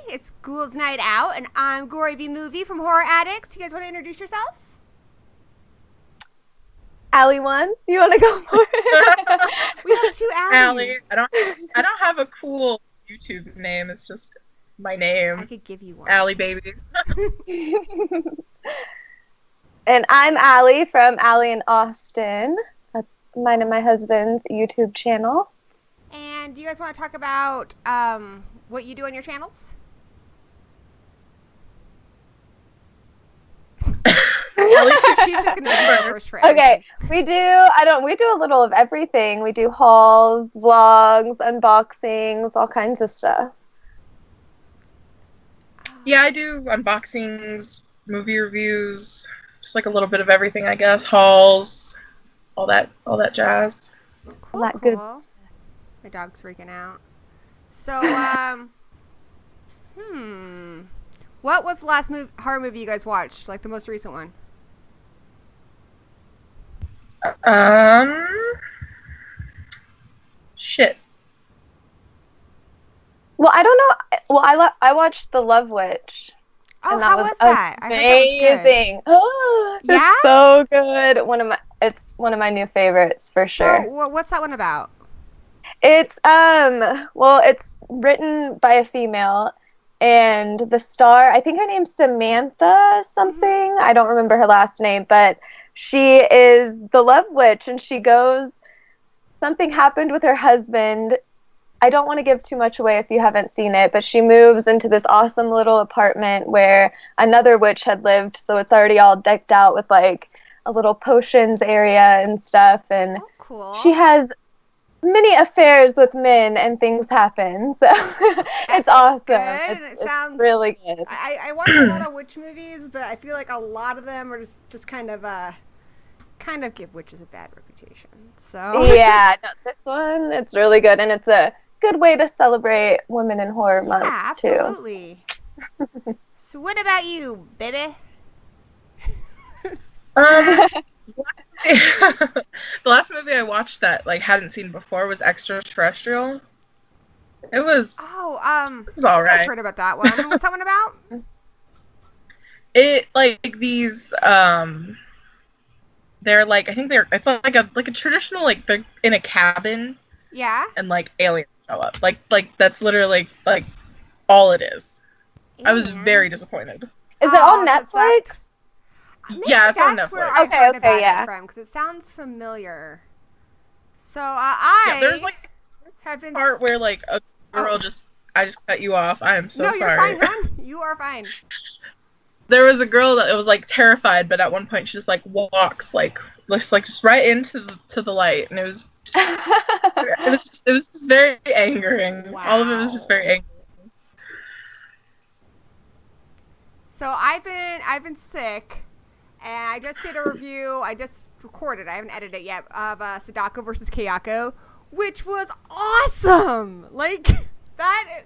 It's Ghouls Night Out, and I'm Gory B from Horror Addicts. You guys want to introduce yourselves? Ali one. You want to go for it? We have two Ali. Allies. I don't have a cool YouTube name. It's just my name. I could give you one. Ali Baby. And I'm Ali from Ali in Austin. That's mine and my husband's YouTube channel. And do you guys want to talk about what you do on your channels? She's just gonna be the first for Okay, we do a little of everything. We do hauls, vlogs, unboxings, all kinds of stuff. Yeah, I do unboxings, movie reviews, just like a little bit of everything, I guess. Hauls, all that jazz. Cool, That good. My dog's freaking out. So, what was the last horror movie you guys watched? Like the most recent one? Shit. Well, I don't know. Well, I watched The Love Witch. Oh, and how was that? Amazing. Oh, Yeah? It's so good. It's one of my new favorites for sure. What's that one about? It's it's written by a female, and the star, I think her name's Samantha something. I don't remember her last name, but she is the Love Witch, and something happened with her husband. I don't want to give too much away if you haven't seen it, but she moves into this awesome little apartment where another witch had lived, so it's already all decked out with like a little potions area and stuff, and cool. She has many affairs with men and things happen, so it's awesome. Good. It's sounds really good. I watch a lot of witch movies, but I feel like a lot of them are just kind of give witches a bad reputation. So Yeah, no, this one, it's really good, and it's a good way to celebrate Women in Horror Month too. Absolutely. So what about you, baby? The last movie I watched that hadn't seen before was Extraterrestrial. It was all right. I've heard about that one. What's that one about? It these they're it's like a traditional they're in a cabin. Yeah. And aliens show up. That's literally all it is. Aliens. I was very disappointed. Is it on Netflix? Maybe Yeah, it's on that's Netflix. where I heard about yeah. it from, because it sounds familiar. So there's have been part where a girl I just cut you off. I am so sorry. No, you're fine, hon. You are fine. There was a girl that was terrified, but at one point she just walks looks just right into the light, and it was just, it was just very angering. Wow. All of it was just very angering. So I've been sick, and I just did a review. I just recorded. I haven't edited it yet, of Sadako versus Kayako, which was awesome. That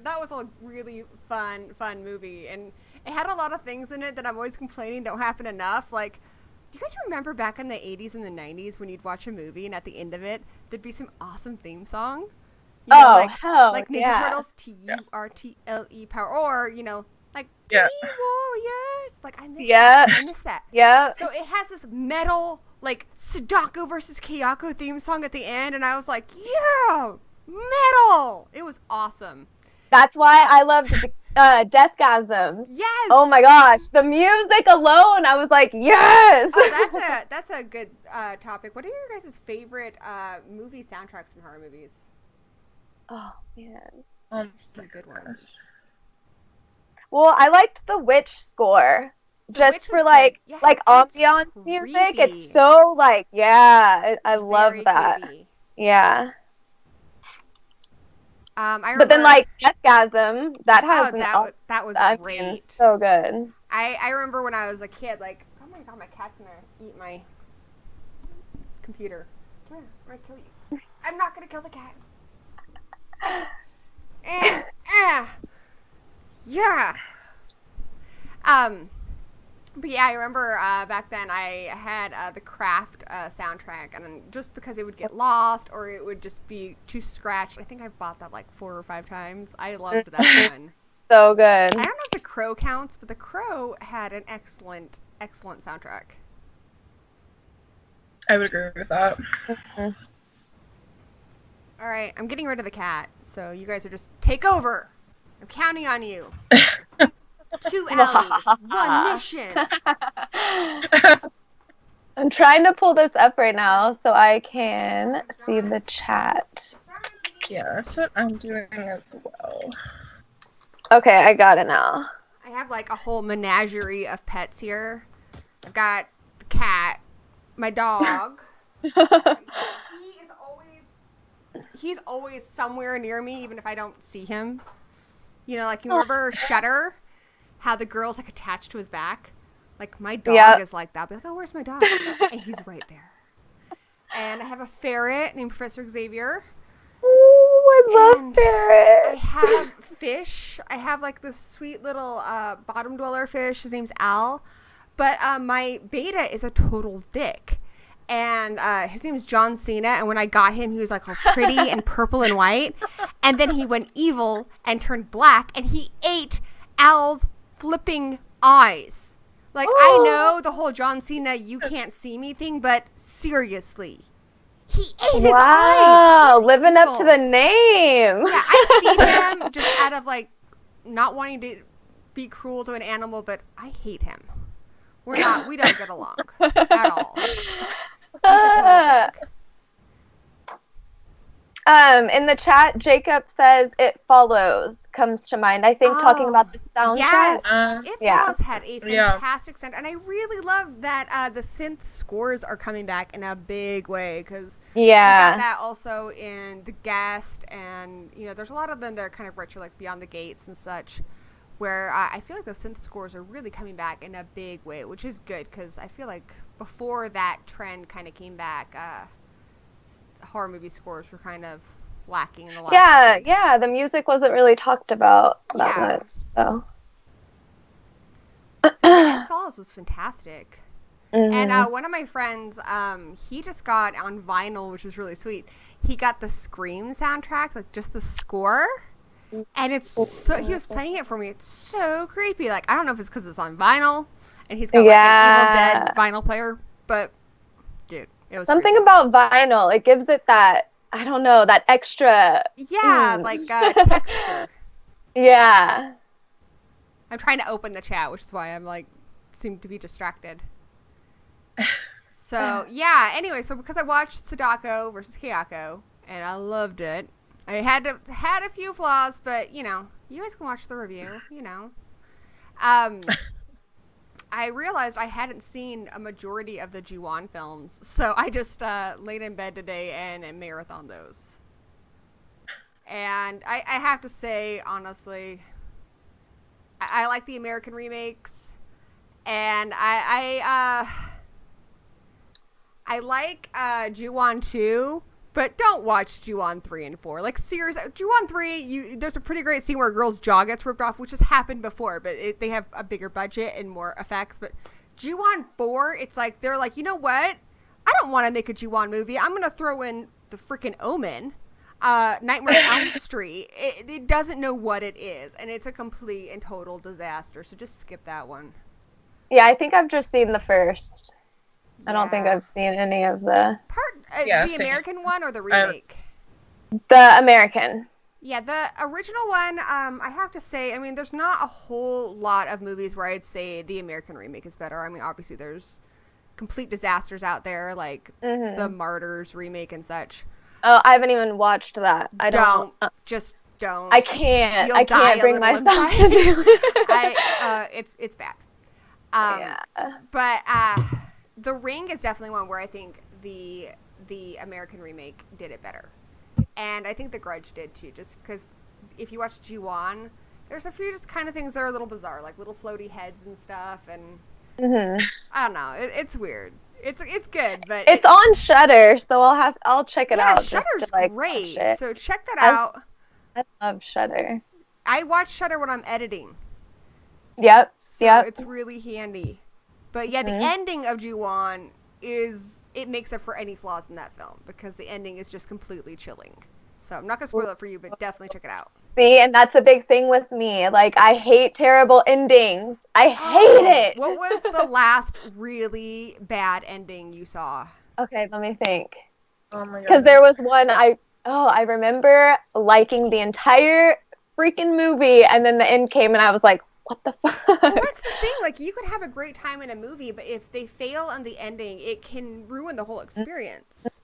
was a really fun movie, and it had a lot of things in it that I'm always complaining don't happen enough. Do you guys remember back in the 80s and the 90s when you'd watch a movie and at the end of it there'd be some awesome theme song? Hell, Ninja yeah. Turtles, TURTLE power, or Yeah. Warriors. I miss that. Yeah. So it has this metal Sadako versus Kayako theme song at the end, and I was like, yeah, metal. It was awesome. That's why I loved Deathgasm. Yes. Oh my gosh, the music alone, I was like, yes. Oh, that's a good topic. What are your guys' favorite movie soundtracks from horror movies? Oh man, Some good ones. Well, I liked the Witch score. Just for ambiance music. It's so I love that. Creepy. Yeah. I remember, but then Deathgasm, that has that was great. So good. I remember when I was a kid, oh my god, my cat's gonna eat my computer. Come here, I'm gonna kill you. I'm not gonna kill the cat. Yeah. But yeah, I remember back then I had the Craft soundtrack, and just because it would get lost or it would just be too scratched, I think I've bought that 4 or 5 times. I loved that one. so good. I don't know if The Crow counts, but The Crow had an excellent soundtrack. I would agree with that. Mhm. All right, I'm getting rid of the cat, so you guys are just take over. I'm counting on you. 2 alleys, 1 mission. I'm trying to pull this up right now so I can see the chat. Yeah, that's what I'm doing as well. Okay, I got it now. I have like a whole menagerie of pets here. I've got the cat, my dog. He's always somewhere near me, even if I don't see him. You know, like you remember Shudder? How the girl's like attached to his back? Like my dog is like that. I'll be like, oh, where's my dog? And he's right there. And I have a ferret named Professor Xavier. Oh, I love ferrets. I have fish. I have like this sweet little bottom dweller fish. His name's Al. But my beta is a total dick. And his name is John Cena. And when I got him, he was like all pretty and purple and white. And then he went evil and turned black. And he ate Al's flipping eyes. Like, I know the whole John Cena, you can't see me thing. But seriously. He ate his eyes. Wow, living up to the name. Yeah, I feed him just out of like not wanting to be cruel to an animal, but I hate him. We don't get along at all. He's a total dick. In the chat, Jacob says It Follows comes to mind. I think talking about the soundtrack. Yes, It Follows had a fantastic sound, and I really love that the synth scores are coming back in a big way because we got that also in The Guest, and you know, there's a lot of them that are kind of retro, like Beyond the Gates and such, where I feel like the synth scores are really coming back in a big way, which is good because I feel like before that trend kind of came back, horror movie scores were kind of lacking in the last decade. Yeah, the music wasn't really talked about that much. So It Follows was fantastic. And one of my friends, he just got on vinyl, which was really sweet. He got the Scream soundtrack, like just the score. And it's so, he was playing it for me. It's so creepy. Like, I don't know if it's because it's on vinyl and he's got like an Evil Dead vinyl player, but dude, it was something creepy. about vinyl. It gives it that, I don't know, that extra. Like texture. Yeah. I'm trying to open the chat, which is why I'm like, seem to be distracted. So, yeah, anyway, so because I watched Sadako versus Kayako, and I loved it. I had a few flaws, but, you know, you guys can watch the review, you know. I realized I hadn't seen a majority of the Ju-on films, so I just laid in bed today and marathoned those. And I have to say, honestly, I like the American remakes, and I like Ju-on 2, but don't watch Ju-on 3 and 4. Like, seriously, Ju-on 3, there's a pretty great scene where a girl's jaw gets ripped off, which has happened before, but they have a bigger budget and more effects. But Ju-on 4, it's like, they're like, you know what? I don't want to make a Ju-on movie. I'm going to throw in the freaking Omen, Nightmare on Elm Street. It doesn't know what it is, and it's a complete and total disaster, so just skip that one. Yeah, I think I've just seen the first. I don't think I've seen any of the... the American one or the remake? The American. Yeah, the original one, I have to say, I mean, there's not a whole lot of movies where I'd say the American remake is better. I mean, obviously there's complete disasters out there, like the Martyrs remake and such. Oh, I haven't even watched that. Just don't. I can't. You'll I can't bring myself to do it. It's bad. But The Ring is definitely one where I think the American remake did it better. And I think The Grudge did too, just because if you watch Ju-on, there's a few just kind of things that are a little bizarre, like little floaty heads and stuff, and I don't know, it's weird. It's good, but it's on Shudder, so I'll check it out. Shudder's just to, like, great, watch it. so check that out. I love Shudder. I watch Shudder when I'm editing. Yep. So it's really handy. But yeah, the ending of Ju-on it makes up for any flaws in that film because the ending is just completely chilling. So I'm not gonna spoil it for you, but definitely check it out. See, and that's a big thing with me. Like, I hate terrible endings. I hate it. What was the last really bad ending you saw? Okay, let me think. Oh my god. Because there was one I remember liking the entire freaking movie, and then the end came, and I was like, what the fuck? Well, that's the thing. Like, you could have a great time in a movie, but if they fail on the ending, it can ruin the whole experience.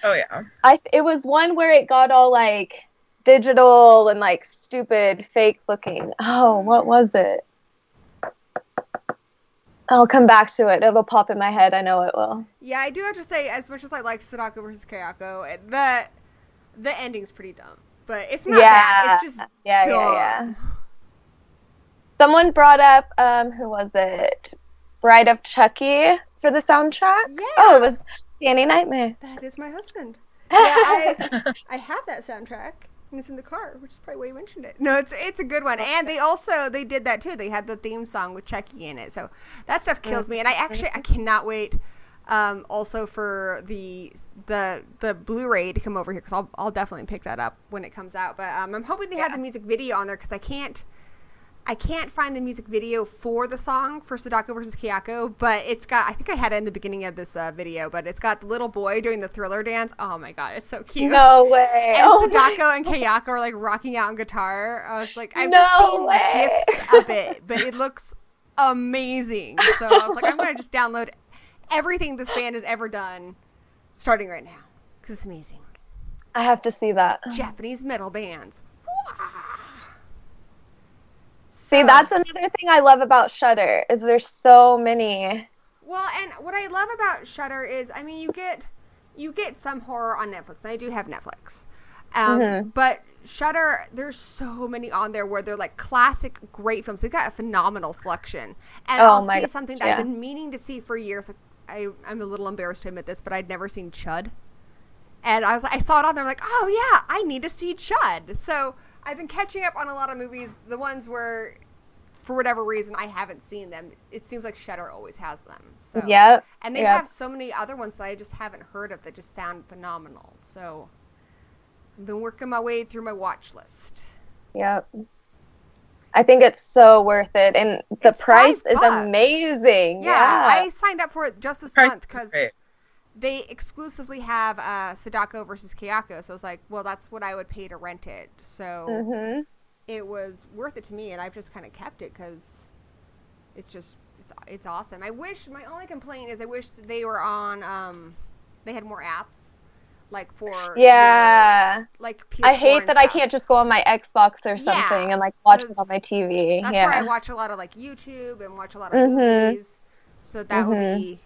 Oh yeah. It was one where it got all like digital and like stupid, fake looking. Oh, what was it? I'll come back to it. It'll pop in my head. I know it will. Yeah, I do have to say, as much as I liked Sadako versus Kayako, the ending's pretty dumb. But it's not bad. It's just dumb. Yeah. Someone brought up, who was it? Bride of Chucky for the soundtrack? Yeah. Oh, it was Danny Nightmare. That is my husband. Yeah, I have that soundtrack. And it's in the car, which is probably why you mentioned it. No, it's a good one. And they did that too. They had the theme song with Chucky in it. So that stuff kills me. And I cannot wait also for the Blu-ray to come over here, because I'll definitely pick that up when it comes out. But I'm hoping they have the music video on there, because I can't find the music video for the song for Sadako versus Kayako, but it's got, I think I had it in the beginning of this video, but it's got the little boy doing the Thriller dance. Oh my god, it's so cute. No way. And Sadako and Kayako are like rocking out on guitar. I was like, I've just seen gifs of it, but it looks amazing. So I was like, I'm going to just download everything this band has ever done starting right now, because it's amazing. I have to see that. Japanese metal bands. See, that's another thing I love about Shudder, is there's so many. Well, and what I love about Shudder is, I mean, you get some horror on Netflix, and I do have Netflix. But Shudder, there's so many on there where they're like classic, great films. They've got a phenomenal selection. And I'll see something that I've been meaning to see for years. Like, I'm a little embarrassed to admit this, but I'd never seen Chud. And I saw it on there, I'm like, oh yeah, I need to see Chud. So I've been catching up on a lot of movies, the ones where, for whatever reason, I haven't seen them. It seems like Shudder always has them. So and they have so many other ones that I just haven't heard of that just sound phenomenal. So I've been working my way through my watch list. Yep. I think it's so worth it, and the price is amazing. Yeah, I signed up for it just this month because they exclusively have Sadako versus Kayako, so I was like, well, that's what I would pay to rent it. So it was worth it to me, and I've just kind of kept it because it's awesome. My only complaint is I wish that they were on, they had more apps, like for like PS4 I hate that stuff. I can't just go on my Xbox or something and like watch it on my TV. That's where I watch a lot of like YouTube and watch a lot of movies. So that would be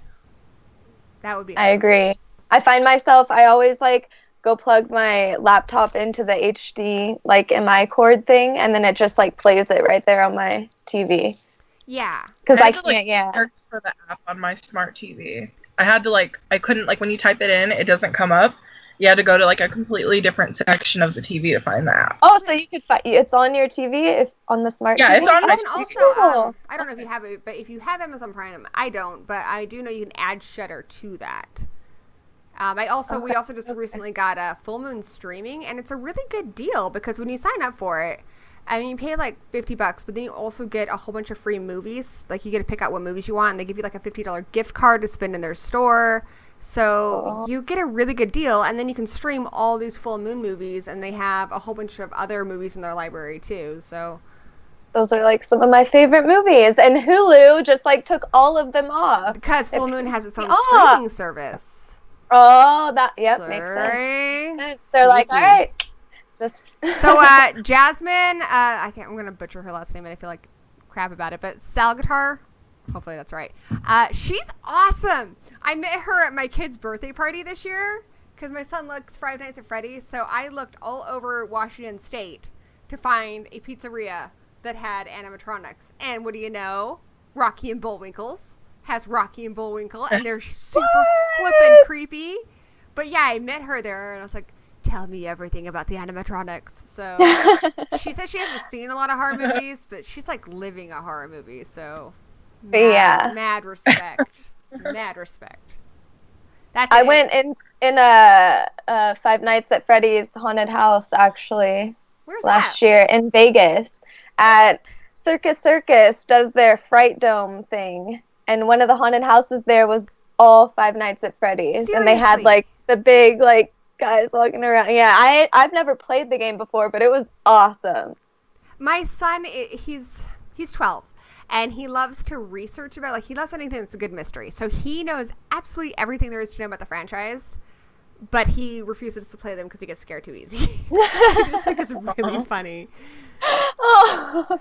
awesome. I agree. I find myself, I always like go plug my laptop into the HD like MI cord thing, and then it just like plays it right there on my TV. Yeah. Because I can't search for the app on my smart TV. I had to I couldn't, when you type it in, it doesn't come up. You had to go to a completely different section of the TV to find the app. Oh, so you could find it's on your TV on the smart TV? Yeah, it's on my TV. Also, I don't know if you have it, but if you have Amazon Prime, I don't, but I do know you can add Shudder to that. We also just recently got a Full Moon streaming, and it's a really good deal because when you sign up for it, I mean, you pay like $50, but then you also get a whole bunch of free movies. Like, you get to pick out what movies you want, and they give you like a $50 gift card to spend in their store. So you get a really good deal, and then you can stream all these Full Moon movies, and they have a whole bunch of other movies in their library too. So those are like some of my favorite movies, and Hulu just like took all of them off because Full Moon has its own streaming service. Oh, makes sense. They're like, all right. So Jasmine, I'm gonna butcher her last name, and I feel like crap about it, but Salgatar, hopefully that's right. She's awesome. I met her at my kid's birthday party this year because my son likes Five Nights at Freddy's, so I looked all over Washington State to find a pizzeria that had animatronics, and what do you know? Rocky and Bullwinkle's has Rocky and Bullwinkle, and they're super flippin' creepy. But yeah, I met her there, and I was like, tell me everything about the animatronics. So she says she hasn't seen a lot of horror movies, but she's like living a horror movie. So mad respect. Mad respect. I went in a Five Nights at Freddy's haunted house, actually. Where's last that? year in Vegas at Circus does their Fright Dome thing. And one of the haunted houses there was all Five Nights at Freddy's. And they had Seriously? the big guys walking around. Yeah, I've never played the game before, but it was awesome. My son, he's 12, and he loves to research about, he loves anything that's a good mystery. So he knows absolutely everything there is to know about the franchise, but he refuses to play them because he gets scared too easy. I just think it's really funny. Oh.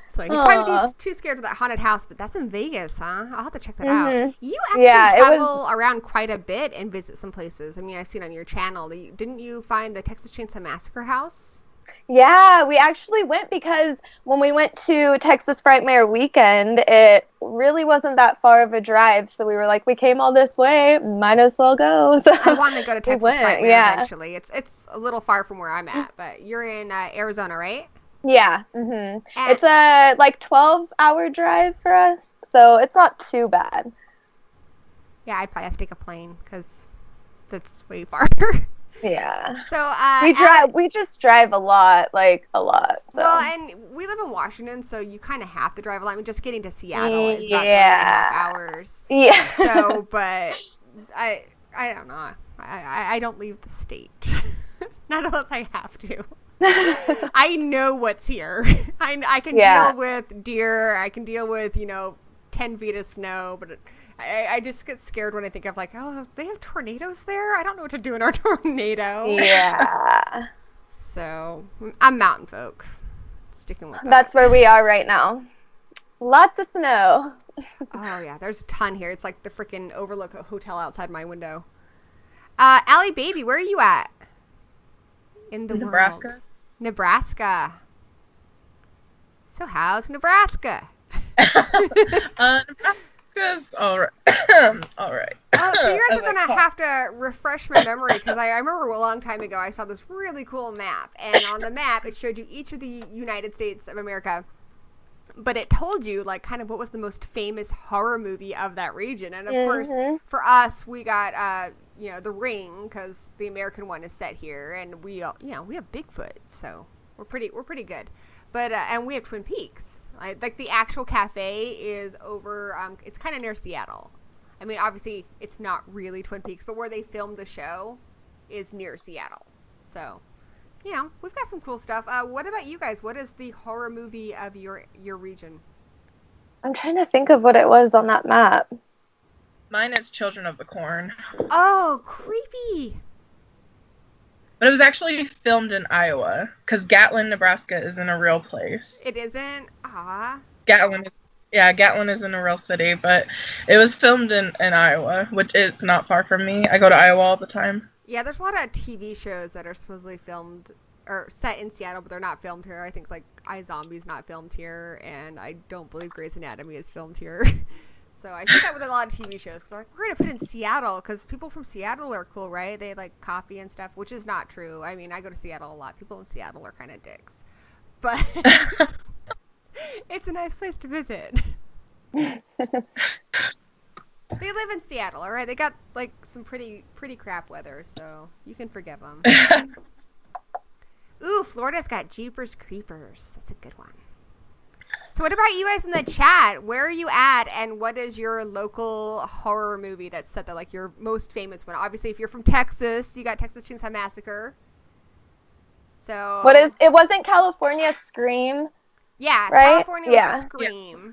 So he probably is too scared for that haunted house, but that's in Vegas, huh? I'll have to check that out. You actually travel around quite a bit and visit some places. I mean, I've seen on your channel. Didn't you find the Texas Chainsaw Massacre house? Yeah, we actually went because when we went to Texas Frightmare weekend, it really wasn't that far of a drive. So we were like, we came all this way, might as well go. So I want to go to Texas Frightmare eventually. It's a little far from where I'm at, but you're in Arizona, right? Yeah. It's a 12-hour drive for us, so it's not too bad. Yeah, I'd probably have to take a plane because that's way far. Yeah. So we just drive a lot, a lot. So. Well, and we live in Washington, so you kind of have to drive a lot. I mean, just getting to Seattle is about 3.5 hours. Yeah. So, but I don't know. I don't leave the state, not unless I have to. I know what's here. I can deal with deer. I can deal with 10 feet of snow, but I just get scared when I think of oh, they have tornadoes there? I don't know what to do in our tornado. Yeah. So I'm mountain folk. Sticking with that. That's where we are right now. Lots of snow. Oh yeah, there's a ton here. It's like the freaking Overlook Hotel outside my window. Ali Baby, where are you at? In the Nebraska. world. Nebraska. So how's Nebraska? Nebraska's all right. All right. Oh, so you guys are going to have to refresh my memory because I remember a long time ago I saw this really cool map. And on the map, it showed you each of the United States of America. But it told you, kind of what was the most famous horror movie of that region. And, of course, for us, we got, The Ring because the American one is set here. And we have Bigfoot, so we're pretty good. But, and we have Twin Peaks. The actual cafe is over, it's kind of near Seattle. I mean, obviously, it's not really Twin Peaks, but where they filmed the show is near Seattle. So, we've got some cool stuff. What about you guys? What is the horror movie of your region? I'm trying to think of what it was on that map. Mine is Children of the Corn. Oh, creepy. But it was actually filmed in Iowa, because Gatlin, Nebraska isn't a real place. It isn't? Ah. Gatlin isn't a real city, but it was filmed in Iowa, which it's not far from me. I go to Iowa all the time. Yeah, there's a lot of TV shows that are supposedly filmed or set in Seattle, but they're not filmed here. I think iZombie's not filmed here, and I don't believe Grey's Anatomy is filmed here. So I see that with a lot of TV shows because we're going to put in Seattle because people from Seattle are cool, right? They like coffee and stuff, which is not true. I mean, I go to Seattle a lot. People in Seattle are kind of dicks. But it's a nice place to visit. They live in Seattle, all right? They got some pretty crap weather, so you can forgive them. Ooh, Florida's got Jeepers Creepers. That's a good one. So what about you guys in the chat? Where are you at, and what is your local horror movie that's set that your most famous one? Obviously, if you're from Texas, you got Texas Chainsaw Massacre. So it wasn't California Scream? Yeah, right? California was Scream. Yeah.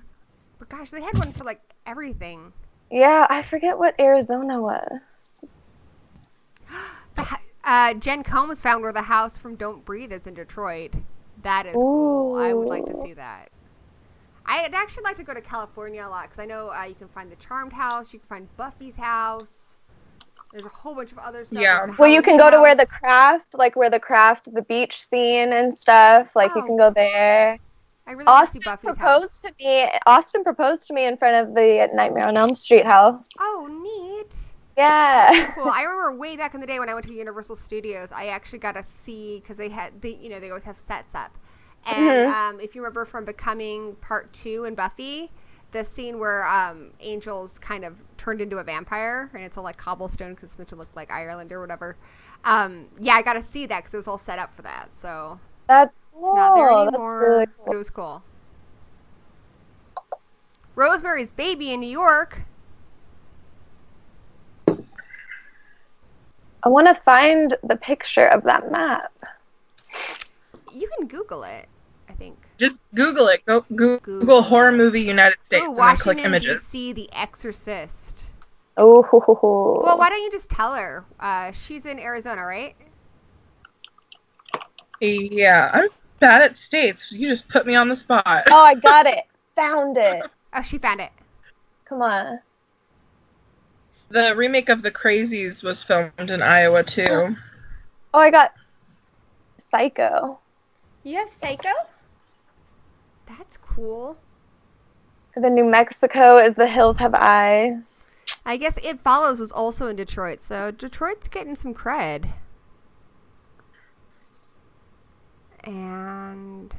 But gosh, they had one for everything. Yeah, I forget what Arizona was. Jen Combs found where the house from Don't Breathe is in Detroit. That is cool. I would like to see that. I'd actually like to go to California a lot because I know you can find the Charmed house, you can find Buffy's house. There's a whole bunch of other stuff. Yeah. Well, you can go to where the Craft, the beach scene and stuff. You can go there. I really want to see Buffy's house. Austin proposed to me in front of the Nightmare on Elm Street house. Oh, neat. Yeah. Cool. I remember way back in the day when I went to Universal Studios, I actually got to see, because they always have sets up. And if you remember from Becoming Part 2 in Buffy, the scene where Angel's kind of turned into a vampire, and it's all cobblestone because it's meant to look like Ireland or whatever. I got to see that because it was all set up for that. So That's It's not there cool. That's anymore, really but cool. it was cool. Rosemary's Baby in New York. I want to find the picture of that map. You can Google it, I think. Just Google it. Go Google Google horror it. movie United States Ooh, and then click Washington, images. D.C., The Exorcist. Oh. Well, why don't you just tell her? She's in Arizona, right? Yeah, I'm bad at states. You just put me on the spot. Oh, I got it. Found it. Oh, she found it. Come on. The remake of The Crazies was filmed in Iowa too. Oh, I got Psycho. You have Psycho? That's cool. The New Mexico is The Hills Have Eyes. I guess It Follows was also in Detroit, so Detroit's getting some cred. And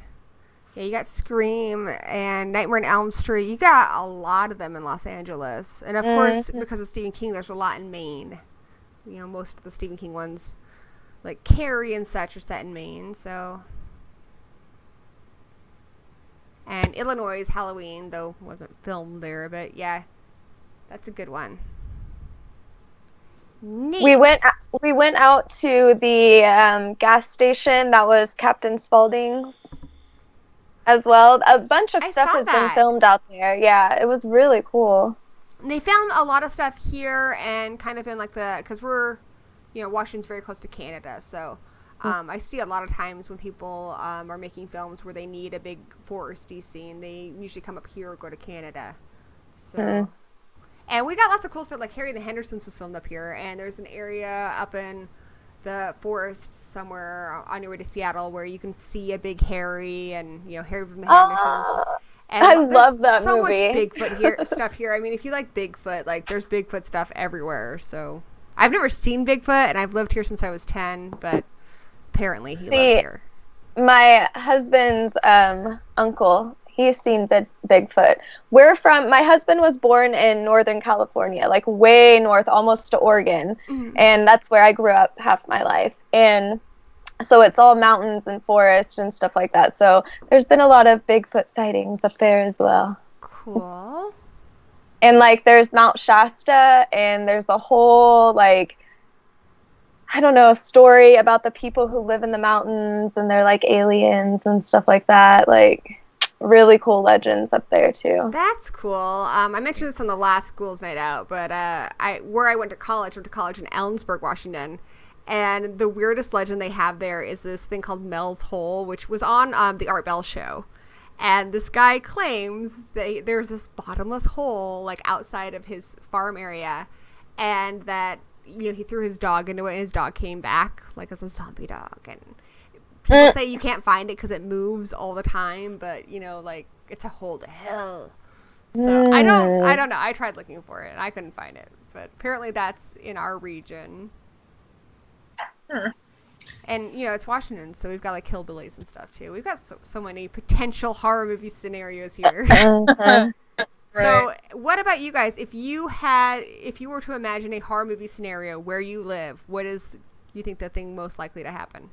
yeah, you got Scream and Nightmare on Elm Street. You got a lot of them in Los Angeles. And of course, because of Stephen King, there's a lot in Maine. You know, most of the Stephen King ones, like Carrie and such, are set in Maine, so. And Illinois' Halloween, though wasn't filmed there, but yeah, that's a good one. Neat. We went out to the gas station that was Captain Spaulding's as well. A bunch of stuff has been filmed out there. Yeah, it was really cool. They found a lot of stuff here and kind of in like because we're, Washington's very close to Canada, so I see a lot of times when people are making films where they need a big foresty scene, they usually come up here or go to Canada. So. And we got lots of cool stuff, like Harry and the Hendersons was filmed up here, and there's an area up in the forest somewhere on your way to Seattle where you can see a big Harry and, Harry from the Hendersons. And I love that so movie. Much Bigfoot stuff here. I mean, if you like Bigfoot, like there's Bigfoot stuff everywhere. So I've never seen Bigfoot, and I've lived here since I was 10, but apparently he lives here. My husband's uncle, he's seen Bigfoot. My husband was born in Northern California, like way north, almost to Oregon. And that's where I grew up half my life. And so it's all mountains and forest and stuff like that. So there's been a lot of Bigfoot sightings up there as well. Cool. And like there's Mount Shasta, and there's a whole story about the people who live in the mountains, and they're like aliens and stuff like that. Like really cool legends up there too. That's cool. I mentioned this on the last School's Night Out, but I went to college in Ellensburg, Washington, and the weirdest legend they have there is this thing called Mel's Hole, which was on the Art Bell show. And this guy claims that there's this bottomless hole like outside of his farm area, and that he threw his dog into it, and his dog came back like as a zombie dog. And people say you can't find it because it moves all the time, but like it's a hole to hell. So I don't know. I tried looking for it and I couldn't find it, but apparently that's in our region. And it's Washington, so we've got like hillbillies and stuff too. We've got so many potential horror movie scenarios here. So what about you guys? If you were to imagine a horror movie scenario where you live, what is you think the thing most likely to happen?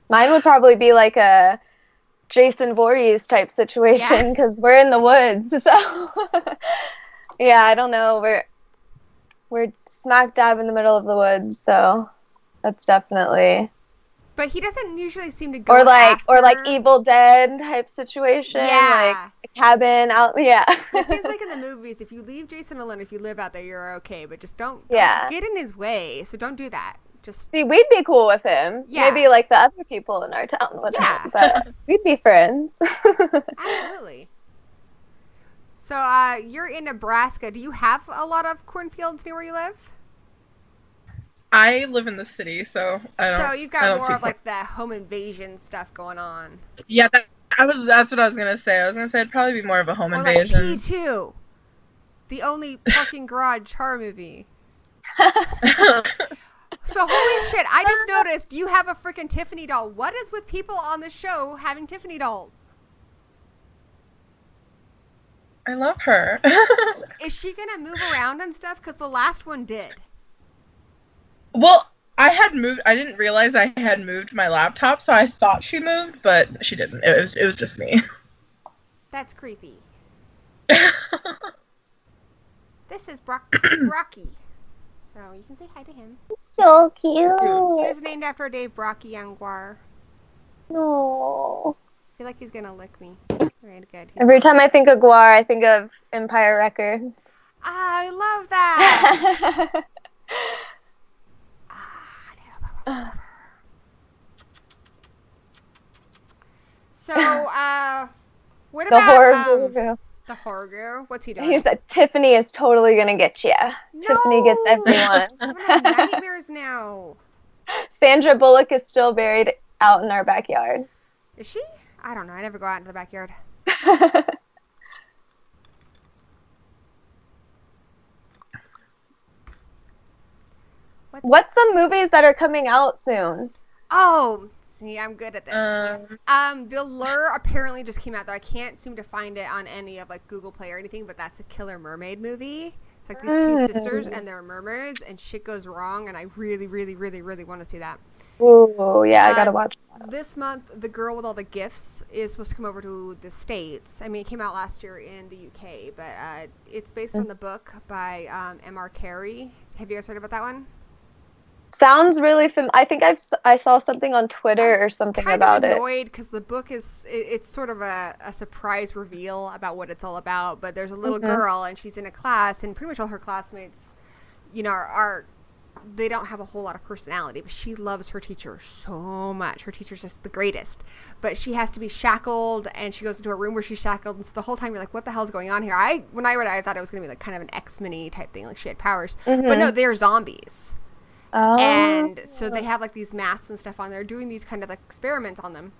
Mine would probably be like a Jason Voorhees type situation because we're in the woods. So yeah, I don't know. We're smack dab in the middle of the woods, so that's definitely. But he doesn't usually seem to go or like Evil Dead type situation, like a cabin out. Yeah, it seems like in the movies, if you leave Jason alone, if you live out there, you're okay. But just don't get in his way. So don't do that. Just see, we'd be cool with him. Yeah. Maybe like the other people in our town wouldn't. Yeah, but we'd be friends. Absolutely. So you're in Nebraska. Do you have a lot of cornfields near where you live? I live in the city, so I don't. So you've got more of like the home invasion stuff going on. Yeah, that's what I was gonna say. I was gonna say it'd probably be more of a home invasion. Like P2, the only parking garage horror movie. So holy shit! I just noticed you have a freaking Tiffany doll. What is with people on the show having Tiffany dolls? I love her. Is she gonna move around and stuff? Because the last one did. Well, I had moved. I didn't realize I had moved my laptop, so I thought she moved, but she didn't. It was just me. That's creepy. This is Brocky. So you can say hi to him. So cute. He was named after Dave Brocky Youngwar. No. I feel like he's gonna lick me. Right, good. Every time I think of Guar, I think of Empire Records. I love that. So, what The about horror guru. the horror guru? What's he doing? He said Tiffany is totally gonna get you. No! Tiffany gets everyone. I'm gonna have nightmares now. Sandra Bullock is still buried out in our backyard. Is she? I don't know. I never go out into the backyard. What's some movies that are coming out soon? Oh, see, I'm good at this. The Lure apparently just came out, though. I can't seem to find it on any of like Google Play or anything, but that's a killer mermaid movie. It's like these two sisters and they're mermaids and shit goes wrong, and I really, really, really, really want to see that. Ooh, yeah, I gotta watch that. This month, The Girl with All the Gifts is supposed to come over to the States. I mean, it came out last year in the UK, but it's based on the book by M.R. Carey. Have you guys heard about that one? Sounds really I think I saw something on Twitter or something about it. I'm annoyed because the book it's sort of a surprise reveal about what it's all about. But there's a little girl and she's in a class, and pretty much all her classmates, you know, they don't have a whole lot of personality, but she loves her teacher so much. Her teacher's just the greatest. But she has to be shackled, and she goes into a room where she's shackled, and so the whole time you're like, what the hell's going on here? When I read it, I thought it was going to be like kind of an X-Men-y type thing, like she had powers. But no, they're zombies. Oh. And so they have like these masks and stuff on. They're doing these kind of like experiments on them.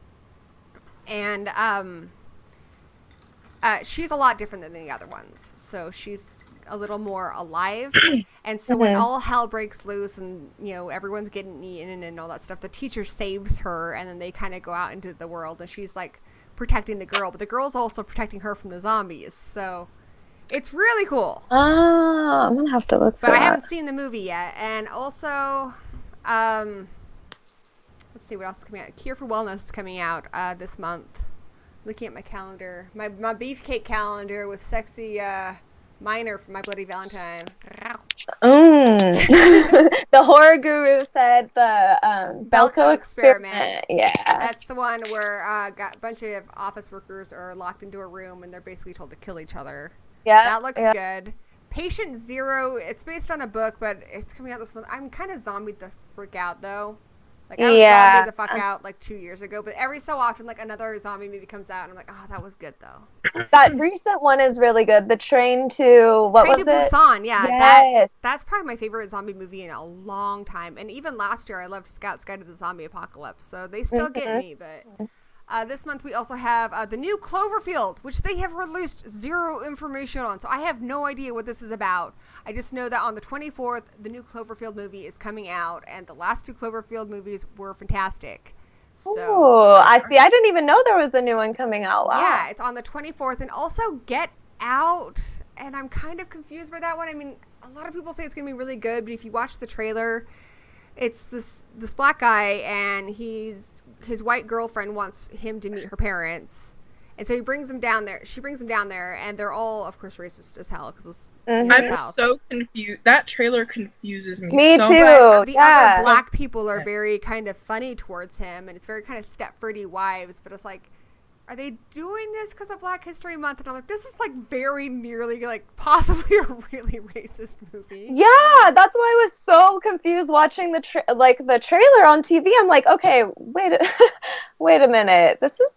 And she's a lot different than the other ones. So she's a little more alive. And so when all hell breaks loose and, you know, everyone's getting eaten and all that stuff, the teacher saves her, and then they kind of go out into the world, and she's like protecting the girl, but the girl's also protecting her from the zombies. So it's really cool. Oh, I'm gonna have to look for But that. I haven't seen the movie yet. And also, let's see what else is coming out. Cure for Wellness is coming out this month. Looking at my calendar, my beefcake calendar with sexy Minor from My Bloody Valentine. The horror guru said the Belko experiment. Yeah, that's the one where got a bunch of office workers are locked into a room and they're basically told to kill each other. Yeah, that looks good. Patient Zero, it's based on a book, but it's coming out this month. I'm kind of zombied the frick out, though. Like, I was zombied the fuck out, like, 2 years ago. But every so often, like, another zombie movie comes out, and I'm like, oh, that was good, though. That recent one is really good. The Train to... What was it? Train to Busan, yeah. Yes. That's probably my favorite zombie movie in a long time. And even last year, I loved Scout's Guide to the Zombie Apocalypse. So they still get me, but... this month we also have the new Cloverfield, which they have released zero information on, so I have no idea what this is about. I just know that on the 24th, the new Cloverfield movie is coming out, and the last two Cloverfield movies were fantastic. So, I see. I didn't even know there was a new one coming out. Wow. Yeah, it's on the 24th, and also Get Out, and I'm kind of confused by that one. I mean, a lot of people say it's going to be really good, but if you watch the trailer... It's this black guy, and his white girlfriend wants him to meet her parents, and so he brings him down there. She brings him down there, and they're all, of course, racist as hell because it's I'm so confused. That trailer confuses me. Me so too. much. The other black people are very kind of funny towards him, and it's very kind of Stepfordy wives. But it's like, are they doing this because of Black History Month? And I'm like, this is like very nearly like possibly a really racist movie. Yeah, that's why I was so confused watching the trailer on TV. I'm like, okay, wait a minute. This is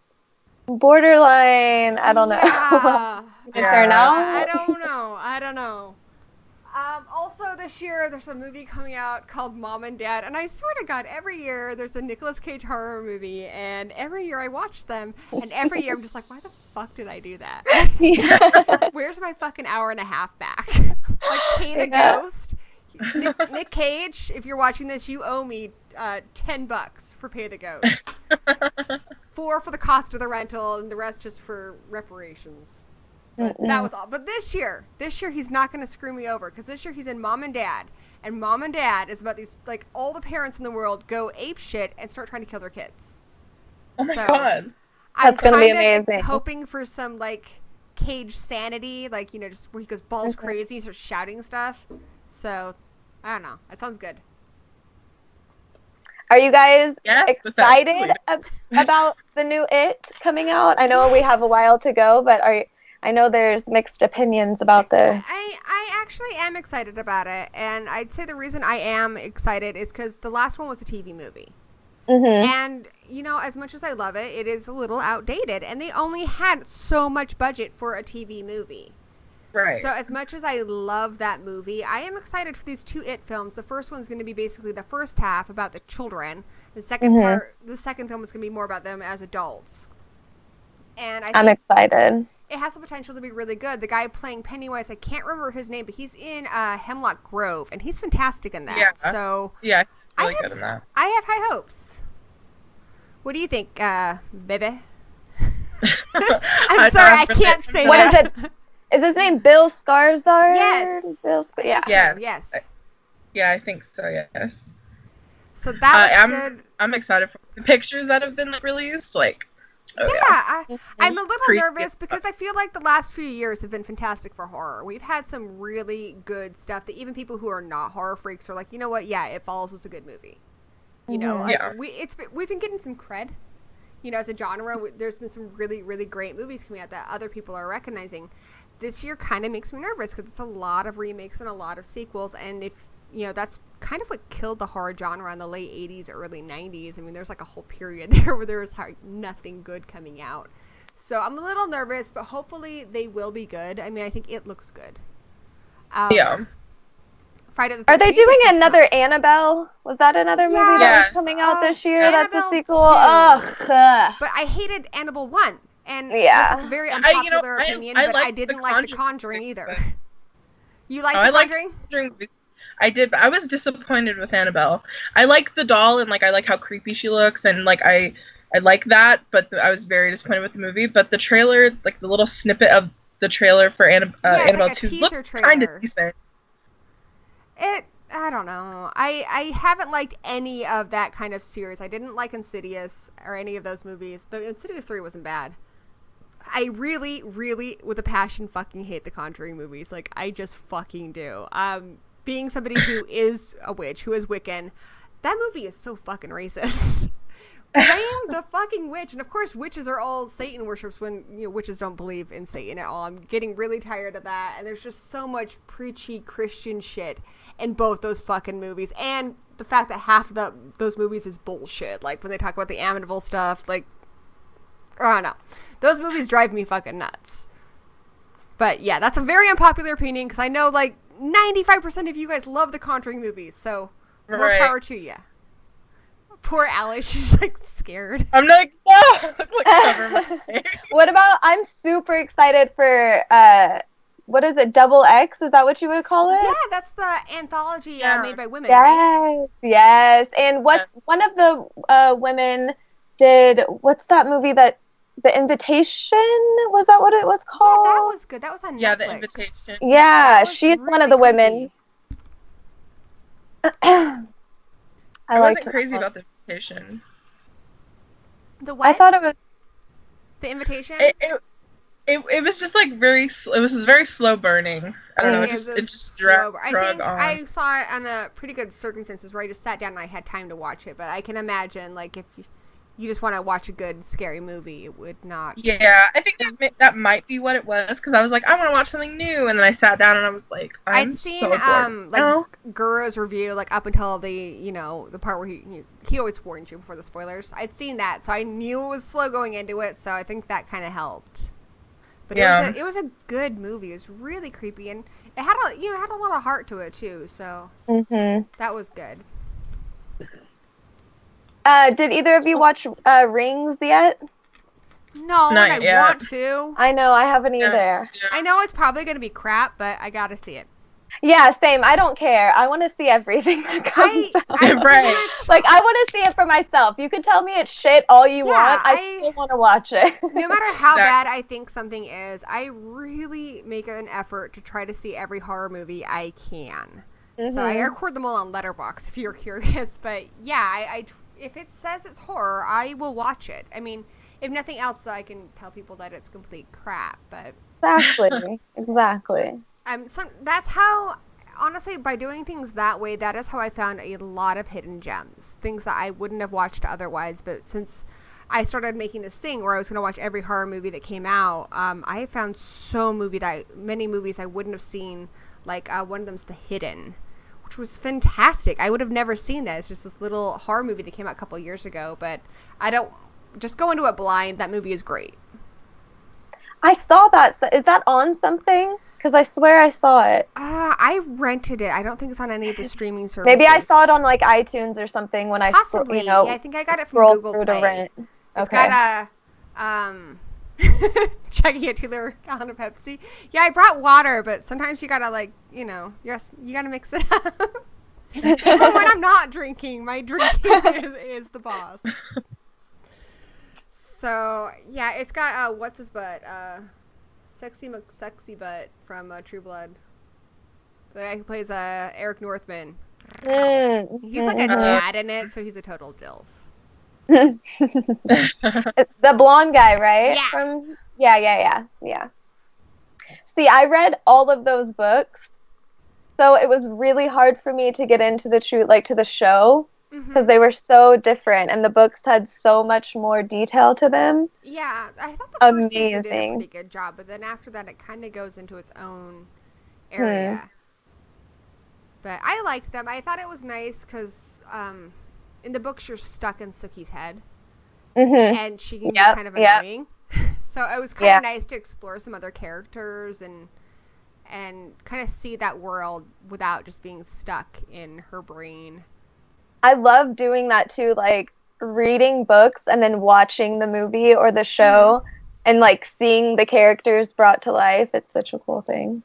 borderline. I don't know. Yeah. Turn out. I don't know. Also this year, there's a movie coming out called Mom and Dad, and I swear to God, every year there's a Nicolas Cage horror movie, and every year I watch them, and every year I'm just like, why the fuck did I do that? Where's my fucking hour and a half back? Like, pay the ghost. Nick Cage, if you're watching this, you owe me $10 for Pay the Ghost. $4 for the cost of the rental, and the rest just for reparations. But that was all. But this year he's not going to screw me over because this year he's in Mom and Dad. And Mom and Dad is about these, like, all the parents in the world go ape shit and start trying to kill their kids. Oh my God. That's going to be I'm amazing. hoping for some, like, Cage sanity, like, you know, just where he goes balls crazy, starts shouting stuff. So, I don't know. That sounds good. Are you guys Yes, excited about the new It coming out? I know we have a while to go, but I know there's mixed opinions about this. I actually am excited about it, and I'd say the reason I am excited is because the last one was a TV movie. And, you know, as much as I love it, it is a little outdated, and they only had so much budget for a TV movie. Right. So as much as I love that movie, I am excited for these two It films. The first one's going to be basically the first half about the children. The second the second film is going to be more about them as adults. And I'm excited. It has the potential to be really good. The guy playing Pennywise, I can't remember his name, but he's in Hemlock Grove, and he's fantastic in that. Yeah. So yeah, he's really good in that. I have high hopes. What do you think, baby? I'm sorry, I can't say what that. Is it? Is his name Bill Skarsgård? Yes. Yes. Yeah, I think so. Yes. So that looks good. I'm excited for the pictures that have been released. Like, I'm a little nervous because I feel like the last few years have been fantastic for horror. We've had some really good stuff that even people who are not horror freaks are like, you know what? Yeah, It Follows was a good movie. You know, like we've been getting some cred. You know, as a genre, there's been some really, really great movies coming out that other people are recognizing. This year kind of makes me nervous because it's a lot of remakes and a lot of sequels. And if, you know, that's kind of what killed the horror genre in the late 80s, early 90s. I mean, there's like a whole period there where there was nothing good coming out. So I'm a little nervous, but hopefully they will be good. I mean, I think it looks good. Friday the 13th. Are they doing another Annabelle? Was that another movie that was coming out this year? Annabelle That's a sequel. 2. Ugh. But I hated Annabelle 1. And this is a very I unpopular opinion, but I didn't like The Conjuring either. You like The Conjuring? I did, but I was disappointed with Annabelle. I like the doll, and like I like how creepy she looks, and like I like that, but I was very disappointed with the movie. But the trailer, like the little snippet of the trailer for Annabelle 2 looked kind of decent. I don't know. I haven't liked any of that kind of series. I didn't like Insidious or any of those movies. The Insidious 3 wasn't bad. I really, really, with a passion, fucking hate the Conjuring movies. Like, I just fucking do. Being somebody who is a witch, who is Wiccan, that movie is so fucking racist. Blame the fucking witch. And of course, witches are all Satan worships when, you know, witches don't believe in Satan at all. I'm getting really tired of that. And there's just so much preachy Christian shit in both those fucking movies. And the fact that half of those movies is bullshit. Like, when they talk about the Amityville stuff, like, I don't know. Those movies drive me fucking nuts. But yeah, that's a very unpopular opinion because I know like 95% of you guys love the Conjuring movies. So more power to you. Poor Ali, she's like scared. I'm like, no! Cover my face. What about, I'm super excited for, what is it, Double X? Is that what you would call it? Yeah, that's the anthology made by women, right? Yes. And one of the women did, what's that movie that, The Invitation? Was that what it was called? Yeah, that was good. That was on Netflix. Yeah, The Invitation. Yeah, she's really one of the women. I wasn't crazy about The Invitation. The what? I thought it was The Invitation. It was just like it was very slow burning. I don't know. It just drug on. I saw it on a pretty good circumstances where I just sat down and I had time to watch it. But I can imagine like if you just want to watch a good scary movie, it would not. Yeah, I think that might be what it was because I was like, I want to watch something new, and then I sat down and I was like, I'd seen Guru's review like up until the part where he always warns you before the spoilers. I'd seen that, so I knew it was slow going into it, so I think that kind of helped. But it was a good movie. It was really creepy, and it had a lot of heart to it too. So that was good. Did either of you watch Rings yet? No, and I want to. I know, I haven't either. Yeah. I know it's probably going to be crap, but I got to see it. Yeah, same. I don't care. I want to see everything that comes out. I Right. pretty much, Like, I want to see it for myself. You can tell me it's shit all you want. I still want to watch it. no matter how Exactly. bad I think something is, I really make an effort to try to see every horror movie I can. So I record them all on Letterboxd if you're curious. But yeah, I if it says it's horror, I will watch it. I mean, if nothing else, so I can tell people that it's complete crap. But Exactly. that's how, honestly, by doing things that way, that is how I found a lot of hidden gems, things that I wouldn't have watched otherwise. But since I started making this thing where I was going to watch every horror movie that came out, I found many movies I wouldn't have seen. Like one of them's The Hidden, which was fantastic. I would have never seen that. It's just this little horror movie that came out a couple years ago. But I don't just go into it blind. That movie is great. I saw that. Is that on something? Because I swear I saw it. I rented it. I don't think it's on any of the streaming services. Maybe I saw it on like iTunes or something when Possibly. yeah, I think I got it from scrolled Google through Play. to rent. It's Okay. got a checking a 2-liter gallon of Pepsi. Yeah, I brought water, but sometimes you gotta you gotta mix it up. Even when I'm not drinking, my drinking is the boss. So yeah, it's got what's his butt, Sexy McSexy Butt from True Blood. The guy who plays Eric Northman. He's like a dad in it, so he's a total dilf. It's the blonde guy, right? Yeah. Yeah. See, I read all of those books, so it was really hard for me to get into the show because they were so different, and the books had so much more detail to them. Yeah, I thought the first season did a Amazing. pretty good job, but then after that, it kind of goes into its own area. But I liked them. I thought it was nice because in the books, you're stuck in Sookie's head, and she can be kind of annoying. So it was kind of nice to explore some other characters and kind of see that world without just being stuck in her brain. I love doing that too, like reading books and then watching the movie or the show and like seeing the characters brought to life. It's such a cool thing.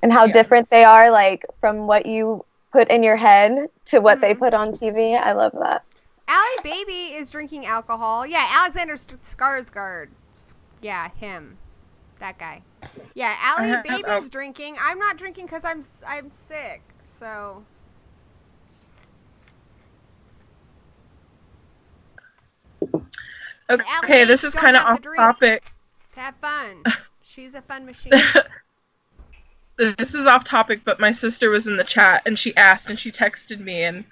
And how different they are, like from what you put in your head to what they put on TV. I love that. Ali Baby is drinking alcohol. Yeah, Alexander Skarsgård. Yeah, him. That guy. Yeah, Ali Baby's drinking. I'm not drinking because I'm sick. So. Okay, this is kind of off topic. Have fun. She's a fun machine. This is off topic, but my sister was in the chat and she asked and she texted me and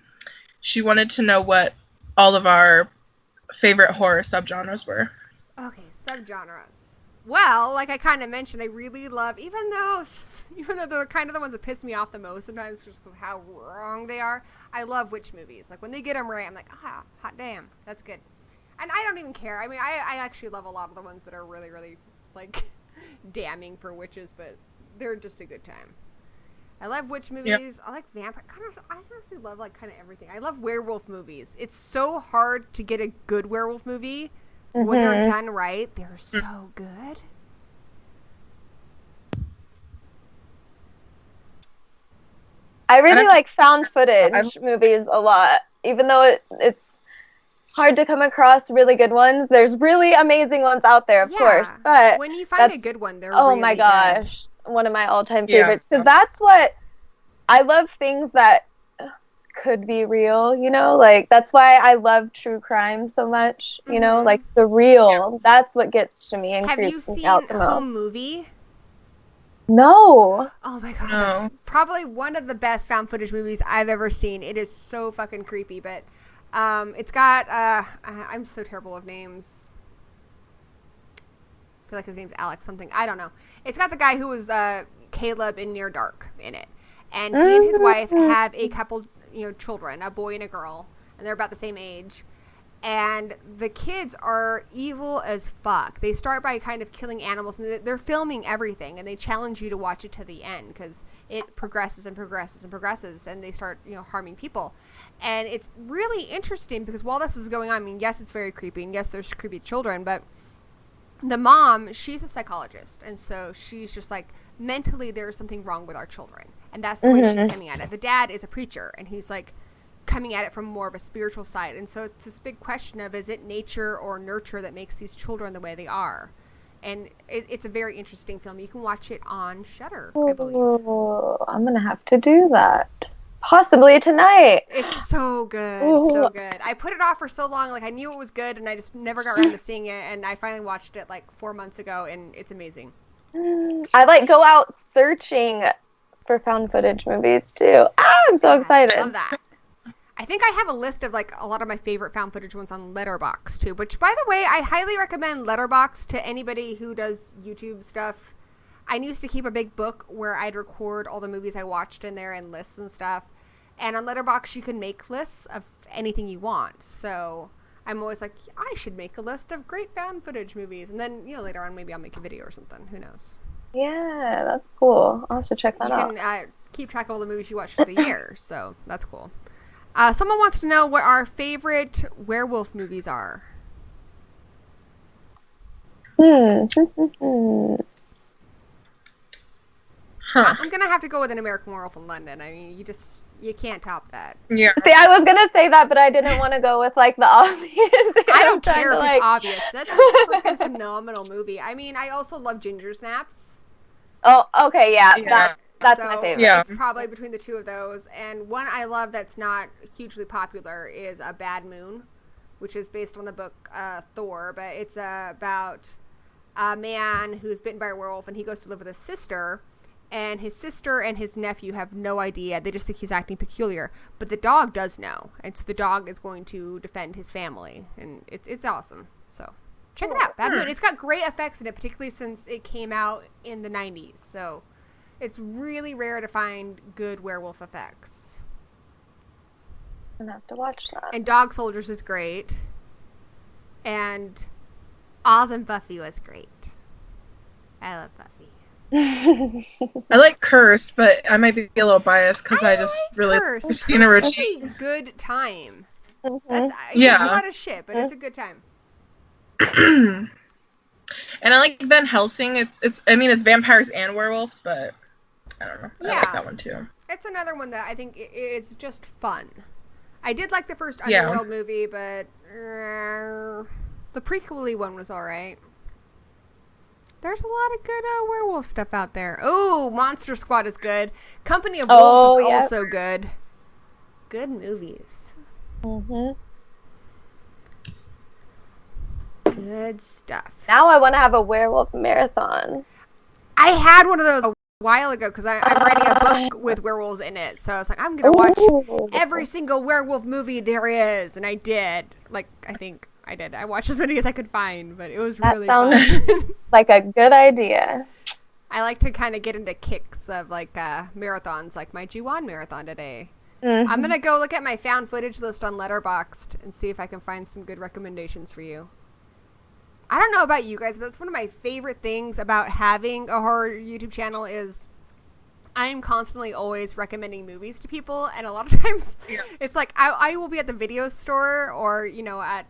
she wanted to know what all of our favorite horror subgenres were. Okay, subgenres. Well, like I kind of mentioned, I really love, even though they're kind of the ones that piss me off the most sometimes just because how wrong they are, I love witch movies. Like when they get them right, I'm like, hot damn, that's good. And I don't even care. I mean, I actually love a lot of the ones that are really, really, like, damning for witches, but they're just a good time. I love witch movies. Yep. I like vampire. I honestly love, like, kind of everything. I love werewolf movies. It's so hard to get a good werewolf movie. When they're done right, they're so good. I really like found footage movies a lot, even though it's hard to come across really good ones. There's really amazing ones out there, of course, but when you find a good one, they're really my gosh, good. One of my all-time favorites, because that's what I love, things that could be real, you know, like that's why I love true crime so much, you know, like the real, that's what gets to me and creeps me out the most. Have you seen Home Movie? No. Oh my god, that's probably one of the best found footage movies I've ever seen. It is so fucking creepy, but it's got I'm so terrible with names. I feel like his name's Alex something. I don't know. It's got the guy who was Caleb in Near Dark in it. And he and his wife have a couple, children, a boy and a girl, and they're about the same age. And the kids are evil as fuck. They start by kind of killing animals, and they're filming everything, and they challenge you to watch it to the end because it progresses and progresses and progresses, and they start, harming people. And it's really interesting because while this is going on, I mean, yes, it's very creepy, and yes, there's creepy children, but the mom, she's a psychologist, and so she's just like, mentally there's something wrong with our children, and that's the way she's coming at it. The dad is a preacher, and he's like coming at it from more of a spiritual side, and so it's this big question of, is it nature or nurture that makes these children the way they are? And it's a very interesting film. You can watch it on Shudder, I believe. Oh, I'm gonna have to do that. Possibly tonight. It's so good. So good. I put it off for so long. Like, I knew it was good, and I just never got around to seeing it. And I finally watched it like 4 months ago, and it's amazing. I like go out searching for found footage movies too. I'm so excited. I love that. I think I have a list of like a lot of my favorite found footage ones on Letterboxd too, which, by the way, I highly recommend Letterboxd to anybody who does YouTube stuff. I used to keep a big book where I'd record all the movies I watched in there and lists and stuff. And on Letterboxd, you can make lists of anything you want. So I'm always like, I should make a list of great found footage movies. And then, later on, maybe I'll make a video or something. Who knows? Yeah, that's cool. I'll have to check that out. You can keep track of all the movies you watched for the year. So that's cool. Someone wants to know what our favorite werewolf movies are. I'm going to have to go with An American Werewolf in London. I mean, you can't top that. Yeah. See, I was going to say that, but I didn't want to go with, like, the obvious. I don't care if it's obvious. That's a freaking phenomenal movie. I mean, I also love Ginger Snaps. Oh, okay, yeah. That's my favorite. Yeah. It's probably between the two of those. And one I love that's not hugely popular is A Bad Moon, which is based on the book Thor, but it's about a man who's bitten by a werewolf, and he goes to live with his sister. And his sister and his nephew have no idea. They just think he's acting peculiar. But the dog does know. And so the dog is going to defend his family. And it's awesome. So check it out. Bad Moon. It's got great effects in it, particularly since it came out in the 90s. So it's really rare to find good werewolf effects. I'm going to have to watch that. And Dog Soldiers is great. And Oz and Buffy was great. I love Buffy. I like Cursed, but I might be a little biased because I just like really like Christina Ricci. It's a good time. Mm-hmm. It's a lot of shit, but it's a good time. And I like Van Helsing. It's vampires and werewolves, but I don't know. I like that one too. It's another one that I think is just fun. I did like the first Underworld movie, but the prequel-y one was alright. There's a lot of good werewolf stuff out there. Oh, Monster Squad is good. Company of Wolves is also good. Good movies. Good stuff. Now I want to have a werewolf marathon. I had one of those a while ago because I'm writing a book with werewolves in it. So I was like, I'm going to watch every single werewolf movie there is. And I did. I think I did. I watched as many as I could find, but it was really fun. Like a good idea. I like to kind of get into kicks of marathons, like my G1 marathon today. I'm going to go look at my found footage list on Letterboxd and see if I can find some good recommendations for you. I don't know about you guys, but it's one of my favorite things about having a horror YouTube channel is I'm constantly always recommending movies to people, and a lot of times it's like I will be at the video store or, at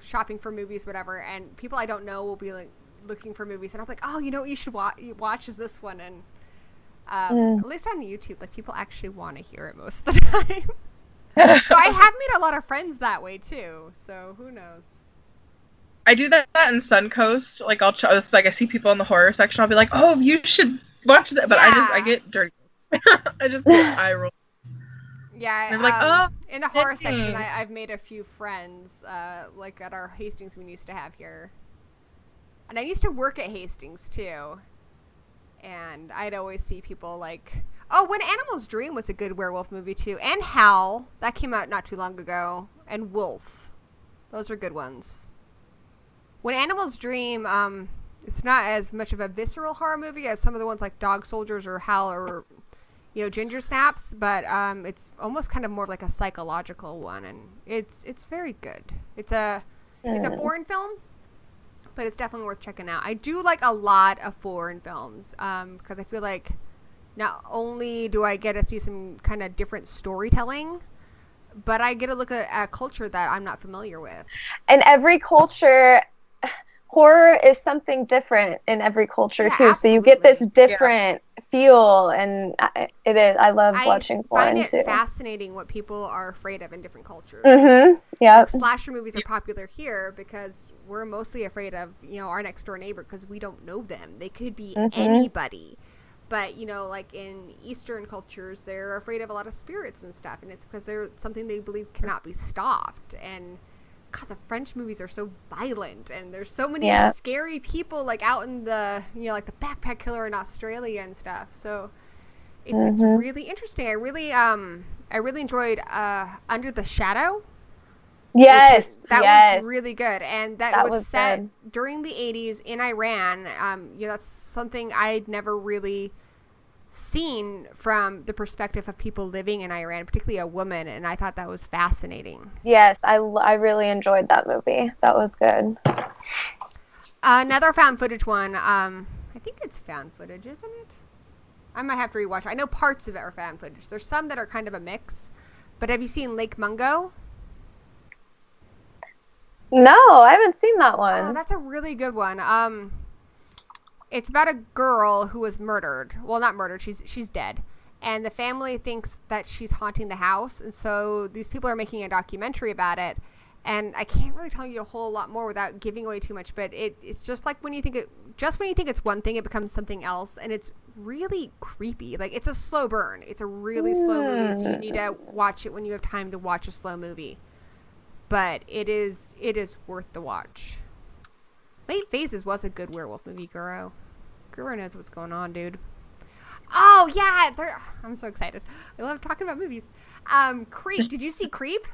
shopping for movies, whatever, and people I don't know will be like looking for movies, and I'm like, oh, what you should watch is this one, and at least on YouTube, like, people actually want to hear it most of the time. So I have made a lot of friends that way too, so who knows. I do that in Suncoast. Like, I see people in the horror section, I'll be like, oh, you should watch that, but I get dirty. I just get eye rolls. Yeah, I'm like, oh, in the horror section, I've made a few friends, like at our Hastings we used to have here. And I used to work at Hastings, too. And I'd always see people like, oh, When Animals Dream was a good werewolf movie, too. And Howl, that came out not too long ago. And Wolf. Those are good ones. When Animals Dream, it's not as much of a visceral horror movie as some of the ones like Dog Soldiers or Howl or Ginger Snaps, but it's almost kind of more like a psychological one, and it's very good. It's a foreign film, but it's definitely worth checking out. I do like a lot of foreign films because I feel like not only do I get to see some kind of different storytelling, but I get to look at a culture that I'm not familiar with. And every culture, horror is something different in every culture Yeah, too. So you get this absolutely. different feel, and it is. I love watching find foreign it too. fascinating what people are afraid of in different cultures. Yeah. Like slasher movies are popular here because we're mostly afraid of, our next door neighbor because we don't know them. They could be anybody. But, like in Eastern cultures, they're afraid of a lot of spirits and stuff. And it's because they're something they believe cannot be stopped. And God, the French movies are so violent. And there's so many scary people like out in the, like the backpack killer in Australia and stuff. So it's really interesting. I really enjoyed Under the Shadow. Yes, that was really good, and that was set good. during the 80s in Iran. That's something I'd never really seen from the perspective of people living in Iran, particularly a woman, and I thought that was fascinating. Yes, I really enjoyed that movie. That was good. Another found footage one. I think it's found footage, isn't it? I might have to rewatch it. I know parts of it are found footage. There's some that are kind of a mix. But have you seen Lake Mungo? No, I haven't seen that one. Oh, that's a really good one. It's about a girl who was murdered. Well, not murdered. She's dead. And the family thinks that she's haunting the house. And so these people are making a documentary about it. And I can't really tell you a whole lot more without giving away too much. But it's just like when you think it's one thing, it becomes something else. And it's really creepy. Like, it's a slow burn. It's a really slow movie. So you need to watch it when you have time to watch a slow movie. But it is worth the watch. Late Phases was a good werewolf movie, Guro. Guro knows what's going on, dude. Oh, yeah. I'm so excited. I love talking about movies. Creep. Did you see Creep?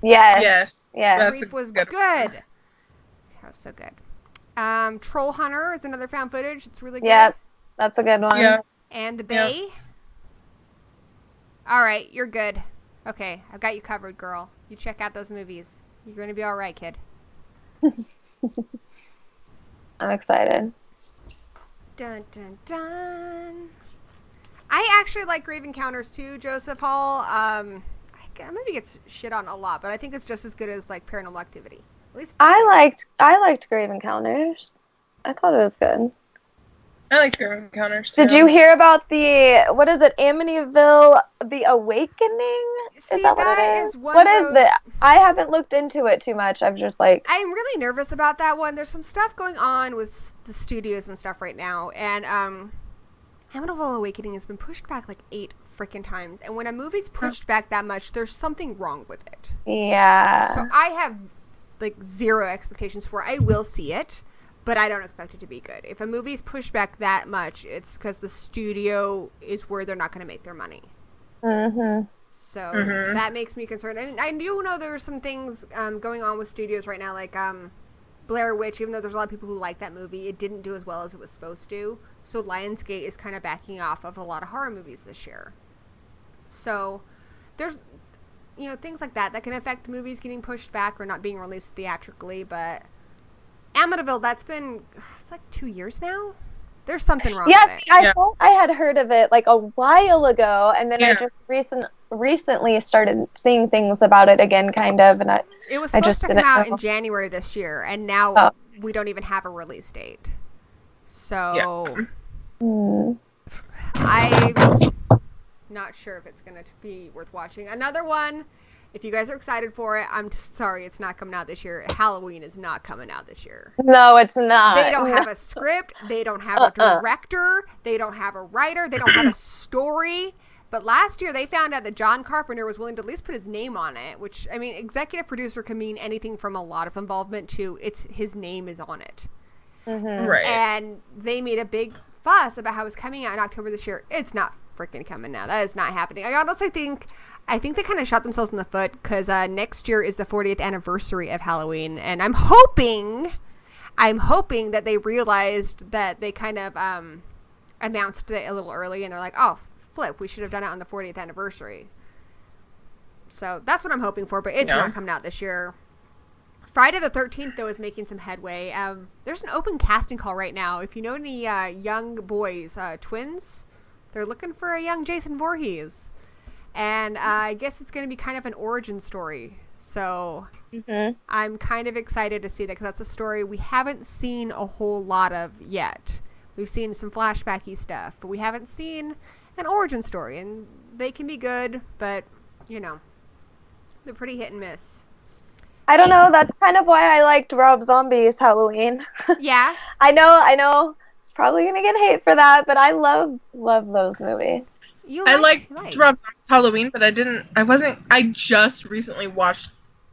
Yes. Creep was good. That was so good. Troll Hunter is another found footage. It's really good. Yep. That's a good one. Yeah. And The Bay. Yep. All right. You're good. Okay. I've got you covered, girl. You check out those movies. You're going to be all right, kid. I'm excited. Dun, dun, dun. I actually like Grave Encounters too, Joseph Hall. That movie gets shit on a lot, but I think it's just as good as like Paranormal Activity. At least I liked Grave Encounters. I thought it was good. I like Grave Encounters too. Did you hear about what is it, Amityville, The Awakening? See, is that what it is? What is it? I haven't looked into it too much. I'm just like... I'm really nervous about that one. There's some stuff going on with the studios and stuff right now, and Amityville Awakening has been pushed back like 8 freaking times, and when a movie's pushed back that much, there's something wrong with it. Yeah. So I have like 0 expectations for it. I will see it, but I don't expect it to be good. If a movie's pushed back that much, it's because the studio is where they're not going to make their money. So that makes me concerned. And I do know there's some things going on with studios right now, like Blair Witch. Even though there's a lot of people who like that movie, it didn't do as well as it was supposed to. So Lionsgate is kind of backing off of a lot of horror movies this year. So there's things like that can affect movies getting pushed back or not being released theatrically. But Amityville, it's like 2 years now. There's something wrong with it. I thought I had heard of it like a while ago, and then I just recently started seeing things about it again, kind of. And it was supposed to come out in January this year, and now we don't even have a release date. So I'm not sure if it's going to be worth watching. Another one, if you guys are excited for it, I'm sorry it's not coming out this year. Halloween is not coming out this year. No, it's not. They don't have a script. They don't have a director. They don't have a writer. They don't have a story. But last year they found out that John Carpenter was willing to at least put his name on it, which, I mean, executive producer can mean anything from a lot of involvement to his name is on it. Right. And they made a big fuss about how it's coming out in October this year. It's not freaking coming now. That is not happening. I honestly think they kind of shot themselves in the foot because next year is the 40th anniversary of Halloween, and I'm hoping that they realized that they kind of announced it a little early, and they're like, oh, flip, we should have done it on the 40th anniversary. So that's what I'm hoping for, but it's not coming out this year. Friday the 13th, though, is making some headway. There's an open casting call right now. If you know any young boys, twins, they're looking for a young Jason Voorhees. And I guess it's going to be kind of an origin story. So Mm-hmm. I'm kind of excited to see that because that's a story we haven't seen a whole lot of yet. We've seen some flashbacky stuff, but we haven't seen an origin story, and they can be good, but you know, they're pretty hit and miss. I don't know. That's kind of why I liked Rob Zombie's Halloween. Yeah. I know. It's probably gonna get hate for that, but I love those movies. I liked Rob Zombie's Halloween, but I just recently watched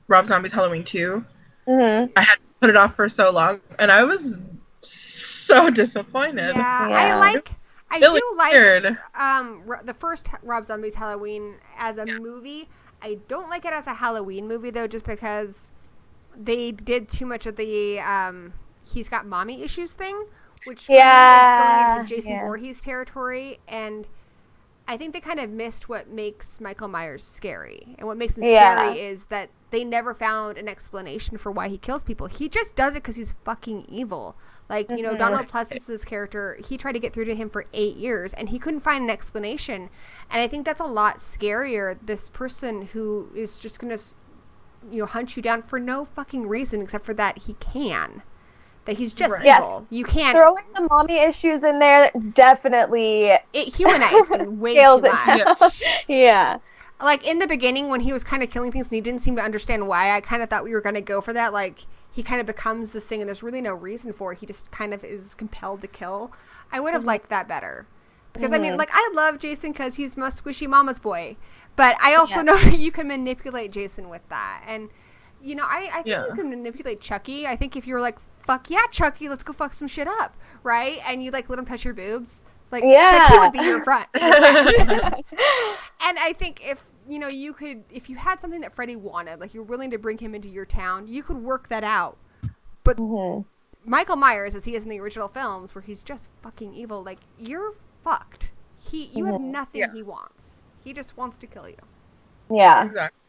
Rob Zombie's Halloween 2. Mm-hmm. I had to put it off for so long, and I was so disappointed. Yeah, Yeah. I Really do like weird. the first Rob Zombie's Halloween as a movie. I don't like it as a Halloween movie though, just because they did too much of the he's got mommy issues thing, which for me is going into Jason Voorhees territory, and I think they kind of missed what makes Michael Myers scary. And what makes him scary is that they never found an explanation for why he kills people. He just does it because he's fucking evil. Like, you know, Donald Pleasance's character, he tried to get through to him for 8 years, and he couldn't find an explanation. And I think that's a lot scarier, this person who is just going to, you know, hunt you down for no fucking reason except for that he can. That he's just evil. You can't... Throwing the mommy issues in there definitely... It humanized him way too much. Yeah. Like, in the beginning, when he was kind of killing things and he didn't seem to understand why, I kind of thought we were going to go for that. Like, he kind of becomes this thing and there's really no reason for it. He just kind of is compelled to kill. I would have liked that better. Because, I mean, like, I love Jason because he's my squishy mama's boy. But I also know that you can manipulate Jason with that. And, you know, I think you can manipulate Chucky. I think if you're like, fuck yeah, Chucky, let's go fuck some shit up, right? And you, like, let him touch your boobs. Like, Chucky would be your friend. And I think if, you know, if you had something that Freddy wanted, like, you're willing to bring him into your town, you could work that out. But Michael Myers, as he is in the original films, where he's just fucking evil, like, you're fucked. You have nothing he wants. He just wants to kill you. Yeah. Exactly.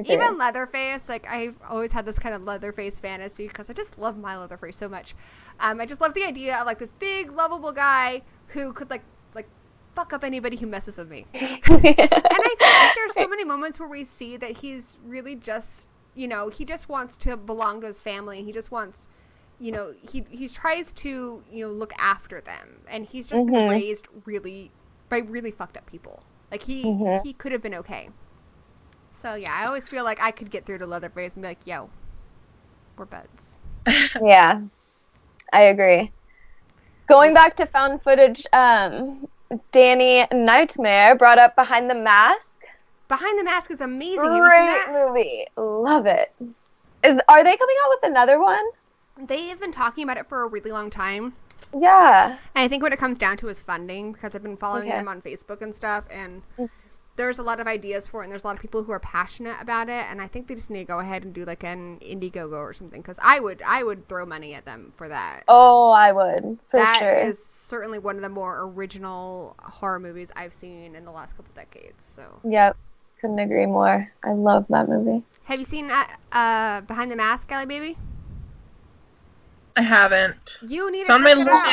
Even Leatherface, like, I've always had this kind of Leatherface fantasy because I just love my Leatherface so much. I just love the idea of, like, this big, lovable guy who could, like fuck up anybody who messes with me. And I feel like there's so many moments where we see that he's really just, you know, he just wants to belong to his family. He just wants, you know, he tries to, you know, look after them. And he's just been raised by really fucked up people. Like, he could have been okay. So, yeah, I always feel like I could get through to Leatherface and be like, yo, we're buds. Yeah, I agree. Going back to found footage, Danny Nightmare brought up Behind the Mask. Behind the Mask is amazing. Great movie. Love it. Are they coming out with another one? They have been talking about it for a really long time. Yeah. And I think what it comes down to is funding, because I've been following them on Facebook and stuff, and there's a lot of ideas for it, and there's a lot of people who are passionate about it, and I think they just need to go ahead and do like an Indiegogo or something, because I would throw money at them for that. Oh, I would, for sure. That is certainly one of the more original horror movies I've seen in the last couple decades. So. Yep, couldn't agree more. I love that movie. Have you seen Behind the Mask, Ali Baby? I haven't. You need it's to on my check it out.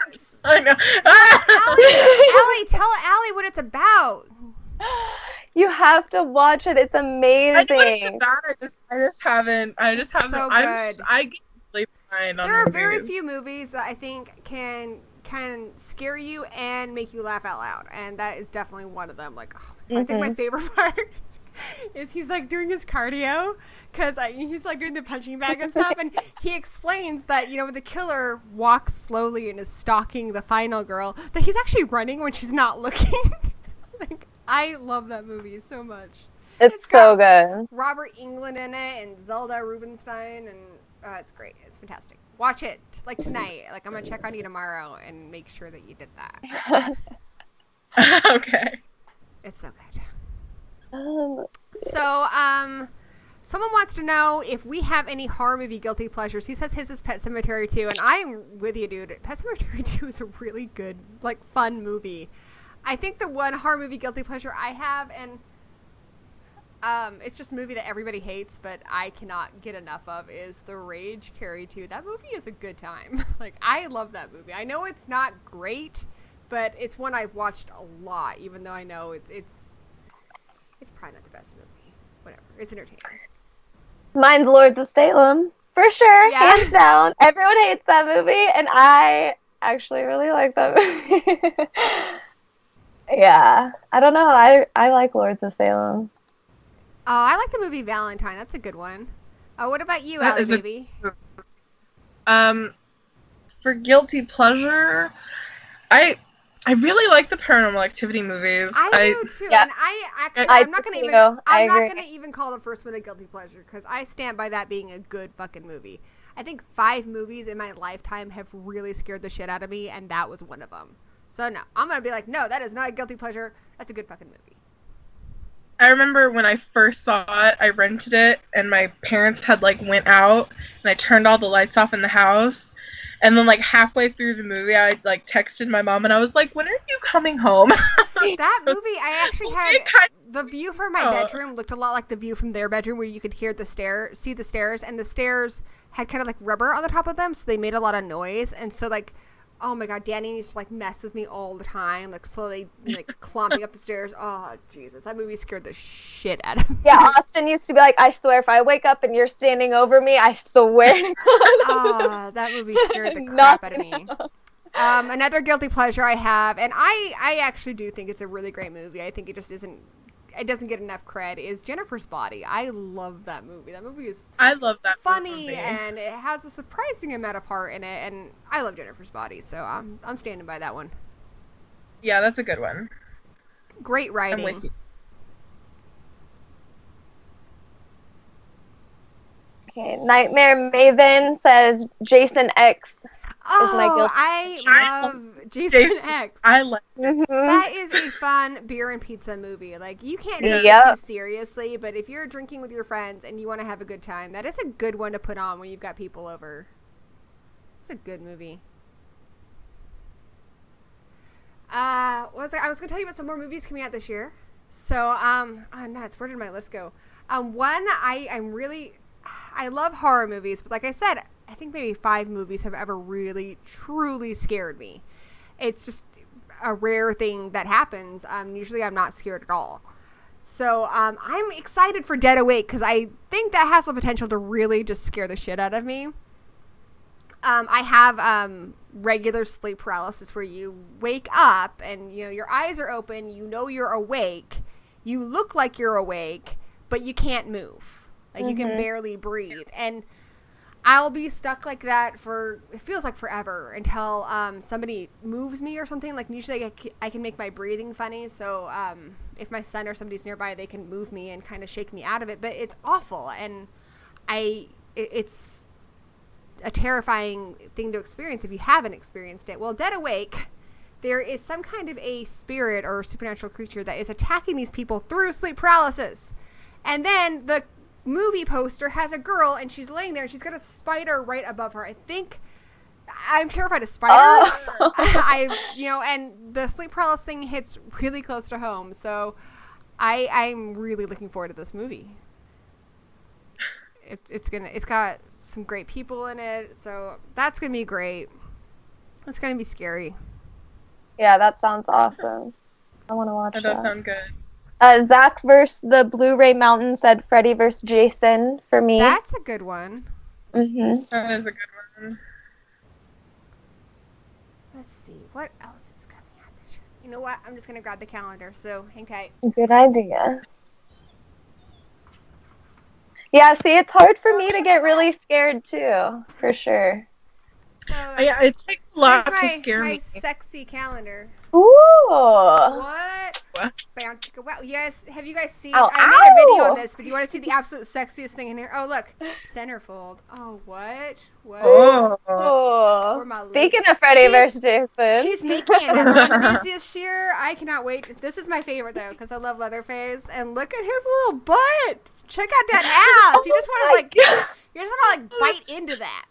list. I know. Allie, tell Allie what it's about. You have to watch it. It's amazing. I know what it's about. I just haven't. So good. I get really behind on There are movies. very few movies that I think can scare you and make you laugh out loud, and that is definitely one of them. Like, I think my favorite part is he's like doing his cardio because he's like doing the punching bag and stuff, and he explains that, you know, when the killer walks slowly and is stalking the final girl, that he's actually running when she's not looking. Like, I love that movie so much. It's so good. Robert Englund in it and Zelda Rubinstein, and it's great. It's fantastic. Watch it like tonight. Like, I'm gonna check on you tomorrow and make sure that you did that. Okay. It's so good. So, someone wants to know if we have any horror movie guilty pleasures. He says his is Pet Sematary 2, and I'm with you, dude. Pet Sematary 2 is a really good, like, fun movie. I think the one horror movie guilty pleasure I have, and it's just a movie that everybody hates, but I cannot get enough of, is The Rage Carrie 2. That movie is a good time. Like, I love that movie. I know it's not great, but it's one I've watched a lot, even though I know it's probably not the best movie. Whatever. It's entertaining. Mine's Lords of Salem. For sure, Yeah. hands down. Everyone hates that movie, and I actually really like that movie. Yeah. I don't know. I like Lords of Salem. Oh, I like the movie Valentine. That's a good one. Oh, what about you, That Ali is a- baby? For guilty pleasure, I really like the Paranormal Activity movies. I do too, yeah. and I I'm not gonna do even too. I I'm not agree. gonna even call the first one a guilty pleasure because I stand by that being a good fucking movie. I think 5 movies in my lifetime have really scared the shit out of me, and that was one of them. So no, I'm gonna be like, no, that is not a guilty pleasure. That's a good fucking movie. I remember when I first saw it, I rented it, and my parents had like went out, and I turned all the lights off in the house. And then, like, halfway through the movie, I, like, texted my mom, and I was like, when are you coming home? That movie, I actually had kind the view from my bedroom looked a lot like the view from their bedroom, where you could hear the see the stairs, and the stairs had kind of like rubber on the top of them, so they made a lot of noise. And so, like, oh my god, Danny used to like mess with me all the time, like slowly like clomping up the stairs. Oh Jesus, that movie scared the shit out of me. Yeah, Austin used to be like, I swear if I wake up and you're standing over me, I swear to God. Oh, that movie scared the crap out of me. Another guilty pleasure I have, and I actually do think it's a really great movie. I think it just it doesn't get enough cred, is Jennifer's Body. I love that movie. That movie is I love that funny movie. and it has a surprising amount of heart in it, and I love Jennifer's Body, so I'm standing by that one. Yeah, that's a good one. Great I'm writing. with you. Okay, Nightmare Maven says Jason X. Oh, my guilty I love Jason X. I like That is a fun beer and pizza movie. Like, you can't take it Yep. too seriously, but if you're drinking with your friends and you want to have a good time, that is a good one to put on when you've got people over. It's a good movie. I was going to tell you about some more movies coming out this year. So, oh, nuts. Where did my list go? One, I love horror movies, but like I said, I think maybe 5 movies have ever really, truly scared me. It's just a rare thing that happens. Usually I'm not scared at all. So I'm excited for Dead Awake because I think that has the potential to really just scare the shit out of me. I have regular sleep paralysis where you wake up and your eyes are open, you're awake, you look like you're awake, but you can't move. Like you can barely breathe. And I'll be stuck like that it feels like forever until somebody moves me or something. Like usually I can make my breathing funny. So if my son or somebody's nearby, they can move me and kind of shake me out of it. But it's awful. And it's a terrifying thing to experience if you haven't experienced it. Well, Dead Awake, there is some kind of a spirit or supernatural creature that is attacking these people through sleep paralysis. And then the movie poster has a girl and she's laying there and she's got a spider right above her. I think I'm terrified of spiders. And the sleep paralysis thing hits really close to home. So I'm really looking forward to this movie. It's got some great people in it, so that's gonna be great. It's gonna be scary. Yeah, that sounds awesome. I want to watch that. That Does sound good. Zach vs. the Blu-ray Mountain said Freddy vs. Jason for me. That's a good one. Mm-hmm. That is a good one. Let's see. What else is coming out this year? You know what? I'm just going to grab the calendar, so hang tight. Good idea. Yeah, see, it's hard for me to get really scared, too. For sure. So, Yeah, it takes a lot to scare my me. sexy calendar. Ooh. What? What? Wow. Yes. Have you guys seen? Ow, I made a video ow. on this, but you want to see the absolute sexiest thing in here? Oh, look. Centerfold. Oh, what? What? Oh. For my Speaking of Freddy She's- vs. Jason. She's making another one of these this year. I cannot wait. This is my favorite, though, because I love Leatherface. And look at his little butt. Check out that ass. You just want to, bite into that.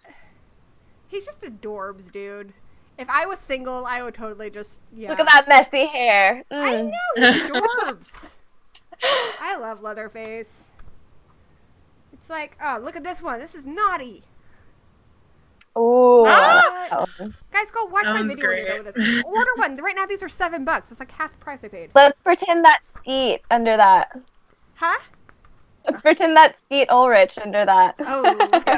He's just adorbs, dude. If I was single, I would totally just, Look at that messy hair. I know, he's adorbs. I love Leatherface. It's like, oh, look at this one. This is naughty. Ooh. Ah! Guys, go watch my Sounds video when you're done with this. Order one. Right now, these are $7. It's like half the price I paid. Let's pretend that's Skeet under that. Huh? Let's pretend that's Skeet Ulrich under that. Oh.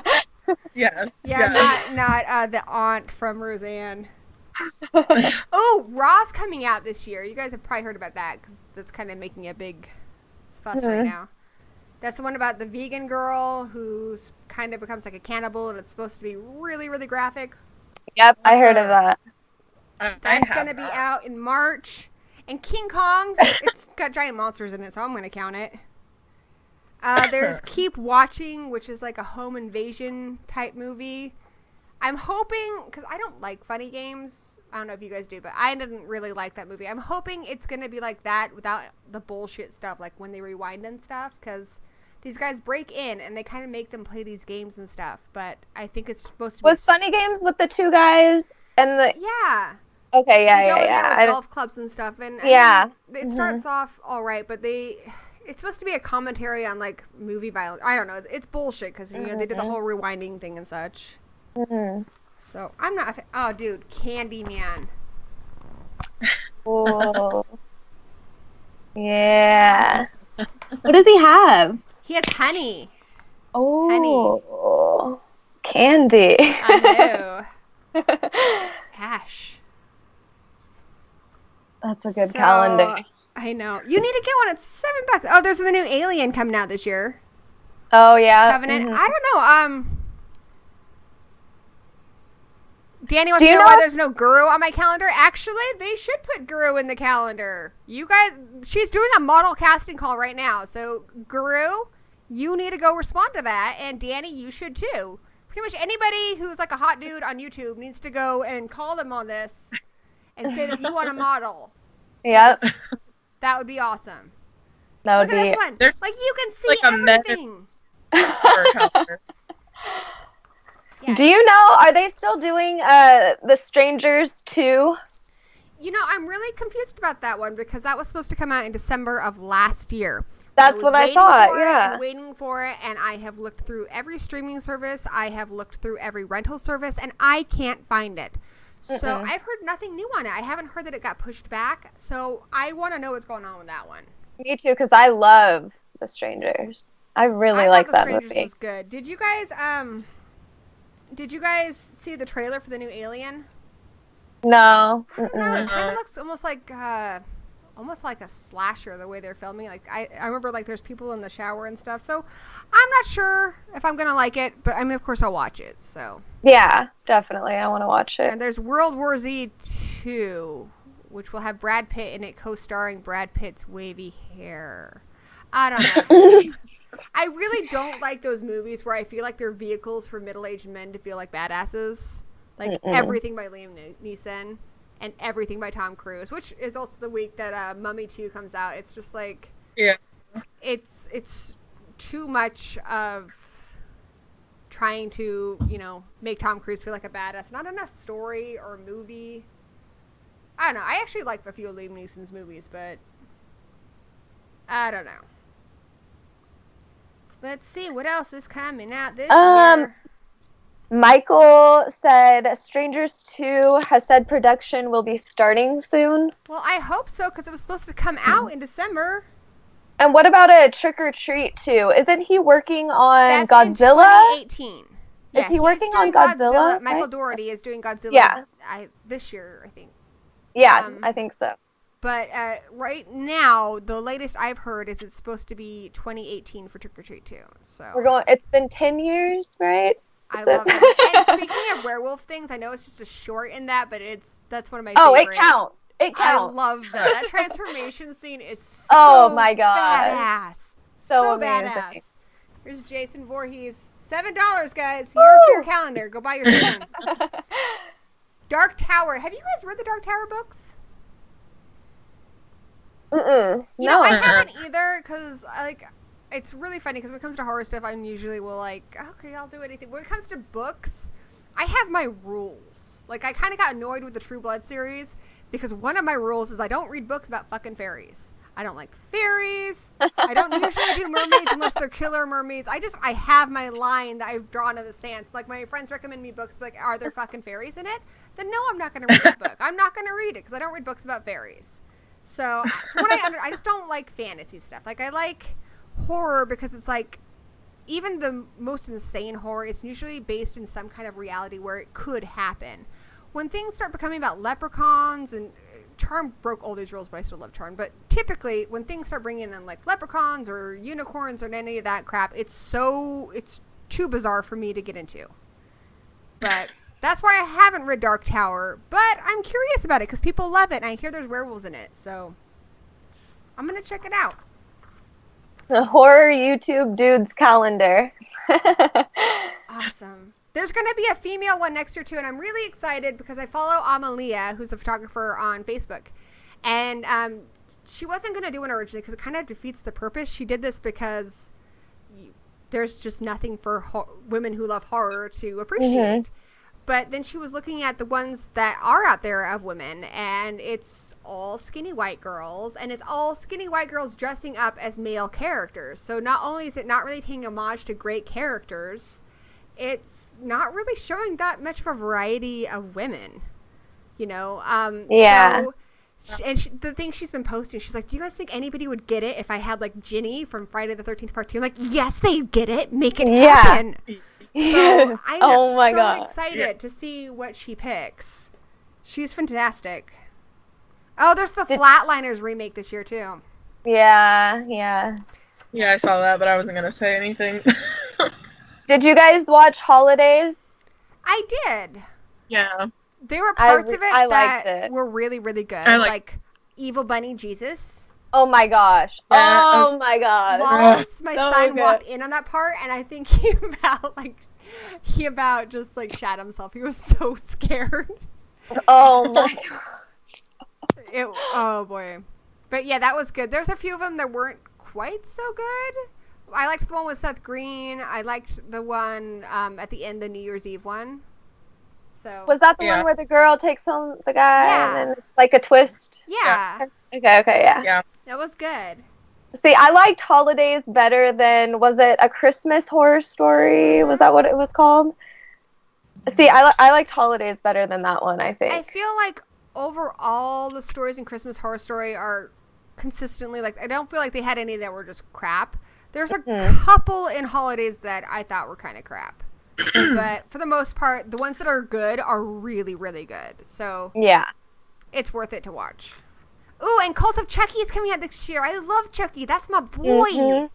Yeah. Yeah, not the aunt from Roseanne. Oh, Raw's coming out this year. You guys have probably heard about that because that's kind of making a big fuss right now. That's the one about the vegan girl who's kind of becomes like a cannibal, and it's supposed to be really, really graphic. Yep, I heard of that. That's going to be out in March. And King Kong, it's got giant monsters in it, so I'm going to count it. There's Keep Watching, which is like a home invasion type movie. I'm hoping, because I don't like funny games. I don't know if you guys do, but I didn't really like that movie. I'm hoping it's going to be like that without the bullshit stuff, like when they rewind and stuff, because these guys break in and they kind of make them play these games and stuff. But I think it's supposed to be... Was Funny Games with the two guys and the... Yeah. Okay, They go in there with golf clubs and stuff. And yeah. I mean, it starts off all right, but it's supposed to be a commentary on like movie violence. I don't know. It's bullshit because you know they did the whole rewinding thing and such. So I'm not. Oh, dude, Candyman. Oh. Yeah. What does he have? He has honey. Oh. Honey. Candy. I know. Ash. That's a good calendar. I know. You need to get one. It's $7. Oh, there's the new Alien coming out this year. Oh, yeah. Covenant. I don't know. Danny wants to know why there's no Guru on my calendar. Actually, they should put Guru in the calendar. You guys, she's doing a model casting call right now. So, Guru, you need to go respond to that. And Danny, you should too. Pretty much anybody who's like a hot dude on YouTube needs to go and call them on this and say that you want a model. Yep. That would be awesome. That would Look at this one. There's like you can see like everything. Yeah. Do you know, are they still doing The Strangers 2? You know, I'm really confused about that one because that was supposed to come out in December of last year. That's what I thought, yeah. I'm waiting for it, and I have looked through every streaming service. I have looked through every rental service, and I can't find it. So I've heard nothing new on it. I haven't heard that it got pushed back, so I want to know what's going on with that one. Me too, because I love The Strangers. I really like that movie. The Strangers was good. Did you guys see the trailer for the new Alien? No. I don't know. It kind of looks almost like a slasher the way they're filming. Like I remember like there's people in the shower and stuff. So I'm not sure if I'm gonna like it, but I mean of course I'll watch it. So yeah, definitely I want to watch it. And there's World War Z 2, which will have Brad Pitt in it, co-starring Brad Pitt's wavy hair. I don't know. I really don't like those movies where I feel like they're vehicles for middle-aged men to feel like badasses. Like everything by Liam Neeson and everything by Tom Cruise, which is also the week that Mummy 2 comes out. It's just like, yeah, it's too much of trying to, you know, make Tom Cruise feel like a badass. Not enough story or movie. I don't know. I actually like a few of Liam Neeson's movies, but I don't know. Let's see what else is coming out this year. Michael said Strangers 2 has said production will be starting soon. Well, I hope so, because it was supposed to come out in December. And what about a Trick or Treat 2? Isn't he working on That's Godzilla? In 2018. Yeah, is he working on Godzilla? Michael Dougherty is doing Godzilla this year, I think. Yeah, I think so. But right now, the latest I've heard is it's supposed to be 2018 for Trick or Treat 2. So it's been 10 years, right? I love it. And speaking of werewolf things, I know it's just a short in that, but that's one of my favorites. Oh, it counts. It counts. I love that. That transformation scene is so my God. badass. So badass. Here's Jason Voorhees. $7, guys. Here for your calendar. Go buy your spoon. Dark Tower. Have you guys read the Dark Tower books? You know, I haven't either, because it's really funny because when it comes to horror stuff, I'm usually okay, I'll do anything. When it comes to books, I have my rules. Like, I kind of got annoyed with the True Blood series because one of my rules is I don't read books about fucking fairies. I don't like fairies. I don't usually do mermaids unless they're killer mermaids. I have my line that I've drawn in the sand. So, like, my friends recommend me books, like, are there fucking fairies in it? Then no, I'm not going to read that book. I'm not going to read it because I don't read books about fairies. So, from what I just don't like fantasy stuff. Like, I like horror because it's like, even the most insane horror is usually based in some kind of reality where it could happen. When things start becoming about leprechauns, and Charm broke all these rules, but I still love Charm. But typically, when things start bringing in like leprechauns or unicorns or any of that crap, it's too bizarre for me to get into. But that's why I haven't read Dark Tower. But I'm curious about it because people love it, and I hear there's werewolves in it. So I'm gonna check it out. The horror YouTube dude's calendar. Awesome. There's going to be a female one next year, too, and I'm really excited because I follow Amalia, who's a photographer on Facebook, and she wasn't going to do one originally because it kind of defeats the purpose. She did this because there's just nothing for women who love horror to appreciate. But then she was looking at the ones that are out there of women, and it's all skinny white girls, and it's all skinny white girls dressing up as male characters. So not only is it not really paying homage to great characters, it's not really showing that much of a variety of women, you know? Yeah. So, the thing she's been posting, she's like, do you guys think anybody would get it if I had, like, Ginny from Friday the 13th Part 2? I'm like, yes, they'd get it. Make it happen. So I'm excited to see what she picks. She's fantastic. Oh, there's the Flatliners remake this year, too. Yeah. Yeah, I saw that, but I wasn't going to say anything. Did you guys watch Holidays? I did. Yeah. There were parts of it that were really, really good. Like Evil Bunny Jesus. Oh my gosh. Oh my god. Wallace, my son, walked in on that part, and I think he about just like shat himself. He was so scared. Oh my god. Oh boy. But yeah, that was good. There's a few of them that weren't quite so good. I liked the one with Seth Green. I liked the one at the end, the New Year's Eve one. So was that the one where the girl takes home the guy and then it's like a twist? Yeah. Okay, yeah. That was good. See, I liked Holidays better than, was it A Christmas Horror Story? Was that what it was called? See, I liked Holidays better than that one, I think. I feel like overall the stories in Christmas Horror Story are consistently, like, I don't feel like they had any that were just crap. There's a couple in Holidays that I thought were kind of crap. But for the most part, the ones that are good are really, really good. So yeah, it's worth it to watch. Ooh, and Cult of Chucky is coming out this year. I love Chucky. That's my boy.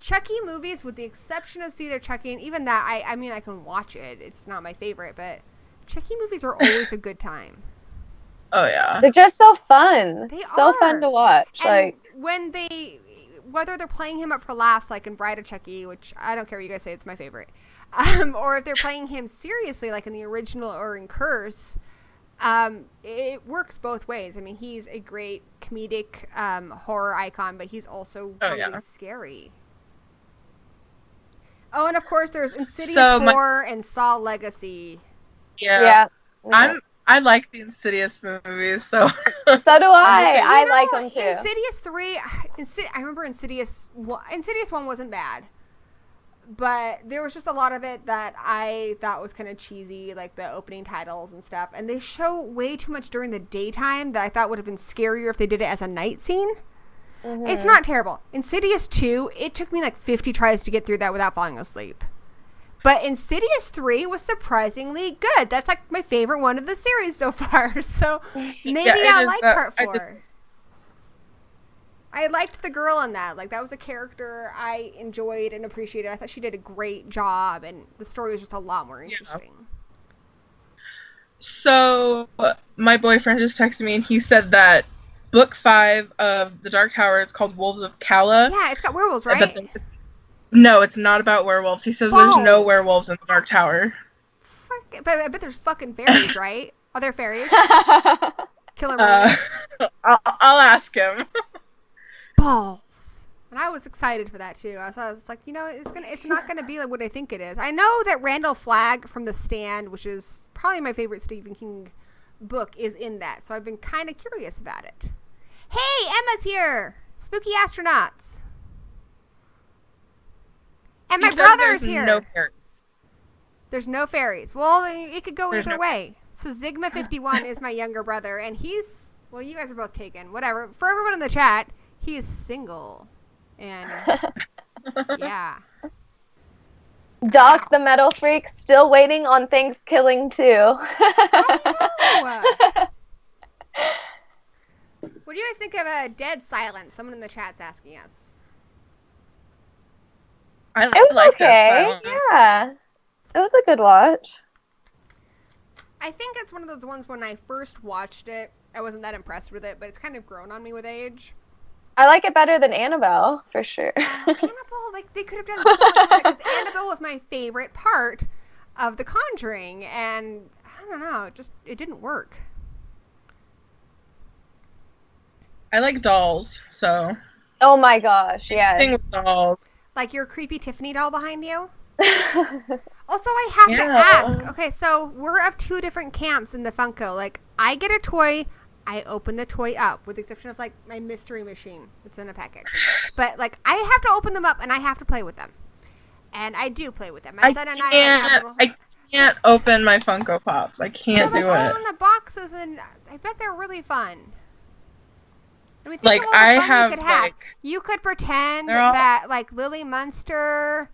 Chucky movies, with the exception of Cedar Chucky, and even that, I mean, I can watch it. It's not my favorite, but Chucky movies are always a good time. Oh, yeah. They're just so fun. They so are. Fun to watch. And like when whether they're playing him up for laughs, like in Bride of Chucky, which I don't care what you guys say, it's my favorite, or if they're playing him seriously, like in the original or in Curse, it works both ways. I mean, he's a great comedic horror icon, but he's also really scary. Oh, and of course, there's Insidious 4 and Saw Legacy. Yeah. I like the Insidious movies, so. So do I. I like them too. Insidious 3, I remember Insidious 1 wasn't bad. But there was just a lot of it that I thought was kind of cheesy, like the opening titles and stuff. And they show way too much during the daytime that I thought would have been scarier if they did it as a night scene. It's not terrible. Insidious 2, it took me like 50 tries to get through that without falling asleep. But Insidious 3 was surprisingly good. That's like my favorite one of the series so far. So maybe I'll like part 4. I liked the girl in that. Like, that was a character I enjoyed and appreciated. I thought she did a great job, and the story was just a lot more interesting. Yeah. So my boyfriend just texted me, and he said that book 5 of The Dark Tower is called Wolves of Calla. Yeah, it's got werewolves, right? No, it's not about werewolves. He says there's no werewolves in The Dark Tower. But I bet there's fucking fairies, right? Are there fairies? Killer I'll ask him. Balls. And I was excited for that too. I was like, it's not gonna be like what I think it is. I know that Randall Flagg from The Stand, which is probably my favorite Stephen King book, is in that. So I've been kind of curious about it. Hey, Emma's here. Spooky Astronauts. And my brother's here. No fairies. There's no fairies. Well, it could go either way. So Zigma51 is my younger brother, and you guys are both taken. Whatever. For everyone in the chat, he is single. And yeah. Doc the Metal Freak still waiting on things killing too. I know. What do you guys think of Dead Silence? Someone in the chat's asking us. I It was liked okay. it. Yeah. It was a good watch. I think it's one of those ones when I first watched it, I wasn't that impressed with it, but it's kind of grown on me with age. I like it better than Annabelle, for sure. Annabelle, like, they could have done so much with it, because Annabelle was my favorite part of The Conjuring, and I don't know, it didn't work. I like dolls, so. Oh my gosh, yeah. Thing with dolls. Like your creepy Tiffany doll behind you? Also, I have to ask, okay, so we're of two different camps in the Funko. Like, I get a toy, I open the toy up, with the exception of, like, my mystery machine that's in a package. But, like, I have to open them up, and I have to play with them. And I do play with them. My son and I can't open my Funko Pops. I can't do it. In the boxes, and I bet they're really fun. I mean, like, of all the I fun have, you could have. like... You could pretend that, like, Lily Munster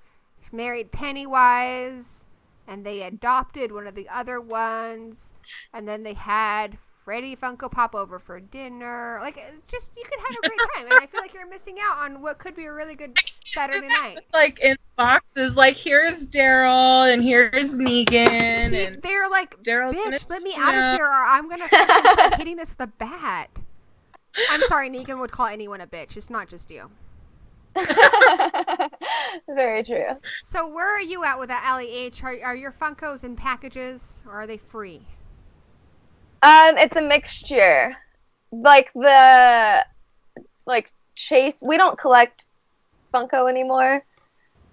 married Pennywise, and they adopted one of the other ones, and then they had Freddy Funko Pop over for dinner. Like, just, you could have a great time, and I feel like you're missing out on what could be a really good Saturday night. Like, in boxes, like, here's Daryl, and here's Negan, and... They're like, Daryl's bitch, let me out of here, or I'm gonna start hitting this with a bat. I'm sorry, Negan would call anyone a bitch. It's not just you. Very true. So where are you at with the Ali H? Are your Funkos in packages, or are they free? It's a mixture. Like Chase, we don't collect Funko anymore,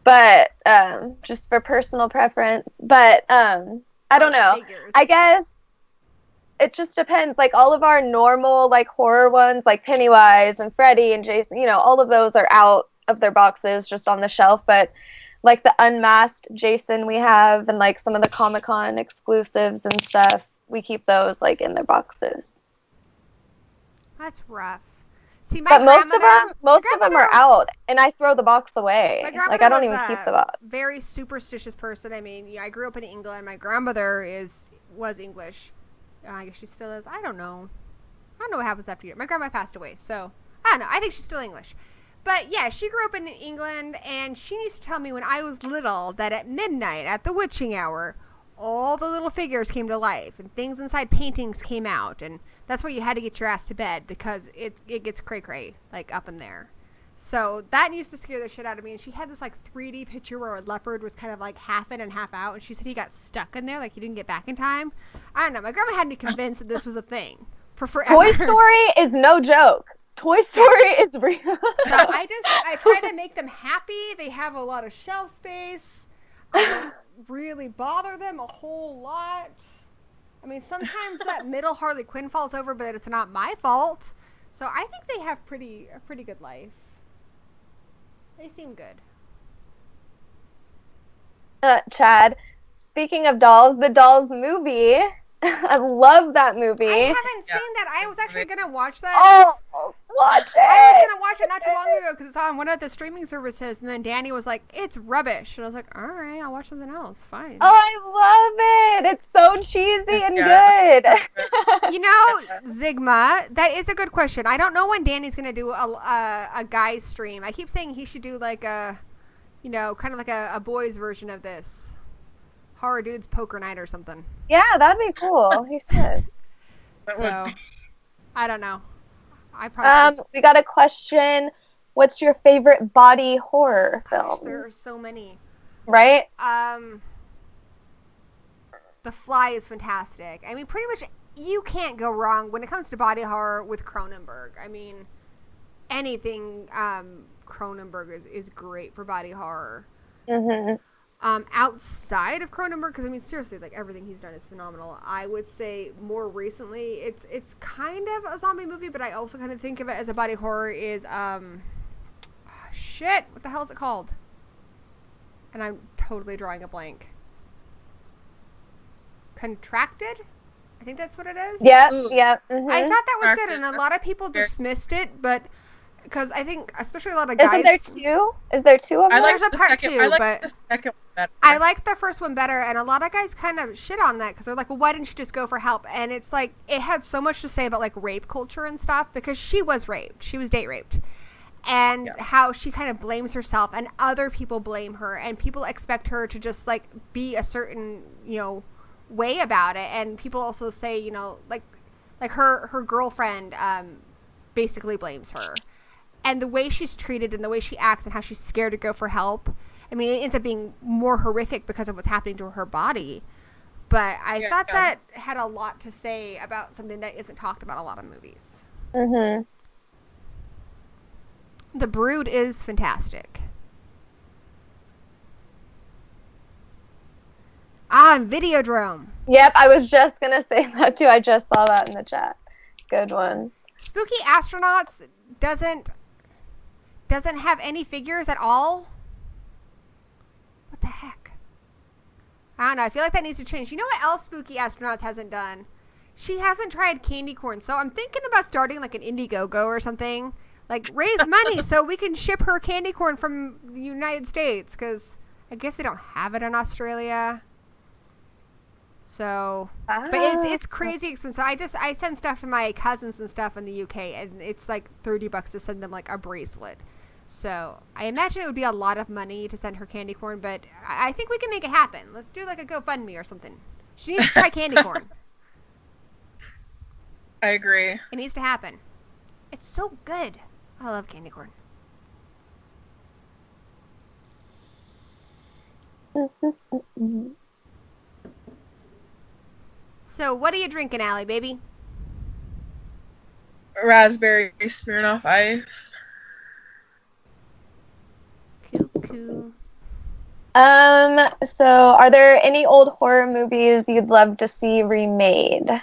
but just for personal preference. But I don't know. Figures. I guess it just depends. Like all of our normal like horror ones, like Pennywise and Freddy and Jason, you know, all of those are out of their boxes just on the shelf. But like the unmasked Jason we have, and like some of the Comic-Con exclusives and stuff, we keep those like in their boxes. That's rough. See, but most of them are out, and I throw the box away. Like I don't even keep the box. Very superstitious person. I mean, yeah, I grew up in England. My grandmother was English. I guess she still is. I don't know what happens after you. My grandma passed away, so I don't know. I think she's still English. But yeah, she grew up in England, and she used to tell me when I was little that at midnight, at the witching hour, all the little figures came to life, and things inside paintings came out, and that's where you had to get your ass to bed, because it gets cray-cray, like, up in there. So that used to scare the shit out of me, and she had this, like, 3D picture where a leopard was kind of, like, half in and half out, and she said he got stuck in there, like, he didn't get back in time. I don't know. My grandma had me convinced that this was a thing for forever. Toy Story is no joke. Toy Story is real. So I try to make them happy. They have a lot of shelf space. I don't really bother them a whole lot. I mean, sometimes that middle Harley Quinn falls over, but it's not my fault. So I think they have a pretty good life. They seem good. Chad, speaking of dolls, the Dolls movie. I love that movie. I haven't seen that. I was actually going to watch that. Oh, watch it. I was going to watch it not too long ago because it's on one of the streaming services, and then Danny was like, it's rubbish. And I was like, all right, I'll watch something else. Fine. Oh, I love it. It's so cheesy and good. You know, Zigma, that is a good question. I don't know when Danny's going to do a guy's stream. I keep saying he should do like a, you know, kind of like a boys version of this. Horror Dudes Poker Night or something. Yeah, that'd be cool. He should. So, I don't know. I probably we got a question. What's your favorite body horror film? There are so many. Right? The Fly is fantastic. I mean, pretty much you can't go wrong when it comes to body horror with Cronenberg. I mean, anything Cronenberg is great for body horror. Mm-hmm. Outside of Cronenberg, because I mean seriously, like everything he's done is phenomenal. I would say more recently, it's kind of a zombie movie, but I also kind of think of it as a body horror. Is shit, what the hell is it called? And I'm totally drawing a blank. Contracted? I think that's what it is. Yeah, yeah. Mm-hmm. I thought that was good, and a lot of people dismissed it, but because I think especially a lot of guys. Isn't there two? Is there two of them? There's a part two, I like but the second one better. I like the first one better, and a lot of guys kind of shit on that because they're like, well, why didn't you just go for help? And it's like, it had so much to say about like rape culture and stuff, because she was raped. She was date raped. And how she kind of blames herself, and other people blame her, and people expect her to just like be a certain, way about it. And people also say, like her girlfriend basically blames her. And the way she's treated and the way she acts and how she's scared to go for help, I mean, it ends up being more horrific because of what's happening to her body. But I thought that had a lot to say about something that isn't talked about in a lot of movies. Mm-hmm. The Brood is fantastic. Videodrome. Yep, I was just gonna say that too. I just saw that in the chat. Good one. Spooky Astronauts doesn't have any figures at all. What the heck? I don't know. I feel like that needs to change. You know what else Spooky Astronauts hasn't done? She hasn't tried candy corn. So I'm thinking about starting like an Indiegogo or something. Like, raise money so we can ship her candy corn from the United States, because I guess they don't have it in Australia. So, but it's crazy expensive. I send stuff to my cousins and stuff in the UK, and it's like $30 to send them like a bracelet. So I imagine it would be a lot of money to send her candy corn, but I think we can make it happen. Let's do like a GoFundMe or something. She needs to try candy corn. I agree. It needs to happen. It's so good. I love candy corn. So, what are you drinking, Ali, baby? Raspberry Smirnoff Ice. Cool. So are there any old horror movies you'd love to see remade? I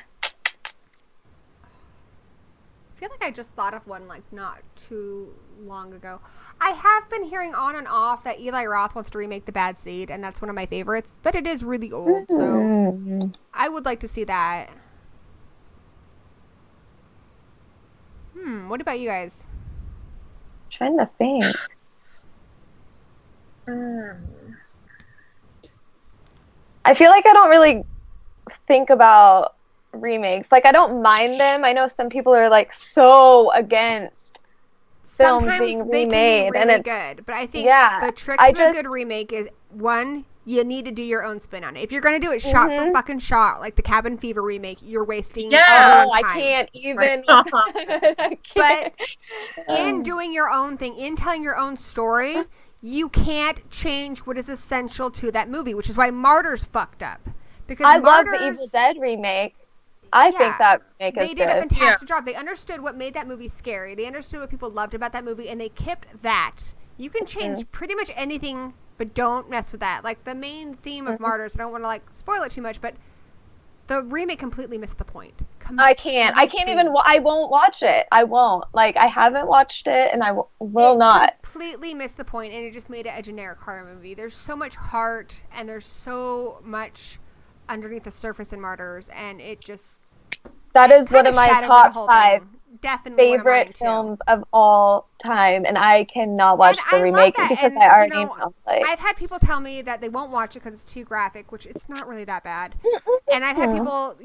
feel like I just thought of one like not too long ago. I have been hearing on and off that Eli Roth wants to remake The Bad Seed, and that's one of my favorites, but it is really old, so I would like to see that. What about you guys? Trying to think. I feel like I don't really think about remakes. Like, I don't mind them. I know some people are like so against films Sometimes being they remade, can be and really it's good, but I think yeah, the trick I to a just- good remake is, one, you need to do your own spin on it. If you're going to do it shot for fucking shot, like the Cabin Fever remake, you're wasting everyone's I time. can't even. I But can't. in doing your own thing, in telling your own story, you can't change what is essential to that movie, which is why Martyrs fucked up. Because I love the Martyrs, Evil Dead remake. I think that remake is they did good. a fantastic job. They understood what made that movie scary. They understood what people loved about that movie, and they kept that. You can change pretty much anything, but don't mess with that. Like the main theme of Martyrs, I don't want to like spoil it too much, but the remake completely missed the point. I can't even. I won't watch it. I won't. Like, I haven't watched it, and I will not. Completely missed the point, and it just made it a generic horror movie. There's so much heart, and there's so much underneath the surface in Martyrs, and it just... That is one of my top 5 Definitely favorite films of all time, and I cannot watch the remake because I already know. Like, I've had people tell me that they won't watch it because it's too graphic, which it's not really that bad. And I've had people,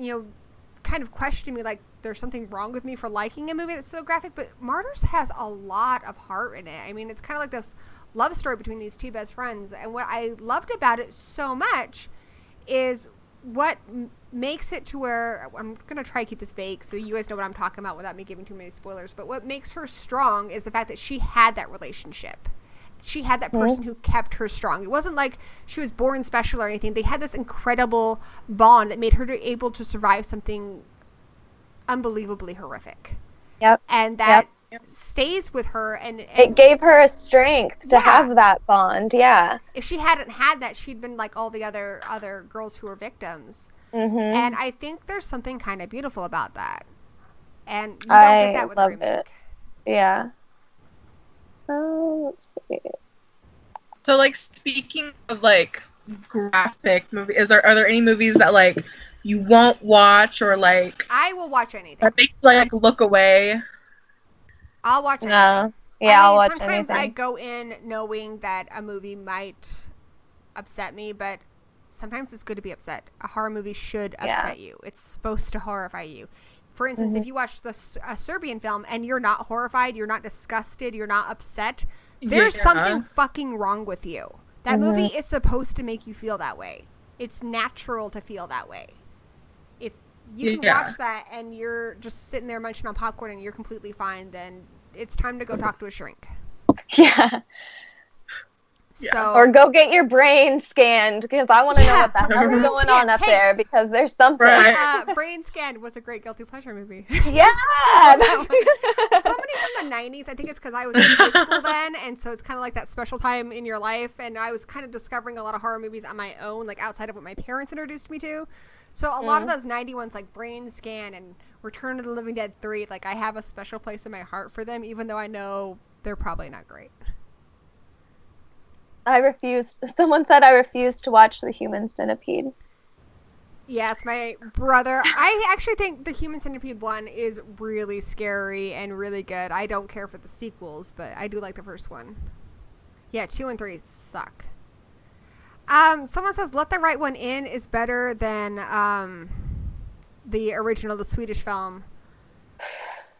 kind of question me like there's something wrong with me for liking a movie that's so graphic, but Martyrs has a lot of heart in it. I mean, it's kind of like this love story between these two best friends, and what I loved about it so much is what makes it to where, I'm going to try to keep this vague so you guys know what I'm talking about without me giving too many spoilers, but what makes her strong is the fact that she had that relationship. She had that person who kept her strong. It wasn't like she was born special or anything. They had this incredible bond that made her able to survive something unbelievably horrific. Yep. And that stays with her. And it gave her a strength to have that bond. Yeah. If she hadn't had that, she'd been like all the other girls who were victims. And I think there's something kind of beautiful about that. And you don't get that with a remake. It. Yeah. Let's see. So, like, speaking of like graphic movies, are there any movies that like you won't watch, or like I will watch anything that make you like look away? I'll watch anything. Yeah, I'll watch sometimes anything. I go in knowing that a movie might upset me, but sometimes it's good to be upset. A horror movie should upset you. It's supposed to horrify you. For instance, if you watch a Serbian film and you're not horrified, you're not disgusted, you're not upset, there's something fucking wrong with you. That movie is supposed to make you feel that way. It's natural to feel that way. If you can watch that and you're just sitting there munching on popcorn and you're completely fine, then it's time to go talk to a shrink. Yeah. So, or go get your brain scanned, because I want to know what the hell is going on up there, because there's something. Right. Brain Scanned was a great guilty pleasure movie. Yeah. Somebody from the 90s, I think it's because I was in high school then, and so it's kind of like that special time in your life, and I was kind of discovering a lot of horror movies on my own, like outside of what my parents introduced me to. So a lot of those 90 ones, like Brain Scan and Return of the Living Dead 3, like I have a special place in my heart for them, even though I know they're probably not great. Someone said I refused to watch The Human Centipede. Yes, my brother. I actually think the Human Centipede one is really scary and really good. I don't care for the sequels, but I do like the first one. Yeah, 2 and 3 suck. Someone says Let the Right One In is better than the original, the Swedish film.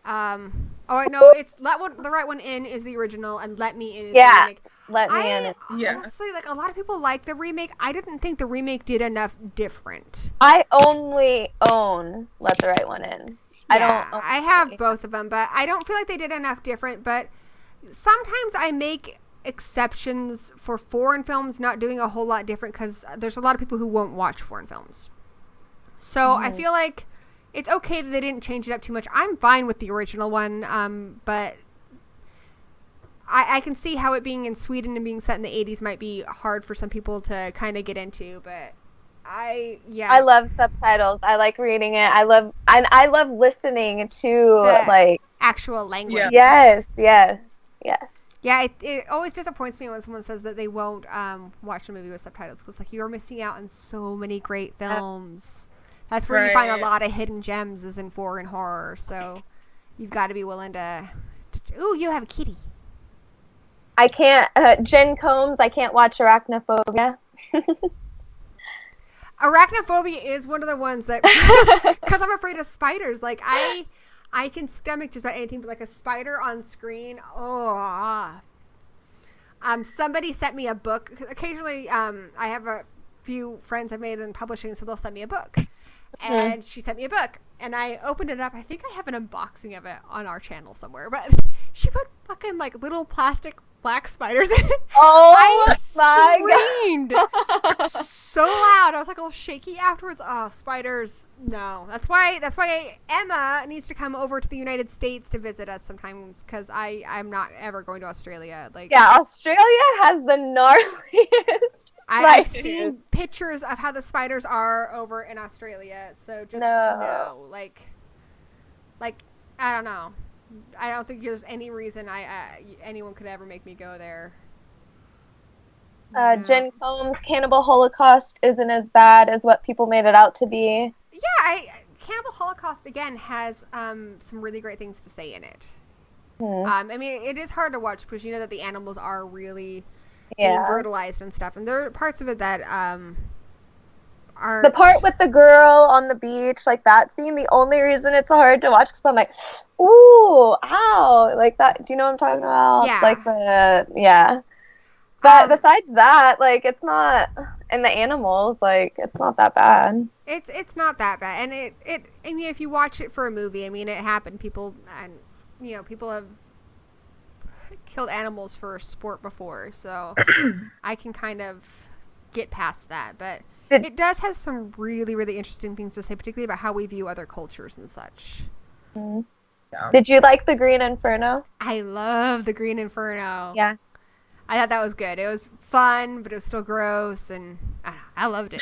Oh no, it's the Right One In is the original, and Let Me In is the remake. Let Me In. Honestly, like a lot of people like the remake. I didn't think the remake did enough different. I only own Let the Right One In. I have both of them, but I don't feel like they did enough different. But sometimes I make exceptions for foreign films not doing a whole lot different, because there's a lot of people who won't watch foreign films. So I feel like it's okay that they didn't change it up too much. I'm fine with the original one, but I can see how it being in Sweden and being set in the 80s might be hard for some people to kind of get into, but I love subtitles. I like reading it. I love listening to like actual language. Yes. Yeah, it always disappoints me when someone says that they won't watch a movie with subtitles, because like you're missing out on so many great films. That's where you find a lot of hidden gems, is in foreign horror. So you've got to be willing to ooh, you have a kitty. I can't, Jen Combs, I can't watch Arachnophobia. Arachnophobia is one of the ones that, because I'm afraid of spiders. Like I can stomach just about anything, but like a spider on screen, somebody sent me a book. Occasionally, I have a few friends I've made in publishing, so they'll send me a book. And she sent me a book, and I opened it up. I think I have an unboxing of it on our channel somewhere, but she put fucking like little plastic black spiders in it. Oh I my screamed so loud. I was like all shaky afterwards. Oh, spiders. No. That's why Emma needs to come over to the United States to visit us sometimes, because I'm not ever going to Australia. Like, yeah, Australia has the gnarliest. I've seen pictures of how the spiders are over in Australia, so just no. Like I don't know. I don't think there's any reason anyone could ever make me go there. Jen Combs' Cannibal Holocaust isn't as bad as what people made it out to be. Yeah, Cannibal Holocaust again has some really great things to say in it. I mean, it is hard to watch because you know that the animals are really being brutalized and stuff, and there are parts of it that are the part with the girl on the beach, like that scene. The only reason it's hard to watch because I'm like, ooh, ow, like that. Do you know what I'm talking about? Yeah. Like But besides that, like it's not, and the animals, like it's not that bad. It's not that bad, and I mean, if you watch it for a movie, I mean, it happened. People have killed animals for sport before, so I can kind of get past that. But it does have some really, really interesting things to say, particularly about how we view other cultures and such. Mm-hmm. Yeah. Did you like The Green Inferno? I love The Green Inferno. Yeah. I thought that was good. It was fun, but it was still gross, and I loved it.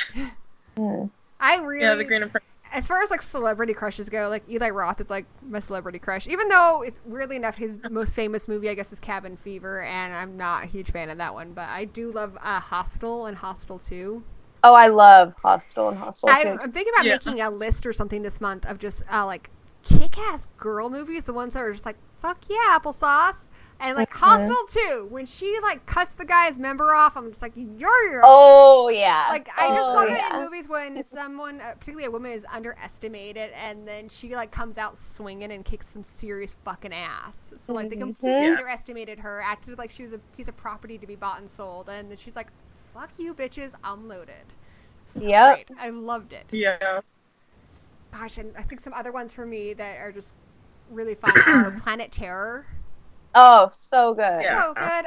I really... The Green Inferno. As far as, like, celebrity crushes go, like, Eli Roth is, like, my celebrity crush. Even though, it's weirdly enough, his most famous movie, I guess, is Cabin Fever, and I'm not a huge fan of that one. But I do love Hostel and Hostel 2. Oh, I love Hostel and Hostel 2. I'm thinking about making a list or something this month of just, like, kick-ass girl movies, the ones that are just like, fuck yeah, applesauce. And like Hostel 2, when she like cuts the guy's member off, I'm just like, you're Oh yeah. like, I just love it in movies when someone, particularly a woman, is underestimated, and then she like comes out swinging and kicks some serious fucking ass. So like they completely underestimated her, acted like she was a piece of property to be bought and sold, and then she's like, fuck you bitches, I'm loaded. So great. I loved it. Yeah. Gosh, and I think some other ones for me that are just really fun are Planet Terror. Oh, so good. So good.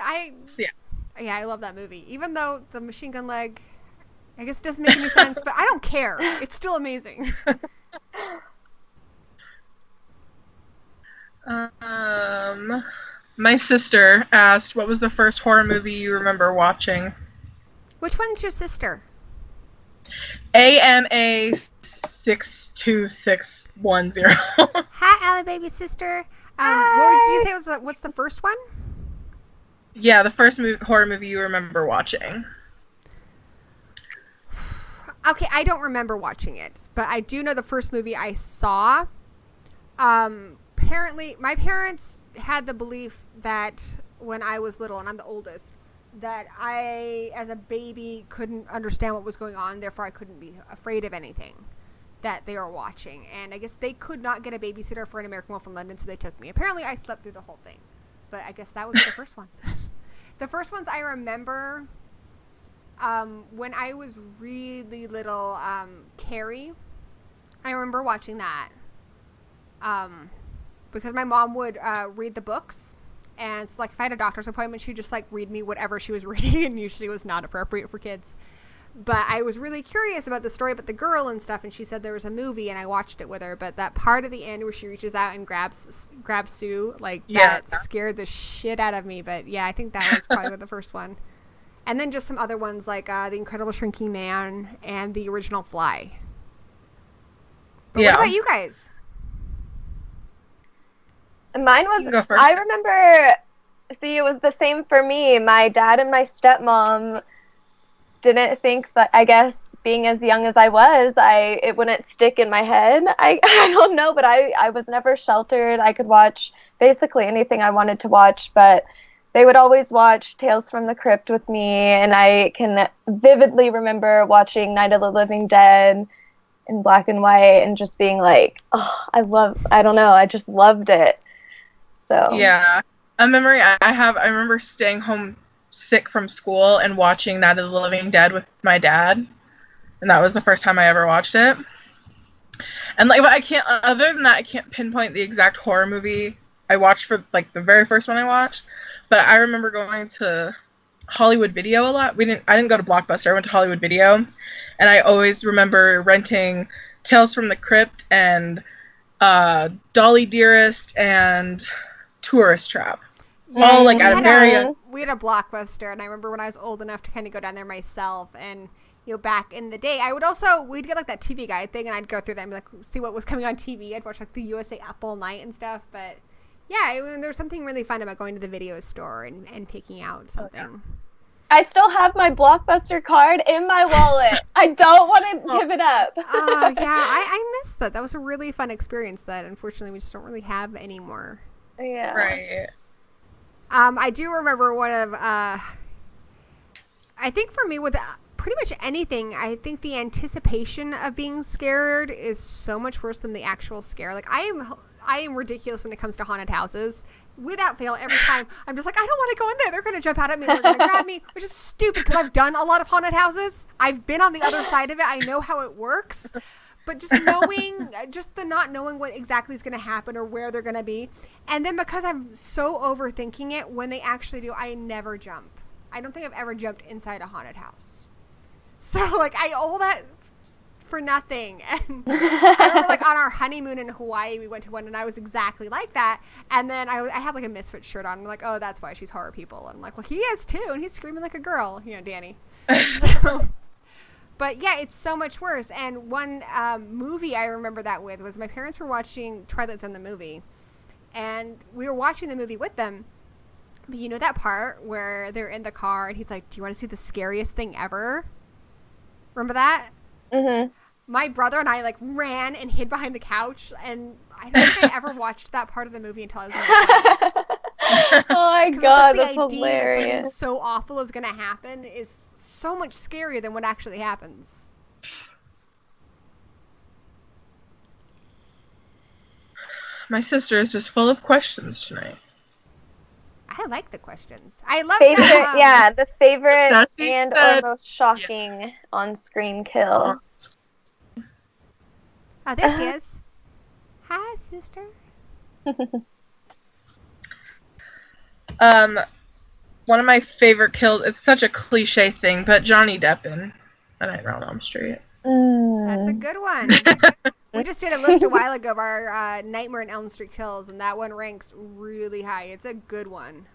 Yeah, I love that movie. Even though the machine gun leg, I guess, doesn't make any sense, but I don't care. It's still amazing. My sister asked, what was the first horror movie you remember watching? Which one's your sister? AMA 62610. Hi, Ali Baby sister. What did you say what's the first one? Yeah, the first horror movie you remember watching. Okay, I don't remember watching it, but I do know the first movie I saw. Apparently, my parents had the belief that when I was little, and I'm the oldest, that I, as a baby, couldn't understand what was going on, therefore I couldn't be afraid of anything that they were watching. And I guess they could not get a babysitter for An American Wolf in London, so they took me. Apparently I slept through the whole thing, but I guess that would be the first one. The first ones I remember, when I was really little, Carrie, I remember watching that, because my mom would read the books. And so, like, if I had a doctor's appointment, she'd just, like, read me whatever she was reading, and usually it was not appropriate for kids. But I was really curious about the story about the girl and stuff, and she said there was a movie, and I watched it with her. But that part of the end where she reaches out and grabs Sue, like, that scared the shit out of me. But, yeah, I think that was probably the first one. And then just some other ones, like The Incredible Shrinking Man and The Original Fly. But what about you guys? Mine was, I remember, see, it was the same for me. My dad and my stepmom didn't think that, I guess, being as young as I was, it wouldn't stick in my head. I don't know, but I was never sheltered. I could watch basically anything I wanted to watch, but they would always watch Tales from the Crypt with me, and I can vividly remember watching Night of the Living Dead in black and white and just being like, oh, I don't know, I just loved it. So yeah, a memory I remember staying home sick from school and watching Night of the Living Dead with my dad, and that was the first time I ever watched it. And like, but I can't, other than that, I can't pinpoint the exact horror movie I watched for like the very first one I watched. But I remember going to Hollywood Video a lot. I didn't go to Blockbuster. I went to Hollywood Video, and I always remember renting Tales from the Crypt and Dolly Dearest and Tourist Trap. Yeah, all like at a very we had a Blockbuster, and I remember when I was old enough to kind of go down there myself, and back in the day, we'd get like that TV Guide thing, and I'd go through that and be like, see what was coming on TV. I'd watch like the USA Up All Night and stuff. But yeah, there's something really fun about going to the video store and picking out something. Oh, yeah. I still have my Blockbuster card in my wallet. I don't want to give it up. Oh, yeah. I miss that. That was a really fun experience that, unfortunately, we just don't really have anymore. Yeah. Right. I do remember one of, I think for me with pretty much anything, I think the anticipation of being scared is so much worse than the actual scare. Like, I am ridiculous when it comes to haunted houses. Without fail, every time I'm just like, I don't want to go in there. They're going to jump out at me. They're going to grab me, which is stupid because I've done a lot of haunted houses. I've been on the other side of it. I know how it works. But just the not knowing what exactly is going to happen or where they're going to be. And then because I'm so overthinking it, when they actually do, I never jump. I don't think I've ever jumped inside a haunted house. So, like, all that for nothing. And I remember, like, on our honeymoon in Hawaii, we went to one, and I was exactly like that. And then I had, like, a Misfit shirt on. I'm like, oh, that's why she's horror people. And I'm like, well, he is, too, and he's screaming like a girl. You know, Danny. So... But yeah, it's so much worse. And one movie I remember that with was my parents were watching Twilight Zone the movie. And we were watching the movie with them. But you know that part where they're in the car and he's like, do you want to see the scariest thing ever? Remember that? Mm-hmm. my brother and I like ran and hid behind the couch, and I don't think I ever watched that part of the movie until I was in my 20s. Oh my 'Cause god, it's just that's the idea that something hilarious. so awful is gonna happen is so much scarier than what actually happens. My sister is just full of questions tonight. I like the questions. I love Favorite, that. yeah, the favorite Darcy and said- or most shocking on-screen kill. Oh, there she is. Hi, sister. One of my favorite kills. It's such a cliche thing, but Johnny Depp in A Nightmare on Elm Street. That's a good one. We just did a list a while ago of our Nightmare on Elm Street kills, and that one ranks really high. It's a good one.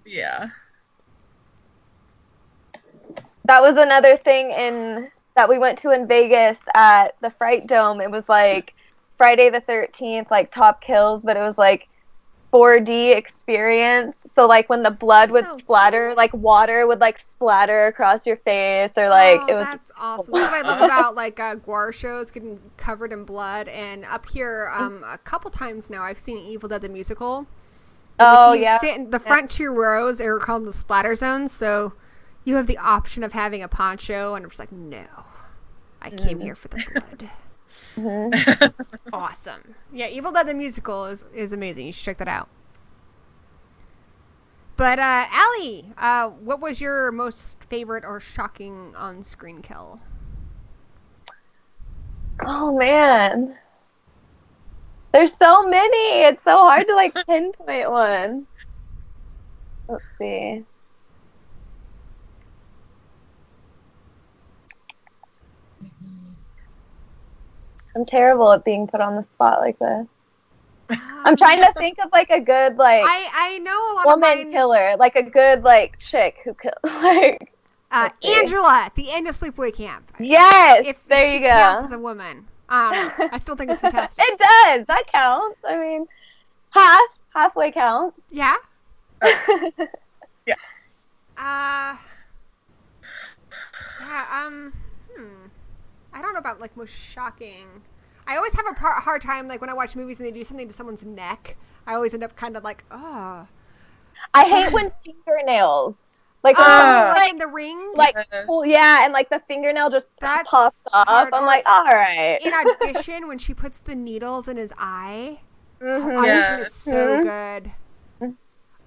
Yeah. That was another thing that we went to in Vegas at the Fright Dome. It was like Friday the 13th, like top kills, but it was like 4D experience. So like when the blood would So splatter, like water would like splatter across your face, or like it was. That's awesome. That's what I love about like gore shows getting covered in blood. And up here, a couple times now, I've seen Evil Dead the musical. Oh, if you yeah. sit in the front two rows are called the splatter zones, so you have the option of having a poncho, and I'm just like, no, I came here for the blood. Awesome. Yeah, Evil Dead the musical is amazing. You should check that out. But Allie, what was your most favorite or shocking on-screen kill? Oh man, there's so many. It's so hard to like pinpoint one. Let's see. I'm terrible at being put on the spot like this. I'm trying to think of like a good like I know a lot woman of mine. killer, like a good like chick who kill like. let's see. Angela at the end of Sleepaway Camp. Yes, If there she you counts as go. a woman, I don't know. I still think it's fantastic. It does. That counts. I mean, halfway counts. Yeah. Yeah. I don't know about like most shocking. I always have a hard time like when I watch movies and they do something to someone's neck. I always end up kind of like, oh. I hate when fingernails, like when Oh, someone, like in the ring. like Yes. well, yeah, and like the fingernail just That's pops off. hard. I'm Or like, all right. in Audition when she puts the needles in his eye. Mhm. Audition Yeah. is so good.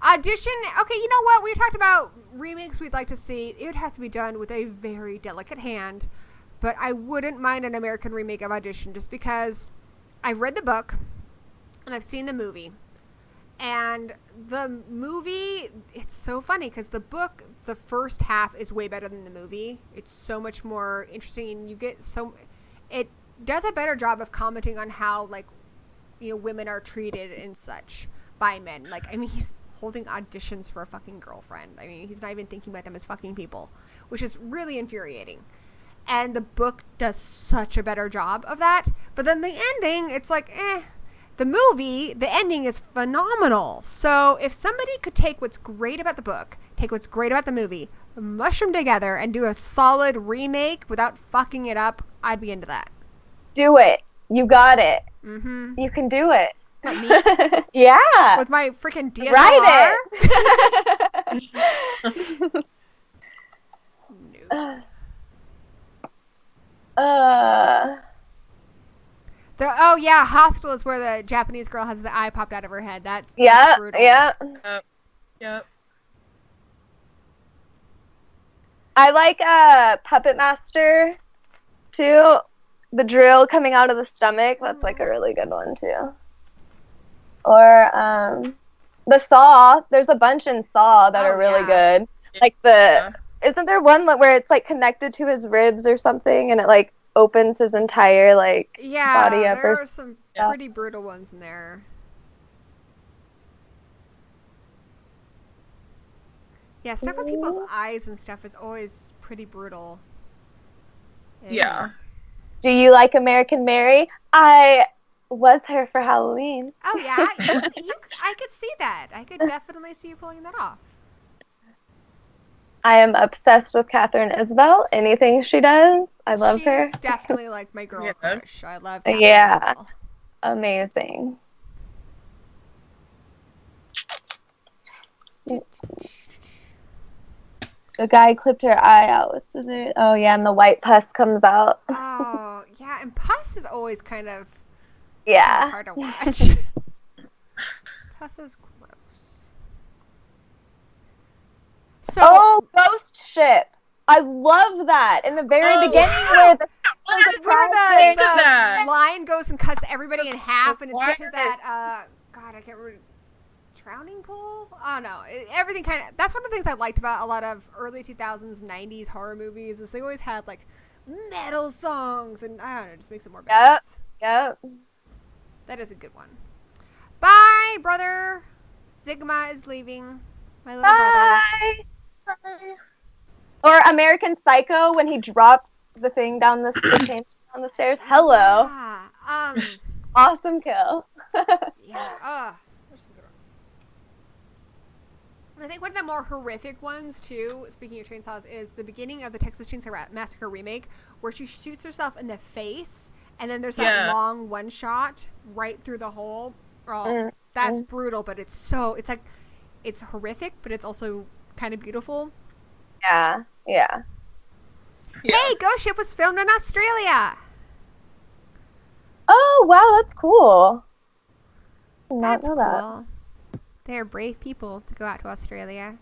Audition. Okay, you know what? We talked about remakes we'd like to see. It would have to be done with a very delicate hand. But I wouldn't mind an American remake of Audition just because I've read the book and I've seen the movie. And the movie, it's so funny because the book, the first half is way better than the movie. It's so much more interesting, and you get it does a better job of commenting on how, like, you know, women are treated and such by men. Like, I mean, he's holding auditions for a fucking girlfriend. I mean, he's not even thinking about them as fucking people, which is really infuriating. And the book does such a better job of that. But then the ending, it's like, eh. The movie, the ending is phenomenal. So if somebody could take what's great about the book, take what's great about the movie, mush them together, and do a solid remake without fucking it up, I'd be into that. Do it. You got it. Mm-hmm. You can do it. What, me? Yeah. With my freaking DSLR? Write it. No. Oh yeah, Hostel is where the Japanese girl has the eye popped out of her head. That's brutal. Yeah. Yep. I like Puppet Master too. The drill coming out of the stomach. That's like a really good one too. Or the Saw. There's a bunch in Saw that are really good. Like isn't there one where it's like connected to his ribs or something, and it like opens his entire like body up? There are some pretty brutal ones in there. Yeah, stuff with people's eyes and stuff is always pretty brutal. Yeah. Do you like American Mary? I was her for Halloween. Oh yeah, I could see that. I could definitely see you pulling that off. I am obsessed with Catherine Isabel. Anything she does, I love her. She's definitely like my girl crush. I love Catherine Yeah, Isabel. amazing. The guy clipped her eye out with scissors. Oh yeah, and the white pus comes out. Oh, yeah, and pus is always kind of Yeah. hard to watch. Pus is gross. So, Oh, Ghost Ship. I love that. In the very beginning where the where the that? line goes and cuts everybody in half, and Why it's to that, God, I can't remember, drowning pool? Oh, no. Everything kind of, that's one of the things I liked about a lot of early 2000s, 90s horror movies, is they always had, like, metal songs, and I don't know, it just makes it more badass. Yep. That is a good one. Bye, brother. Zigma is leaving. My little brother. Bye. Or American Psycho when he drops the thing down the stairs. Hello. Yeah. Awesome kill. Yeah. There's some good ones. I think one of the more horrific ones, too, speaking of chainsaws, is the beginning of the Texas Chainsaw Massacre remake, where she shoots herself in the face, and then there's that long one shot right through the hole. Oh, that's brutal, but it's horrific, but it's also kind of beautiful. Yeah. Hey, Ghost Ship was filmed in Australia. Oh, wow, that's cool. Did not That's know cool. They're brave people to go out to Australia.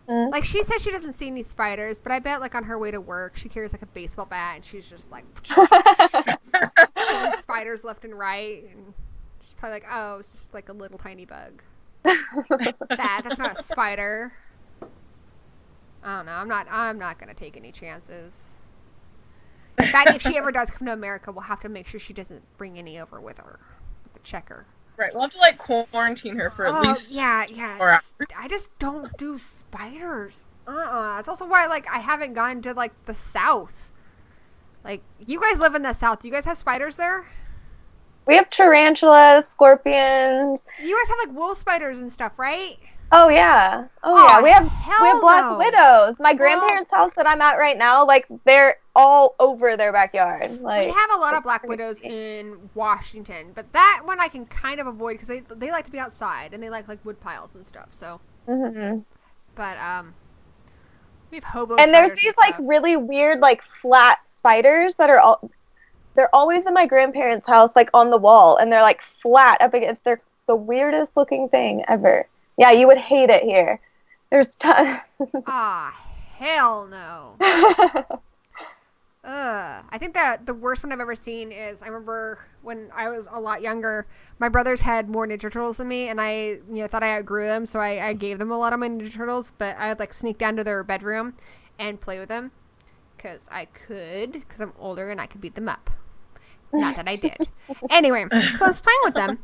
Like, she says she doesn't see any spiders, but I bet, like, on her way to work, she carries, like, a baseball bat, and she's just, like, killing spiders left and right, and she's probably like, oh, it's just, like, a little tiny bug. That's not a spider. I don't know. I'm not going to take any chances. In fact, if she ever does come to America, we'll have to make sure she doesn't bring any over with her. With the checker. Right, we'll have to, like, quarantine her for at least 4 hours. I just don't do spiders. It's also why, like, I haven't gone to, like, the South. Like, you guys live in the South. Do you guys have spiders there? We have tarantulas, scorpions. You guys have, like, wool spiders and stuff, right? Oh yeah. We have black widows. My grandparents' house that I'm at right now, like, they're all over their backyard. Like, we have a lot of black widows in Washington, but that one I can kind of avoid because they like to be outside and they like wood piles and stuff. So, but we have hobo. And there's these like really weird like flat spiders that are they're always in my grandparents' house, like on the wall, and they're like flat up against. They're the weirdest looking thing ever. Yeah, you would hate it here. There's tons. Hell no. I think that the worst one I've ever seen is, I remember when I was a lot younger, my brothers had more Ninja Turtles than me, and I thought I outgrew them, so I gave them a lot of my Ninja Turtles, but I would like sneak down to their bedroom and play with them, because I'm older and I could beat them up. Not that I did. Anyway, so I was playing with them,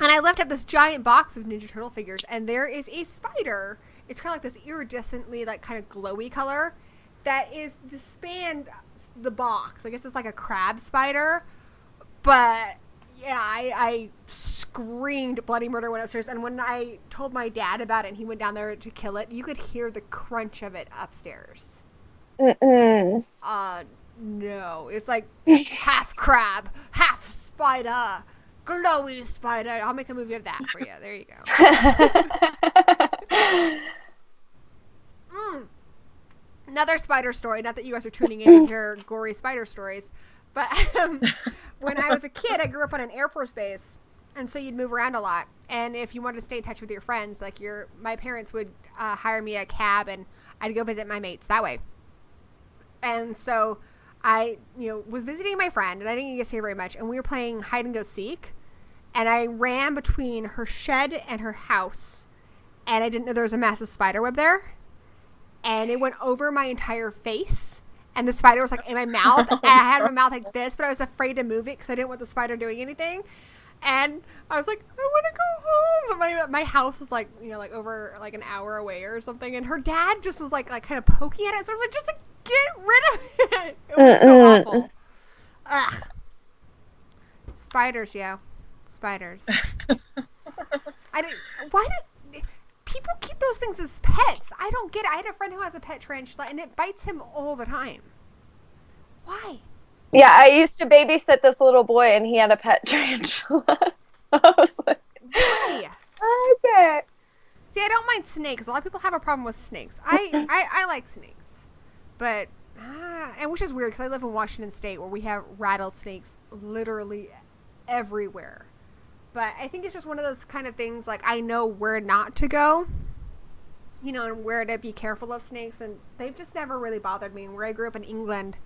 and I left up this giant box of Ninja Turtle figures, and there is a spider. It's kind of like this iridescently, like, kind of glowy color that is the box. I guess it's like a crab spider. But, yeah, I screamed bloody murder when upstairs. And when I told my dad about it and he went down there to kill it, you could hear the crunch of it upstairs. No. It's like half crab, half spider. Glowy spider. I'll make a movie of that for you. There you go. Another spider story. Not that you guys are tuning in to hear gory spider stories, but when I was a kid, I grew up on an Air Force base, and so you'd move around a lot. And if you wanted to stay in touch with your friends, like my parents would hire me a cab, and I'd go visit my mates that way. And so I, was visiting my friend, and I didn't get to see her very much, and we were playing hide and go seek, and I ran between her shed and her house, and I didn't know there was a massive spider web there, and it went over my entire face, and the spider was like in my mouth, and I had my mouth like this, but I was afraid to move it because I didn't want the spider doing anything, and I was like, I want to go home, but my house was like, like over like an hour away or something, and her dad just was like kind of poking at it, so I was like, just like, get rid of it. It was so awful. Ugh. Spiders, Spiders. Why do people keep those things as pets. I don't get it. I had a friend who has a pet tarantula, and it bites him all the time. Why? Yeah, I used to babysit this little boy, and he had a pet tarantula. I was like, why? Okay. See, I don't mind snakes. A lot of people have a problem with snakes. I like snakes, but and which is weird because I live in Washington State where we have rattlesnakes literally everywhere. But I think it's just one of those kind of things, like, I know where not to go, you know, and where to be careful of snakes, and they've just never really bothered me. And where I grew up in England,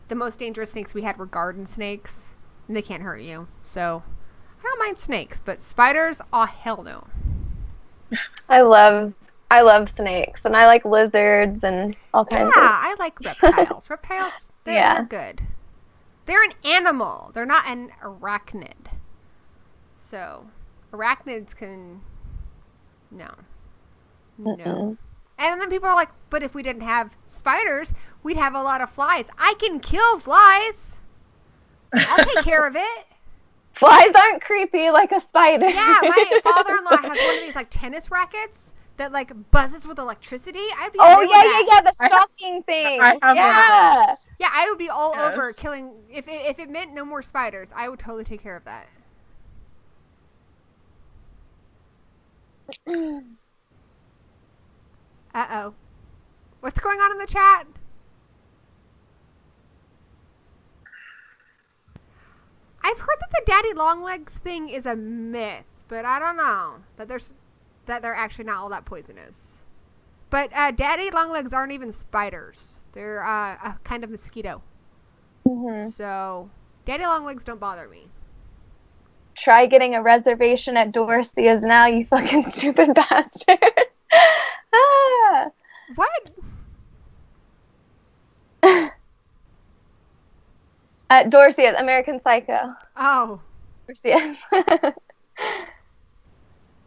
the most dangerous snakes we had were garden snakes, and they can't hurt you. So I don't mind snakes, but spiders, oh hell no. I love snakes, and I like lizards and all kinds of. Yeah, I like reptiles. Reptiles, they're good. They're an animal. They're not an arachnid. So, arachnids can... No. Mm-mm. And then people are like, but if we didn't have spiders, we'd have a lot of flies. I can kill flies. I'll take care of it. Flies aren't creepy like a spider. Yeah, my father-in-law has one of these, like, tennis rackets that, like, buzzes with electricity. I'd be the stalking thing. I have one of those. Yeah, I would be all over killing... If it meant no more spiders, I would totally take care of that. Uh-oh. What's going on in the chat? I've heard that the daddy longlegs thing is a myth, but I don't know that they're actually not all that poisonous. But daddy longlegs aren't even spiders. They're a kind of mosquito. Mm-hmm. So daddy longlegs don't bother me. Try getting a reservation at Dorothy's now, you fucking stupid bastard. What? At Dorothy's, American Psycho. Oh. Dorothy's.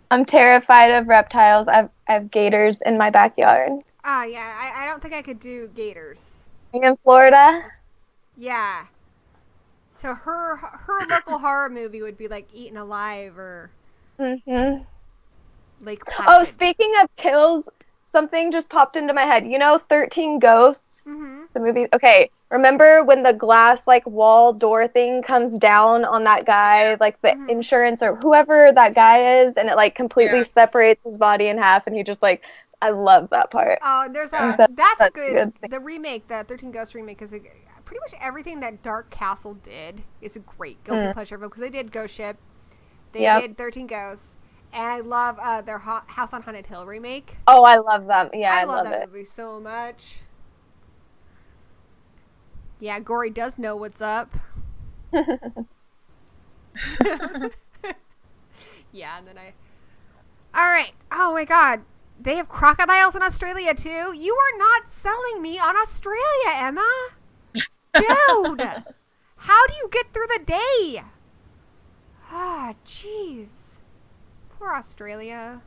I'm terrified of reptiles. I have gators in my backyard. Yeah, I don't think I could do gators. Are you in Florida? Yeah. So her local horror movie would be like Eaten Alive or Lake Placid. Oh, speaking of kills, something just popped into my head. You know 13 Ghosts? Mm-hmm. The movie? Okay, remember when the glass like wall door thing comes down on that guy, like the insurance or whoever that guy is, and it like completely separates his body in half, and he just like, I love that part. Oh, there's that's a good the remake, the 13 Ghosts remake is pretty much everything that Dark Castle did is a great guilty pleasure because they did Ghost Ship, they did 13 Ghosts, and I love their House on Haunted Hill remake. Oh, I love them. Yeah, I love that movie so much. Yeah, Gory does know what's up. Yeah, and then all right. Oh my God. They have crocodiles in Australia too? You are not selling me on Australia, Emma. Dude. How do you get through the day? Ah, jeez. Poor Australia.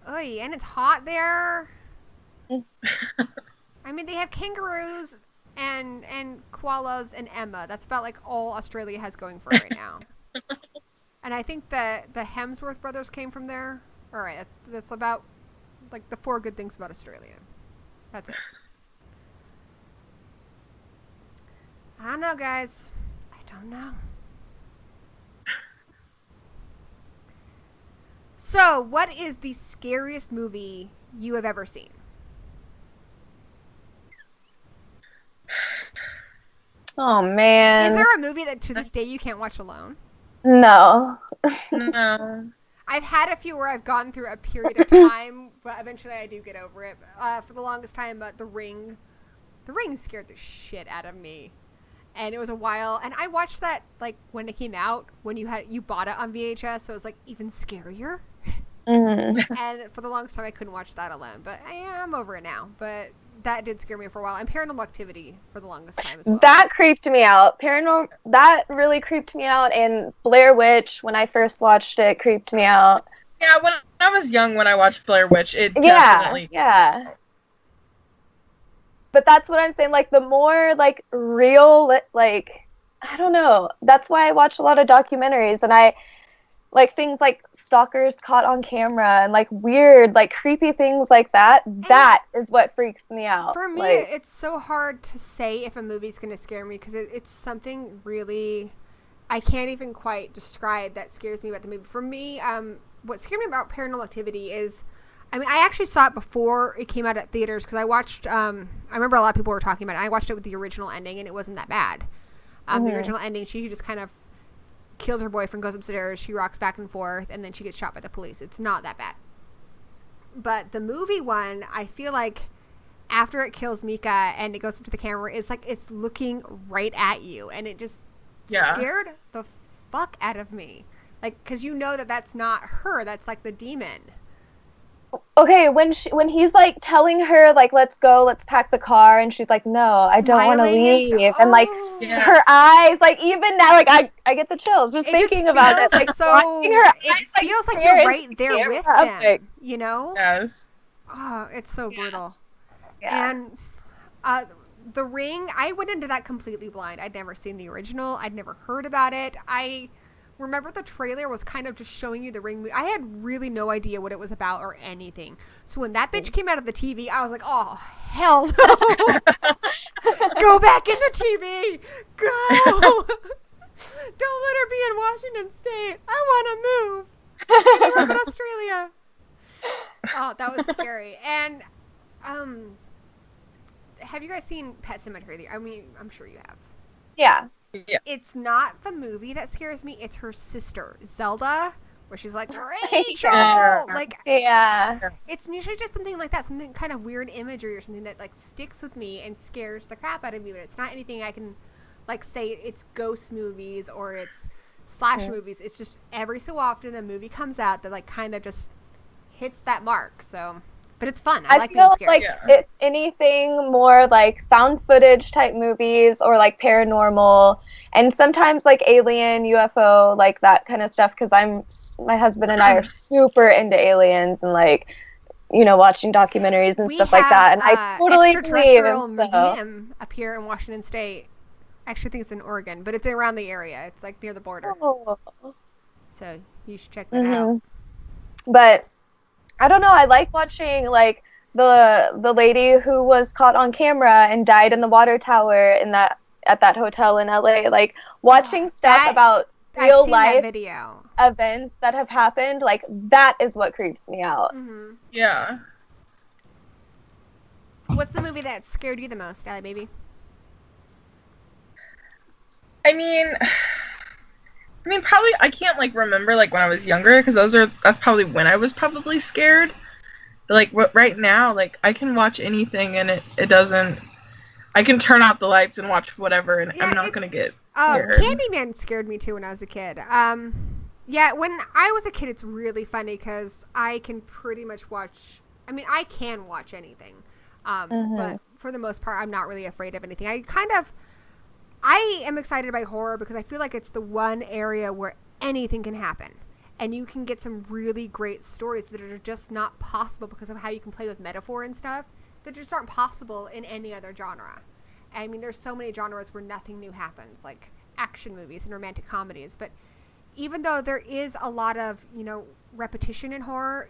Oy, and it's hot there. I mean, they have kangaroos and koalas and Emma. That's about like all Australia has going for it right now. And I think that the Hemsworth brothers came from there. All right, that's about like the 4 good things about Australia. That's it. I don't know, guys. I don't know. So, what is the scariest movie you have ever seen? Oh, man. Is there a movie that to this day you can't watch alone? No. No. I've had a few where I've gone through a period of time, but eventually I do get over it. For the longest time, The Ring scared the shit out of me. And it was a while, and I watched that like when it came out, when you bought it on VHS, so it was like even scarier. And for the longest time, I couldn't watch that alone, but I am over it now. But that did scare me for a while. And Paranormal Activity for the longest time as well. That creeped me out. That really creeped me out, and Blair Witch, when I first watched it, creeped me out. Yeah, when I was young, when I watched Blair Witch, it definitely... Yeah. But that's what I'm saying, like, the more, like, real, like, I don't know. That's why I watch a lot of documentaries, and like things like stalkers caught on camera and like weird, like creepy things like that. That is what freaks me out. For me, like, it's so hard to say if a movie's going to scare me because it's something really I can't even quite describe that scares me about the movie. For me, what scared me about Paranormal Activity is, I mean, I actually saw it before it came out at theaters because I watched, I remember a lot of people were talking about it. I watched it with the original ending and it wasn't that bad. The original ending, she just kind of kills her boyfriend, goes upstairs, she rocks back and forth, and then she gets shot by the police. It's not that bad. But the movie one, I feel like after it kills Mika and it goes up to the camera, it's like it's looking right at you, and it just scared the fuck out of me. Like, because you know that that's not her, that's like the demon. Okay, when he's like telling her like let's go, let's pack the car, and she's like no, I don't want to leave, and like her eyes, like even now, like I get the chills just thinking about it. Like watching her eyes, it feels like you're right there with them, you know? Yes. Oh, it's so brutal. Yeah. And The Ring, I went into that completely blind. I'd never seen the original. I'd never heard about it. I remember the trailer was kind of just showing you the Ring movie. I had really no idea what it was about or anything. So when that bitch came out of the TV, I was like, oh, hell no. Go back in the TV. Go. Don't let her be in Washington State. I want to move. I want to go to Australia. Oh, that was scary. And have you guys seen Pet Sematary? I mean, I'm sure you have. Yeah. It's not the movie that scares me. It's her sister, Zelda, where she's like, Rachel! Like, it's usually just something like that, something kind of weird imagery or something that, like, sticks with me and scares the crap out of me, but it's not anything I can, like, say it's ghost movies or it's slasher movies. It's just every so often a movie comes out that, like, kind of just hits that mark, so... But it's fun. I like being scared. Like if anything more like found footage type movies or like paranormal and sometimes like alien, UFO, like that kind of stuff. Because my husband and I are super into aliens and like, you know, watching documentaries and stuff like that. And I totally extraterrestrial museum up here in Washington State. I actually think it's in Oregon, but it's around the area. It's like near the border. Oh. So you should check that out. But I don't know. I like watching like the lady who was caught on camera and died in the water tower at that hotel in LA. Like watching stuff about real life events that have happened. Like that is what creeps me out. Mm-hmm. Yeah. What's the movie that scared you the most, Ali Baby? I mean, probably I can't like remember like when I was younger because that's probably when I was probably scared. Like right now, like I can watch anything and it doesn't. I can turn out the lights and watch whatever, and I'm not gonna get scared. Candyman scared me too when I was a kid. Yeah, when I was a kid, it's really funny because I can pretty much watch. I mean, I can watch anything, but for the most part, I'm not really afraid of anything. I am excited by horror because I feel like it's the one area where anything can happen. And you can get some really great stories that are just not possible because of how you can play with metaphor and stuff that just aren't possible in any other genre. I mean, there's so many genres where nothing new happens, like action movies and romantic comedies. But even though there is a lot of, you know, repetition in horror,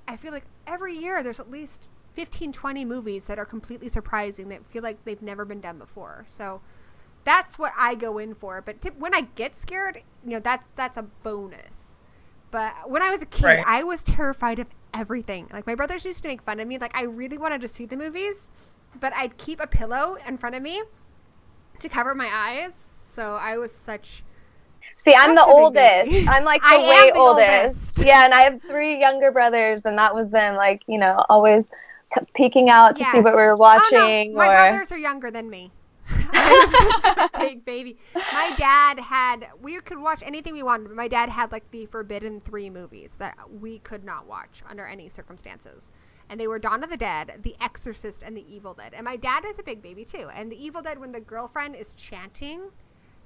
I feel like every year there's at least 15, 20 movies that are completely surprising that feel like they've never been done before. So that's what I go in for. But when I get scared, you know, that's a bonus. But when I was a kid, I was terrified of everything. Like, my brothers used to make fun of me. Like, I really wanted to see the movies, but I'd keep a pillow in front of me to cover my eyes. So I was I'm the oldest. I'm like the way oldest. Yeah, and I have 3 younger brothers, and that was them, like, you know, always peeking out to see what we were watching. Oh, no. My brothers are younger than me. I was just a big baby. My dad we could watch anything we wanted, but my dad had like the Forbidden 3 movies that we could not watch under any circumstances. And they were Dawn of the Dead, The Exorcist, and The Evil Dead. And my dad is a big baby too. And The Evil Dead, when the girlfriend is chanting,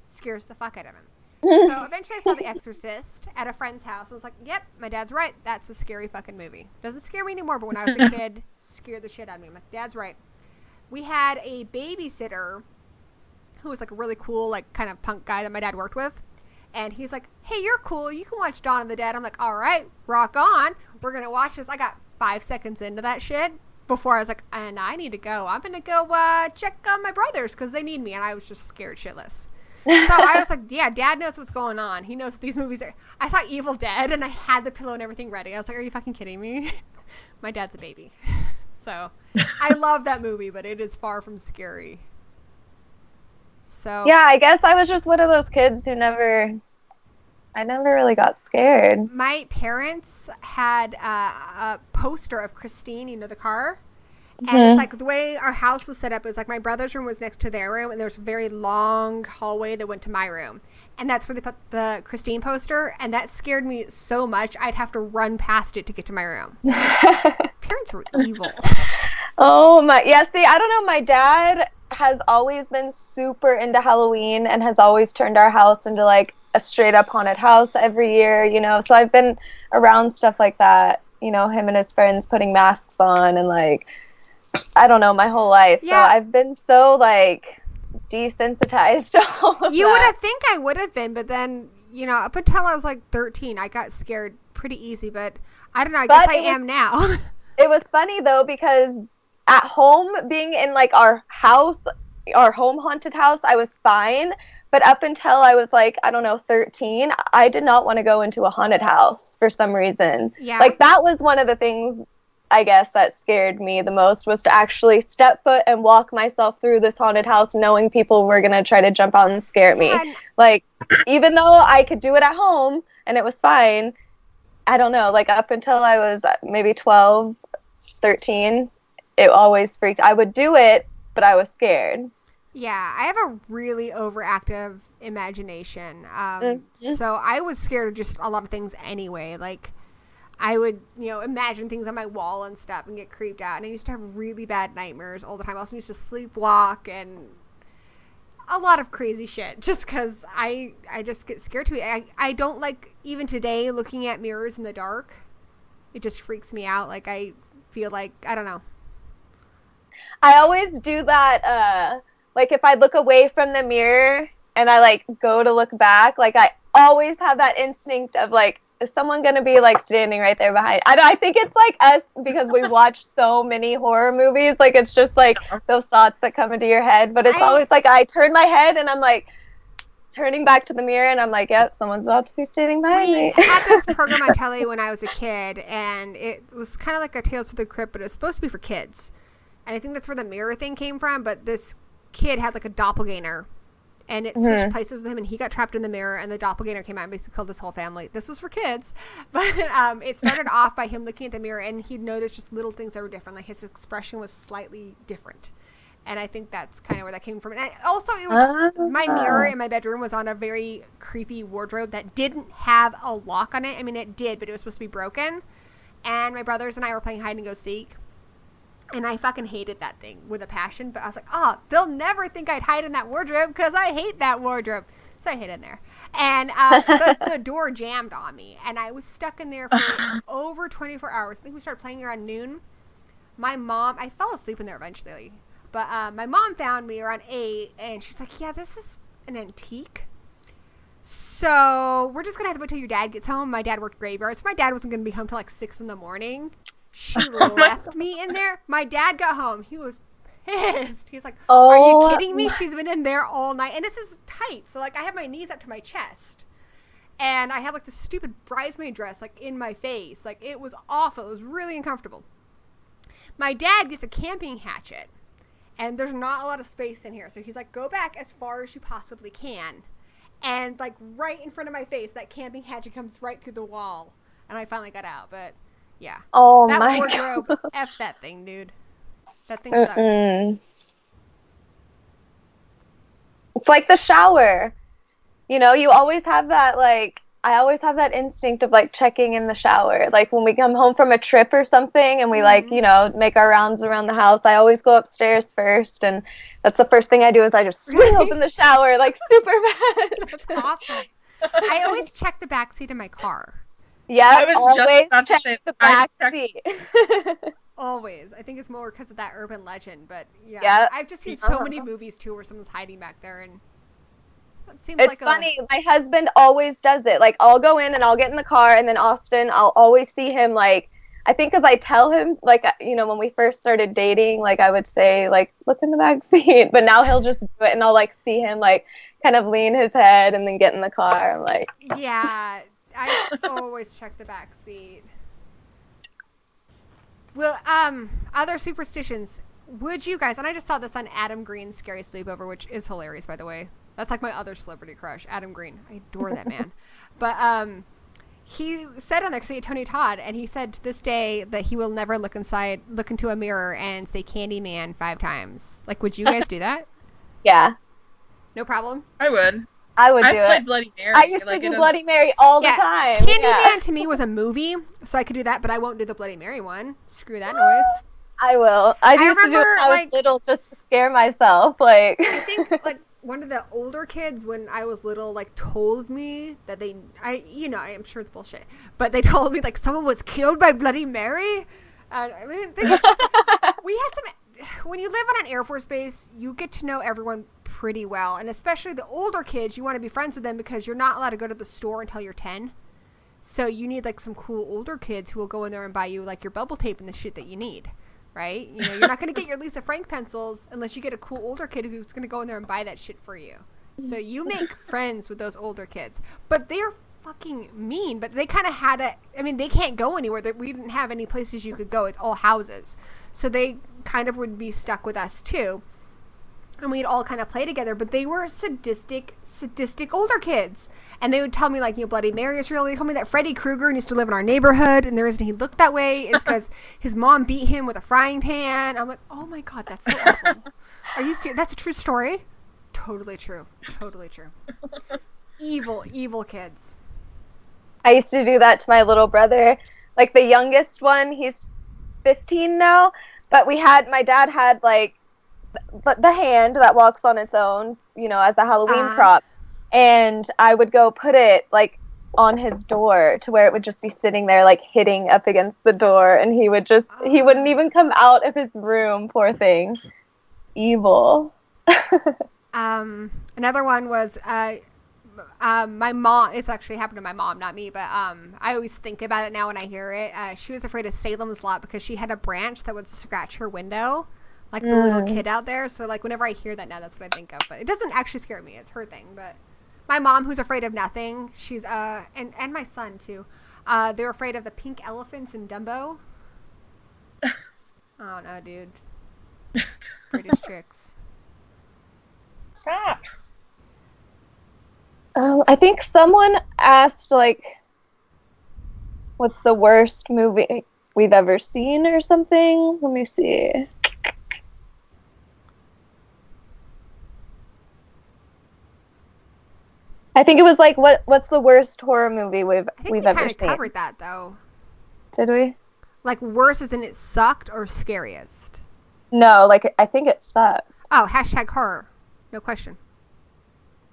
scares the fuck out of him. So eventually I saw The Exorcist at a friend's house. I was like, yep, my dad's right. That's a scary fucking movie. Doesn't scare me anymore, but when I was a kid, scared the shit out of me. I'm like, dad's right. We had a babysitter who was like a really cool, like kind of punk guy that my dad worked with. And he's like, hey, you're cool. You can watch Dawn of the Dead. I'm like, all right, rock on. We're going to watch this. I got 5 seconds into that shit before I was like, and I need to go. I'm going to go check on my brothers because they need me. And I was just scared shitless. So I was like, yeah, Dad knows what's going on. He knows these movies are... I saw Evil Dead and I had the pillow and everything ready. I was like, are you fucking kidding me? My dad's a baby. So I love that movie, but it is far from scary. So yeah, I guess I was just one of those kids who I never really got scared. My parents had a poster of Christine, you know, the car. And it's like the way our house was set up is like my brother's room was next to their room, and there was a very long hallway that went to my room. And that's where they put the Christine poster, and that scared me so much I'd have to run past it to get to my room. Parents were evil. Oh my, yeah, see, I don't know, my dad has always been super into Halloween and has always turned our house into like a straight up haunted house every year, you know, so I've been around stuff like that, you know, him and his friends putting masks on and like, I don't know, my whole life. Yeah. So I've been so like desensitized to all of You that. would have think I would have been, but then, you know, up until I was like 13, I got scared pretty easy, but I don't know, I guess I am now. It was funny though, because at home, being in like our house, our home haunted house, I was fine. But up until I was like, I don't know, 13, I did not want to go into a haunted house for some reason. Yeah. Like that was one of the things, I guess, that scared me the most, was to actually step foot and walk myself through this haunted house knowing people were going to try to jump out and scare me. And like, even though I could do it at home and it was fine, I don't know, like up until I was maybe 12, 13, it always freaked. I would do it, but I was scared. yeah, I have a really overactive imagination. So I was scared of just a lot of things anyway. Like, I would, you know, imagine things on my wall and stuff and get creeped out. And I used to have really bad nightmares all the time. I also used to sleepwalk and a lot of crazy shit just because I just get scared to it. I don't like, even today, looking at mirrors in the dark. It just freaks me out. Like, I feel like, I don't know. I always do that, like if I look away from the mirror and I like go to look back, like I always have that instinct of like, is someone going to be like standing right there behind? I think it's like us because we watch so many horror movies. Like it's just like those thoughts that come into your head. But it's always like I turn my head and I'm like turning back to the mirror and I'm like, yep, someone's about to be standing behind me. We had this program on telly when I was a kid, and it was kind of like a Tales of the Crypt, but it was supposed to be for kids. And I think that's where the mirror thing came from. But this kid had like a doppelganger. And it switched places with him, and he got trapped in the mirror, and the doppelganger came out and basically killed his whole family. This was for kids. But it started off by him looking at the mirror, and he'd noticed just little things that were different. Like his expression was slightly different. And I think that's kind of where that came from. And also, it was my mirror in my bedroom was on a very creepy wardrobe that didn't have a lock on it. I mean, it did, but it was supposed to be broken. And my brothers and I were playing hide and go seek. And I fucking hated that thing with a passion. But I was like, oh, they'll never think I'd hide in that wardrobe because I hate that wardrobe. So I hid in there. And the door jammed on me. And I was stuck in there for over 24 hours. I think we started playing around noon. My mom, I fell asleep in there eventually. But my mom found me around 8. And she's like, yeah, this is an antique. So we're just going to have to wait till your dad gets home. My dad worked graveyard. So my dad wasn't going to be home till like 6 in the morning. She left me in there. My dad got home. He was pissed. He's like, are you kidding me? She's been in there all night. And this is tight. So, like, I have my knees up to my chest. And I have, like, this stupid bridesmaid dress, like, in my face. Like, it was awful. It was really uncomfortable. My dad gets a camping hatchet. And there's not a lot of space in here. So he's like, go back as far as you possibly can. And, like, right in front of my face, that camping hatchet comes right through the wall. And I finally got out, but... yeah. Oh that my wardrobe, God. F that thing, dude. That thing sucked. It's like the shower. You know, you always have that, like, I always have that instinct of, like, checking in the shower. Like, when we come home from a trip or something and we, like, you know, make our rounds around the house, I always go upstairs first. And that's the first thing I do is I just swing open the shower, like, super fast. That's awesome. I always check the backseat of my car. Yeah, I was just always about to check say, the I back checked- seat. Always. I think it's more because of that urban legend, but yeah. Yeah. I've just seen so many movies too where someone's hiding back there, and That seems It's like funny. My husband always does it. Like, I'll go in and I'll get in the car, and then Austin, I'll always see him, like, I think because I tell him, like, you know, when we first started dating, like, I would say, like, look in the back seat. But now he'll just do it, and I'll, like, see him, like, kind of lean his head and then get in the car. I'm like, yeah, I always check the back seat. Well, other superstitions. Would you guys, and I just saw this on Adam Green's Scary Sleepover, which is hilarious, by the way. That's like my other celebrity crush, Adam Green. I adore that man. But he said on there, because he had Tony Todd, and he said to this day that he will never look into a mirror and say Candyman 5 times. Like, would you guys do that? yeah, No problem? I would. I would do I played it. Bloody Mary. I used to do Bloody Mary all the time. Candyman to me was a movie, so I could do that, but I won't do the Bloody Mary one. Screw that noise. I will. I used to do it when I was little just to scare myself. Like, I think, like, one of the older kids when I was little, like, told me that I'm sure it's bullshit, but they told me, like, someone was killed by Bloody Mary. I mean, we had some, when you live on an Air Force base, you get to know everyone pretty well, and especially the older kids, you want to be friends with them because you're not allowed to go to the store until you're 10. So you need, like, some cool older kids who will go in there and buy you, like, your bubble tape and the shit that you need. Right? You know, you're not going to get your Lisa Frank pencils unless you get a cool older kid who's going to go in there and buy that shit for you. So you make friends with those older kids. But they're fucking mean. But they kind of they can't go anywhere. We didn't have any places you could go. It's all houses. So they kind of would be stuck with us too. And we'd all kind of play together. But they were sadistic older kids. And they would tell me, like, you know, Bloody Mary is real. They told me that Freddy Krueger used to live in our neighborhood, and the reason he looked that way is because his mom beat him with a frying pan. I'm like, oh my God, that's so awful. Are you serious? That's a true story? Totally true. Totally true. Evil kids. I used to do that to my little brother. Like, the youngest one, he's 15 now, but my dad had, like, the hand that walks on its own, you know, as a Halloween prop. And I would go put it, like, on his door to where it would just be sitting there, like, hitting up against the door. And he wouldn't even come out of his room, poor thing. Evil. Another one was, my mom, it's actually happened to my mom, not me, but I always think about it now when I hear it. She was afraid of Salem's Lot because she had a branch that would scratch her window. Like the little kid out there. So, like, whenever I hear that now, that's what I think of. But it doesn't actually scare me. It's her thing. But my mom, who's afraid of nothing, she's, and my son, too. They're afraid of the pink elephants in Dumbo. I don't know, dude. British chicks. Stop. I think someone asked, like, what's the worst movie we've ever seen or something? Let me see. I think it was like, what's the worst horror movie we've ever seen? I think we kind of covered that, though. Did we? Like, worst as in it sucked or scariest? No, like, I think it sucked. Oh, #horror. No question.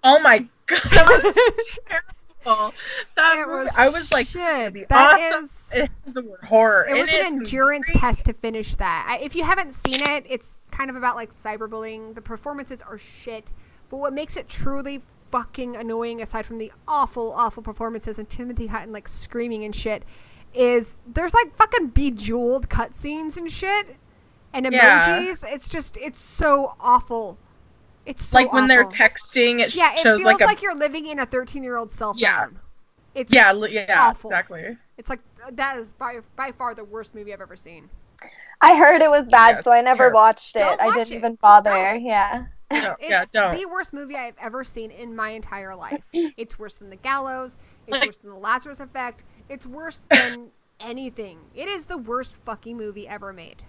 Oh my God, that was terrible. I was like, shit. That awesome. Is the word horror. It was an endurance test to finish that. If you haven't seen it, it's kind of about, like, cyberbullying. The performances are shit. But what makes it truly fucking annoying, aside from the awful performances and Timothy Hutton, like, screaming and shit, is there's, like, fucking bejeweled cutscenes and shit and emojis. Yeah. It's so awful. It's so like when awful. They're texting, it shows feels like you're living in a 13-year-old cell phone. Yeah. It's awful. Exactly. It's like, that is by far the worst movie I've ever seen. I heard it was bad, so I never watched it. I didn't even bother. Yeah. It's the worst movie I've ever seen in my entire life. It's worse than The Gallows. It's worse than The Lazarus Effect. It's worse than anything. It is the worst fucking movie ever made.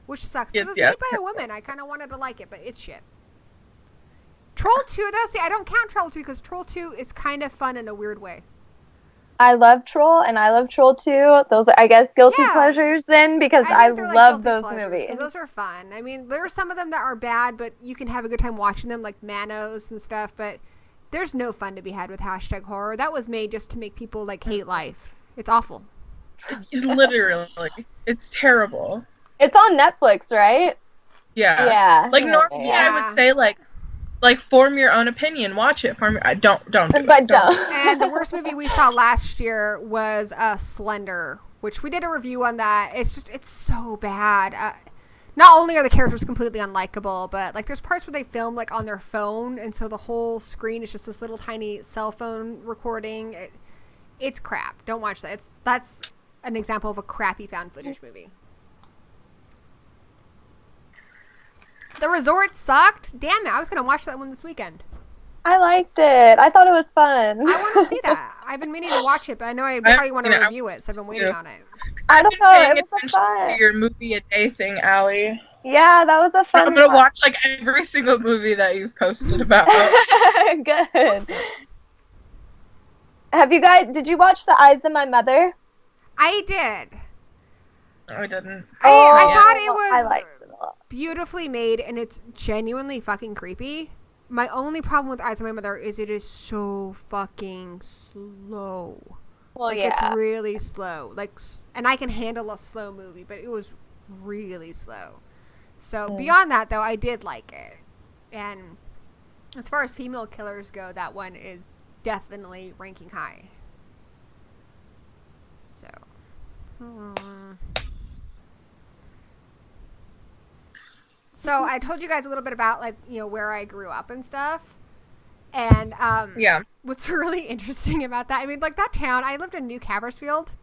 Which sucks. It was made by a woman. I kind of wanted to like it, but it's shit. Troll 2, though, see, I don't count Troll 2 because Troll 2 is kind of fun in a weird way. I love Troll, and I love Troll 2. Those are, I guess, guilty pleasures then, because I love those movies. Those are fun. I mean, there are some of them that are bad, but you can have a good time watching them, like Manos and stuff, but there's no fun to be had with #horror. That was made just to make people, like, hate life. It's awful. Literally. It's terrible. It's on Netflix, right? Yeah. Yeah. Like, normally I would say, like, like form your own opinion. Watch it. Don't do it. But don't. And the worst movie we saw last year was Slender, which we did a review on that. It's so bad. Not only are the characters completely unlikable, but like there's parts where they film like on their phone, and so the whole screen is just this little tiny cell phone recording. It's crap. Don't watch that. That's an example of a crappy found footage movie. The Resort sucked. Damn it! I was gonna watch that one this weekend. I liked it. I thought it was fun. I want to see that. I've been meaning to watch it, but I know I probably want to review it, so I've been waiting on it. I don't know. It was fun. To your movie a day thing, Ali. Yeah, that was a fun. I'm gonna watch like every single movie that you've posted about. Good. Awesome. Did you watch The Eyes of My Mother? I did. I didn't. I thought it was I liked it a lot. beautifully made, and it's genuinely fucking creepy. My only problem with Eyes of My Mother is it is so fucking slow. Well, like, yeah. It's really slow. And I can handle a slow movie, but it was really slow. So beyond that, though, I did like it. And as far as female killers go, that one is definitely ranking high. So. So I told you guys a little bit about where I grew up and stuff. And Yeah. what's really interesting about that, I mean, like that town, I lived in New Caversfield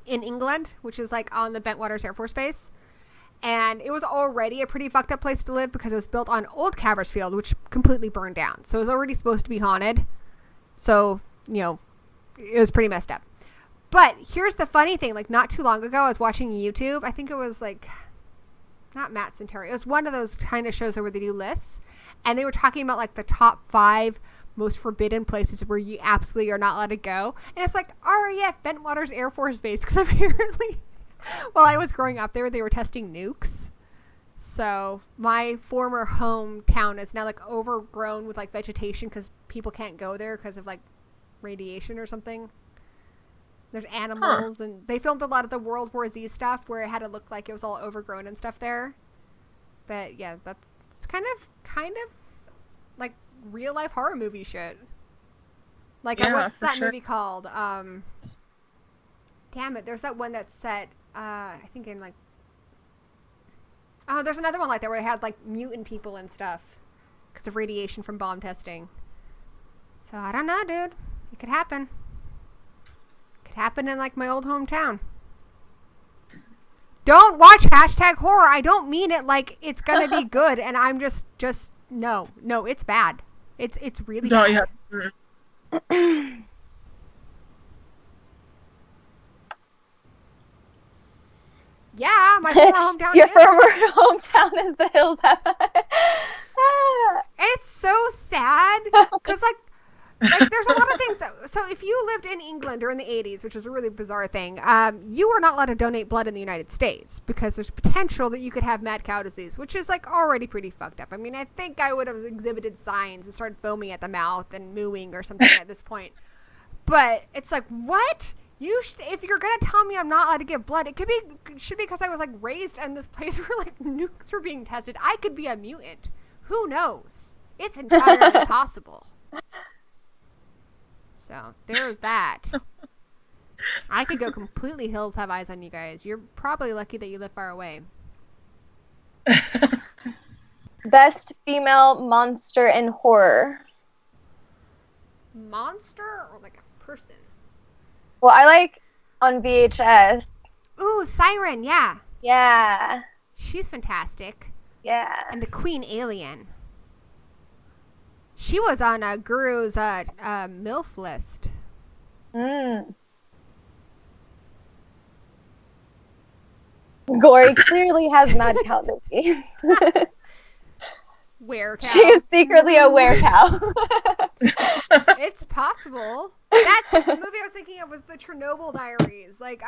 in England, which is like on the Bentwaters Air Force Base. And it was already a pretty fucked up place to live because it was built on Old Caversfield, which completely burned down. So it was already supposed to be haunted. So, it was pretty messed up. But here's the funny thing. Like, not too long ago, I was watching YouTube. I think it was like, not Matt Centuri. It was one of those kind of shows where they do lists. And they were talking about like the top 5 most forbidden places where you absolutely are not allowed to go. And it's like RAF, Bentwaters Air Force Base. Because apparently, while I was growing up there, they were testing nukes. So my former hometown is now like overgrown with like vegetation because people can't go there because of like radiation or something. There's animals, and they filmed a lot of the World War Z stuff where it had to look like it was all overgrown and stuff there. But yeah, it's kind of like real life horror movie shit. Like, what's that movie called? Damn it, there's that one that's set, I think in like, oh, there's another one like that where they had like mutant people and stuff because of radiation from bomb testing. So I don't know, dude. It could happen. Happen in like my old hometown. Don't watch #horror. I don't mean it like it's gonna be good, and I'm just no, it's bad. It's really bad. Yeah, my former hometown. Your former hometown is the Hills Have Eyes. And it's so sad because like there's a lot of things. So if you lived in England during the 80s, which is a really bizarre thing, you are not allowed to donate blood in the United States because there's potential that you could have mad cow disease, which is like already pretty fucked up. I mean, I think I would have exhibited signs and started foaming at the mouth and mooing or something at this point. But it's like, what? If you're gonna tell me I'm not allowed to give blood, it should be because I was like raised in this place where like nukes were being tested. I could be a mutant. Who knows? It's entirely possible. So there's that. I could go completely Hills Have Eyes on you guys. You're probably lucky that you live far away. Best female monster in horror. Monster or like a person? Well, I like on VHS. Ooh, Siren, yeah. Yeah. She's fantastic. Yeah. And the Queen Alien. She was on Guru's MILF list. Gory clearly has mad cow disease. Werecow. She is secretly a werecow. It's possible. That's the movie I was thinking of was the Chernobyl Diaries. Like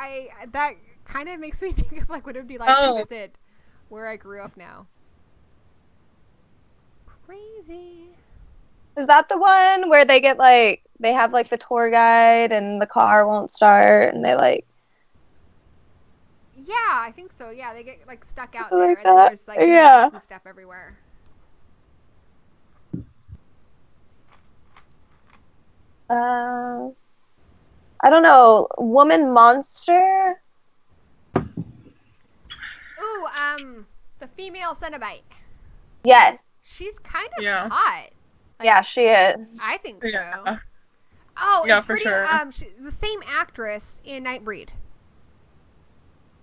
that kind of makes me think of like what it would be like to visit where I grew up now. Crazy. Is that the one where they get like they have like the tour guide and the car won't start and they like? Yeah, I think so. Yeah, they get like stuck out Like there, and then there's like yeah, and stuff everywhere. I don't know. Woman monster? Ooh, the female Cenobite. Yes. She's kind of Yeah. hot. Like, Yeah, she is. I think so. Yeah. Oh, Yeah, and for pretty, sure. the same actress in Nightbreed.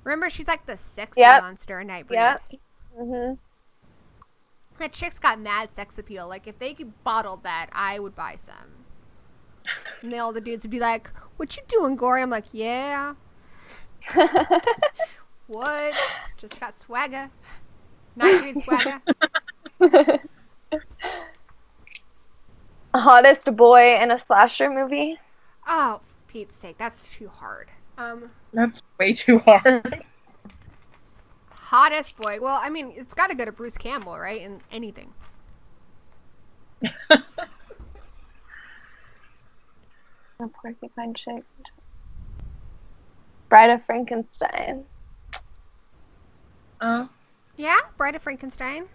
Remember, she's like the sexy Yep. monster in Nightbreed. Yep. Mm-hmm. That chick's got mad sex appeal. Like, if they could bottle that, I would buy some. And then all the dudes would be like, "What you doing, Gory?" I'm like, "Yeah." What? Just got swagger. Nightbreed swagger. Hottest boy in a slasher movie? Oh, for Pete's sake, that's too hard. That's way too hard. Hottest boy. Well, I mean, it's got to go to Bruce Campbell, right? In anything. A porcupine chick. Bride of Frankenstein. Oh. Yeah, Bride of Frankenstein.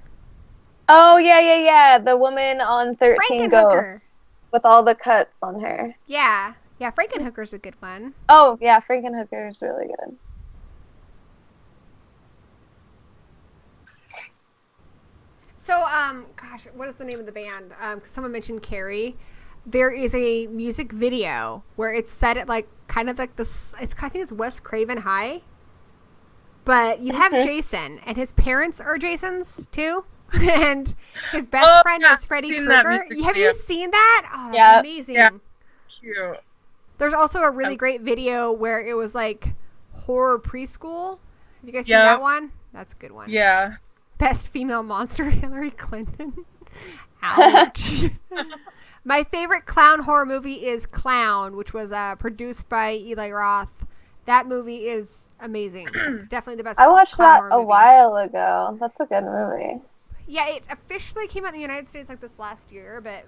Oh, yeah. The woman on 13 Frankenhooker. Ghosts. With all the cuts on her. Yeah, Frankenhooker's a good one. Oh, yeah, Frankenhooker is really good. So, gosh, what is the name of the band? 'Cause someone mentioned Carrie. There is a music video where it's set at like kind of like this. I think it's Wes Craven High. But you have Jason, and his parents are Jasons too, and his best friend is Freddy Krueger. Have you seen that? Oh, that's amazing. Yeah. Cute. There's also a really great video where it was like horror preschool. Have you guys seen that one? That's a good one. Yeah. Best female monster, Hillary Clinton. Ouch. My favorite clown horror movie is Clown, which was produced by Eli Roth. That movie is amazing. It's definitely the best. I watched clown that horror a movie. while ago. That's a good movie. Yeah, it officially came out in the United States like this last year, but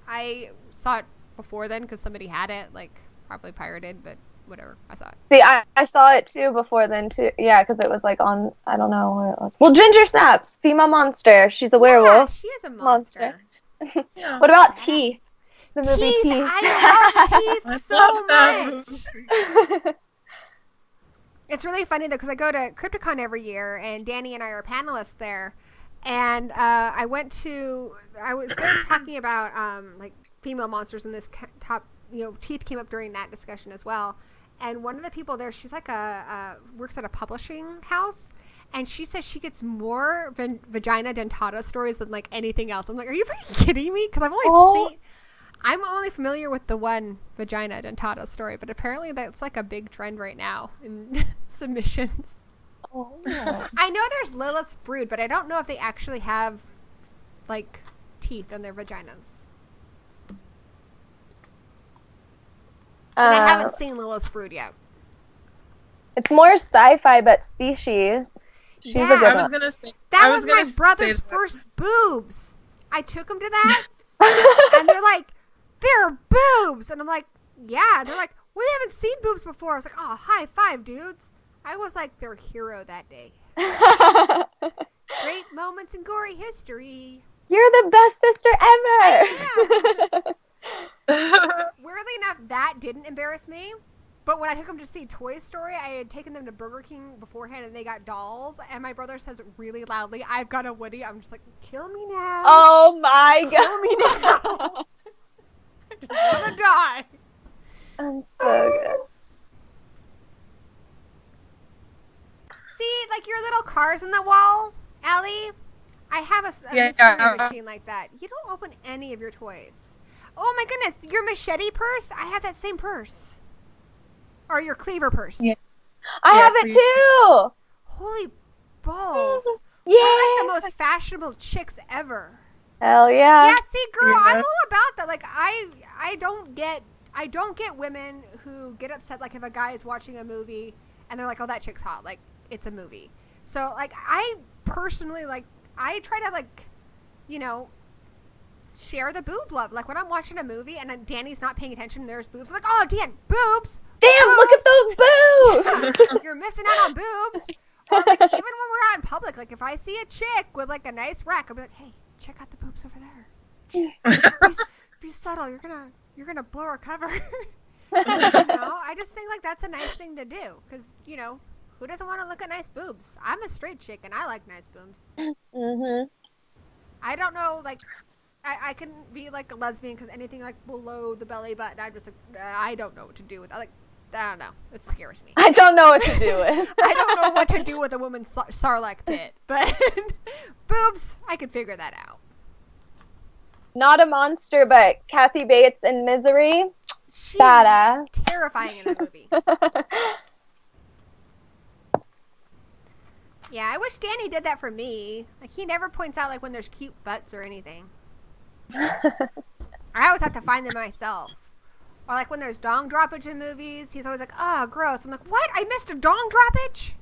I saw it before then because somebody had it, like probably pirated, but whatever. I saw it. See, I saw it too before then too. Yeah, because it was like on, I don't know where it was. Well, Ginger Snaps, female monster. She's a werewolf. Yeah, she is a monster. Yeah. What about Teeth? The movie Teeth. I love Teeth so that much. movie. It's really funny though because I go to Crypticon every year, and Danny and I are panelists there. And I was there talking about like female monsters in this top. Teeth came up during that discussion as well. And one of the people there, she's like works at a publishing house, and she says she gets more vagina dentata stories than like anything else. I'm like, are you freaking kidding me? Because I'm only familiar with the one vagina dentata story, but apparently that's like a big trend right now in submissions. Oh. I know there's Lilith's Brood, but I don't know if they actually have like teeth in their vaginas. And I haven't seen Lilith's Brood yet. It's more sci-fi, but Species. She's a good I was one. gonna say That was my brother's first boobs. I took him to that, and they're like, "They're boobs," and I'm like, "Yeah." They're like, "We haven't seen boobs before." I was like, "Oh, high five, dudes!" I was like their hero that day. Great moments in gory history. You're the best sister ever. Weirdly enough, that didn't embarrass me. But when I took them to see Toy Story, I had taken them to Burger King beforehand, and they got dolls. And my brother says really loudly, "I've got a Woody." I'm just like, "Kill me now." Oh my god. Kill me now. I just want to die. I'm so good. See, like your little cars in the wall, Allie? I have a mystery machine like that. You don't open any of your toys. Oh my goodness, your machete purse? I have that same purse. Or your cleaver purse. Yeah. I have it too. Holy balls. Yeah. We're like the most fashionable chicks ever. Hell yeah. Yeah, see, girl, I'm all about that. Like, I don't get women who get upset, like, if a guy is watching a movie and they're like, "Oh, that chick's hot." Like, it's a movie. So, like, I personally, like, I try to, like, share the boob love. Like, when I'm watching a movie and Danny's not paying attention, there's boobs. I'm like, "Oh, Dan, boobs! Damn, boobs. Look at those boobs! You're missing out on boobs." Or, like, even when we're out in public, like, if I see a chick with, like, a nice rack, I'll be like, "Hey, check out the boobs over there. be subtle. You're gonna blow our cover. I just think like that's a nice thing to do because who doesn't want to look at nice boobs? I'm a straight chick and I like nice boobs. Mhm. I don't know, like I couldn't be like a lesbian because anything like below the belly button, I'm just like I don't know what to do with. I don't know. It scares me. I don't know what to do with. I don't know what to do with a woman's sarlacc pit, but boobs, I could figure that out. Not a monster, but Kathy Bates in Misery. She's badass. Terrifying in that movie. Yeah, I wish Danny did that for me. Like, he never points out, like, when there's cute butts or anything. I always have to find them myself. Or, like, when there's dong droppage in movies, he's always like, oh, gross. I'm like, what? I missed a dong droppage?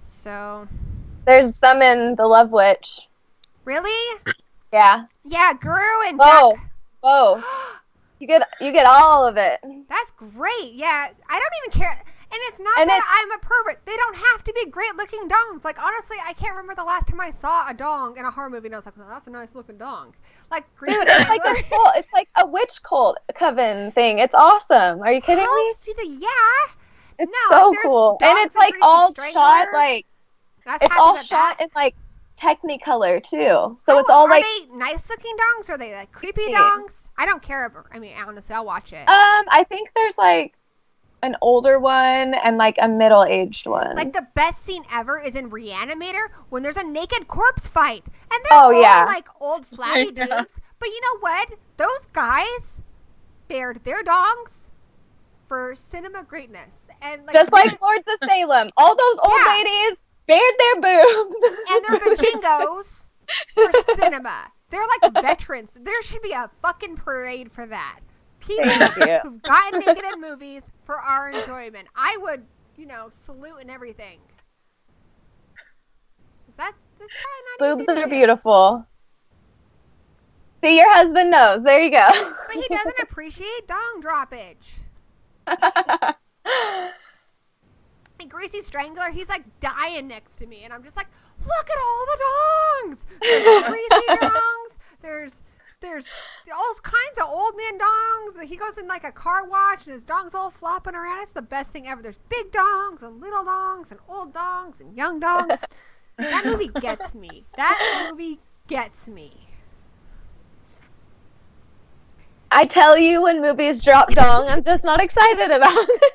So. There's some in The Love Witch. Really? Yeah. Yeah, Guru and Whoa. Jack. Whoa. You get all of it. That's great. Yeah, I don't even care. And it's not that I'm a pervert. They don't have to be great-looking dongs. Like, honestly, I can't remember the last time I saw a dong in a horror movie, and I was like, oh, that's a nice-looking dong. Like, dude, it's like a cult. It's like a witch cult coven thing. It's awesome. Are you kidding me? It's so cool. And it's like all shot like it's all shot in like Technicolor too. So it's all like. Are they nice-looking dongs? Or are they like creepy dongs? I don't care. I mean, honestly, I'll watch it. I think there's like an older one and like a middle-aged one. Like the best scene ever is in Reanimator when there's a naked corpse fight. And they're all like old flabby dudes. But you know what? Those guys bared their dongs for cinema greatness. And like, just like Lords of Salem. All those old ladies bared their boobs. And they're bajingos for cinema. They're like veterans. There should be a fucking parade for that. People who've gotten naked in movies for our enjoyment. I would, salute and everything. That's probably not boobs are beautiful. See, your husband knows. There you go. But he doesn't appreciate dong droppage. And Greasy Strangler, he's like dying next to me, and I'm just like, look at all the dongs. There's greasy dongs. There's all kinds of old man dongs. He goes in like a car wash, and his dong's all flopping around. It's the best thing ever. There's big dongs and little dongs and old dongs and young dongs. That movie gets me. I tell you, when movies drop dong, I'm just not excited about it.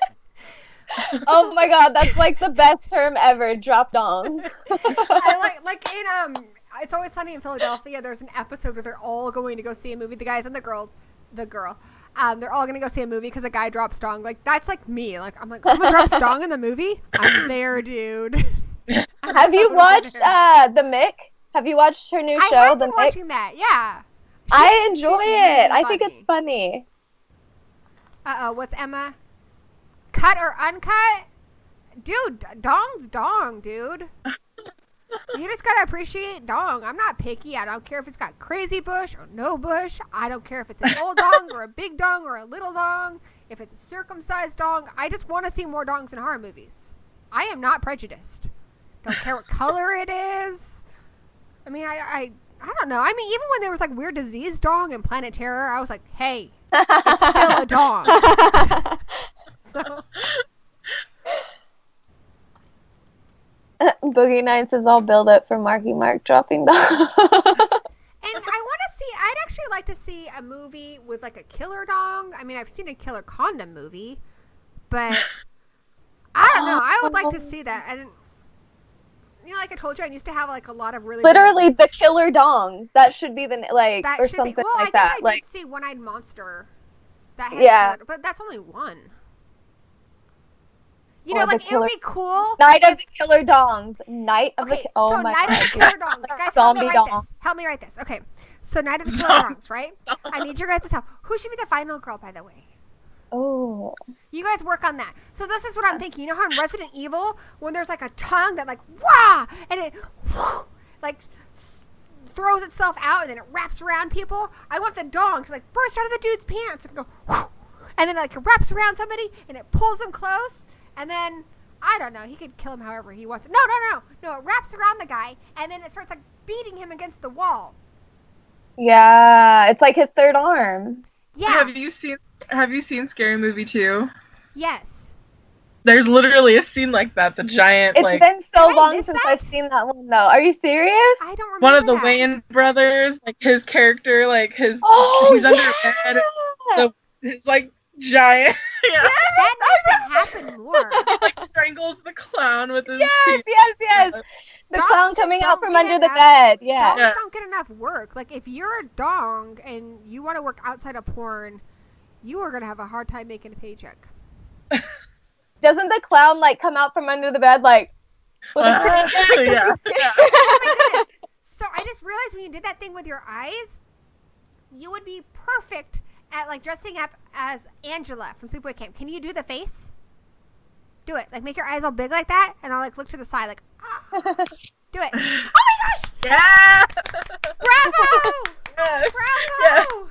Oh my god, that's like the best term ever, drop dong. I like in It's Always Sunny in Philadelphia, there's an episode where they're all going to go see a movie, the guys and the girl. They're all gonna go see a movie because a guy drops dong. Like, that's like me. Like, I'm like, someone drops dong in the movie? I'm there, dude. Have you watched The Mick? Have you watched her new show, I have The been Mick? watching that, yeah. I enjoy it. Really I think it's funny. What's Emma? Cut or uncut? Dude, dong's dong, dude. You just gotta appreciate dong. I'm not picky. I don't care if it's got crazy bush or no bush. I don't care if it's an old dong or a big dong or a little dong. If it's a circumcised dong. I just want to see more dongs in horror movies. I am not prejudiced. Don't care what color it is. I mean, I don't know. I mean, even when there was like Weird Disease dong and Planet Terror, I was like, hey, it's still a dong. So... Boogie Nights is all build up for Marky Mark dropping dong. And I want to see, I'd actually like to see a movie with like a killer dong. I mean, I've seen a killer condom movie, but I don't know. I would like to see that. And, like I told you, I used to have like a lot of really... Literally, the killer dong. That should be the, like, that or something well, like I that. Well, I guess I did see One-Eyed Monster. That had but that's only one. You know, like, it would be cool. Night of the Killer Dongs. Night of the... Oh, so my Night God. of the Killer Dongs. Guys, help me write this. Okay, so Night of the Killer Dongs, right? I need your guys' help. Who should be the final girl, by the way? Oh. You guys work on that. So this is what I'm thinking. You know how in Resident Evil, when there's, like, a tongue that, like, wah! And it, like, throws itself out and then it wraps around people? I want the dong to, like, burst out of the dude's pants and go, and then, like, it wraps around somebody and it pulls them close. And then, I don't know, he could kill him however he wants. No, it wraps around the guy, and then it starts, like, beating him against the wall. Yeah, it's like his third arm. Yeah. Have you seen Scary Movie 2? Yes. There's literally a scene like that. The giant It's been so Did I long miss since that? I've seen that one though. Are you serious? I don't remember one of the that. Wayans brothers, like his character, like he's under a bed. His like giant. Yeah. That needs to happen more. Like strangles the clown with his Yes, teeth. yes. The Dogs clown just coming out don't from get under the enough- bed. Yeah. Dogs don't get enough work. Like, if you're a dong and you want to work outside of porn, you are going to have a hard time making a paycheck. Doesn't the clown like come out from under the bed like with a Yeah. Oh my goodness. So I just realized when you did that thing with your eyes, you would be perfect at like dressing up as Angela from Sleepaway Camp. Can you do the face? Do it. Like make your eyes all big like that, and I'll like look to the side like, ah. Do it. Oh my gosh! Yeah. Bravo! Yes. Bravo!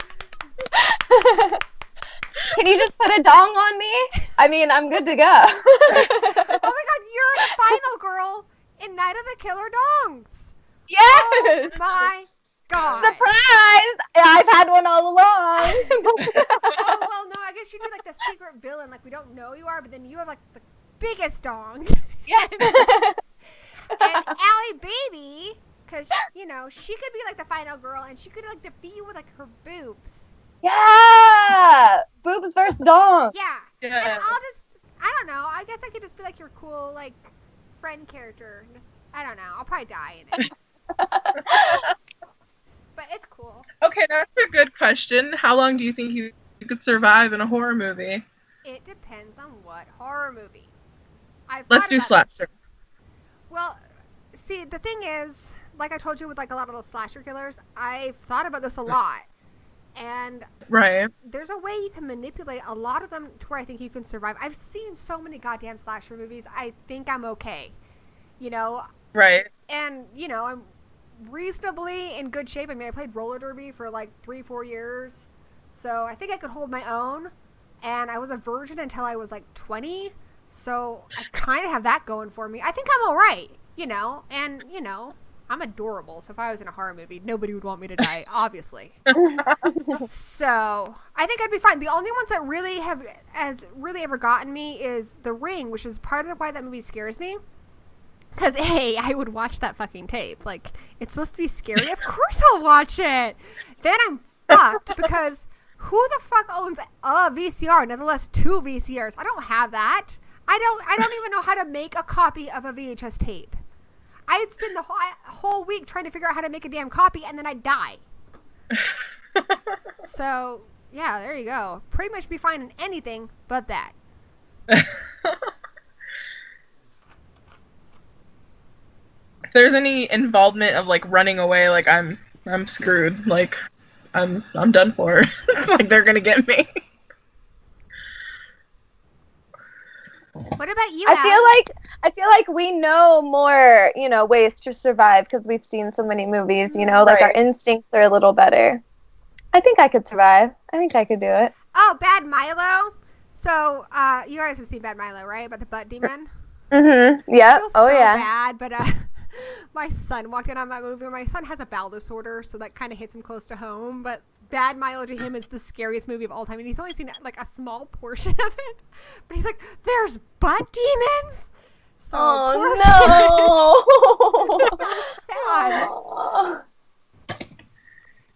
Can you just put a dong on me? I mean, I'm good to go. Oh my god, you're the final girl in Night of the Killer Dongs. Yes. Oh my god. Surprise! I've had one all along. Oh well, no, I guess you'd be like the secret villain, like we don't know you are, but then you have like the biggest dong. Yeah. And Ali Baby, because you know she could be like the final girl, and she could like defeat you with like her boobs. Yeah. Boobs versus dong. Yeah. Yeah. And I'll just, I don't know. I guess I could just be like your cool like friend character. Just, I don't know. I'll probably die in it. But it's cool. Okay, that's a good question. How long do you think you could survive in a horror movie? It depends on what horror movie. Let's do slasher. Well, see, the thing is, like I told you with like a lot of those slasher killers, I've thought about this a lot. And Right. there's a way you can manipulate a lot of them to where I think you can survive. I've seen so many goddamn slasher movies. I think I'm okay. You know? Right. And, you know, I'm reasonably in good shape. I mean, I played roller derby for like 3-4 years. So I think I could hold my own. And I was a virgin until I was like 20. So I kind of have that going for me. I think I'm all right, you know? And, you know, I'm adorable. So if I was in a horror movie, nobody would want me to die, obviously. So I think I'd be fine. The only ones that really has really ever gotten me is The Ring, which is part of why that movie scares me. Because, A, I would watch that fucking tape. Like, it's supposed to be scary. Of course I'll watch it. Then I'm fucked because who the fuck owns a VCR, nevertheless 2 VCRs? I don't have that. I don't even know how to make a copy of a VHS tape. I'd spend the whole week trying to figure out how to make a damn copy, and then I'd die. So, yeah, there you go. Pretty much be fine in anything but that. If there's any involvement of like running away, like I'm screwed. Like I'm done for. Like they're gonna get me. What about you, I feel like we know more, you know, ways to survive because we've seen so many movies, you know, like our instincts are a little better. I think I could survive. I think I could do it. Oh, Bad Milo. So, you guys have seen Bad Milo, right? About the butt demon? Mm-hmm. Yeah. I feel Oh, so yeah. bad, but my son walked in on that movie. My son has a bowel disorder, so that kind of hits him close to home. But Bad Milo to him is the scariest movie of all time, and he's only seen like a small portion of it. But he's like, "There's butt demons." So Oh no! so sad.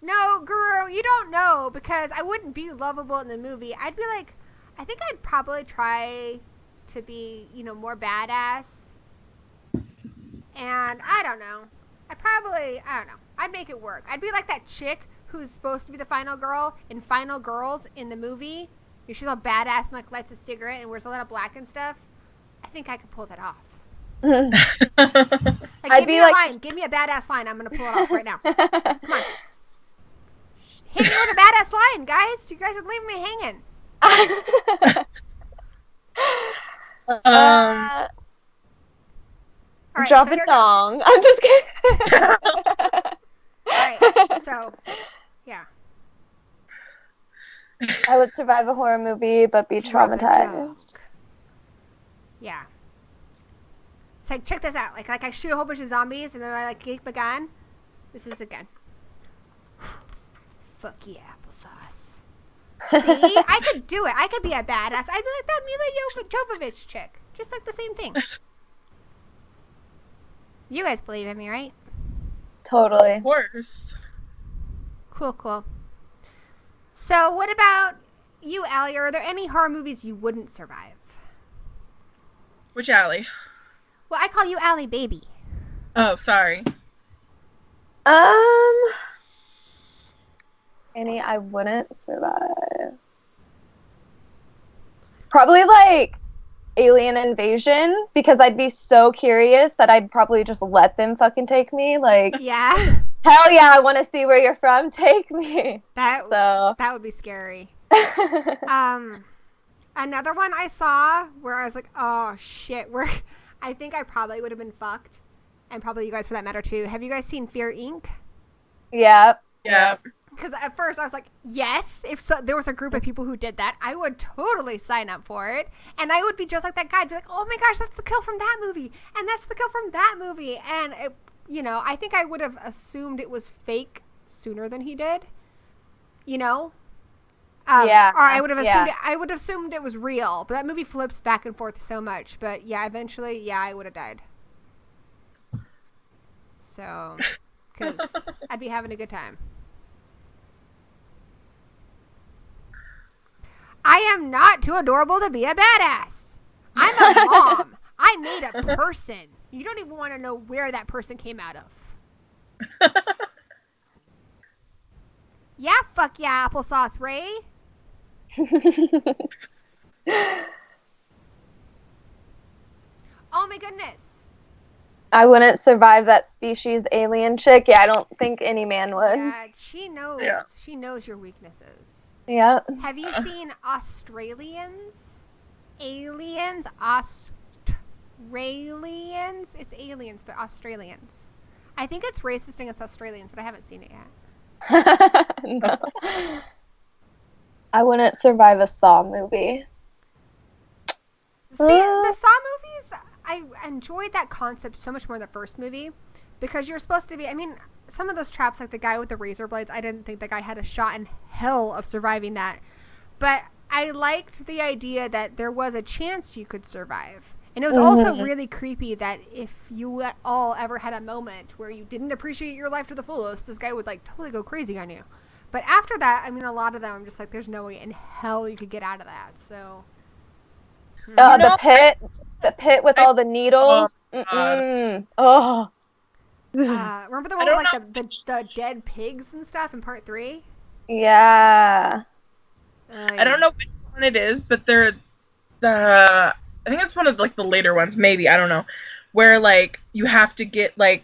No, Guru, you don't know because I wouldn't be lovable in the movie. I'd be like, I think I'd probably try to be, you know, more badass. And I don't know. I don't know. I'd make it work. I'd be like that chick who's supposed to be the final girl in Final Girls in the movie. She's all badass and like lights a cigarette and wears a lot of black and stuff. I think I could pull that off. Like, give me a line. Give me a badass line. I'm going to pull it off right now. Come on. Hit me with a badass line, guys. You guys are leaving me hanging. All right, Drop so it here dong. I'm just kidding. All right, so, yeah. I would survive a horror movie, but be traumatized. Yeah. So check this out. Like I shoot a whole bunch of zombies, and then I like keep my gun. This is the gun. fuck yeah, applesauce. See? I could do it. I could be a badass. I'd be like that Mila Jovovich chick. Just like the same thing. You guys believe in me, right? Totally. Of course. Cool. So what about you, Allie? Are there any horror movies you wouldn't survive? Which alley? Well, I call you Ali Baby. Oh, sorry. Any I wouldn't survive. Probably like alien invasion, because I'd be so curious that I'd probably just let them fucking take me. Like, Yeah. hell yeah, I want to see where you're from. Take me. That would be scary. Another one I saw where I was like, oh shit, where I think I probably would have been fucked, and probably you guys for that matter too. Have you guys seen Fear Inc? Yeah. Yeah. Because at first I was like, yes, if there was a group of people who did that, I would totally sign up for it. And I would be just like that guy. I'd be like, oh my gosh, that's the kill from that movie. And that's the kill from that movie. And, I think I would have assumed it was fake sooner than he did. Yeah. Or I would have assumed it was real. But that movie flips back and forth so much. But yeah, eventually, I would have died. So, because I'd be having a good time. I am not too adorable to be a badass. I'm a mom. I made a person. You don't even want to know where that person came out of. Yeah, fuck yeah, applesauce, Ray. Oh my goodness. I wouldn't survive that species alien chick. Yeah, I don't think any man would. Yeah, she knows. Yeah. She knows your weaknesses. Yeah. Have you seen Australians? Aliens? Australians? It's aliens, but Australians. I think it's racist against Australians, but I haven't seen it yet. No. I wouldn't survive a Saw movie. See, the Saw movies, I enjoyed that concept so much more in the first movie, because you're supposed to be, some of those traps, like the guy with the razor blades, I didn't think the guy had a shot in hell of surviving that. But I liked the idea that there was a chance you could survive. And it was also really creepy that if you at all ever had a moment where you didn't appreciate your life to the fullest, this guy would totally go crazy on you. But after that, a lot of them, I'm just like, there's no way in hell you could get out of that. So. The pit with all the needles. Oh. Remember the one with the dead pigs and stuff in part 3? Yeah. I don't know which one it is, but I think it's one of the later ones, maybe, I don't know, where you have to get the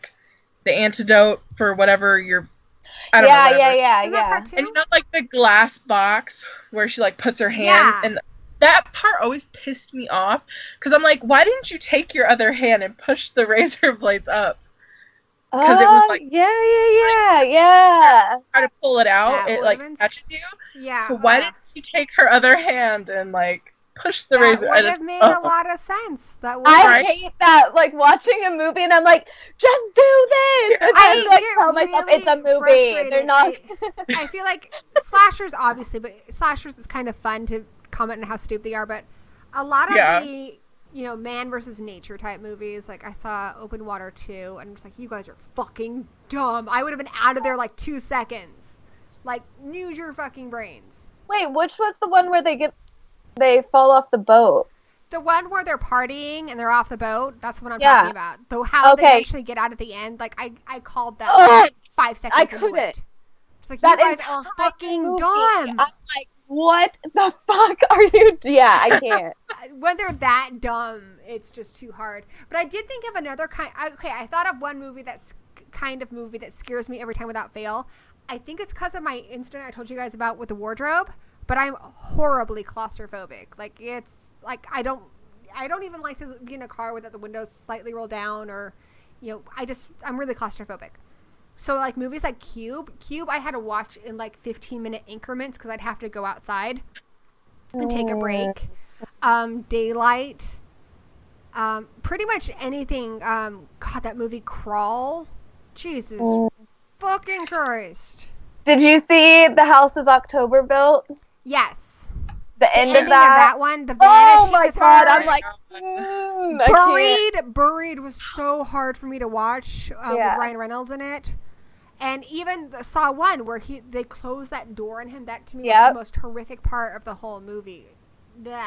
antidote for whatever you're, I don't know. Yeah. And the glass box where she puts her hand and that part always pissed me off, because I'm like, why didn't you take your other hand and push the razor blades up? Because it was yeah. Try to pull it out, it catches you. Yeah. So why didn't she take her other hand and push the razor? That would have made a lot of sense. I hate that. Watching a movie and I'm like, just do this. And I tell myself it's a movie. They're not. I feel like slashers, obviously, but slashers is kind of fun to comment on how stupid they are. But a lot of the man versus nature type movies, I saw Open Water 2, and I'm just like, you guys are fucking dumb. I would have been out of there 2 seconds. Use your fucking brains. Wait, which was the one where they fall off the boat? The one where they're partying and they're off the boat. That's what I'm talking about. Though how they actually get out at the end, I called that 5 seconds. I couldn't. It's you guys are fucking dumb. I'm like, what the fuck are you? Yeah, I can't. When they're that dumb, it's just too hard. But I did think of another kind. Okay, I thought of one movie that scares me every time without fail. I think it's because of my incident I told you guys about with the wardrobe. But I'm horribly claustrophobic. It's I don't even like to be in a car without the windows slightly rolled down, or I'm really claustrophobic. So movies like Cube I had to watch in 15-minute increments because I'd have to go outside and take a break. Daylight, pretty much anything. God, that movie Crawl, Jesus fucking Christ. Did you see The House is October Built? Yes. The ending of that one, the Oh vanishing my is god, hard. I'm like, I can't. Buried was so hard for me to watch with Ryan Reynolds in it. And even the Saw 1, where they closed that door on him, that to me was the most horrific part of the whole movie. Blah.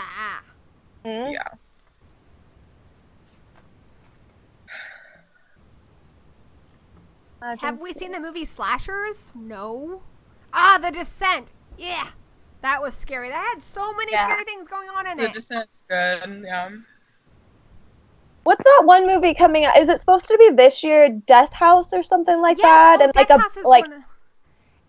Yeah. Have we seen the movie Slashers? No. Ah, The Descent. Yeah. That was scary. That had so many scary things going on in it. The Descent's good, yeah. What's that one movie coming out? Is it supposed to be this year? Death House or something like that? Oh, and Death House is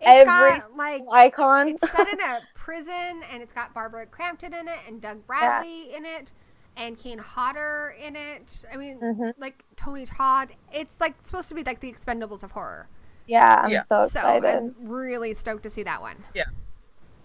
every icon. It's set in a prison, and it's got Barbara Crampton in it, and Doug Bradley in it, and Kane Hodder in it. I mean, like Tony Todd. It's like supposed to be like the Expendables of horror. Yeah, I'm so excited. I'm really stoked to see that one. Yeah.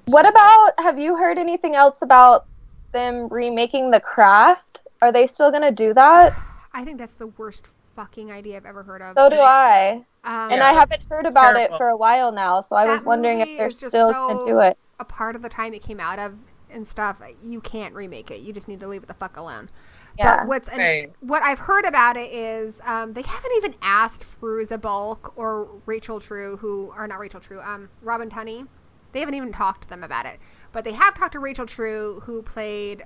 What about, have you heard anything else about them remaking The Craft? Are they still going to do that? I think that's the worst fucking idea I've ever heard of. So do I. And I haven't heard about terrible. it for a while now, so I was wondering if they're still going to do it. A part of the time it came out of and stuff, you can't remake it. You just need to leave it the fuck alone. Yeah. But what I've heard about it is they haven't even asked Fairuza Balk or Rachel True, Robin Tunney. They haven't even talked to them about it. But they have talked to Rachel True, who played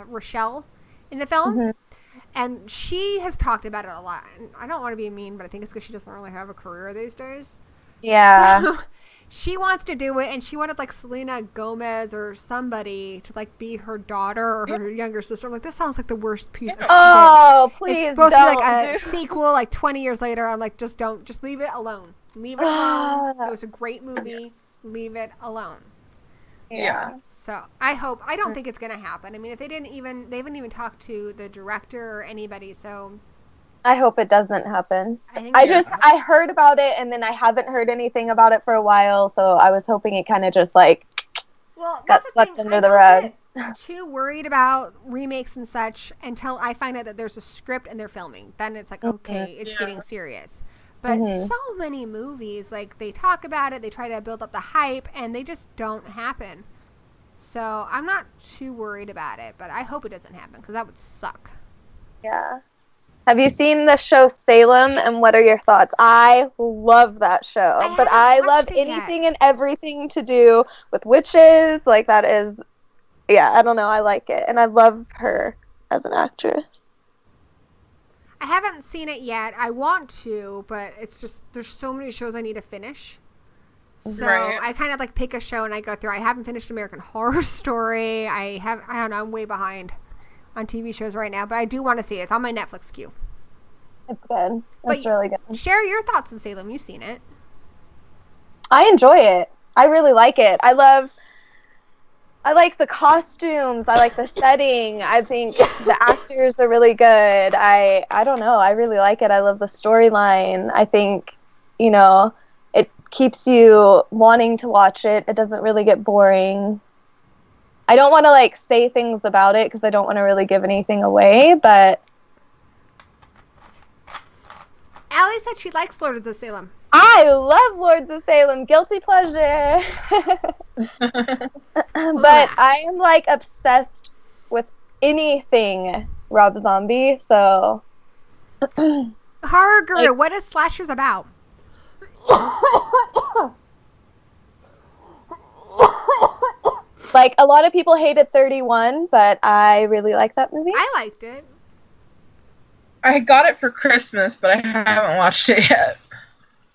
Rochelle in the film. Mm-hmm. And she has talked about it a lot. And I don't want to be mean, but I think it's because she doesn't really have a career these days. Yeah. So she wants to do it, and she wanted like Selena Gomez or somebody to like be her daughter or her younger sister. I'm like, this sounds like the worst piece of shit. Oh, please It's supposed to be like a sequel like 20 years later. I'm like, just leave it alone. Leave it alone. It was a great movie. Leave it alone. Yeah. So I don't think it's going to happen. I mean, if they haven't even talked to the director or anybody, so. I hope it doesn't happen. I heard about it, and then I haven't heard anything about it for a while, so I was hoping it kind of just like got swept under the rug. Too worried about remakes and such until I find out that there's a script and they're filming. Then it's like, okay, it's getting serious. But so many movies, like, they talk about it, they try to build up the hype, and they just don't happen. So I'm not too worried about it, but I hope it doesn't happen, because that would suck. Yeah. Have you seen the show Salem, and what are your thoughts? I love that show, I love anything and everything to do with witches. Like, that is, I don't know, I like it, and I love her as an actress. I haven't seen it yet. I want to, but it's just, there's so many shows I need to finish. So I kind of like pick a show and I go through. I haven't finished American Horror Story. I don't know, I'm way behind on TV shows right now, but I do want to see it. It's on my Netflix queue. It's good. It's really good. Share your thoughts on Salem. You've seen it. I enjoy it. I really like it. I like the costumes. I like the setting. I think the actors are really good. I don't know. I really like it. I love the storyline. I think, it keeps you wanting to watch it. It doesn't really get boring. I don't want to say things about it because I don't want to really give anything away, but Allie said she likes Lords of Salem. I love Lords of Salem. Guilty pleasure. But I am obsessed with anything Rob Zombie, so Horror Guru, what is Slashers about? A lot of people hated 31, but I really like that movie. I liked it. I got it for Christmas, but I haven't watched it yet.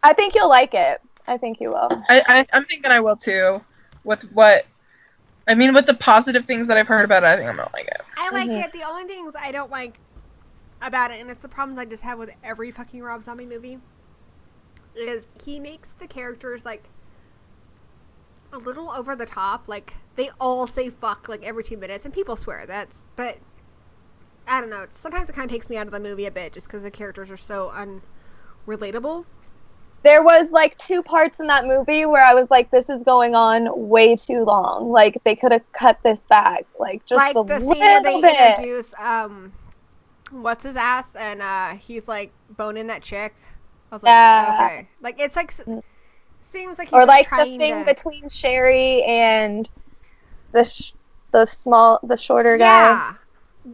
I think you'll like it. I think you will. I'm thinking I will too. With the positive things that I've heard about it, I think I'm gonna like it. I like it. The only things I don't like about it, and it's the problems I just have with every fucking Rob Zombie movie, is he makes the characters a little over the top. They all say fuck every 2 minutes, and people swear but I don't know. Sometimes it kind of takes me out of the movie a bit just because the characters are so unrelatable. There was 2 parts in that movie where I was like, this is going on way too long. They could have cut this back. Just a the little scene where they bit. introduce, what's his ass? And he's boning that chick. I was like, okay. It's Seems like he's Or just like the trying thing to... between Sherry and the shorter guy. Yeah.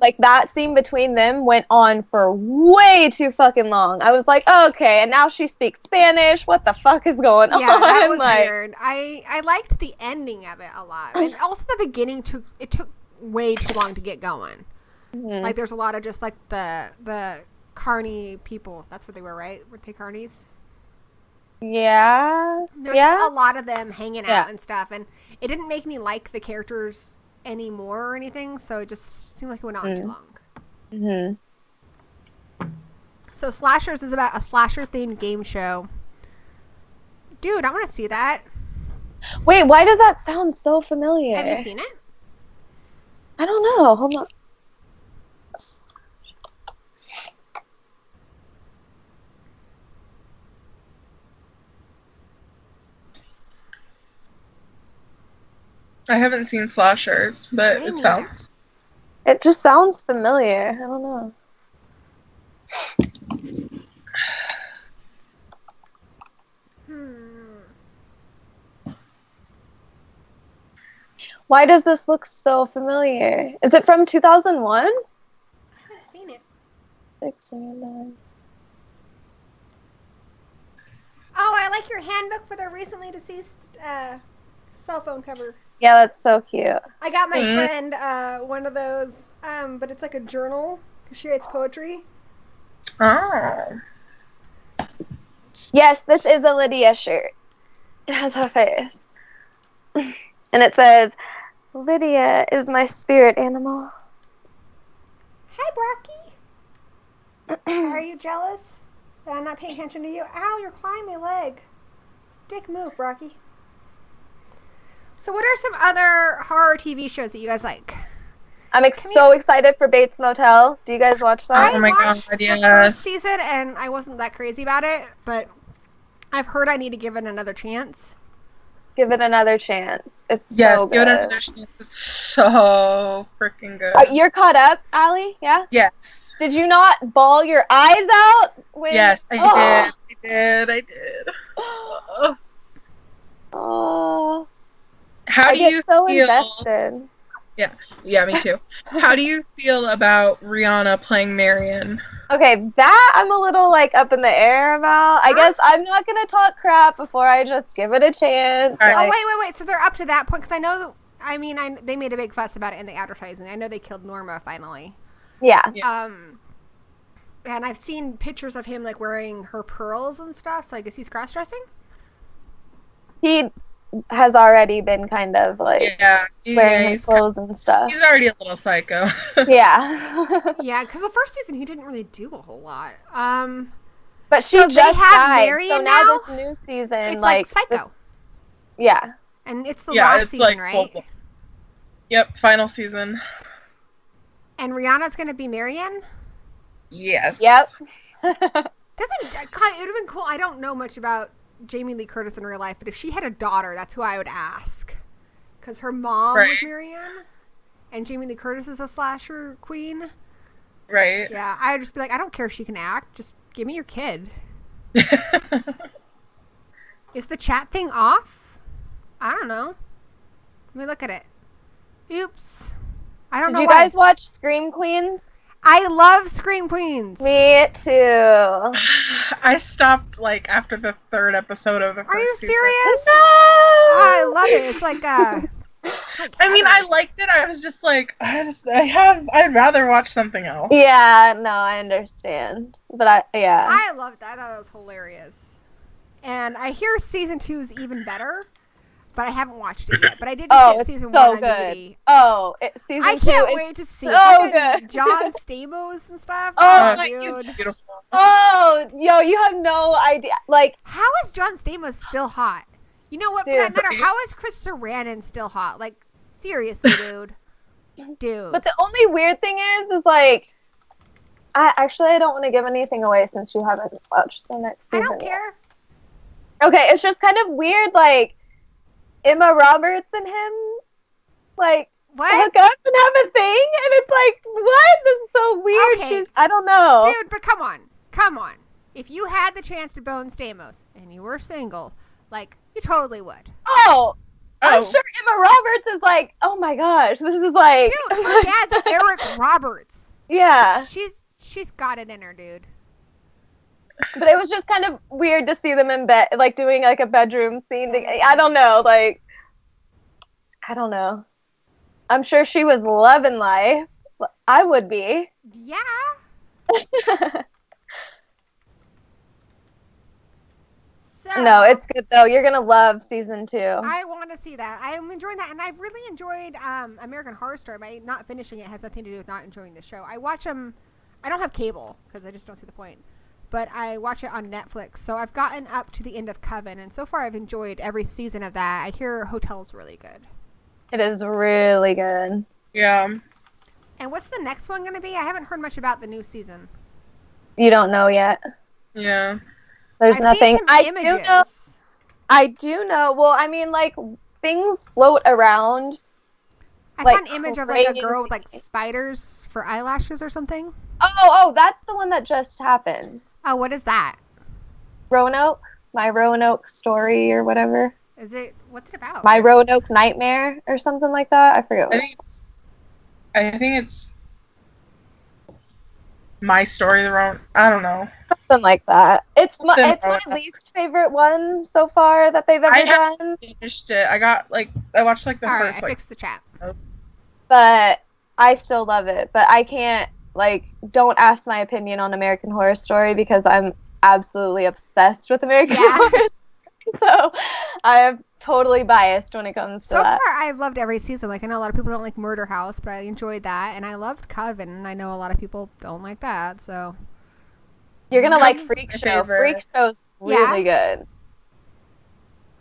Like that scene between them went on for way too fucking long. I was like, oh, okay, and now she speaks Spanish. What the fuck is going on? Yeah, that was like, weird. I liked the ending of it a lot, and also the beginning took way too long to get going. Mhm. Like there's a lot of just like the carny people. That's what they were, right? Were they carnies? Yeah. There's Yeah. a lot of them hanging out Yeah. and stuff, and it didn't make me like the characters anymore or anything, so it just seemed like it went on too long. So Slashers is about a slasher themed game show. Dude, I want to see that. Wait, why does that sound so familiar? Have you seen it? I don't know. Hold on. I haven't seen Slashers, but Me it neither. sounds. It just sounds familiar. I don't know. Why does this look so familiar? Is it from 2001? I haven't seen it. 6 or 9. Oh, I like your handbook for the recently deceased cell phone cover. Yeah, that's so cute. I got my friend one of those, but it's like a journal because she writes poetry. Oh. Yes, this is a Lydia shirt. It has her face. And it says, Lydia is my spirit animal. Hi, Brocky. Are you jealous that I'm not paying attention to you? Ow, you're clawing my leg. Dick move, Brocky. So what are some other horror TV shows that you guys like? I'm so excited for Bates Motel. Do you guys watch that? Oh my god, watched yes. the first season and I wasn't that crazy about it, but I've heard I need to give it another chance. Give it another chance. It's Yes, so give it good. another chance. It's so freaking good. You're caught up, Allie? Yeah? Yes. Did you not bawl your eyes out? When... Yes, I did. Oh. How I do you get so feel? invested. Yeah, me too. How do you feel about Rihanna playing Marion? Okay, that I'm a little like up in the air about. I guess I'm not gonna talk crap before I just give it a chance. All right. Like, Oh, wait. So they're up to that point? Because I know, they made a big fuss about it in the advertising. I know they killed Norma finally. yeah. And I've seen pictures of him like wearing her pearls and stuff. So I guess he's cross-dressing. He has already been kind of like wearing his clothes and stuff. He's already a little psycho. Yeah. Yeah, because the first season he didn't really do a whole lot. But she So they just have died. Marion So now now? this new season, It's like Psycho. this- yeah. And it's the Yeah, last it's season, like right? full- Yep, final season. And Rihanna's going to be Marion? Yes. Yep. God, it would have been cool. I don't know much about Jamie Lee Curtis in real life, but if she had a daughter, that's who I would ask. Because her mom was Marion, and Jamie Lee Curtis is a slasher queen. Right. Yeah, I would just be like, I don't care if she can act. Just give me your kid. Is the chat thing off? I don't know. Let me look at it. Oops. I don't know. Did you guys watch Scream Queens? I love Scream Queens. Me too. I stopped like after the 3rd episode of the first Are you season. serious? No! I love it. It's like I mean, I liked it. I was just like, I'd rather watch something else. Yeah, no, I understand. But I loved that. I thought it was hilarious. And I hear season 2 is even better, but I haven't watched it yet. But I did just get season 1 on DVD. Oh, season 2. I can't wait to see so it. good. John Stamos and stuff. Oh, He's dude. beautiful. Oh, yo, you have no idea. Like, How is John Stamos still hot? You know what? For that matter, how is Chris Sarandon still hot? Like, seriously, dude. Dude. but the only weird thing is like, I don't want to give anything away since you haven't watched the next season. I don't care. Okay, it's just kind of weird, like, Emma Roberts and him, like, What? hook up and have a thing, and it's like, what? This is so weird. Okay. I don't know. Dude, but come on. Come on. If you had the chance to bone Stamos and you were single, Like, you totally would. Oh, I'm Oh. sure Emma Roberts is like, oh my gosh, this is like, Dude, her dad's Eric Roberts. yeah. She's got it in her, dude. But it was just kind of weird to see them in bed, like doing like a bedroom scene. I don't know, like, I don't know. I'm sure she was loving life. I would be. Yeah. So, No, it's good though. You're gonna love season 2. I want to see that. I'm enjoying that, and I've really enjoyed American Horror Story. My not finishing it has nothing to do with not enjoying the show. I watch them. I don't have cable because I just don't see the point. But I watch it on Netflix, so I've gotten up to the end of Coven, and so far I've enjoyed every season of that. I hear Hotel's really good. It is really good. Yeah. And what's the next one going to be? I haven't heard much about the new season. You don't know yet. Yeah. There's I've nothing. seen some images. I do know. Well, I mean, like, things float around. I like, saw an image of like a crazy. girl with like spiders for eyelashes or something. Oh, that's the one that just happened. Oh, what is that? Roanoke, my Roanoke story or whatever. Is it? What's it about? My Roanoke nightmare or something like that. I forget. I think it's my story. I don't know. Something like that. It's my Roanoke. least favorite one so far that they've ever done. Finished it. I watched like the All right, first I like. fixed the chat. But I still love it. But I can't, like, don't ask my opinion on American Horror Story because I'm absolutely obsessed with American Horror Story. So I am totally biased when it comes to that. So far, I've loved every season. Like, I know a lot of people don't like Murder House, but I enjoyed that. And I loved Coven, and I know a lot of people don't like that, so. You're going to like Coven's Freak my Show. favorite. Freak Show's really good.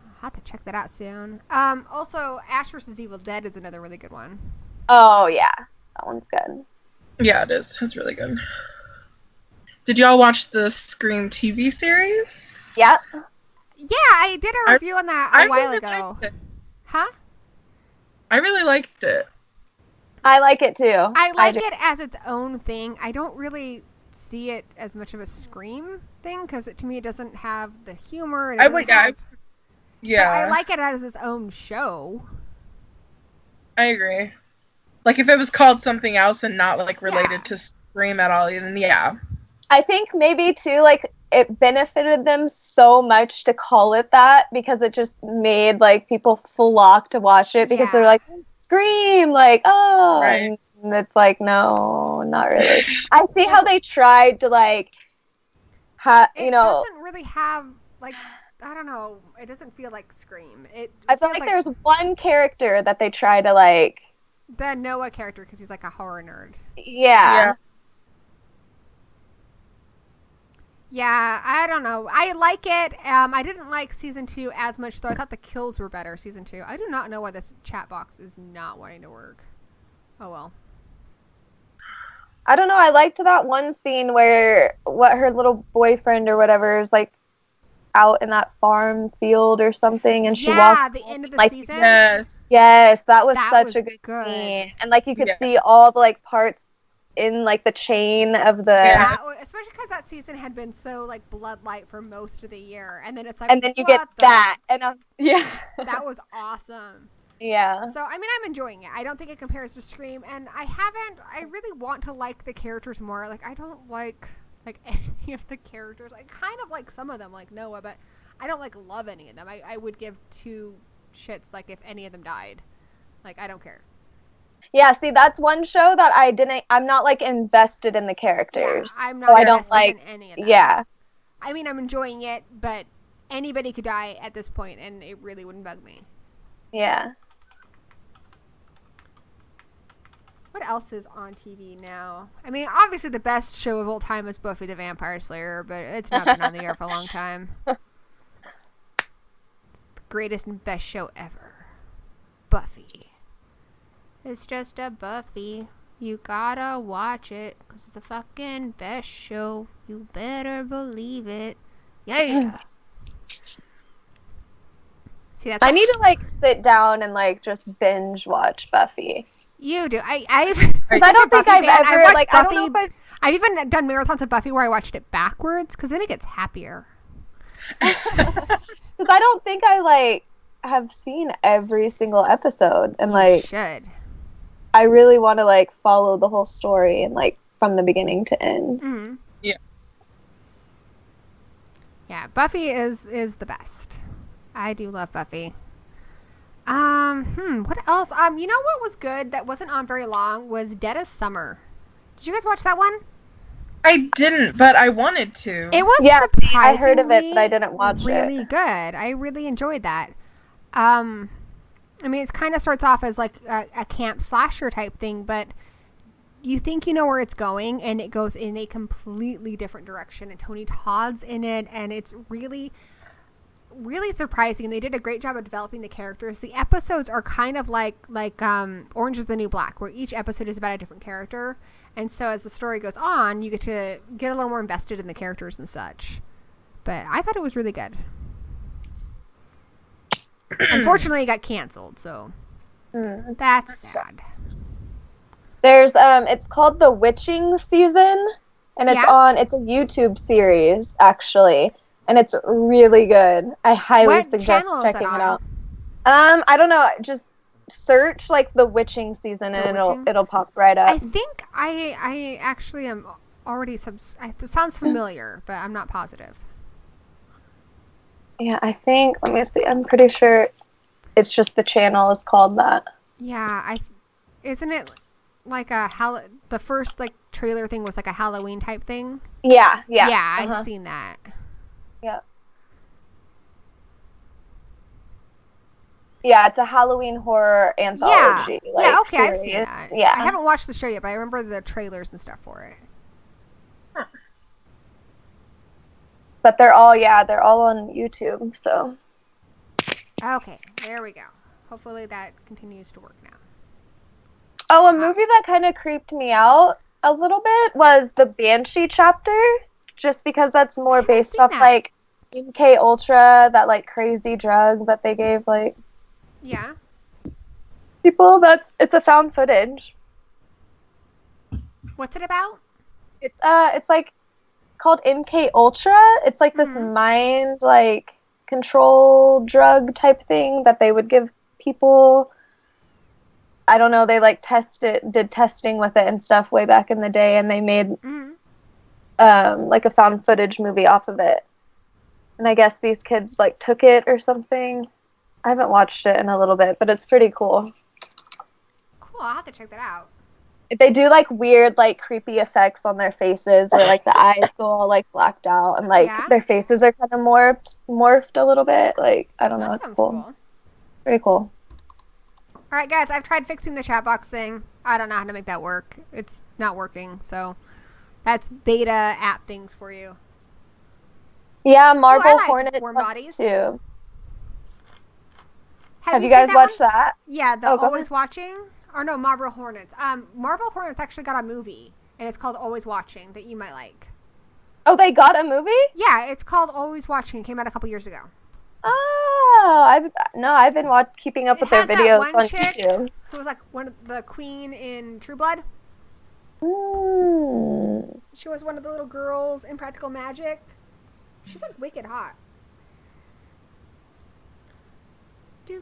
I'll have to check that out soon. Also, Ash vs. Evil Dead is another really good one. Oh, yeah. That one's good. Yeah, it is. It's really good. Did y'all watch the Scream TV series? Yep. Yeah, I did a review on that a while really ago. liked it. Huh? I really liked it. I like it too. I like it as its own thing. I don't really see it as much of a Scream thing because to me it doesn't have the humor. And Yeah. I like it as its own show. I agree. Like if it was called something else and not like related to Scream at all, then yeah. I think maybe too, like, it benefited them so much to call it that because it just made like people flock to watch it because they're like, Scream, like, oh, Right. and it's like, no, not really. I see how they tried to like, It doesn't really have like, I don't know. It doesn't feel like Scream. I feel like there's one character that they try to like. The Noah character because he's like a horror nerd. Yeah. Yeah, I don't know. I like it. I didn't like season 2 as much, though. I thought the kills were better season 2. I do not know why this chat box is not wanting to work. Oh, well. I don't know. I liked that one scene where her little boyfriend or whatever is like out in that farm field or something, and she walks. Yeah, the end of the season. Yes, that was such a good scene, and like you could see all the like parts in like the chain of the. Yeah, especially because that season had been so like bloodlight for most of the year, and then it's like. And then you get that, and that was awesome. Yeah. So, I mean, I'm enjoying it. I don't think it compares to Scream, and I really want to like the characters more. Like, I don't like any of the characters. I kind of like some of them, like Noah, but I don't like love any of them. I would give two shits, like, if any of them died. Like, I don't care. Yeah, see, that's one show that I'm not, like, invested in the characters. Yeah, I'm not invested in any of them. Yeah. I mean, I'm enjoying it, but anybody could die at this point, and it really wouldn't bug me. Yeah. What else is on TV now? I mean, obviously the best show of all time is Buffy the Vampire Slayer, but it's not been on the air for a long time. The greatest and best show ever. Buffy. It's just a Buffy. You gotta watch it, because it's the fucking best show. You better believe it. Yeah. See, I need to, like, sit down and, like, just binge watch Buffy. You do. I don't think I've ever, like, I don't know if I've even done marathons of Buffy where I watched it backwards, because then it gets happier. Because I don't think I like have seen every single episode, and like should. I really want to like follow the whole story and like from the beginning to end. Mm-hmm. Yeah. Yeah, Buffy is the best. I do love Buffy. What else? You know what was good that wasn't on very long was Dead of Summer. Did you guys watch that one? I didn't, but I wanted to. It was surprisingly I heard of it, but I didn't watch it. Really good. I really enjoyed that. I mean, it kind of starts off as like a camp slasher type thing, but you think you know where it's going, and it goes in a completely different direction. And Tony Todd's in it, and it's really, really surprising. They did a great job of developing the characters. The episodes are kind of like Orange is the New Black, where each episode is about a different character. And so as the story goes on, you get to get a little more invested in the characters and such. But I thought it was really good. Unfortunately, it got canceled, so that's sad. There's it's called The Witching Season, and it's a YouTube series actually, and it's really good. I highly suggest checking it out. I don't know, just search like The Witching Season and it'll pop right up. I think I actually am already it sounds familiar, but I'm not positive. Yeah, I think, let me see, I'm pretty sure it's just the channel is called that. Yeah, isn't it like the first like trailer thing was like a Halloween type thing? Yeah. Yeah, I've seen that. Yeah. Yeah, it's a Halloween horror anthology. Yeah, okay, series. I've seen that. Yeah. I haven't watched the show yet, but I remember the trailers and stuff for it. But they're all on YouTube, so. Okay, there we go. Hopefully that continues to work now. Oh, a movie that kind of creeped me out a little bit was the Banshee chapter, just because that's more based off like MK Ultra, that like crazy drug that they gave like people. It's a found footage. What's it about? It's like called MK Ultra. It's like this mind like control drug type thing that they would give people. I don't know, they like did testing with it and stuff way back in the day, and they made like a found footage movie off of it. And I guess these kids like took it or something. I haven't watched it in a little bit, but it's pretty cool. Cool, I'll have to check that out. They do like weird like creepy effects on their faces, where like the eyes go all like blacked out, and like their faces are kind of morphed a little bit. Like, I don't know, it's cool. Pretty cool. All right, guys, I've tried fixing the chat box thing. I don't know how to make that work. It's not working, so that's beta app things for you. Yeah, Marble Hornets Warm Bodies too. Have you guys watched that? Yeah, the Always Watching. Or no, Marble Hornets. Marble Hornets actually got a movie, and it's called Always Watching, that you might like. Oh, they got a movie? Yeah, it's called Always Watching. It came out a couple years ago. Oh, I've been keeping up with their videos on YouTube. Who was like one of the queen in True Blood. She was one of the little girls in Practical Magic. She's like wicked hot. Do.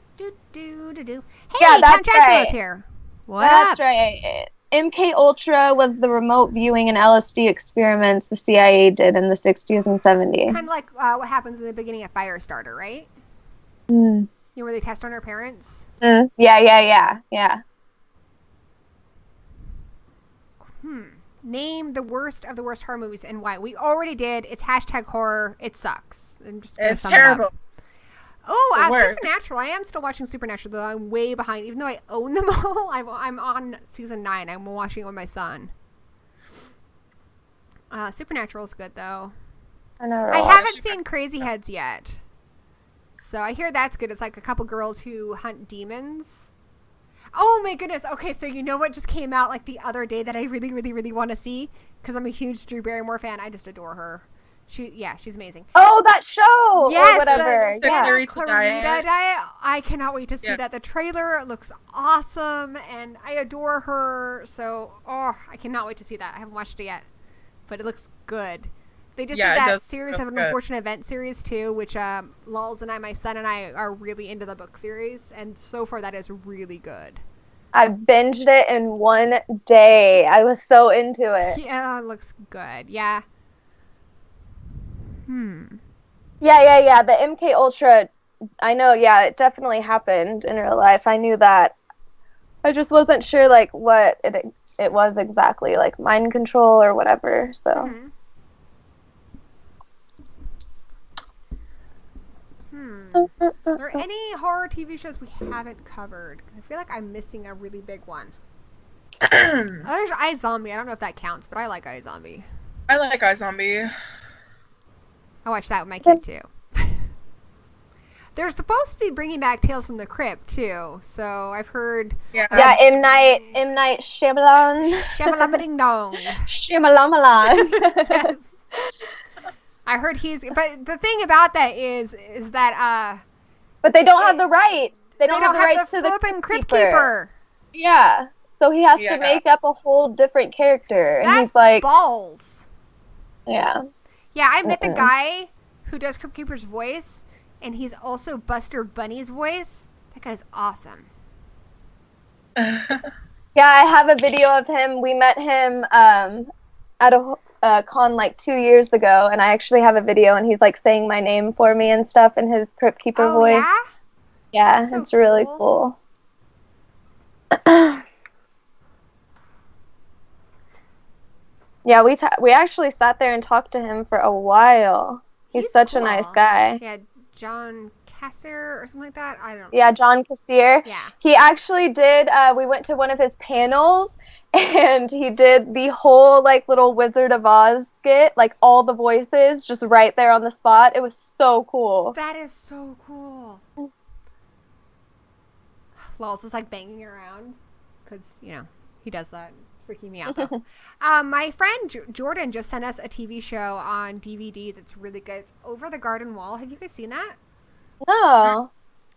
Hey, yeah, Count Dracula's here. That's right. MK Ultra was the remote viewing and LSD experiments the CIA did in the 60s and 70s. Kind of like what happens in the beginning of Firestarter, right? You know, where they test on our parents? Yeah. Name the worst of the worst horror movies and why. We already did. It's #horror. It sucks. It's terrible. Supernatural. I am still watching Supernatural, though I'm way behind. Even though I own them all, I'm on season 9. I'm watching it with my son. Supernatural is good, though. I haven't seen Crazy Heads yet. So I hear that's good. It's like a couple girls who hunt demons. Oh my goodness. Okay, so you know what just came out like the other day that I really, really, really want to see? Because I'm a huge Drew Barrymore fan. I just adore her. She's amazing. Oh, that show! Yes, or whatever. Clarita Diet. I cannot wait to see that. The trailer looks awesome, and I adore her. So, I cannot wait to see that. I haven't watched it yet, but it looks good. They just Yeah, did it that does series feel of an good. unfortunate event series too, which Lulz and I, my son and I, are really into the book series, and so far that is really good. I binged it in one day. I was so into it. Yeah, it looks good. Yeah. Yeah. The MK Ultra, I know, yeah, it definitely happened in real life. I knew that. I just wasn't sure like what it was exactly, like mind control or whatever. So Are there any horror TV shows we haven't covered? I feel like I'm missing a really big one. Oh, there's iZombie. I don't know if that counts, but I like iZombie. I like iZombie. I watched that with my kid too. They're supposed to be bringing back Tales from the Crypt too, so I've heard. Yeah. yeah, M. Night Shyamalan. Shyamalan dong. Shyamalan. Yes. I heard he's. But the thing about that is that But they don't have the rights. They don't have the rights to the flippin' Crypt Crypt Keeper. Yeah. So he has Yeah. to make up a whole different character. And That's he's like, balls. yeah. Yeah, I met the guy who does Crypt Keeper's voice, and he's also Buster Bunny's voice. That guy's awesome. Yeah, I have a video of him. We met him at a con like 2 years ago, and I actually have a video, and he's like saying my name for me and stuff in his Crypt Keeper voice. Yeah? Yeah, That's so it's really cool. Yeah, we actually sat there and talked to him for a while. He's such a nice cool. guy. Yeah, John Kasser or something like that. I don't know. Yeah, John Cassier. Yeah. He actually did, we went to one of his panels, and he did the whole, like, little Wizard of Oz skit, like, all the voices, just right there on the spot. It was so cool. That is so cool. Lulz is like banging around because, you know, he does that. Freaking me out, though. My friend Jordan just sent us a TV show on DVD that's really good. It's Over the Garden Wall. Have you guys seen that? No.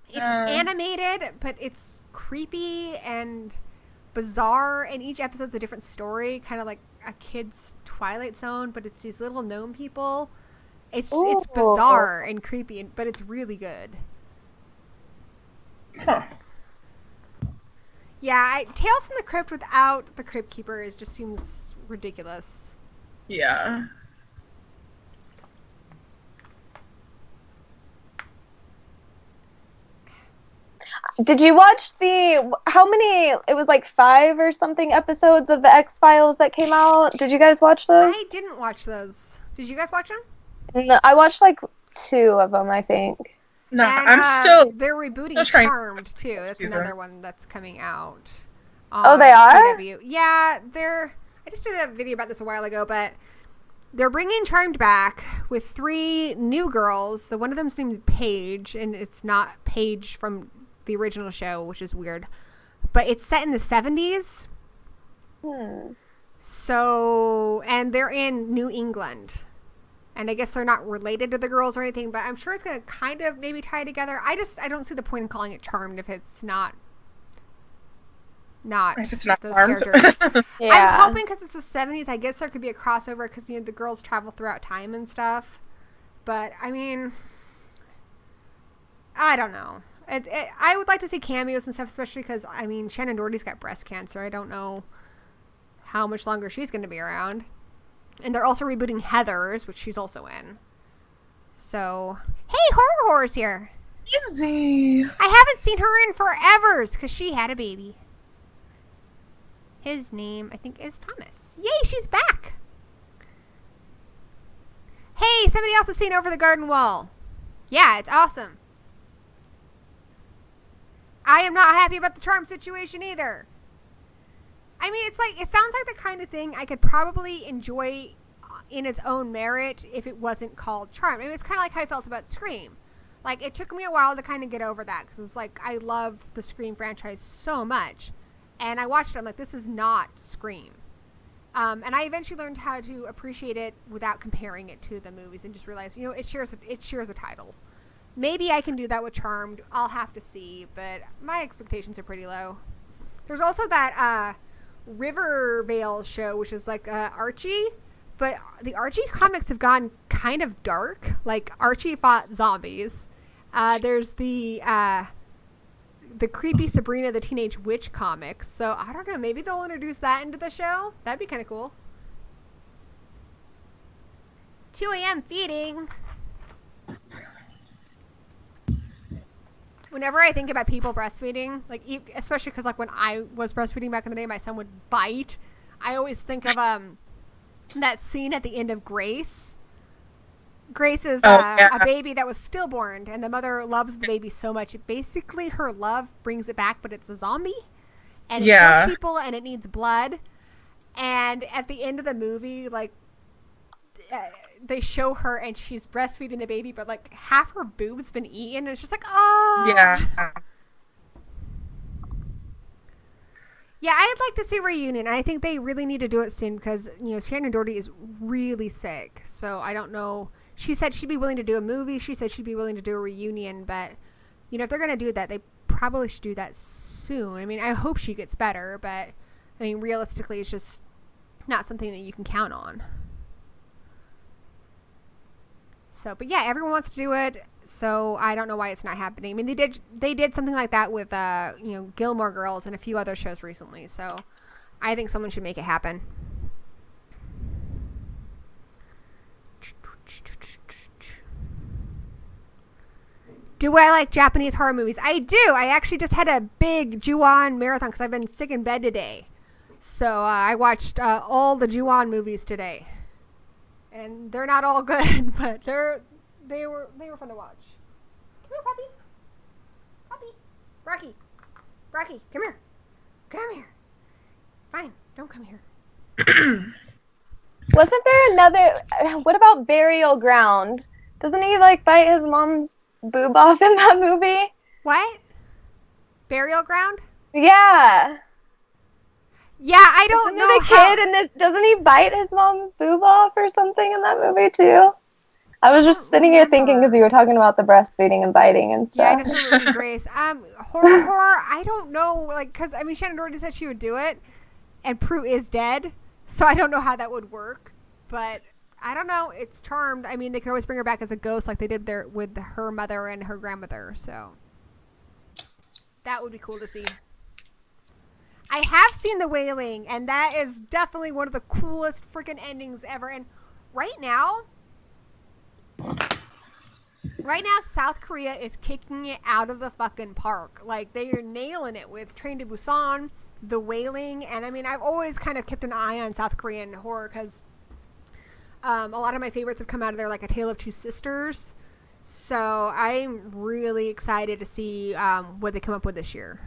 It's animated, but it's creepy and bizarre, and each episode's a different story, kind of like a kid's Twilight Zone, but it's these little gnome people. It's bizarre and creepy, but it's really good. Huh. Yeah, Tales from the Crypt without the Crypt Keeper just seems ridiculous. Yeah. Did you watch how many, it was like 5 or something episodes of the X-Files that came out? Did you guys watch those? I didn't watch those. Did you guys watch them? No, I watched like 2 of them, I think. No, And, I'm still. They're rebooting still trying Charmed too. That's season. another one that's coming out. Oh, they are? CW. Yeah, I just did a video about this a while ago, but they're bringing Charmed back with 3 new girls. So one of them's named Paige, and it's not Paige from the original show, which is weird. But it's set in the 70s. So, and they're in New England. And I guess they're not related to the girls or anything, but I'm sure it's going to kind of maybe tie together. I don't see the point in calling it Charmed if it's not If it's not those Charmed. characters. Yeah. I'm hoping because it's the 70s, I guess there could be a crossover because, you know, the girls travel throughout time and stuff. But, I mean, I don't know. I would like to see cameos and stuff, especially because, I mean, Shannon Doherty's got breast cancer. I don't know how much longer she's going to be around. And they're also rebooting Heathers, which she's also in. So, hey, Horror's here. Lindsay. I haven't seen her in forevers because she had a baby. His name, I think, is Thomas. Yay, she's back. Hey, somebody else has seen Over the Garden Wall. Yeah, it's awesome. I am not happy about the charm situation either. I mean, it sounds like the kind of thing I could probably enjoy in its own merit if it wasn't called Charm. I mean, it's kind of like how I felt about Scream. Like, it took me a while to kind of get over that because it's like, I love the Scream franchise so much. And I watched it, I'm like, this is not Scream. And I eventually learned how to appreciate it without comparing it to the movies and just realized, you know, it shares a title. Maybe I can do that with Charmed. I'll have to see, but my expectations are pretty low. There's also that Rivervale show, which is like Archie, but the Archie comics have gone kind of dark. Like, Archie fought zombies. There's the creepy Sabrina the Teenage Witch comics. So, I don't know. Maybe they'll introduce that into the show. That'd be kind of cool. 2 a.m. feeding. Whenever I think about people breastfeeding, like, especially because, like, when I was breastfeeding back in the day, my son would bite. I always think of that scene at the end of Grace. Grace is a baby that was stillborn, and the mother loves the baby so much. Basically, her love brings it back, but it's a zombie, and it kills people, and it needs blood. And at the end of the movie, like, they show her and she's breastfeeding the baby, but like half her boob's been eaten, and it's just like, oh yeah, I'd like to see a reunion. I think they really need to do it soon because, you know, Shannon Doherty is really sick, so I don't know. She said she'd be willing to do a movie. She said she'd be willing to do a reunion, but, you know, if they're gonna do that, they probably should do that soon. I mean, I hope she gets better, but I mean, realistically, it's just not something that you can count on. So, but yeah, everyone wants to do it, so I don't know why it's not happening. I mean, they did something like that with, you know, Gilmore Girls and a few other shows recently, so I think someone should make it happen. Do I like Japanese horror movies? I do. I actually just had a big Ju-on marathon because I've been sick in bed today. So I watched all the Ju-on movies today. And they're not all good, but they were fun to watch. Come here, puppy. Puppy. Rocky, come here. Come here. Fine, don't come here. Wasn't there another... What about Burial Ground? Doesn't he, like, bite his mom's boob off in that movie? What? Burial Ground? Yeah. Yeah, I don't know how... Kid, and doesn't he bite his mom's boob off or something in that movie, too? I was just sitting here thinking because you were talking about the breastfeeding and biting and stuff. Yeah, I just remember Grace. Horror, I don't know, like, because, I mean, Shannon Doherty said she would do it, and Prue is dead, so I don't know how that would work, but I don't know. It's Charmed. I mean, they could always bring her back as a ghost like they did there with her mother and her grandmother, so that would be cool to see. I have seen The Wailing, and that is definitely one of the coolest freaking endings ever. And right now, South Korea is kicking it out of the fucking park. Like, they are nailing it with Train to Busan, The Wailing, and I mean, I've always kind of kept an eye on South Korean horror because a lot of my favorites have come out of there, like A Tale of Two Sisters. So I'm really excited to see what they come up with this year.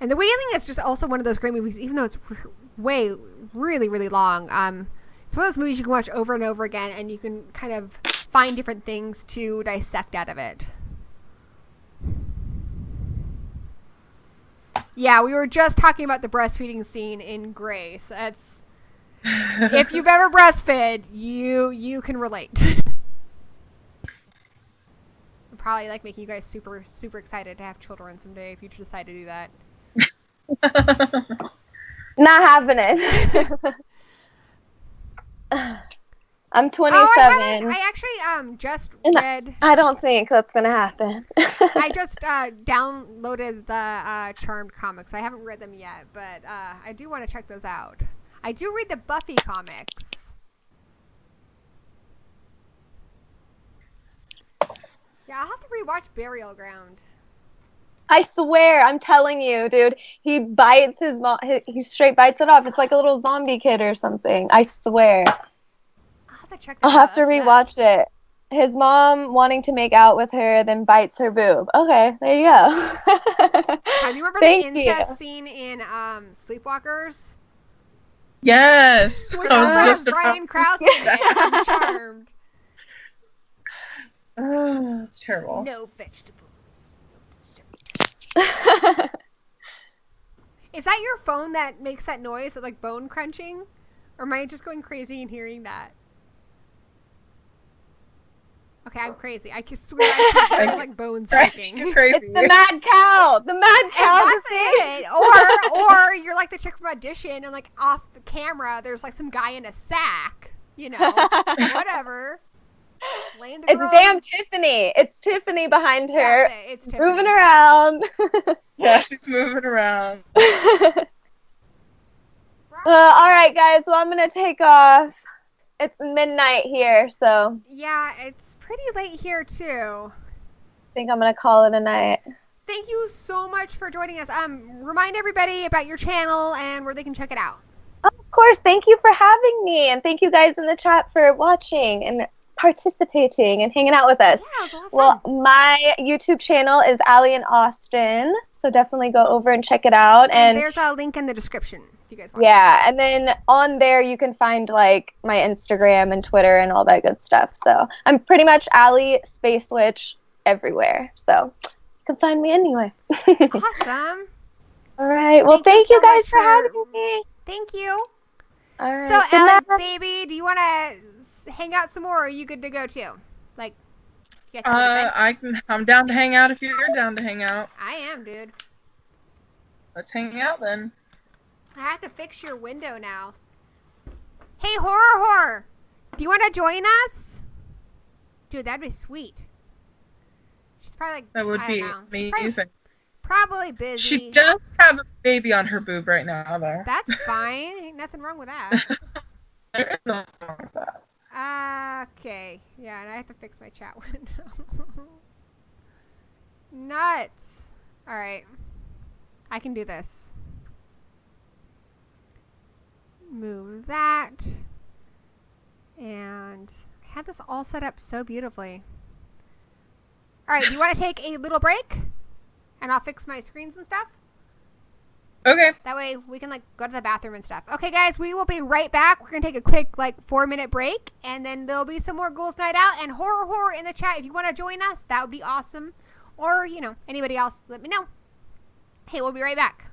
And The Wailing is just also one of those great movies, even though it's really, really long. It's one of those movies you can watch over and over again, and you can kind of find different things to dissect out of it. Yeah, we were just talking about the breastfeeding scene in Grace. That's... if you've ever breastfed, you can relate. Probably like making you guys super, super excited to have children someday if you decide to do that. Not happening. I'm 27. I actually just read. I don't think that's gonna happen. I just downloaded the Charmed comics. I haven't read them yet, but I do want to check those out. I do read the Buffy comics. Yeah, I'll have to rewatch Burial Ground. I swear, I'm telling you, dude. He bites his mom. He straight bites it off. It's like a little zombie kid or something. I swear. I'll have to check that out. I'll have to rewatch it. His mom wanting to make out with her, then bites her boob. Okay, there you go. Have you remember the incest scene in Sleepwalkers? Yes. Which also has Brian Krause in it from Charmed. It's terrible. No vegetables. No dessert. Is that your phone that makes that noise, that like bone crunching? Or am I just going crazy and hearing that? Okay, I'm crazy. I can swear I can hear like bones breaking. Crazy. It's the mad cow. The mad cow. And that's it. Or you're like the chick from Audition, and like off the camera, there's like some guy in a sack. You know, whatever. It's damn Tiffany. It's Tiffany behind her. That's it. It's Tiffany. Moving around. Yeah, she's moving around. All right, guys. Well, I'm gonna take off. It's midnight here, so Yeah, it's pretty late here too. I think I'm gonna call it a night. Thank you so much for joining us. Remind everybody about your channel and where they can check it out. Of course. Thank you for having me, and thank you guys in the chat for watching and participating and hanging out with us. Yeah, it was a lot of fun. Well, my YouTube channel is Ali in Austin, so definitely go over and check it out. And there's a link in the description if you guys want. Yeah, and then on there you can find like my Instagram and Twitter and all that good stuff. So I'm pretty much Ali Space Witch everywhere. So you can find me anywhere. Awesome. All right. Well, thank you guys for having me. Thank you. All right. So, Good night. Ellen, baby, do you want to hang out some more, or are you good to go too? Like, you have to go to bed? I'm down to hang out if you're down to hang out. I am, dude. Let's hang out then. I have to fix your window now. Hey, Horror, do you want to join us? Dude, that'd be sweet. She's probably like, That would I be don't know. She's amazing. Probably busy. She does have a baby on her boob right now, though. That's fine. Ain't nothing wrong with that. There is nothing wrong with that. Okay. Yeah, and I have to fix my chat windows. Nuts. All right. I can do this. Move that. And I had this all set up so beautifully. All right. Do you want to take a little break? And I'll fix my screens and stuff. Okay. That way we can like go to the bathroom and stuff. Okay, guys, we will be right back. We're gonna take a quick like 4-minute break, and then there'll be some more Ghouls Night Out and horror in the chat. If you want to join us, that would be awesome. Or anybody else, let me know. Hey, we'll be right back.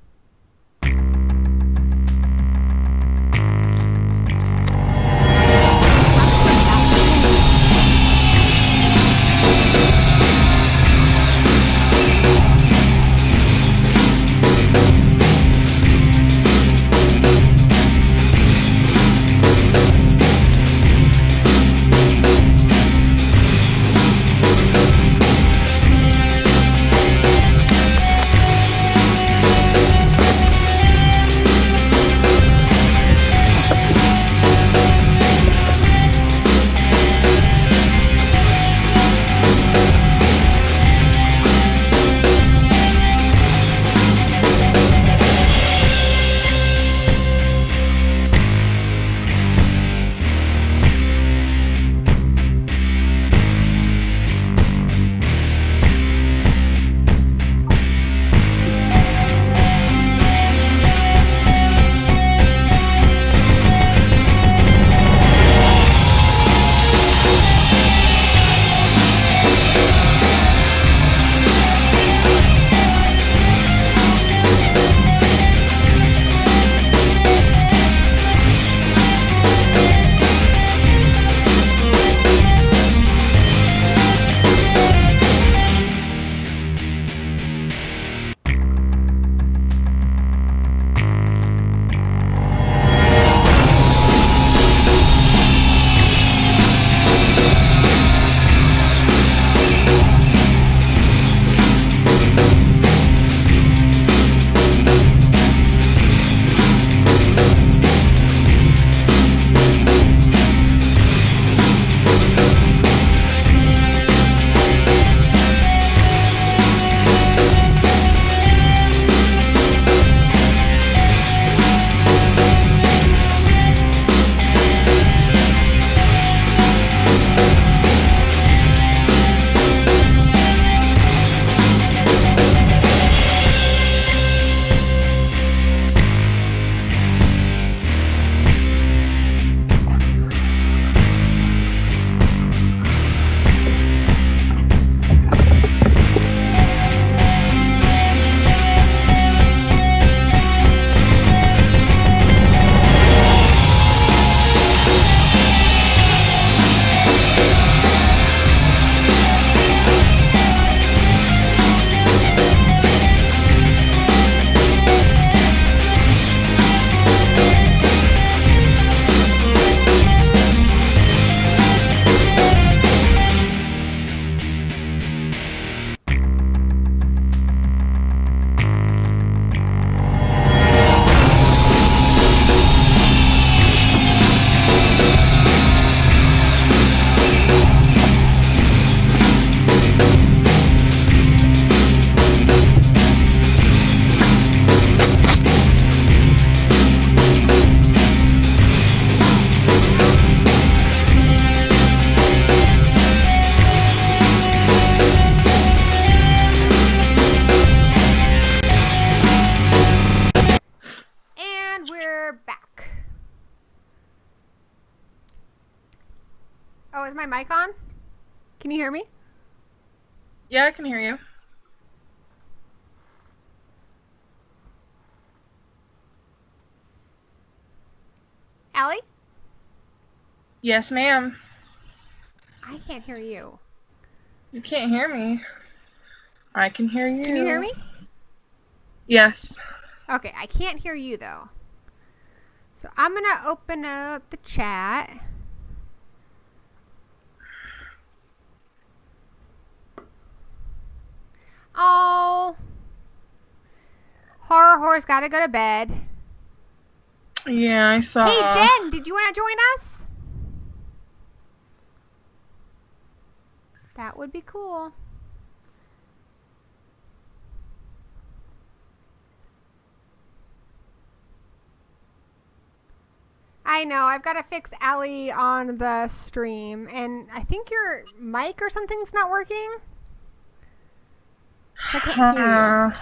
Oh, is my mic on? Can you hear me? Yeah, I can hear you. Allie? Yes, ma'am. I can't hear you. You can't hear me. I can hear you. Can you hear me? Yes. Okay, I can't hear you though. So I'm gonna open up the chat. Oh, Horror's gotta go to bed. Yeah, I saw. Hey Jen, did you want to join us? That would be cool. I know, I've got to fix Ali on the stream, and I think your mic or something's not working. So I can't hear you.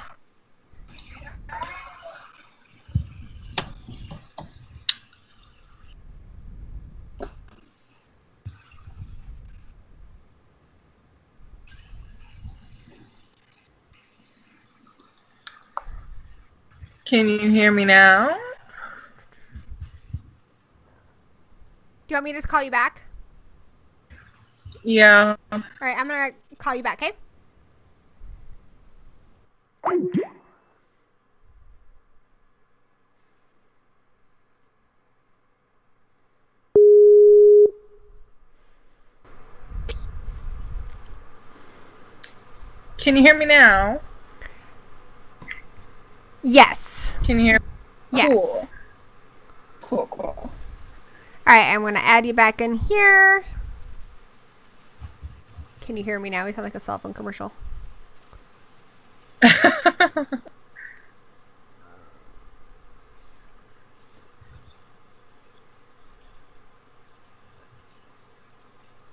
Can you hear me now? Do you want me to just call you back? Yeah. All right, I'm going to call you back, okay? Can you hear me now? Yes. Can you hear? Yes. Cool. Cool. All right, I'm going to add you back in here. Can you hear me now? We sound like a cell phone commercial.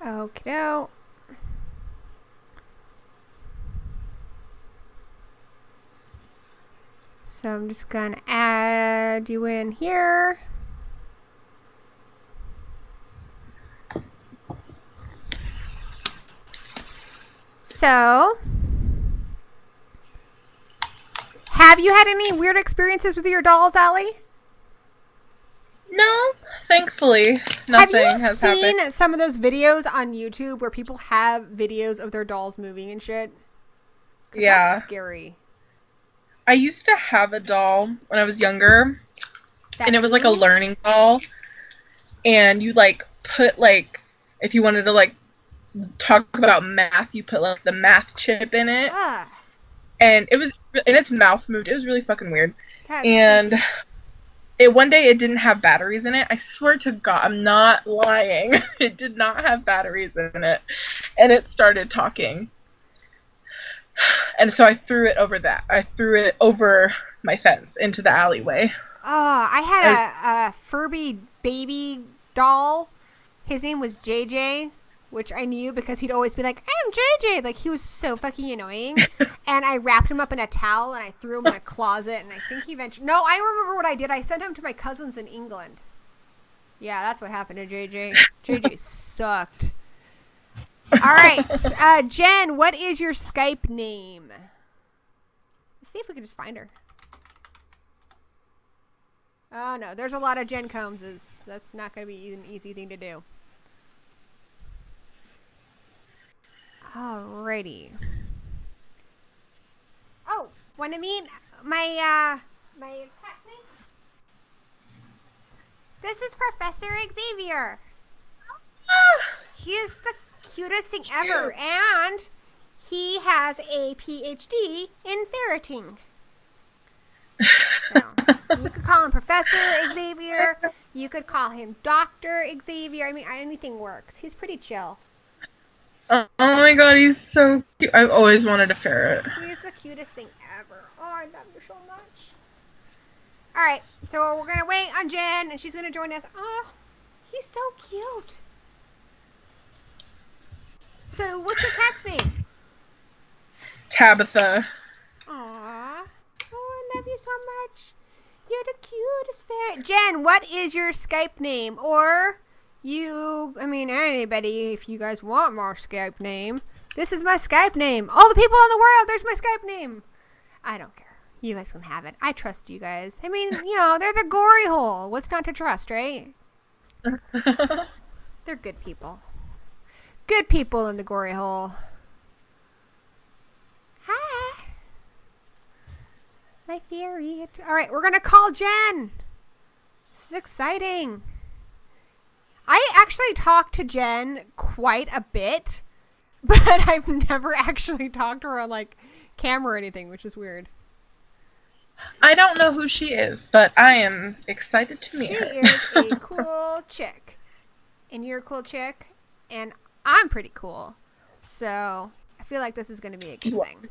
Okie doke. So I'm just going to add you in here. So, have you had any weird experiences with your dolls, Allie? No, thankfully, nothing has Have you happened. seen some of those videos on YouTube where people have videos of their dolls moving and shit? 'Cause Yeah. That's scary. I used to have a doll when I was younger, and it was like a moved? learning doll. And you like put like, if you wanted to like talk about math, you put like the math chip in it, Ah, and its mouth moved. It was really fucking weird. that's And creepy. one day it didn't have batteries in it. I swear to God, I'm not lying. It did not have batteries in it, and it started talking. And so I threw it over that. I threw it over my fence into the alleyway. Oh, I had a Furby baby doll. His name was JJ, which I knew because he'd always be like, I'm JJ. Like, he was so fucking annoying. And I wrapped him up in a towel and I threw him in a closet. And I think he eventually... No, I remember what I did. I sent him to my cousins in England. Yeah, that's what happened to JJ. JJ sucked. All right. Jen, what is your Skype name? Let's see if we can just find her. Oh, no. There's a lot of Jen Combses. That's not going to be an easy thing to do. Alrighty. Oh, want to meet my cat's name? This is Professor Xavier. He is the cutest thing ever, and he has a PhD in ferreting. So, you could call him Professor Xavier. You could call him Dr. Xavier. I mean, anything works. He's pretty chill. Oh my God, he's so cute. I've always wanted a ferret. He's the cutest thing ever. Oh, I love you so much. Alright, so we're going to wait on Jen, and she's going to join us. Oh, he's so cute. So, what's your cat's name? Tabitha. Aww. Oh, I love you so much. You're the cutest ferret. Jen, what is your Skype name or Anybody, if you guys want my Skype name, this is my Skype name. All the people in the world, there's my Skype name. I don't care. You guys can have it. I trust you guys. They're the gory hole. What's not to trust, right? They're good people. Good people in the gory hole. Hi. My fairy. All right, we're going to call Jen. This is exciting. I actually talked to Jen quite a bit, but I've never actually talked to her on, camera or anything, which is weird. I don't know who she is, but I am excited to meet her. She is a cool chick. And you're a cool chick, and I'm pretty cool. So, I feel like this is going to be a good thing.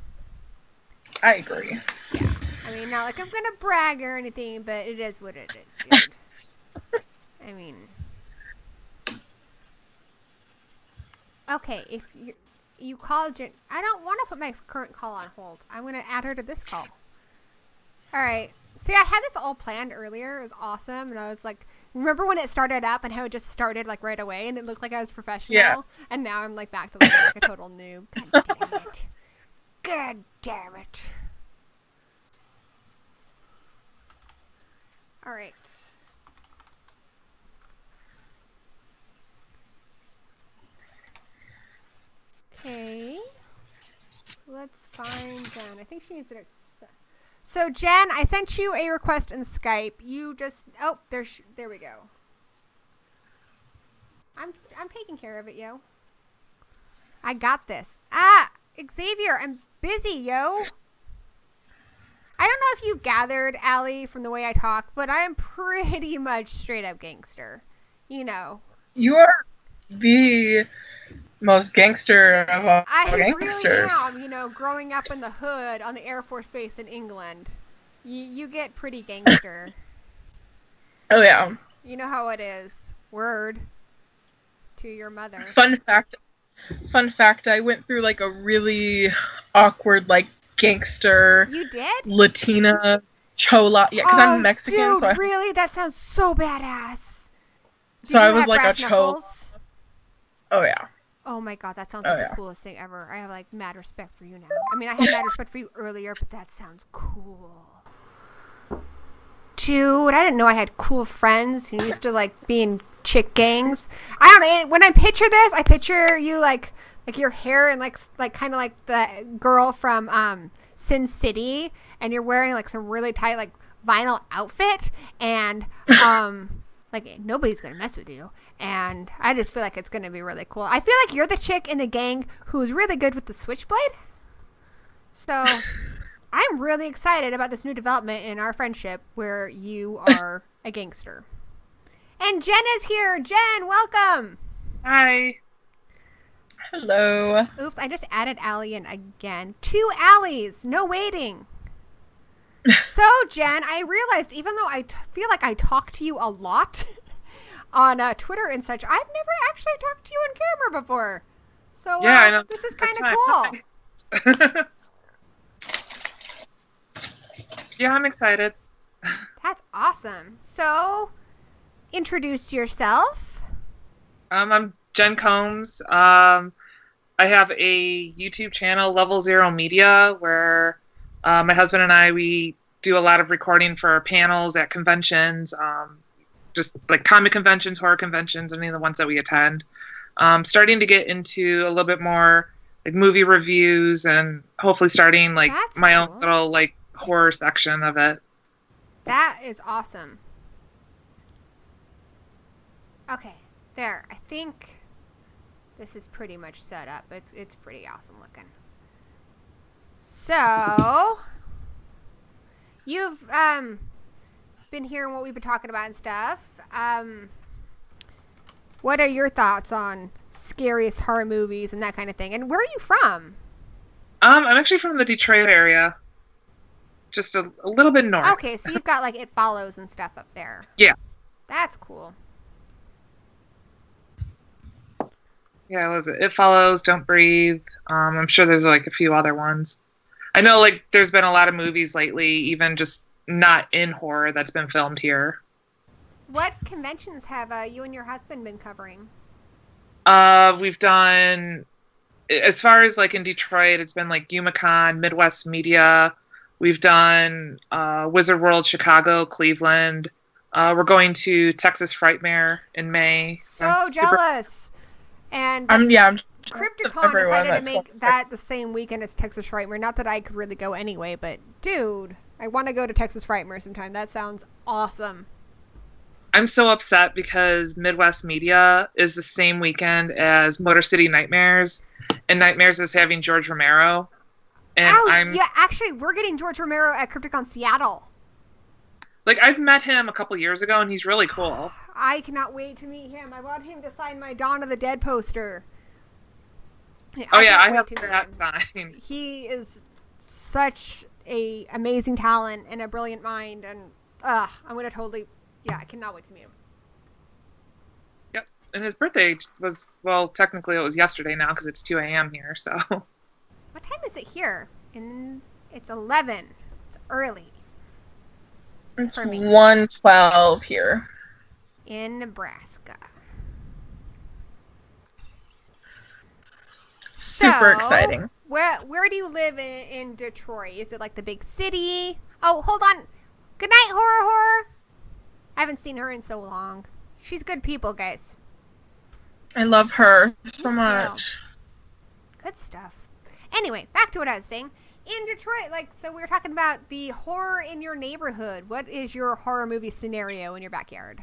I agree. Yeah. Not like I'm going to brag or anything, but it is what it is, dude. Okay, if you call Jen... I don't want to put my current call on hold. I'm going to add her to this call. All right. See, I had this all planned earlier. It was awesome. And I was like, remember when it started up and how it just started right away and it looked like I was professional? Yeah. And now I'm back to looking like a total noob. God damn it. God damn it. All right. Okay. Let's find Jen. I think she needs to accept. So, Jen, I sent you a request in Skype. You just... Oh, there we go. I'm taking care of it, yo. I got this. Xavier, I'm busy, yo. I don't know if you've gathered, Ali, from the way I talk, but I am pretty much straight up gangster. You know. You are the most gangster of all gangsters. I really am, growing up in the hood on the Air Force Base in England. You get pretty gangster. Oh, yeah. You know how it is. Word to your mother. Fun fact, I went through a really awkward gangster. You did? Latina chola. Yeah, because I'm Mexican. Dude, really? That sounds so badass. So I was a chola. Oh, yeah. Oh my god, that sounds the coolest thing ever. I have mad respect for you now. I had mad respect for you earlier, but that sounds cool. Dude, I didn't know I had cool friends who used to be in chick gangs. I don't know, when I picture this, I picture you your hair and kind of like the girl from Sin City, and you're wearing some really tight vinyl outfit, and nobody's gonna mess with you. And I just feel like it's gonna be really cool. I feel like you're the chick in the gang who's really good with the switchblade. So I'm really excited about this new development in our friendship where you are a gangster. And Jen is here. Jen, welcome. Hi. Hello. Oops, I just added Ali in again. 2 Allies, no waiting. So, Jen, I realized even though I feel like I talk to you a lot on Twitter and such, I've never actually talked to you on camera before. So, yeah, I know. This is kind of cool. Yeah, I'm excited. That's awesome. So, introduce yourself. I'm Jen Combs. I have a YouTube channel, Level Zero Media, where my husband and we do a lot of recording for panels at conventions, just comic conventions, horror conventions, any of the ones that we attend. Starting to get into a little bit more movie reviews and hopefully starting my own little horror section of it. That is awesome. Okay, there. I think this is pretty much set up. It's pretty awesome looking. So, you've been hearing what we've been talking about and stuff. What are your thoughts on scariest horror movies and that kind of thing? And where are you from? I'm actually from the Detroit area. Just a little bit north. Okay, so you've got It Follows and stuff up there. Yeah. That's cool. Yeah, what is it? It Follows, Don't Breathe. I'm sure there's a few other ones. I know there's been a lot of movies lately, even just not in horror, that's been filmed here. What conventions have you and your husband been covering? We've done, as far as like in Detroit, it's been like UMACon, Midwest Media. We've done Wizard World, Chicago, Cleveland. We're going to Texas Frightmare in May. So jealous. And I'm Crypticon decided to make that the same weekend as Texas Frightmare. Not that I could really go anyway, but dude, I want to go to Texas Frightmare sometime. That sounds awesome. I'm so upset because Midwest Media is the same weekend as Motor City Nightmares, and Nightmares is having George Romero. And yeah, actually, we're getting George Romero at Crypticon Seattle. Like, I've met him a couple years ago, and he's really cool. I cannot wait to meet him. I want him to sign my Dawn of the Dead poster. I have that signed. He is such a amazing talent and a brilliant mind, and I'm going to totally... Yeah, I cannot wait to meet him. Yep. And his birthday was, well, technically it was yesterday now because it's 2 a.m. here, so. What time is it here? It's 11. It's early. It's 1:12 here. In Nebraska. Super exciting. Where do you live in Detroit? Is it like the big city? Oh, hold on. Good night, Horror. I haven't seen her in so long. She's good people, guys. I love her so much. Good stuff. Anyway, back to what I was saying. In Detroit, so we were talking about the horror in your neighborhood. What is your horror movie scenario in your backyard?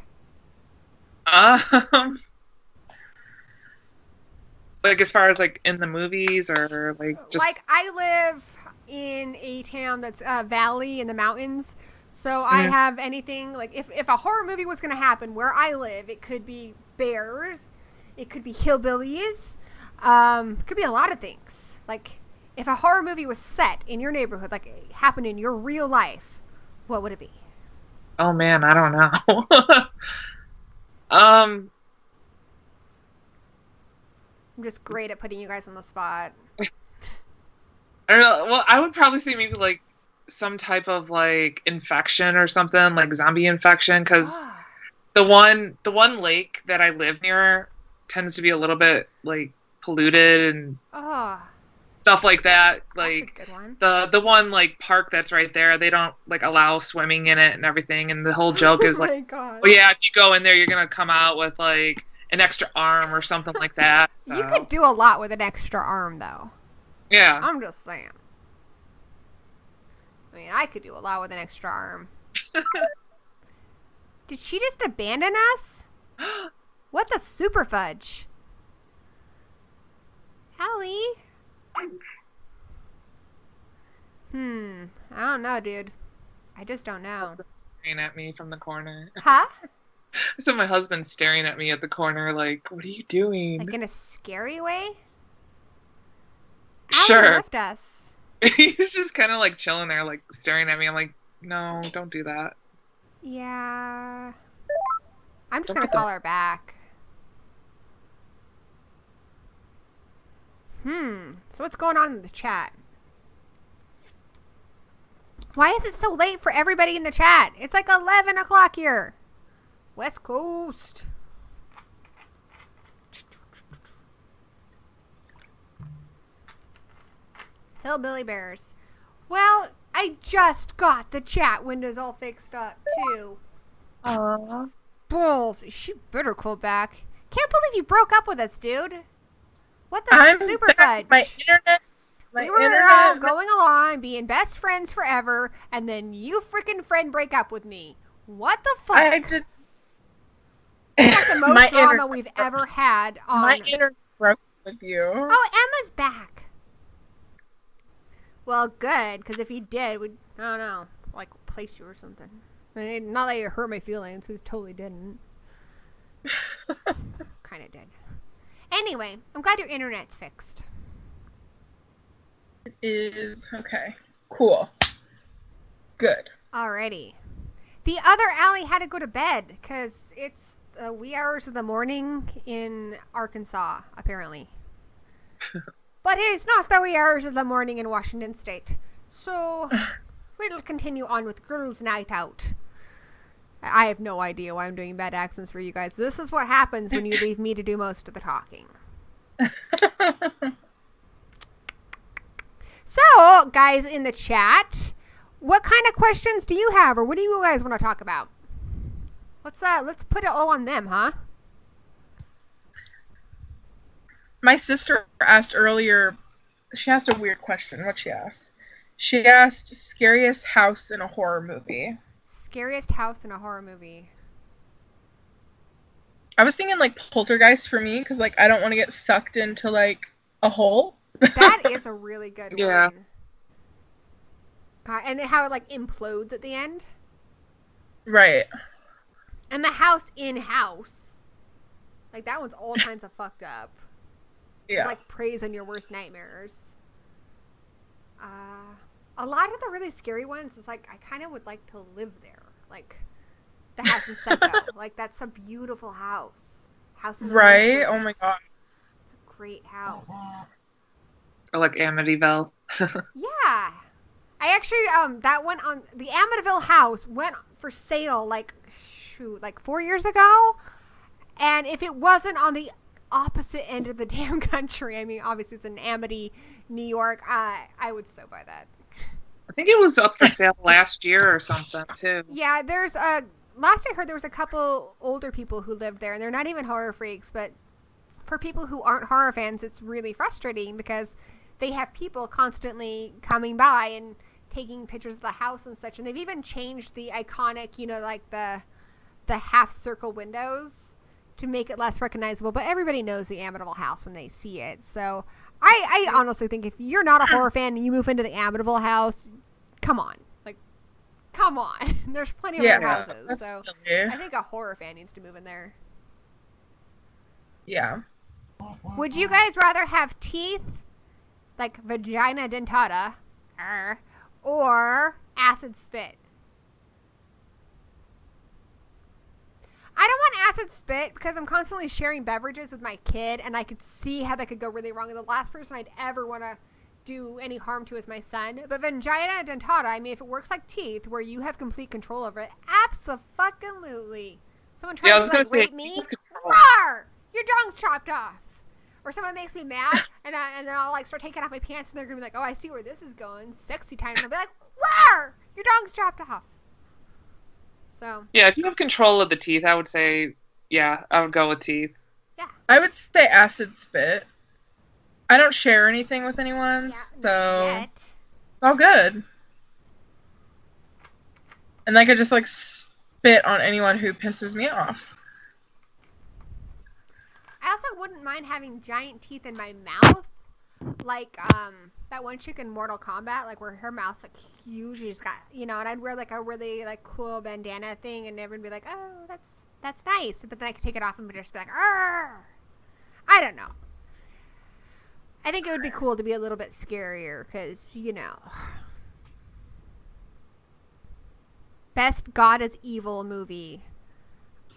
Like as far as like in the movies or like just... Like I live in a town that's valley in the mountains. So I have anything, like, if a horror movie was going to happen where I live, it could be bears, it could be hillbillies, it could be a lot of things. Like, if a horror movie was set in your neighborhood, like, it happened in your real life, what would it be? Oh, man, I don't know. I'm just great at putting you guys on the spot. I don't know. Well, I would probably say maybe, like, some type of like infection or something, like zombie infection, because the one lake that I live near tends to be a little bit like polluted and stuff like that. Like that's a good one. The one like park that's right there, they don't like allow swimming in it and everything, and the whole joke is like, oh yeah, if you go in there you're gonna come out with like an extra arm or something like that. So. You could do a lot with an extra arm though. Yeah, I'm just saying. I mean, I could do a lot with an extra arm. Did she just abandon us? What the super fudge? Allie? I don't know, dude. I just don't know. Staring at me from the corner. Huh? So my husband's staring at me at the corner like, what are you doing? Like in a scary way? Sure. Allie left us. He's just kind of like chilling there, like staring at me. I'm like, no, don't do that. Yeah. I'm just going to call her back. So what's going on in the chat? Why is it so late for everybody in the chat? It's like 11 o'clock here. West Coast. Hillbilly bears. Well, I just got the chat windows all fixed up, too. Aww. Bulls. She better call back. Can't believe you broke up with us, dude. What the super fudge? My internet. We were all going along, being best friends forever, and then you freaking friend break up with me. What the fuck? I did. It's like the most drama we've ever had on... My internet broke with you. Oh, Emma's back. Well, good, because if you did, we'd, I don't know, like, place you or something. I mean, not that you hurt my feelings, who totally didn't. Kind of did. Anyway, I'm glad your internet's fixed. It is. Okay. Cool. Good. Alrighty. The other Allie had to go to bed, because it's the wee hours of the morning in Arkansas, apparently. But it is not the wee hours of the morning in Washington State. So, we'll continue on with Girls' Night Out. I have no idea why I'm doing bad accents for you guys. This is what happens when you leave me to do most of the talking. So, guys in the chat, what kind of questions do you have, or what do you guys want to talk about? Let's put it all on them, huh? My sister asked earlier, she asked a weird question. What'd she ask? She asked scariest house in a horror movie. Scariest house in a horror movie. I was thinking like Poltergeist for me, because like I don't want to get sucked into like a hole. That is a really good Yeah. one. God, and how it like implodes at the end. Right. And the house in house. Like that one's all kinds of fucked up. Yeah. Like preys on your worst nightmares. A lot of the really scary ones is like I kind of would like to live there. Like the house in Psycho. Like that's a beautiful house. House in the Right? Woods. Oh my god. It's a great house. Or like Amityville. Yeah. I actually that went on the Amityville house went for sale like 4 years ago. And if it wasn't on the opposite end of the damn country, I mean obviously it's in Amity, New York, I would so buy that. I think it was up for sale last year or something too. Yeah, there's last I heard there was a couple older people who lived there and they're not even horror freaks, but for people who aren't horror fans it's really frustrating because they have people constantly coming by and taking pictures of the house and such, and they've even changed the iconic, like the half circle windows to make it less recognizable, but everybody knows the Amityville house when they see it. So I honestly think if you're not a horror fan and you move into the Amityville house, come on. Like, come on. There's plenty of other houses. So silly. I think a horror fan needs to move in there. Yeah. Would you guys rather have teeth, like vagina dentata, or acid spit? I don't want acid spit because I'm constantly sharing beverages with my kid and I could see how that could go really wrong. And the last person I'd ever want to do any harm to is my son. But vagina dentata, I mean, if it works like teeth where you have complete control over it, abso-fucking-lutely. Someone tries to like rape me, roar! Your dong's chopped off. Or someone makes me mad and then I'll like start taking off my pants and they're going to be like, oh, I see where this is going. Sexy time. And I'll be like, roar! Your dong's chopped off. So Yeah, if you have control of the teeth, I would say, yeah, I would go with teeth. yeah. I would say acid spit. I don't share anything with anyone, Yeah, so yet. it's all good. And I could just like spit on anyone who pisses me off. I also wouldn't mind having giant teeth in my mouth. Like, that one chick in Mortal Kombat, like, where her mouth's, like, huge. She's got, and I'd wear, like, a really, like, cool bandana thing, and everyone would be like, oh, that's nice. But then I could take it off and just be like, arr! I don't know. I think it would be cool to be a little bit scarier, because, Best God is Evil movie.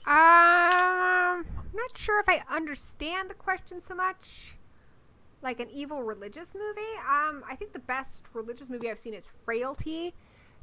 I'm not sure if I understand the question so much. Like an evil religious movie. I think the best religious movie I've seen is Frailty,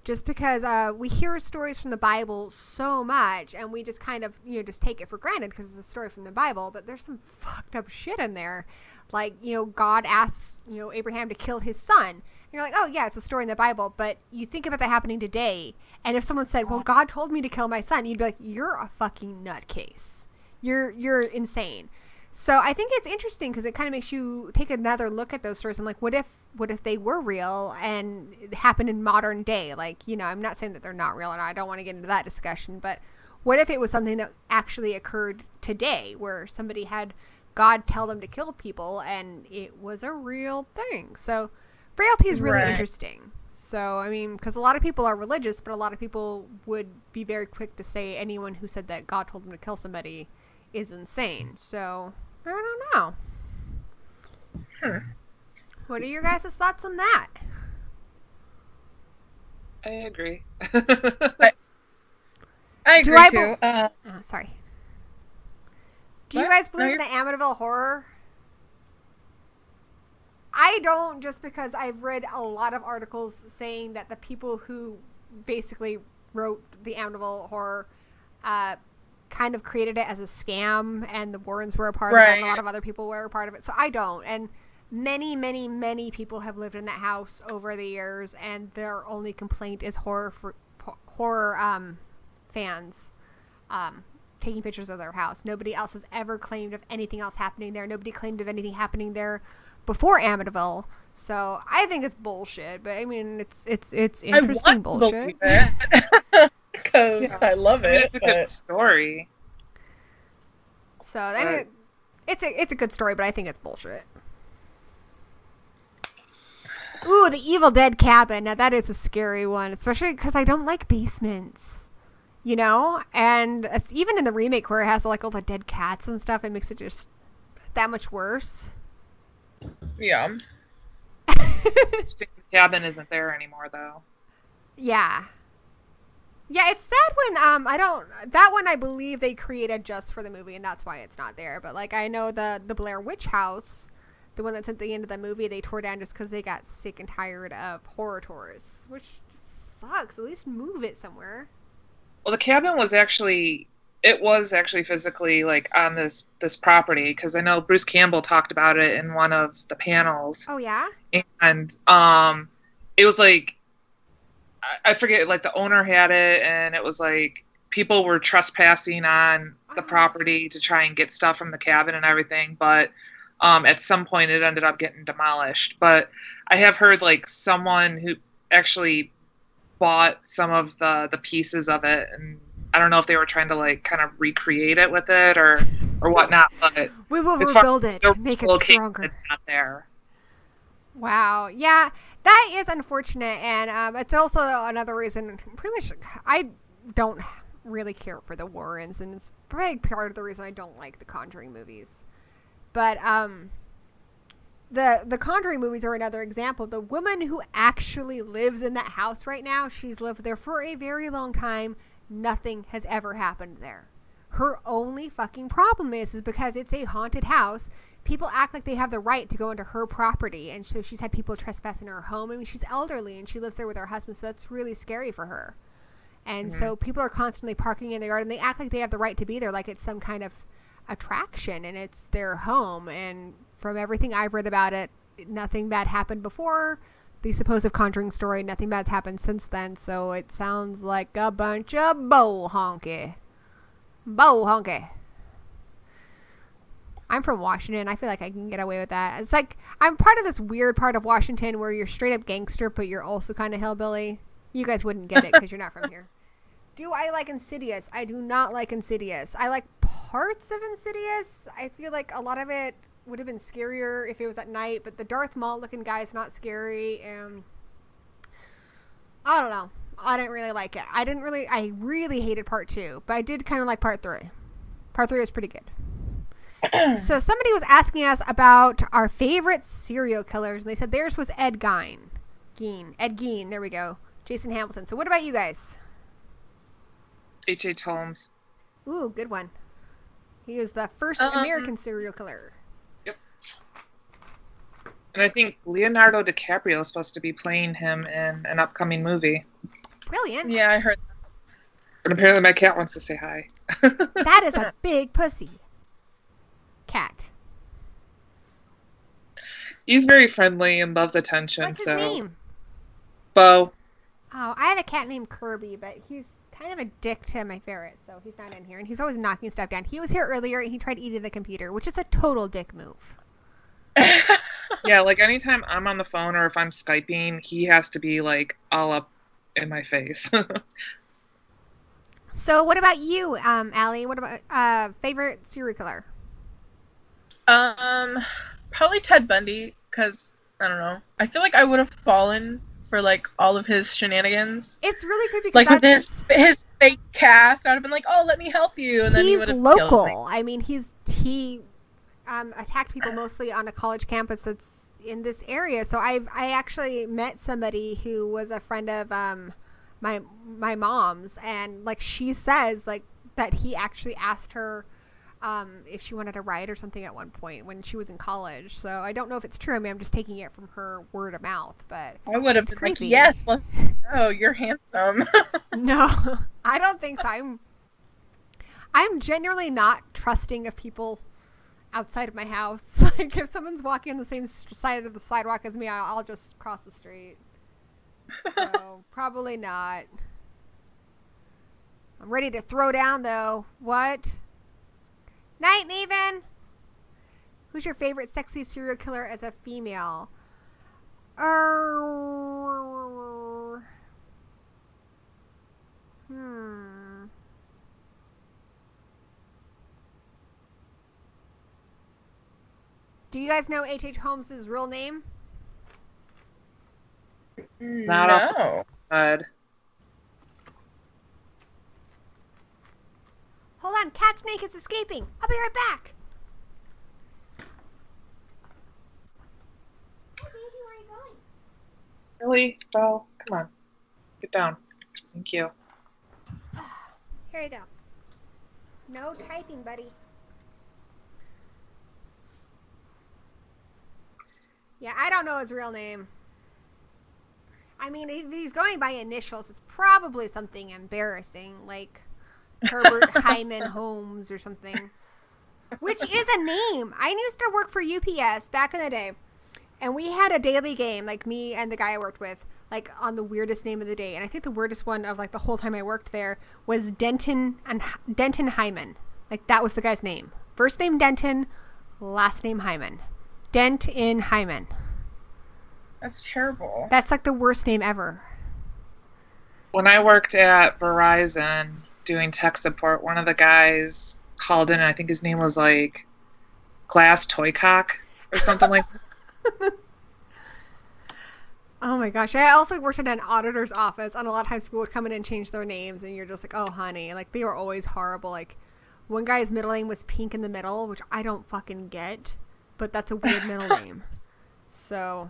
just because we hear stories from the Bible so much, and we just kind of just take it for granted because it's a story from the Bible. But there's some fucked up shit in there, like God asks Abraham to kill his son. And you're like, oh yeah, it's a story in the Bible, but you think about that happening today, and if someone said, well, God told me to kill my son, you'd be like, you're a fucking nutcase. You're insane. So I think it's interesting because it kind of makes you take another look at those stories and like, what if they were real and it happened in modern day? Like, I'm not saying that they're not real and I don't want to get into that discussion, but what if it was something that actually occurred today where somebody had God tell them to kill people and it was a real thing? So Frailty is really interesting. So, I mean, because a lot of people are religious, but a lot of people would be very quick to say anyone who said that God told them to kill somebody is insane. So I don't know. What are your guys' thoughts on that? I agree. I agree too. Sorry. Do you guys believe in the Amityville horror? I don't, just because I've read a lot of articles saying that the people who basically wrote the Amityville horror kind of created it as a scam, and the Warrens were a part of it, and a lot of other people were a part of it. So I don't. And many, many, many people have lived in that house over the years, and their only complaint is horror fans taking pictures of their house. Nobody else has ever claimed of anything else happening there. Nobody claimed of anything happening there before Amityville. So I think it's bullshit. But I mean, it's interesting bullshit. Because I love it. It's a good story. So I mean, it's a good story, but I think it's bullshit. Ooh, the Evil Dead cabin. Now that is a scary one, especially because I don't like basements, you know? And it's even in the remake where it has like all the dead cats and stuff, it makes it just that much worse. Yeah. The cabin isn't there anymore, though. Yeah. Yeah, it's sad when, that one I believe they created just for the movie, and that's why it's not there. But, like, I know the Blair Witch House, the one that's at the end of the movie, they tore down just because they got sick and tired of horror tours, which just sucks. At least move it somewhere. Well, the cabin was actually physically, like, on this property, because I know Bruce Campbell talked about it in one of the panels. Oh, yeah? And it was, like, I forget, like, the owner had it, and it was, like, people were trespassing on the property to try and get stuff from the cabin and everything, but at some point it ended up getting demolished. But I have heard, like, someone who actually bought some of the pieces of it, and I don't know if they were trying to, like, kind of recreate it with it or whatnot, but we will rebuild it, make it stronger. It's not there. Wow. Yeah, that is unfortunate, and it's also another reason, pretty much, I don't really care for the Warrens, and it's a big part of the reason I don't like the Conjuring movies. But the Conjuring movies are another example. The woman who actually lives in that house right now, she's lived there for a very long time. Nothing has ever happened there. Her only fucking problem is because it's a haunted house. People act like they have the right to go into her property, and so she's had people trespass in her home. I mean, she's elderly, and she lives there with her husband, so that's really scary for her. And so people are constantly parking in their yard, and they act like they have the right to be there, like it's some kind of attraction, and it's their home. And from everything I've read about it, nothing bad happened before the supposed Conjuring story. Nothing bad's happened since then, so it sounds like a bunch of bow honky. I'm from Washington. I feel like I can get away with that. It's like I'm part of this weird part of Washington where you're straight up gangster, but you're also kind of hillbilly. You guys wouldn't get it because you're not from here. Do I like Insidious? I do not like Insidious. I like parts of Insidious. I feel like a lot of it would have been scarier if it was at night, but the Darth Maul looking guy is not scary, and I don't know. I didn't really like it. I really hated part 2, but I did kind of like part 3. Part 3 was pretty good. So somebody was asking us about our favorite serial killers, and they said theirs was Ed Gein. Ed Gein, there we go. Jason Hamilton. So what about you guys? H.H. Holmes. Ooh, good one. He was the first American serial killer. Yep. And I think Leonardo DiCaprio is supposed to be playing him in an upcoming movie. Brilliant. Yeah, I heard that. And apparently my cat wants to say hi. That is a big pussy. Cat. He's very friendly and loves attention. What's his name? Bo. Oh, I have a cat named Kirby, but he's kind of a dick to my ferret, so he's not in here. And he's always knocking stuff down. He was here earlier, and he tried eating the computer, which is a total dick move. Yeah, like anytime I'm on the phone or if I'm Skyping, he has to be like all up in my face. So what about you, Allie? What about favorite serial killer? Probably Ted Bundy, because I don't know. I feel like I would have fallen for like all of his shenanigans. It's really creepy. Like with his fake cast, I'd have been like, "Oh, let me help you," and then he would have local. killed me. I mean, he attacked people mostly on a college campus that's in this area. So I actually met somebody who was a friend of my mom's, and like she says like that he actually asked her if she wanted to ride or something at one point when she was in college. So I don't know if it's true. I mean, I'm just taking it from her word of mouth, but I would have been creepy. like, yes, let's go. You're handsome. No, I don't think so. I'm genuinely not trusting of people outside of my house. Like, if someone's walking on the same side of the sidewalk as me, I'll just cross the street. So, probably not. I'm ready to throw down, though. What? Night, Maven! Who's your favorite sexy serial killer as a female? Do you guys know H.H. Holmes' real name? Not off the head. Hold on, Cat Snake is escaping. I'll be right back. Hey, baby, where are you going? Really? Well, come on. Get down. Thank you. Here you go. No typing, buddy. Yeah, I don't know his real name. I mean, if he's going by initials, it's probably something embarrassing, like Herbert Hyman Holmes or something. Which is a name. I used to work for UPS back in the day, and we had a daily game, like me and the guy I worked with, like on the weirdest name of the day. And I think the weirdest one of like the whole time I worked there was Denton Hyman. Like, that was the guy's name. First name Denton, last name Hyman. Dent in Hyman. That's terrible. That's like the worst name ever. When I worked at Verizon doing tech support, one of the guys called in, and I think his name was like Glass Toycock or something like that. Oh my gosh. I also worked in an auditor's office, and a lot of times people would come in and change their names, and you're just like, oh, honey. Like, they were always horrible. Like, one guy's middle name was Pink in the Middle, which I don't fucking get, but that's a weird middle name. So,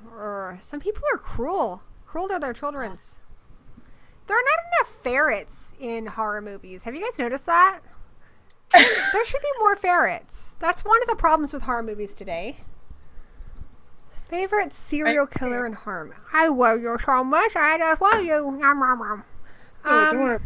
some people are cruel. Cruel to their children's. There are not enough ferrets in horror movies. Have you guys noticed that? There should be more ferrets. That's one of the problems with horror movies today. Favorite serial killer in horror. I love you so much. I just love you. Yum, yum, yum.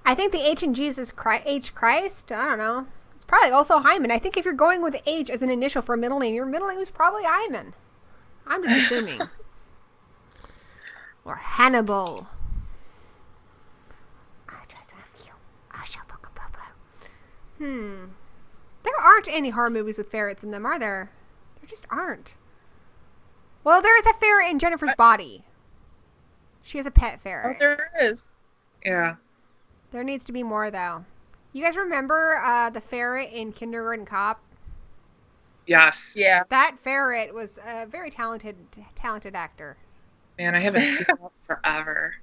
I think the H in Jesus H Christ, I don't know. It's probably also Hyman. I think if you're going with H as an initial for a middle name, your middle name is probably Hyman. I'm just assuming. Or Hannibal. I just love you. I shall book a bubba. There aren't any horror movies with ferrets in them, are there? There just aren't. Well, there is a ferret in Jennifer's Body. She has a pet ferret. Oh, there is. Yeah. There needs to be more, though. You guys remember the ferret in Kindergarten Cop? Yes. Yeah. That ferret was a very talented actor. Man, I haven't seen that forever.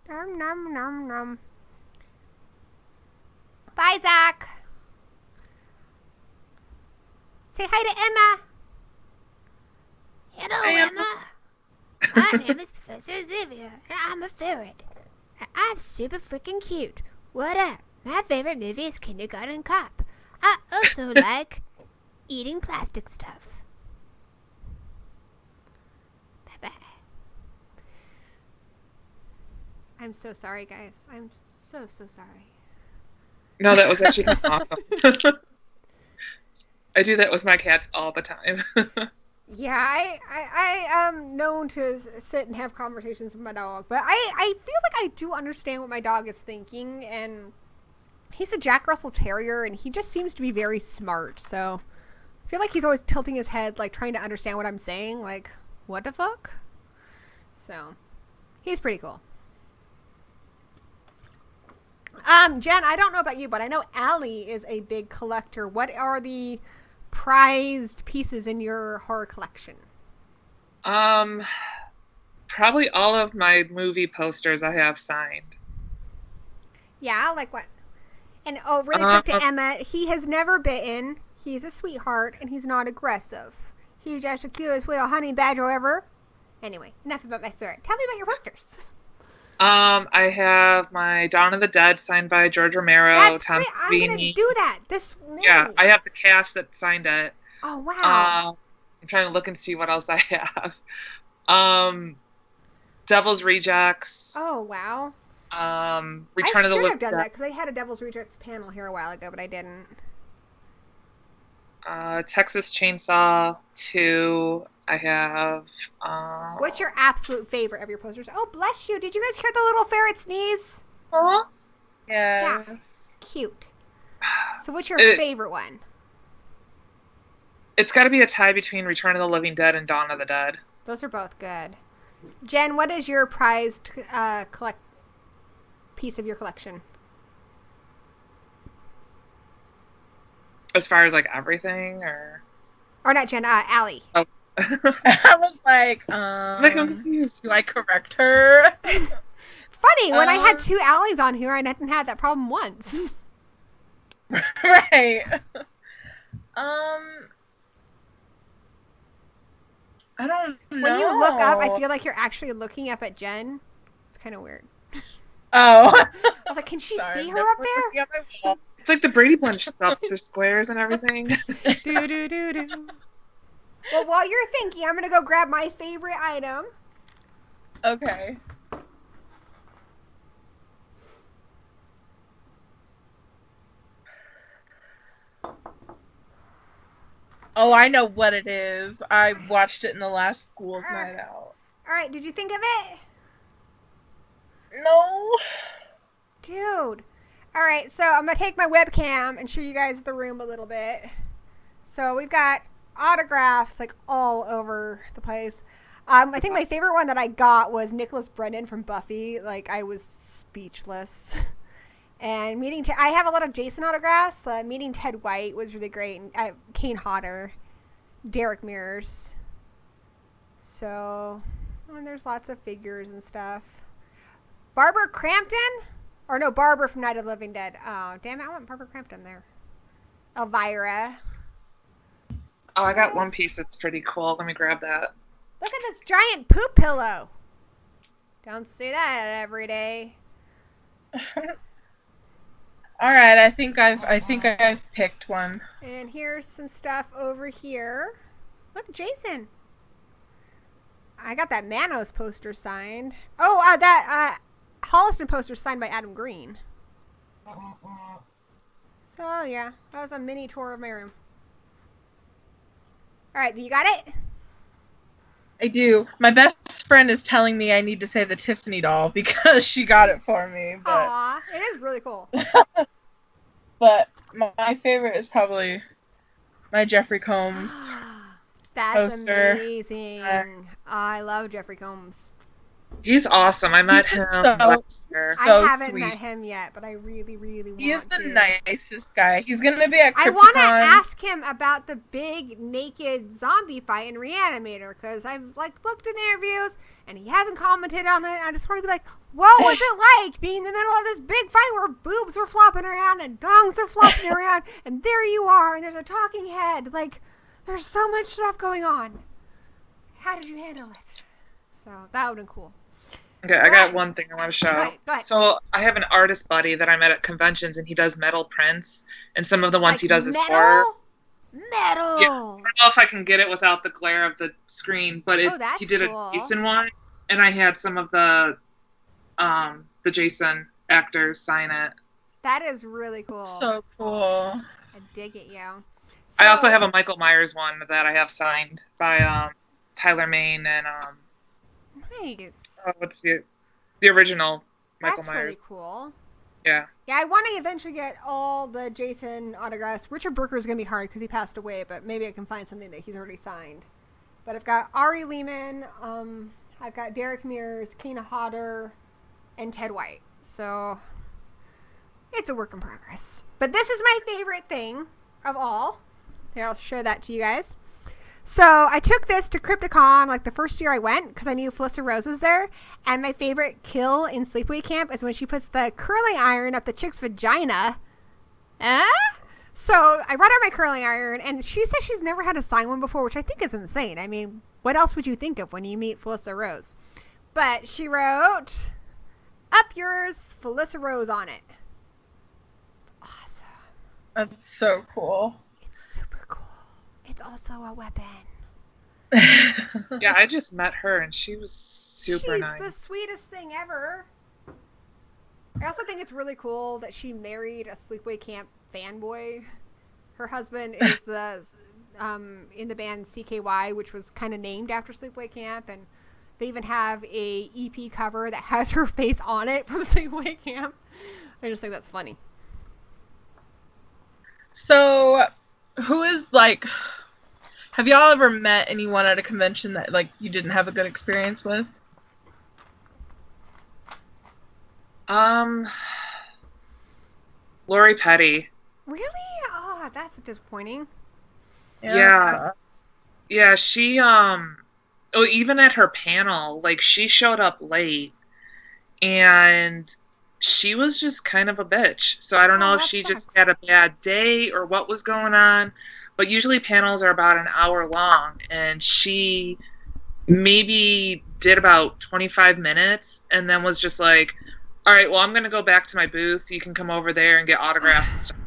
Nom, nom, nom, nom. Bye, Zach. Say hi to Emma. Hello, Emma. My name is Professor Xavier, and I'm a ferret. And I'm super freaking cute. What up? My favorite movie is Kindergarten Cop. I also like eating plastic stuff. Bye-bye. I'm so sorry, guys. I'm so sorry. No, that was actually awesome. I do that with my cats all the time. Yeah, I am known to sit and have conversations with my dog, but I feel like I do understand what my dog is thinking, and he's a Jack Russell Terrier, and he just seems to be very smart, so I feel like he's always tilting his head, like, trying to understand what I'm saying, like, what the fuck? So, he's pretty cool. Jen, I don't know about you, but I know Ali is a big collector. What are the prized pieces in your horror collection? Probably all of my movie posters I have signed. Yeah, like what? And really quick to Emma, he has never bitten. He's a sweetheart, and he's not aggressive. He's just the cutest little honey badger ever. Anyway, enough about my ferret. Tell me about your posters. I have my Dawn of the Dead signed by George Romero. That's Tom great. I'm going to do that. Yeah, I have the cast that signed it. Oh, wow. I'm trying to look and see what else I have. Devil's Rejects. Oh, wow. Return of the I should Living have done Dead. that because I had a Devil's Rejects panel here a while ago, but I didn't. Texas Chainsaw 2. I have. What's your absolute favorite of your posters? Oh, bless you. Did you guys hear the little ferret sneeze? Huh? Yes. Cute. So what's your favorite one? It's got to be a tie between Return of the Living Dead and Dawn of the Dead. Those are both good. Jen, what is your prized piece of your collection? As far as like everything, or not Jen, Allie. Oh. I was like, I'm confused. do I correct her? It's funny, when I had two Allies on here, I hadn't had that problem once. Right. I don't know. When you look up, I feel like you're actually looking up at Jen. It's kind of weird. Oh. I was like, can she see her up there? It's like the Brady Bunch stuff, the squares and everything. Do, do, do, do. Well, while you're thinking, I'm going to go grab my favorite item. Okay. Oh, I know what it is. I watched it in the last Ghouls night out. All right, did you think of it? No. Dude. All right, so I'm going to take my webcam and show you guys the room a little bit. So we've got autographs like all over the place. I think my favorite one that I got was Nicholas Brennan from Buffy. Like, I was speechless. And I have a lot of Jason autographs. Meeting Ted White was really great. And Kane Hodder, Derek Mears. So, and there's lots of figures and stuff. Barbara Crampton? Or no, Barbara from Night of the Living Dead. Oh, damn it, I want Barbara Crampton there. Elvira. Oh, I got one piece that's pretty cool. Let me grab that. Look at this giant poop pillow. Don't see that every day. All right, I think I've picked one. And here's some stuff over here. Look, Jason. I got that Manos poster signed. Oh, that Holliston poster signed by Adam Green. So, yeah, that was a mini tour of my room. All right, you got it? I do. My best friend is telling me I need to say the Tiffany doll because she got it for me. But, aw, it is really cool. but my favorite is probably my Jeffrey Combs That's poster. amazing. I love Jeffrey Combs. He's awesome. I met him last year. So I haven't sweet. met him yet, but I really, really want to. He is the nicest guy. He's going to be at CryptoCon. I want to ask him about the big naked zombie fight in Reanimator because I've looked in interviews and he hasn't commented on it. I just want to be like, what was it like being in the middle of this big fight where boobs were flopping around and dongs were flopping around and there you are and there's a talking head. Like, there's so much stuff going on. How did you handle it? So that would have been cool. Okay, I got one thing I want to show. Right, go ahead. So I have an artist buddy that I met at conventions, and he does metal prints, and some of the ones he does is horror. Metal. Yeah, I don't know if I can get it without the glare of the screen, but that's he did cool. a Jason one, and I had some of the Jason actors sign it. That is really cool. So cool. I dig it, yo. I also have a Michael Myers one that I have signed by Tyler Main and Nice. what's the original Michael That's Myers? really cool. Yeah. Yeah, I want to eventually get all the Jason autographs. Richard Berker is going to be hard because he passed away, but maybe I can find something that he's already signed. But I've got Ari Lehman, I've got Derek Mears, Kena Hodder, and Ted White. So it's a work in progress. But this is my favorite thing of all. Here, I'll show that to you guys. So I took this to CryptoCon like the first year I went because I knew Felissa Rose was there. And my favorite kill in Sleepaway Camp is when she puts the curling iron up the chick's vagina. So I brought her my curling iron and she says she's never had to sign one before, which I think is insane. I mean, what else would you think of when you meet Felissa Rose? But she wrote, "Up yours, Felissa Rose" on it. Awesome. That's so cool. It's super cool. It's also a weapon. Yeah, I just met her and she was super nice. She's the sweetest thing ever. I also think it's really cool that she married a sleepaway camp fanboy. Her husband is the in the band CKY, which was kind of named after Sleepaway Camp, and they even have a EP cover that has her face on it from Sleepaway Camp. I just think that's funny. So, who is like? Have y'all ever met anyone at a convention that like you didn't have a good experience with? Lori Petty. Really? Oh, that's disappointing. Yeah, she even at her panel, like she showed up late and she was just kind of a bitch. So I don't know if she just had a bad day or what was going on, but usually panels are about an hour long and she maybe did about 25 minutes and then was just like, all right, well, I'm going to go back to my booth. You can come over there and get autographs and stuff.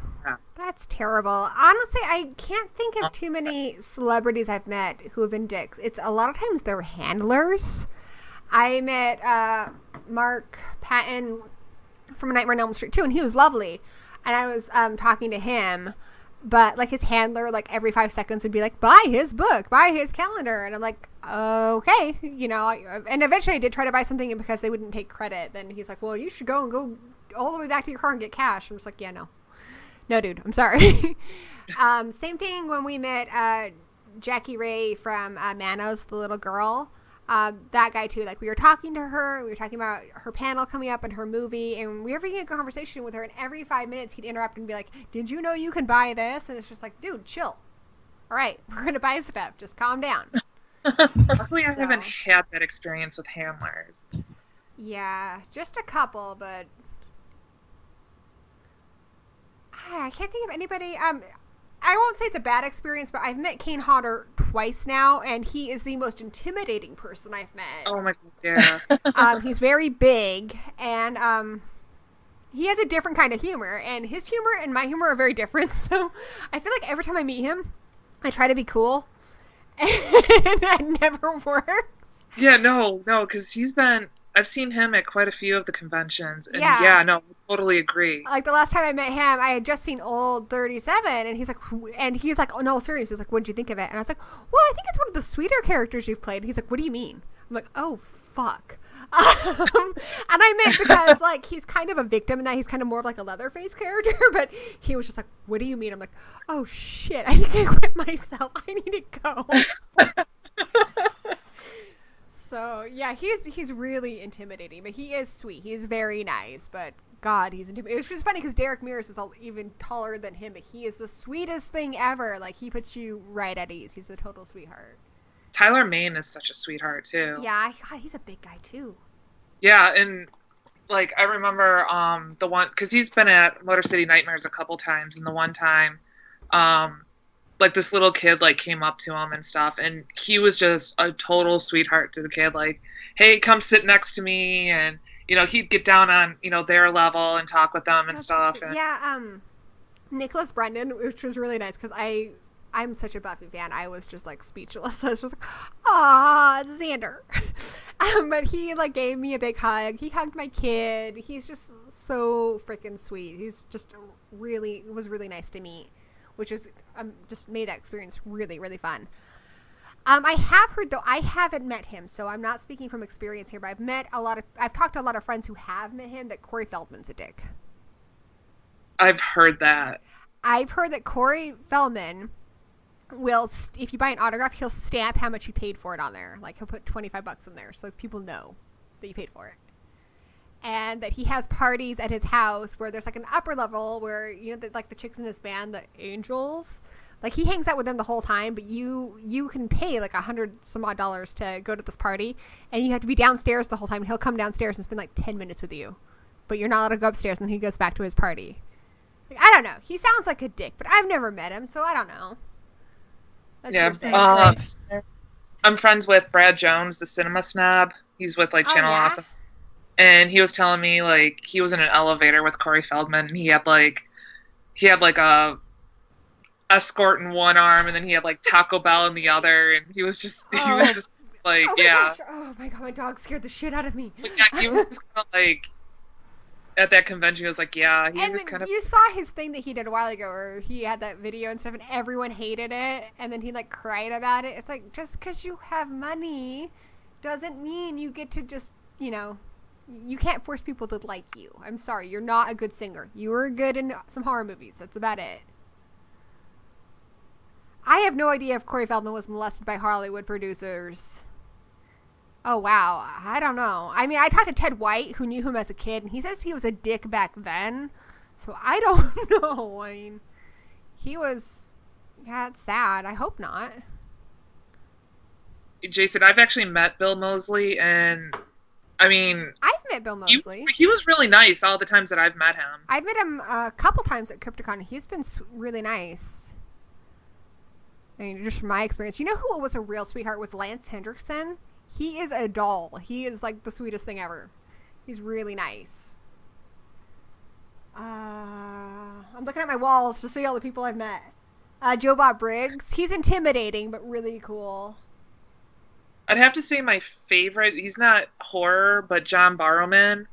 That's terrible. Honestly, I can't think of too many celebrities I've met who have been dicks. It's a lot of times they're handlers. I met Mark Patton from Nightmare on Elm Street 2, and he was lovely. And I was talking to him, but like his handler, like every 5 seconds would be like, buy his book, buy his calendar. And I'm like, okay, you know. And eventually I did try to buy something because they wouldn't take credit. Then he's like, well, you should go all the way back to your car and get cash. I'm just like, yeah, no. No, dude, I'm sorry. Same thing when we met Jackie Ray from Manos, the little girl. That guy, too. Like, we were talking to her. We were talking about her panel coming up and her movie. And we were having a conversation with her. And every 5 minutes, he'd interrupt and be like, did you know you can buy this? And it's just like, dude, chill. All right, we're going to buy stuff. Just calm down. Luckily, I haven't had that experience with handlers. Yeah, just a couple, but I can't think of anybody. I won't say it's a bad experience, but I've met Kane Hodder twice now, and he is the most intimidating person I've met. Oh my god, yeah. He's very big, and he has a different kind of humor, and his humor and my humor are very different, so I feel like every time I meet him, I try to be cool, and that never works. Yeah, no, because I've seen him at quite a few of the conventions, and yeah, no, I totally agree. Like the last time I met him, I had just seen Old 37, and he's like, oh no, serious. He's like, what did you think of it? And I was like, well, I think it's one of the sweeter characters you've played. And he's like, what do you mean? I'm like, oh fuck. And I meant because like he's kind of a victim in that he's kind of more of like a Leatherface character, but he was just like, what do you mean? I'm like, oh shit, I think I quit myself. I need to go. So yeah, he's really intimidating, but he is sweet. He is very nice, but God, he's intimidating. It was just funny because Derek Mears is even taller than him, but he is the sweetest thing ever. Like he puts you right at ease. He's a total sweetheart. Tyler Mane is such a sweetheart too. Yeah, God, he's a big guy too. Yeah, and like I remember the one because he's been at Motor City Nightmares a couple times, and the one time, like this little kid like came up to him and stuff, and he was just a total sweetheart to the kid. Like, hey, come sit next to me, and you know he'd get down on their level and talk with them and stuff. And yeah, Nicholas Brendan, which was really nice because I'm such a Buffy fan. I was just like speechless. I was just like, "Aw, Xander," but he like gave me a big hug. He hugged my kid. He's just so freaking sweet. He's just it was really nice to meet, which is just made that experience really, really fun. I have heard, though, I haven't met him, so I'm not speaking from experience here, but I've talked to a lot of friends who have met him that Corey Feldman's a dick. I've heard that. I've heard that Corey Feldman will, if you buy an autograph, he'll stamp how much you paid for it on there. Like, he'll put $25 in there, so people know that you paid for it. And that he has parties at his house where there's like an upper level where, like the chicks in his band, the Angels, like he hangs out with them the whole time, but you can pay like $100 some odd to go to this party, and you have to be downstairs the whole time. He'll come downstairs and spend like 10 minutes with you, but you're not allowed to go upstairs, and then he goes back to his party. Like, I don't know. He sounds like a dick, but I've never met him, so I don't know. That's I'm friends with Brad Jones, the cinema snob. He's with like Channel Awesome. And he was telling me, like, he was in an elevator with Corey Feldman, and he had like a escort in one arm, and then he had like Taco Bell in the other, and he was just like, oh my yeah. gosh. Oh my god, my dog scared the shit out of me. But yeah, he was kind of like, at that convention, he was like, yeah, he was kind of. You saw his thing that he did a while ago, where he had that video and stuff, and everyone hated it, and then he like cried about it. It's like, just because you have money doesn't mean you get to just, you know, you can't force people to like you. I'm sorry, you're not a good singer. You were good in some horror movies. That's about it. I have no idea if Corey Feldman was molested by Hollywood producers. Oh, wow. I don't know. I mean, I talked to Ted White, who knew him as a kid, and he says he was a dick back then. So I don't know. I mean, he was... Yeah, it's sad. I hope not. Jason, I've actually met Bill Moseley, and I mean... I've met Bill Moseley. He was really nice all the times that I've met him. I've met him a couple times at Crypticon. He's been really nice. I mean, just from my experience. You know who was a real sweetheart was Lance Hendrickson? He is a doll. He is like the sweetest thing ever. He's really nice. I'm looking at my walls to see all the people I've met. Joe Bob Briggs. He's intimidating, but really cool. I'd have to say my favorite, he's not horror, but John Barrowman.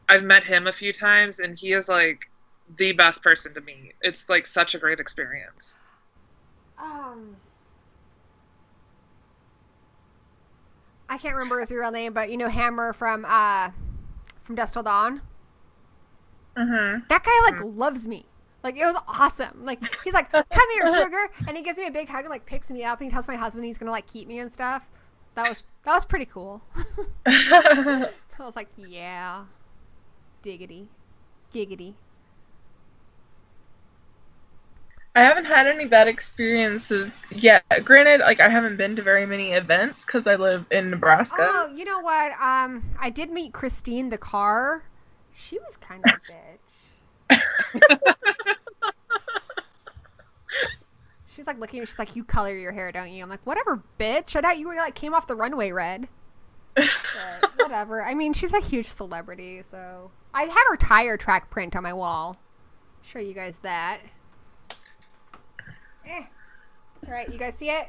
I've met him a few times, and he is like the best person to meet. It's like such a great experience. I can't remember his real name, but you know Hammer from Dusk Till Dawn? Mm-hmm. That guy, like, loves me. Like, it was awesome. Like, he's like, come here, sugar. And he gives me a big hug and, like, picks me up. And he tells my husband he's going to, like, keep me and stuff. That was pretty cool. I was like, yeah. Diggity. Giggity. I haven't had any bad experiences yet. Granted, like, I haven't been to very many events because I live in Nebraska. Oh, you know what? I did meet Christine the car. She was kind of a bitch. She's like looking at me. She's like, you color your hair, don't you? I'm like, whatever, bitch. I thought you were like came off the runway red. But whatever. I mean, she's a huge celebrity, so I have her tire track print on my wall. Show you guys that. All right, you guys see it?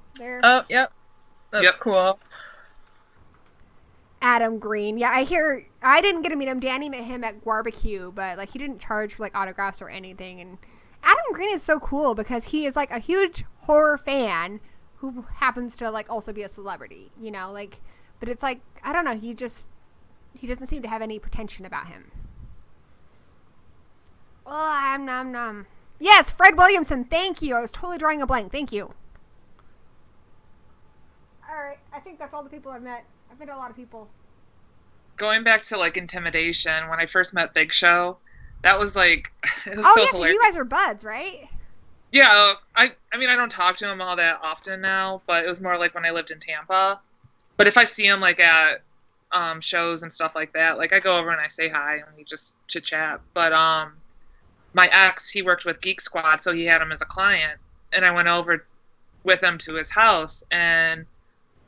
It's there. Oh, yep. That's cool. Adam Green. Yeah, I didn't get to meet him. Danny met him at Barbecue, but like he didn't charge for like autographs or anything. And Adam Green is so cool because he is like a huge horror fan who happens to like also be a celebrity, you know, like, but it's like, I don't know. He doesn't seem to have any pretension about him. Oh, nom. Yes, Fred Williamson. Thank you. I was totally drawing a blank. Thank you. All right. I think that's all the people I've met. I've met a lot of people. Going back to like intimidation, when I first met Big Show, that was like, it was so hilarious. Yeah, you guys were buds, right? Yeah, I mean, I don't talk to him all that often now, but it was more like when I lived in Tampa. But if I see him like at shows and stuff like that, like I go over and I say hi and we just chit chat. But my ex, he worked with Geek Squad, so he had him as a client, and I went over with him to his house, and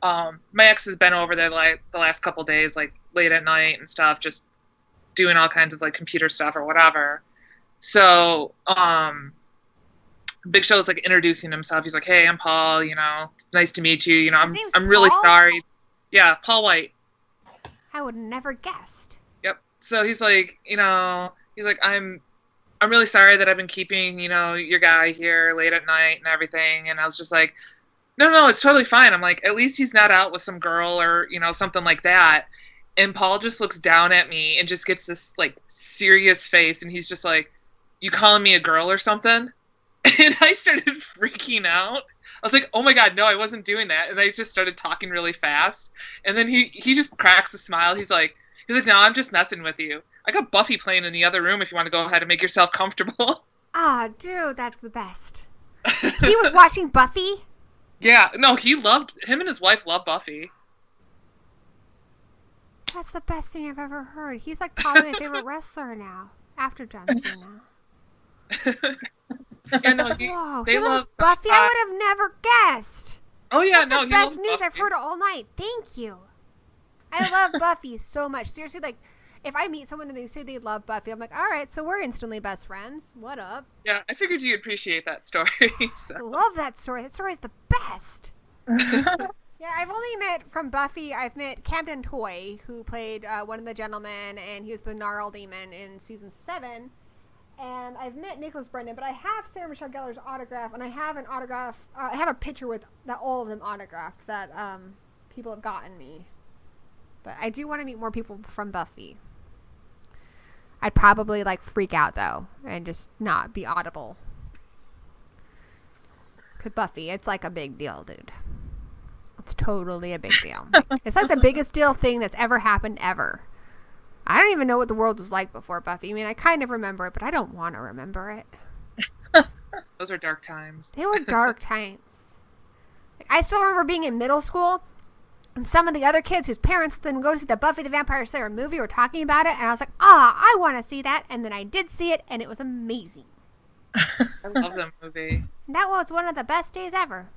my ex has been over there like the last couple days, like late at night and stuff, just doing all kinds of like computer stuff or whatever. So Big Show's like introducing himself. He's like, "Hey, I'm Paul. You know, it's nice to meet you. You know, I'm really sorry." Yeah, Paul White. I would never guessed. Yep. So he's like, you know, he's like, I'm really sorry that I've been keeping, you know, your guy here late at night and everything. And I was just like, no, it's totally fine. I'm like, at least he's not out with some girl or, you know, something like that. And Paul just looks down at me and just gets this like serious face. And he's just like, you calling me a girl or something? And I started freaking out. I was like, oh my God, no, I wasn't doing that. And I just started talking really fast. And then he just cracks a smile. He's like, no, I'm just messing with you. I got Buffy playing in the other room if you want to go ahead and make yourself comfortable. Ah, dude, that's the best. He was watching Buffy? Yeah, no, him and his wife love Buffy. That's the best thing I've ever heard. He's like probably my favorite wrestler now, after John Cena. Yeah, no, Whoa, they he love loves Buffy? I would have never guessed. Oh yeah, That's no, the he best loves news Buffy. I've heard all night. Thank you. I love Buffy so much. Seriously, like, if I meet someone and they say they love Buffy, I'm like, all right, so we're instantly best friends. What up? Yeah, I figured you'd appreciate that story. So. I love that story. That story is the best. Yeah, I've only met from Buffy. I've met Camden Toy, who played one of the gentlemen, and he was the Gnarl Demon in season 7. And I've met Nicholas Brendan, but I have Sarah Michelle Gellar's autograph, and I have an autograph. I have a picture with all of them autographed that people have gotten me. But I do want to meet more people from Buffy. I'd probably like freak out though, and just not be audible. 'Cause Buffy, it's like a big deal, dude. It's totally a big deal. It's like the biggest deal thing that's ever happened ever. I don't even know what the world was like before Buffy. I mean, I kind of remember it, but I don't want to remember it. Those are dark times. They were dark times. Like, I still remember being in middle school, and some of the other kids whose parents didn't go to see the Buffy the Vampire Slayer movie were talking about it, and I was like, I want to see that. And then I did see it, and it was amazing. I love that movie. And that was one of the best days ever.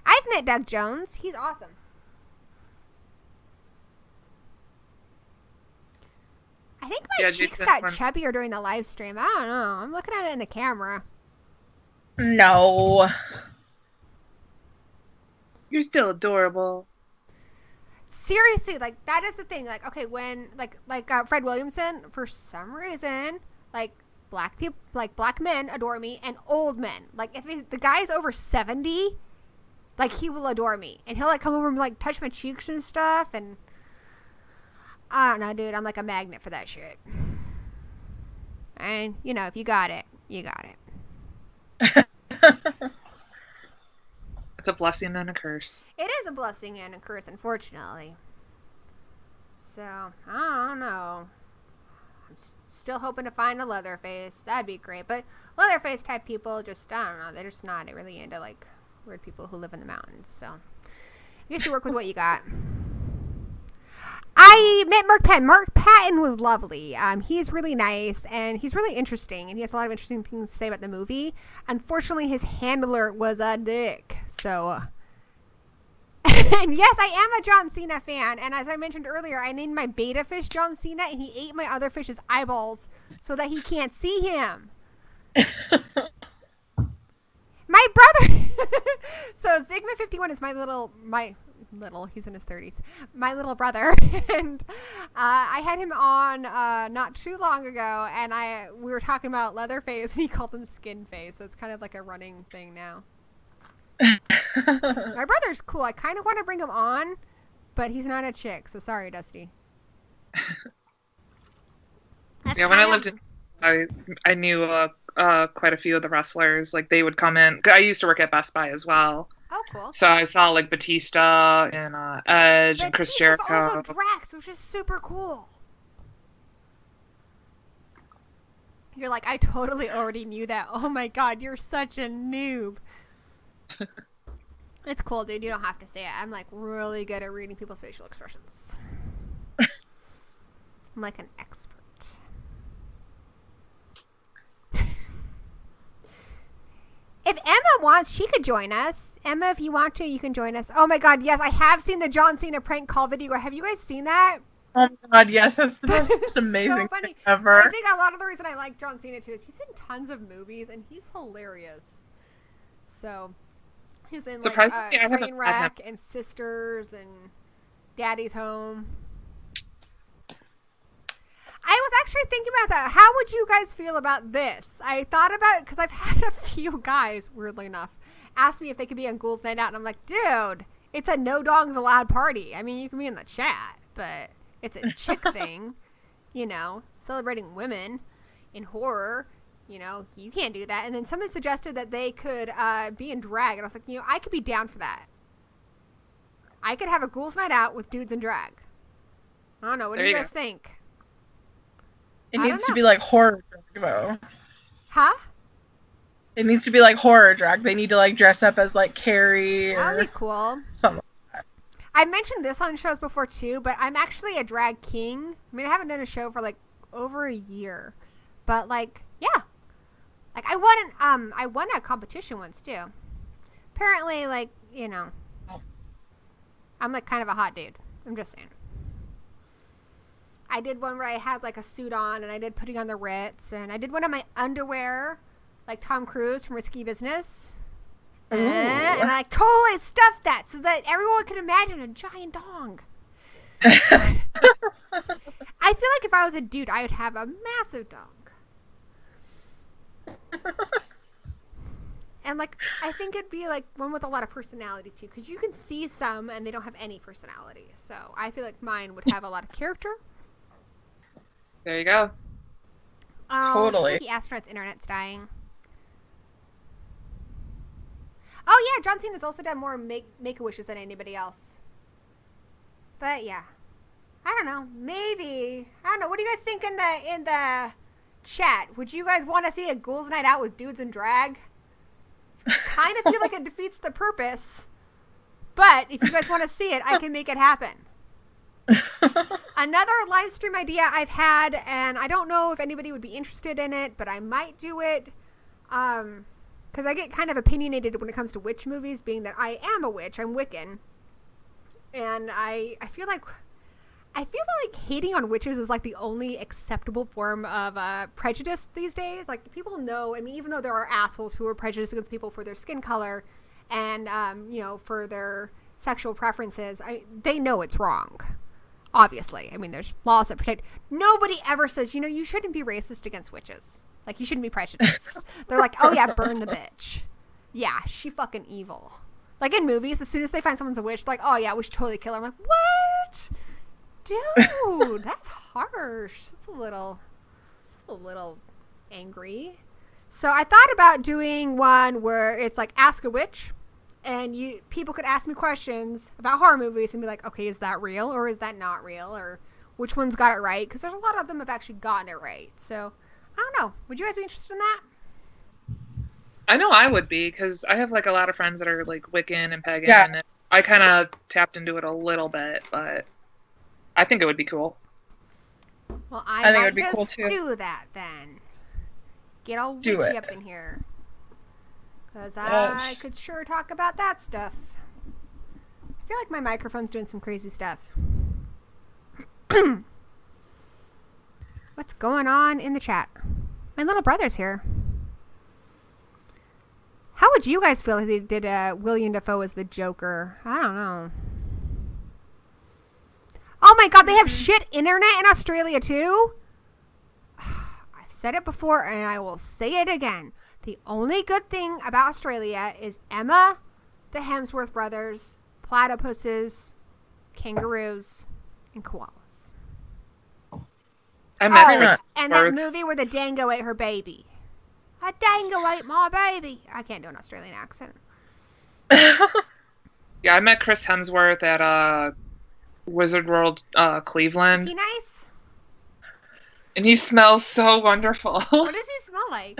I've met Doug Jones. He's awesome. I think my cheeks got chubbier during the live stream. I don't know. I'm looking at it in the camera. No. You're still adorable. Seriously, like, that is the thing. Like, okay, when, like Fred Williamson, for some reason, like, black people, like, black men adore me, and old men. Like, if the guy's over 70, like, he will adore me. And he'll, like, come over and, like, touch my cheeks and stuff, and I don't know, dude. I'm like a magnet for that shit. And, you know, if you got it, you got it. It's a blessing and a curse. It is a blessing and a curse, unfortunately. So, I don't know. I'm still hoping to find a Leatherface. That'd be great. But Leatherface type people just, I don't know, they're just not really into, like, weird people who live in the mountains. So, I guess you work with what you got. I met Mark Patton. Mark Patton was lovely. He's really nice, and he's really interesting, and he has a lot of interesting things to say about the movie. Unfortunately, his handler was a dick. So, and yes, I am a John Cena fan, and as I mentioned earlier, I named my beta fish John Cena, and he ate my other fish's eyeballs so that he can't see him. My brother. So Sigma51 is he's in his 30s, my little brother, and I had him on not too long ago, and we were talking about Leatherface, and he called him Skinface, so it's kind of like a running thing now. My brother's cool. I kind of want to bring him on, but he's not a chick, so sorry, Dusty. Yeah, when I lived in, I knew quite a few of the wrestlers. Like, they would come in. I used to work at Best Buy as well. Oh, cool. So I saw, like, Batista and Edge and Chris Jericho. Batista's also Drax, which is super cool. You're like, I totally already knew that. Oh my god, you're such a noob. It's cool, dude. You don't have to say it. I'm, like, really good at reading people's facial expressions. I'm like an expert. If Emma wants, she could join us. Emma, if you want to, you can join us. Oh my god, yes, I have seen the John Cena prank call video. Have you guys seen that? Oh my god, yes, that's the most amazing thing ever. I think a lot of the reason I like John Cena too is he's in tons of movies and he's hilarious. So, he's in like Trainwreck and Sisters and Daddy's Home. I was actually thinking about that. How would you guys feel about this? I thought about it because I've had a few guys, weirdly enough, ask me if they could be on Ghouls Night Out, and I'm like, dude, it's a no dogs allowed party. I mean, you can be in the chat, but it's a chick thing, you know, celebrating women in horror. You know, you can't do that. And then someone suggested that they could be in drag, and I was like, you know, I could be down for that. I could have a Ghouls Night Out with dudes in drag. I don't know. What do you guys think? It needs to be like horror drag, though. Huh? It needs to be like horror drag. They need to like dress up as like Carrie or that'd be cool. Something like that. I mentioned this on shows before too, but I'm actually a drag king. I mean, I haven't done a show for like over a year, but like, yeah, like I won a competition once too. Apparently, like, you know, I'm like kind of a hot dude. I'm just saying. I did one where I had like a suit on, and I did putting on the Ritz, and I did one of my underwear, like Tom Cruise from Risky Business. And I totally stuffed that so that everyone could imagine a giant dong. I feel like if I was a dude, I would have a massive dong. And like, I think it'd be like one with a lot of personality too, because you can see some and they don't have any personality. So I feel like mine would have a lot of character. There you go. Totally. The astronaut's internet's dying. Oh yeah, John Cena's also done more Make-A-Wishes than anybody else. But yeah, I don't know. Maybe, I don't know. What do you guys think in the chat? Would you guys want to see a ghouls night out with dudes in drag? Kind of feel like it defeats the purpose. But if you guys want to see it, I can make it happen. Another live stream idea I've had, and I don't know if anybody would be interested in it, but I might do it. Because I get kind of opinionated when it comes to witch movies, being that I am a witch. I'm Wiccan. And I feel like hating on witches is like the only acceptable form of prejudice these days. Like, people know, I mean, even though there are assholes who are prejudiced against people for their skin color and, for their sexual preferences, they know it's wrong. Obviously. I mean, there's laws that protect. Nobody ever says, you shouldn't be racist against witches. Like, you shouldn't be prejudiced. They're like, oh yeah, burn the bitch. Yeah, she fucking evil. Like in movies, as soon as they find someone's a witch, like, oh yeah, we should totally kill her. I'm like, what? Dude, that's harsh. That's a little angry. So I thought about doing one where it's like Ask a Witch, and people could ask me questions about horror movies and be like, okay, is that real or is that not real, or which one's got it right? Because there's a lot of them have actually gotten it right. So I don't know. Would you guys be interested in that? I know I would be, because I have like a lot of friends that are like Wiccan and pagan, Yeah. and I kind of tapped into it a little bit, but I think it would be cool. Well, I think it might would be just cool, too. do that then. Get all Do witchy it. up in here. Because Yes. I could sure talk about that stuff. I feel like my microphone's doing some crazy stuff. What's going on in the chat? My little brother's here. How would you guys feel if they did William Dafoe as the Joker? I don't know. Oh my god, they have shit internet in Australia too? I've said it before and I will say it again. The only good thing about Australia is Emma, the Hemsworth brothers, platypuses, kangaroos, and koalas. I met Chris And that Hemsworth. movie where the dango ate her baby. A dango ate my baby. I can't do an Australian accent. Yeah, I met Chris Hemsworth at Wizard World Cleveland. Is he nice? And he smells so wonderful. What does he smell like?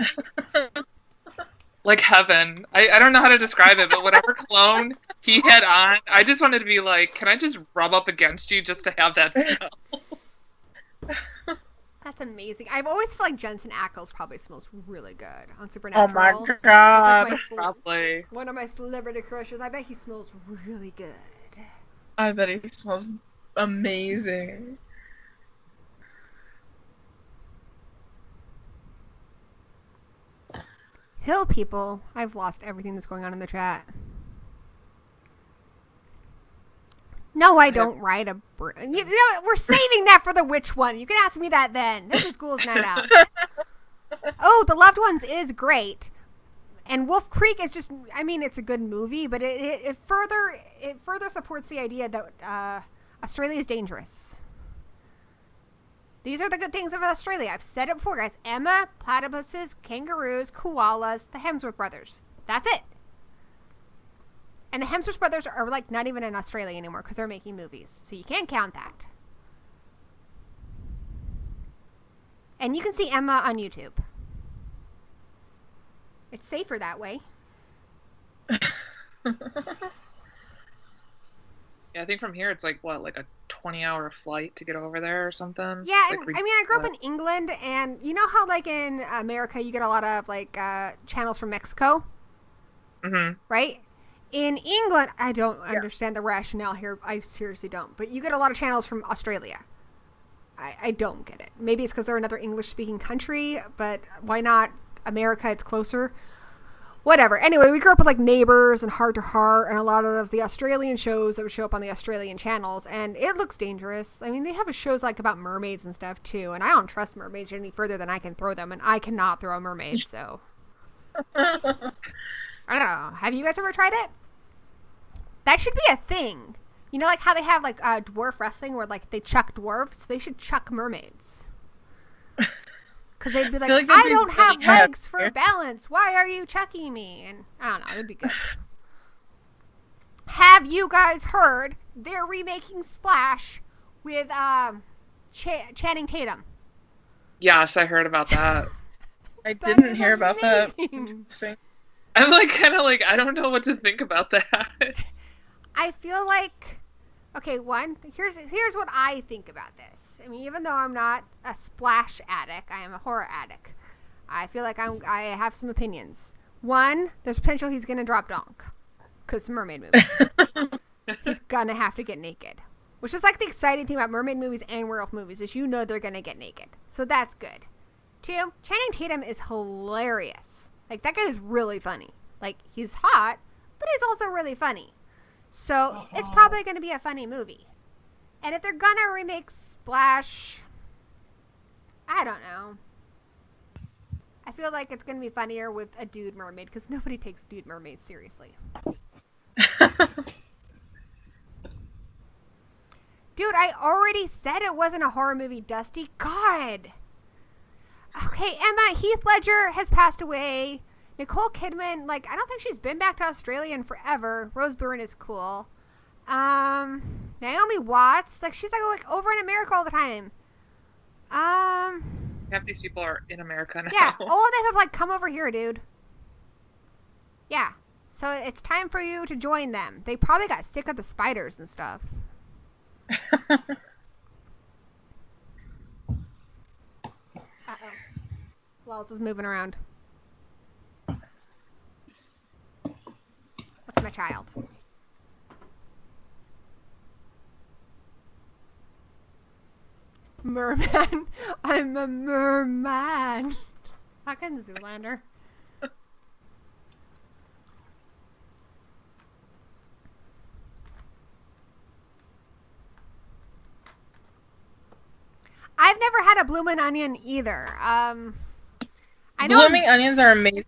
Like heaven. I don't know how to describe it, but whatever cologne he had on, I just wanted to be like, can I just rub up against you just to have that smell? That's amazing. I've always felt like Jensen Ackles probably smells really good on Oh Supernatural. my god. It's like Probably. one of my celebrity crushes. I bet he smells really good. I bet he smells amazing. Hill people. I've lost everything that's going on in the chat. No, I don't ride a... You know, we're saving that for the witch one. You can ask me that then. This is Ghouls Night Out. Oh, The Loved Ones is great. And Wolf Creek is just... I mean, it's a good movie, but it further supports the idea that Australia is dangerous. These are the good things of Australia. I've said it before, guys. Emma, platypuses, kangaroos, koalas, the Hemsworth brothers. That's it. And the Hemsworth brothers are like not even in Australia anymore because they're making movies. So you can't count that. And you can see Emma on YouTube. It's safer that way. Yeah, I think from here it's like, what, like a 20-hour flight to get over there or something? Yeah, Like, and, I mean, I grew up in England, and you know how like in America you get a lot of like channels from Mexico? Mm-hmm. Right? In England, I don't understand the rationale here. I seriously don't. But you get a lot of channels from Australia. I don't get it. Maybe it's because they're another English-speaking country, but why not America? It's closer. Whatever. Anyway, we grew up with like Neighbours and Heart to Heart and a lot of the Australian shows that would show up on the Australian channels, and it looks dangerous. I mean, they have shows like about mermaids and stuff too, and I don't trust mermaids any further than I can throw them, and I cannot throw a mermaid, so. I don't know. Have you guys ever tried it? That should be a thing. You know, like how they have like dwarf wrestling where like they chuck dwarfs? They should chuck mermaids. Because they'd be like, I don't have legs for balance. Why are you chucking me? And I don't know. It would be good. Have you guys heard they're remaking Splash with Channing Tatum? Yes, I heard about that. I didn't hear about that. Interesting. I'm like kind of like I don't know what to think about that. I feel like, okay, here's what I think about this. I mean, even though I'm not a Splash addict, I am a horror addict. I feel like I have some opinions. One, there's potential he's gonna drop donk, cause mermaid movie. He's gonna have to get naked, which is like the exciting thing about mermaid movies and werewolf movies is they're gonna get naked, so that's good. Two, Channing Tatum is hilarious. Like that guy is really funny. Like he's hot, but he's also really funny. So it's probably going to be a funny movie. And if they're going to remake Splash, I don't know. I feel like it's going to be funnier with a dude mermaid because nobody takes dude mermaids seriously. Dude, I already said it wasn't a horror movie, Dusty. God. Okay, Emma, Heath Ledger has passed away. Nicole Kidman, like, I don't think she's been back to Australia in forever. Rose Byrne is cool. Naomi Watts, like, she's like over in America all the time. Half these people are in America now. Yeah, all of them have, like, come over here, dude. Yeah, so it's time for you to join them. They probably got sick of the spiders and stuff. Uh-oh. Wells is moving around. What's my child? Merman. I'm a merman. Fucking Zoolander. I've never had a bloomin' onion either. I know Blooming onions are amazing.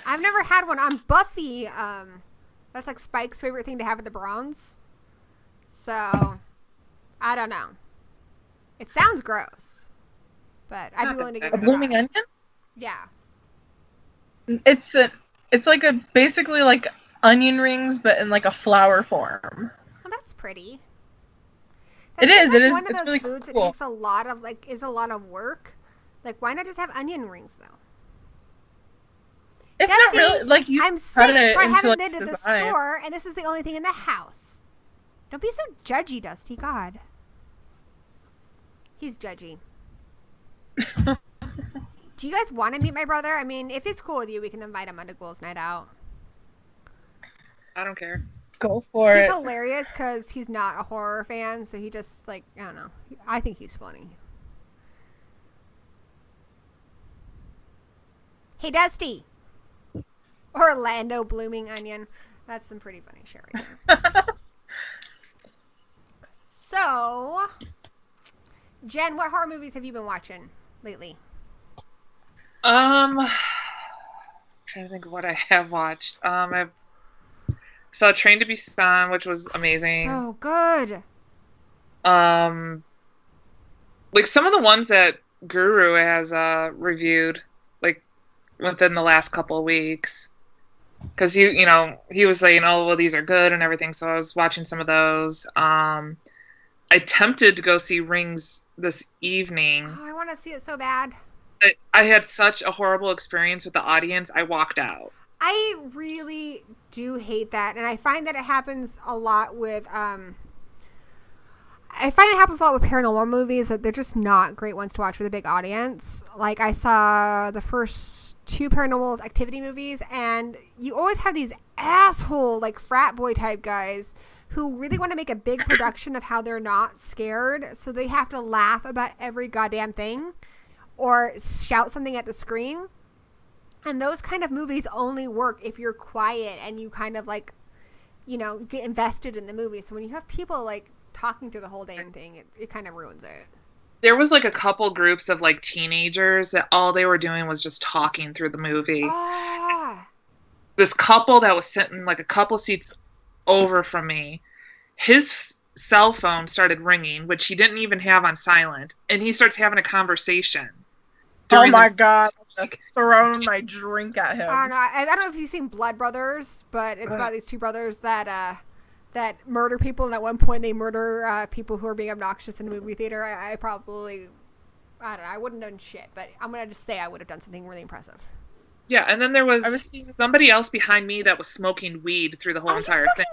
I've never had one on Buffy. That's like Spike's favorite thing to have at the Bronze. So, I don't know. It sounds gross, but I'd be willing to give it a blooming onion. Yeah. It's like basically like onion rings, but in like a flower form. Well, that's pretty. It is. Like It is. one of It's those really foods cool. that takes a lot of is a lot of work. Like, why not just have onion rings though? It's Dusty, not really like you. I'm sick, so I haven't like, been to the design. store, and this is the only thing in the house. Don't be so judgy, Dusty. God. He's judgy. Do you guys want to meet my brother? I mean, if it's cool with you, we can invite him on a Ghouls Night Out. I don't care. Go for He's it. hilarious because he's not a horror fan, so he just, like, I don't know. I think he's funny. Hey, Dusty. Orlando Blooming Onion. That's some pretty funny shit right there. So, Jen, what horror movies have you been watching lately? I'm trying to think of what I have watched. I saw Train to Busan, which was amazing. So good. Like some of the ones that Guru has reviewed, like within the last couple of weeks, because he was saying, "Oh, well, these are good" and everything. So I was watching some of those. I attempted to go see Rings this evening. Oh, I want to see it so bad. I had such a horrible experience with the audience. I walked out. I really do hate that, and I find that it happens a lot with paranormal movies, that they're just not great ones to watch with a big audience. Like, I saw the first 2 Paranormal Activity movies, and you always have these asshole, like, frat boy type guys who really want to make a big production of how they're not scared, so they have to laugh about every goddamn thing or shout something at the screen. And those kind of movies only work if you're quiet and you kind of like, you know, get invested in the movie. So when you have people like talking through the whole damn thing, it kind of ruins it. There was like a couple groups of like teenagers that all they were doing was just talking through the movie. Ah. This couple that was sitting like a couple seats over from me, his cell phone started ringing, which he didn't even have on silent, and he starts having a conversation. Oh my God. I'm throwing my drink at him. I don't know if you've seen Blood Brothers, but it's about these two brothers that murder people, and at one point they murder people who are being obnoxious in a movie theater. I probably, I don't know, I wouldn't have done shit, but I'm going to just say I would have done something really impressive. Yeah, and then there was somebody else behind me that was smoking weed through the whole entire thing.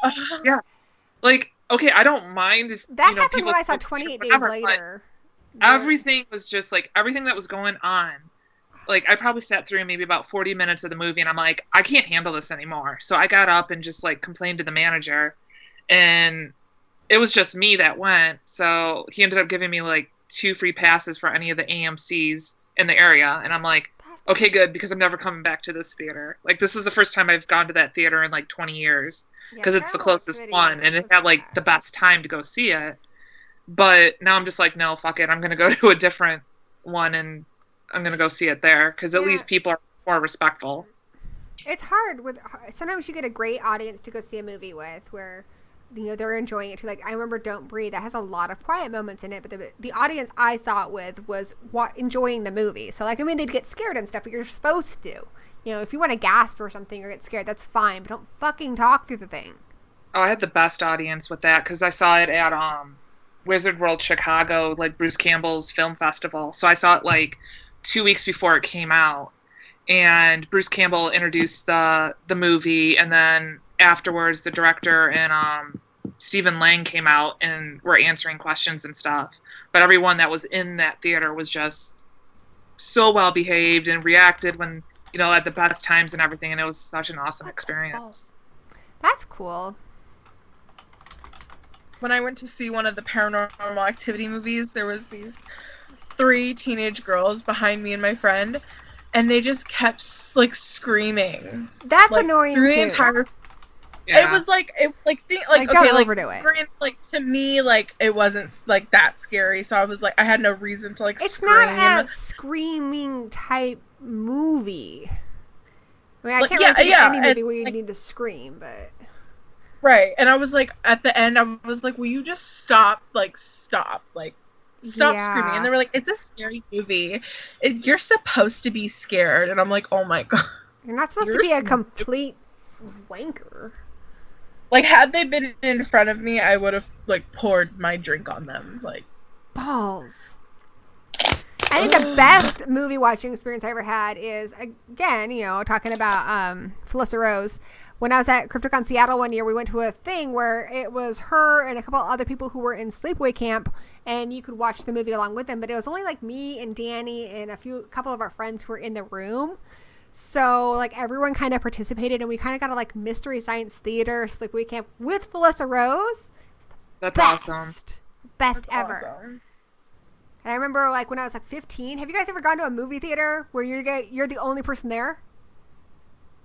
Are you fucking kidding me? Yeah. Like, okay, I don't mind if, that you know, happened people when I saw 28 Days Later. Everything was just, like, everything that was going on. Like, I probably sat through maybe about 40 minutes of the movie, and I'm like, I can't handle this anymore. So I got up and just, like, complained to the manager. And it was just me that went. So he ended up giving me, like, 2 free passes for any of the AMCs in the area. And I'm like, okay, good, because I'm never coming back to this theater. Like, this was the first time I've gone to that theater in, like, 20 years. Because it's the closest one. And it had, like, the best time to go see it. But now I'm just like, no, fuck it. I'm going to go to a different one, and I'm going to go see it there. Because at least people are more respectful. It's hard. Sometimes you get a great audience to go see a movie with where, you know, they're enjoying it too. Like, I remember Don't Breathe. That has a lot of quiet moments in it. But the audience I saw it with was enjoying the movie. So, like, I mean, they'd get scared and stuff, but you're supposed to. You know, if you want to gasp or something or get scared, that's fine. But don't fucking talk through the thing. Oh, I had the best audience with that because I saw it at Wizard World Chicago, like Bruce Campbell's film festival. So I saw it like 2 weeks before it came out, and Bruce Campbell introduced the movie, and then afterwards the director and Stephen Lang came out and were answering questions and stuff. But everyone that was in that theater was just so well behaved and reacted when, you know, at the best times and everything, and it was such an awesome experience. That's cool. When I went to see one of the Paranormal Activity movies, there was these 3 teenage girls behind me and my friend, and they just kept like screaming. That's like, annoying through too. The entire. Yeah. It was like don't okay, overdo like, it. Like to me, like it wasn't like that scary, so I was like, I had no reason to like. It's scream. not a screaming type movie. I mean, I Like, can't really think of any movie and, where you like, need to scream, but. Right, and I was like, at the end, I was like, will you just stop screaming. And they were like, it's a scary movie. You're supposed to be scared. And I'm like, oh my God. You're not supposed to be a complete wanker. Like, had they been in front of me, I would have, like, poured my drink on them. Like, balls. I think the best movie watching experience I ever had is, again, you know, talking about Felissa Rose. When I was at CryptoCon Seattle one year, we went to a thing where it was her and a couple other people who were in sleepaway camp, and you could watch the movie along with them. But it was only like me and Danny and a couple of our friends who were in the room. So like everyone kind of participated, and we kind of got a like mystery science theater sleepaway camp with Felissa Rose. That's awesome. Best that's ever. awesome. And I remember like when I was like 15. Have you guys ever gone to a movie theater where you're the only person there?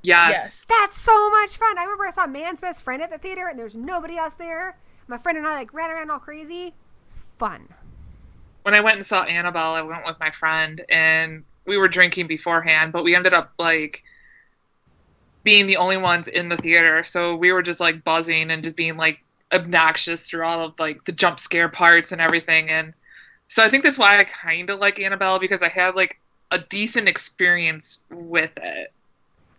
Yes. That's so much fun. I remember I saw Man's Best Friend at the theater, and there's nobody else there. My friend and I like ran around all crazy. It was fun. When I went and saw Annabelle, I went with my friend, and we were drinking beforehand, but we ended up like being the only ones in the theater. So we were just like buzzing and just being like obnoxious through all of like the jump scare parts and everything. And so I think that's why I kind of like Annabelle, because I had like a decent experience with it.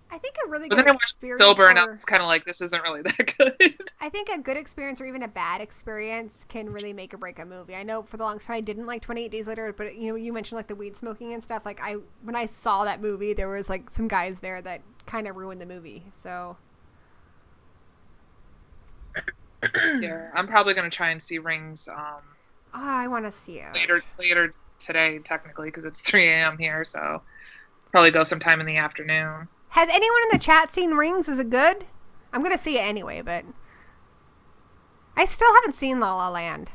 I think a really But good then I watched experience. sober, and I was kind of like, this isn't really that good. I think a good experience or even a bad experience can really make or break a movie. I know for the longest time I didn't like 28 Days Later, but you know, you mentioned like the weed smoking and stuff. Like when I saw that movie, there was like some guys there that kind of ruined the movie. So Yeah, I'm probably gonna try and see Rings. I want to see it later today, technically, because it's 3 a.m. here. So probably go sometime in the afternoon. Has anyone in the chat seen Rings? Is it good? I'm gonna see it anyway, but I still haven't seen La La Land.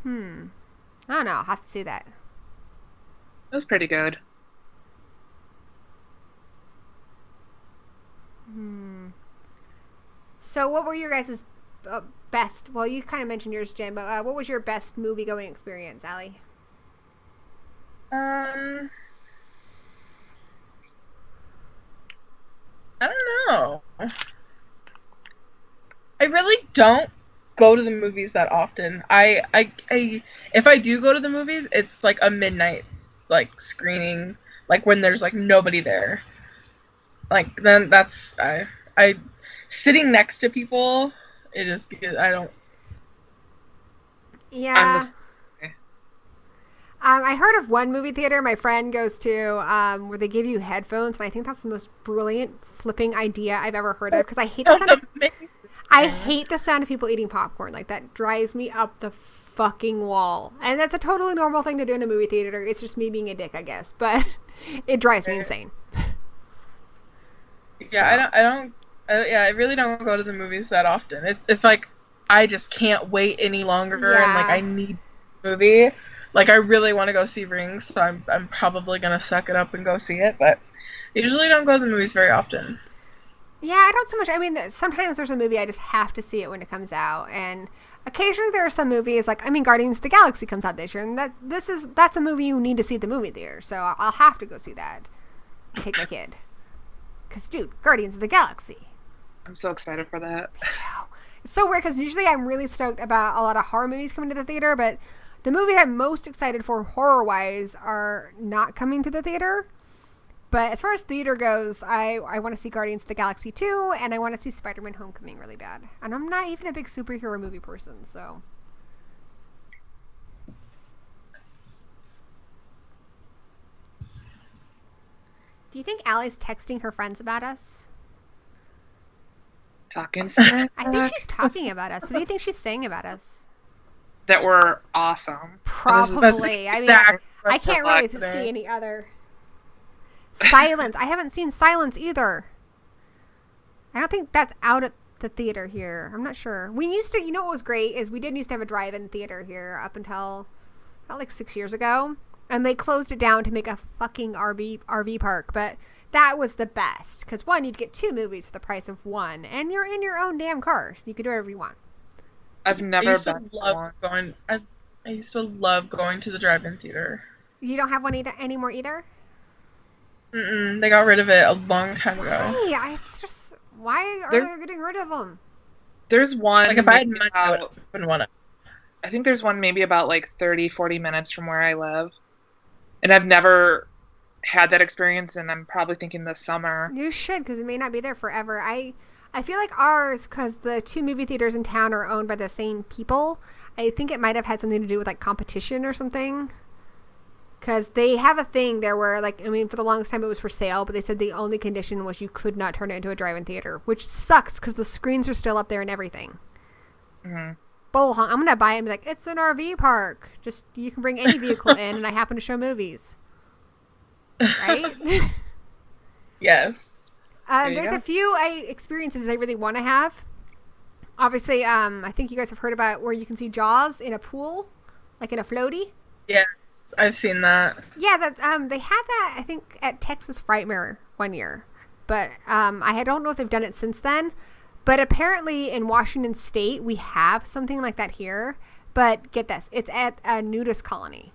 I don't know. I'll have to see that. It was pretty good. So what were your guys' best? Well, you kind of mentioned yours, Jen, but what was your best movie-going experience, Ali? I don't know. I really don't go to the movies that often. I if I do go to the movies, it's like a midnight like screening, like when there's like nobody there. Like then that's I sitting next to people, it is I don't. Yeah. I heard of one movie theater my friend goes to where they give you headphones, and I think that's the most brilliant flipping idea I've ever heard of, because I hate the sound I hate the sound of people eating popcorn. Like, that drives me up the fucking wall. And that's a totally normal thing to do in a movie theater. It's just me being a dick, I guess. But it drives me insane. Yeah, so. I really don't go to the movies that often. If like, I just can't wait any longer and, like, I need a movie. Like, I really want to go see Rings, so I'm probably going to suck it up and go see it. But I usually don't go to the movies very often. Yeah, I don't so much. I mean, sometimes there's a movie I just have to see it when it comes out, and occasionally there are some movies like, I mean, Guardians of the Galaxy comes out this year, and that's a movie you need to see at the movie theater, so I'll have to go see that and take my kid. Because, dude, Guardians of the Galaxy. I'm so excited for that. It's so weird because usually I'm really stoked about a lot of horror movies coming to the theater, but the movies I'm most excited for horror-wise are not coming to the theater. But as far as theater goes, I want to see Guardians of the Galaxy 2, and I want to see Spider-Man Homecoming really bad. And I'm not even a big superhero movie person, so. Do you think Allie's texting her friends about us? Talking smack. I think she's talking about us. What do you think she's saying about us? That we're awesome. Probably. I mean, I can't really see any other. Silence. I haven't seen Silence either. I don't think that's out at the theater here. I'm not sure. We used to, you know what was great is we did used to have a drive-in theater here up until about like 6 years ago. And they closed it down to make a fucking RV park. But that was the best. Because one, you'd get 2 movies for the price of 1. And you're in your own damn car. So you could do whatever you want. I've never been going. I used to love going to the drive-in theater. You don't have one anymore either? They got rid of it a long time ago. Why? It's just, why are they getting rid of them? There's one. Like, if I had money, I wouldn't want it. I think there's one maybe about like 30, 40 minutes from where I live. And I've never had that experience, and I'm probably thinking this summer. You should, because it may not be there forever. I feel like ours, because the 2 movie theaters in town are owned by the same people, I think it might have had something to do with, like, competition or something. Because they have a thing there where, like, I mean, for the longest time it was for sale, but they said the only condition was you could not turn it into a drive-in theater, which sucks because the screens are still up there and everything. Mm-hmm. Bull honk. I'm going to buy it and be like, it's an RV park. Just, you can bring any vehicle in and I happen to show movies. Right? Yes. There's a few experiences I really want to have. Obviously, I think you guys have heard about where you can see Jaws in a pool, like in a floaty. Yes, I've seen that. Yeah, that they had that, I think, at Texas Frightmare one year. But I don't know if they've done it since then. But apparently in Washington State, we have something like that here. But get this, it's at a nudist colony.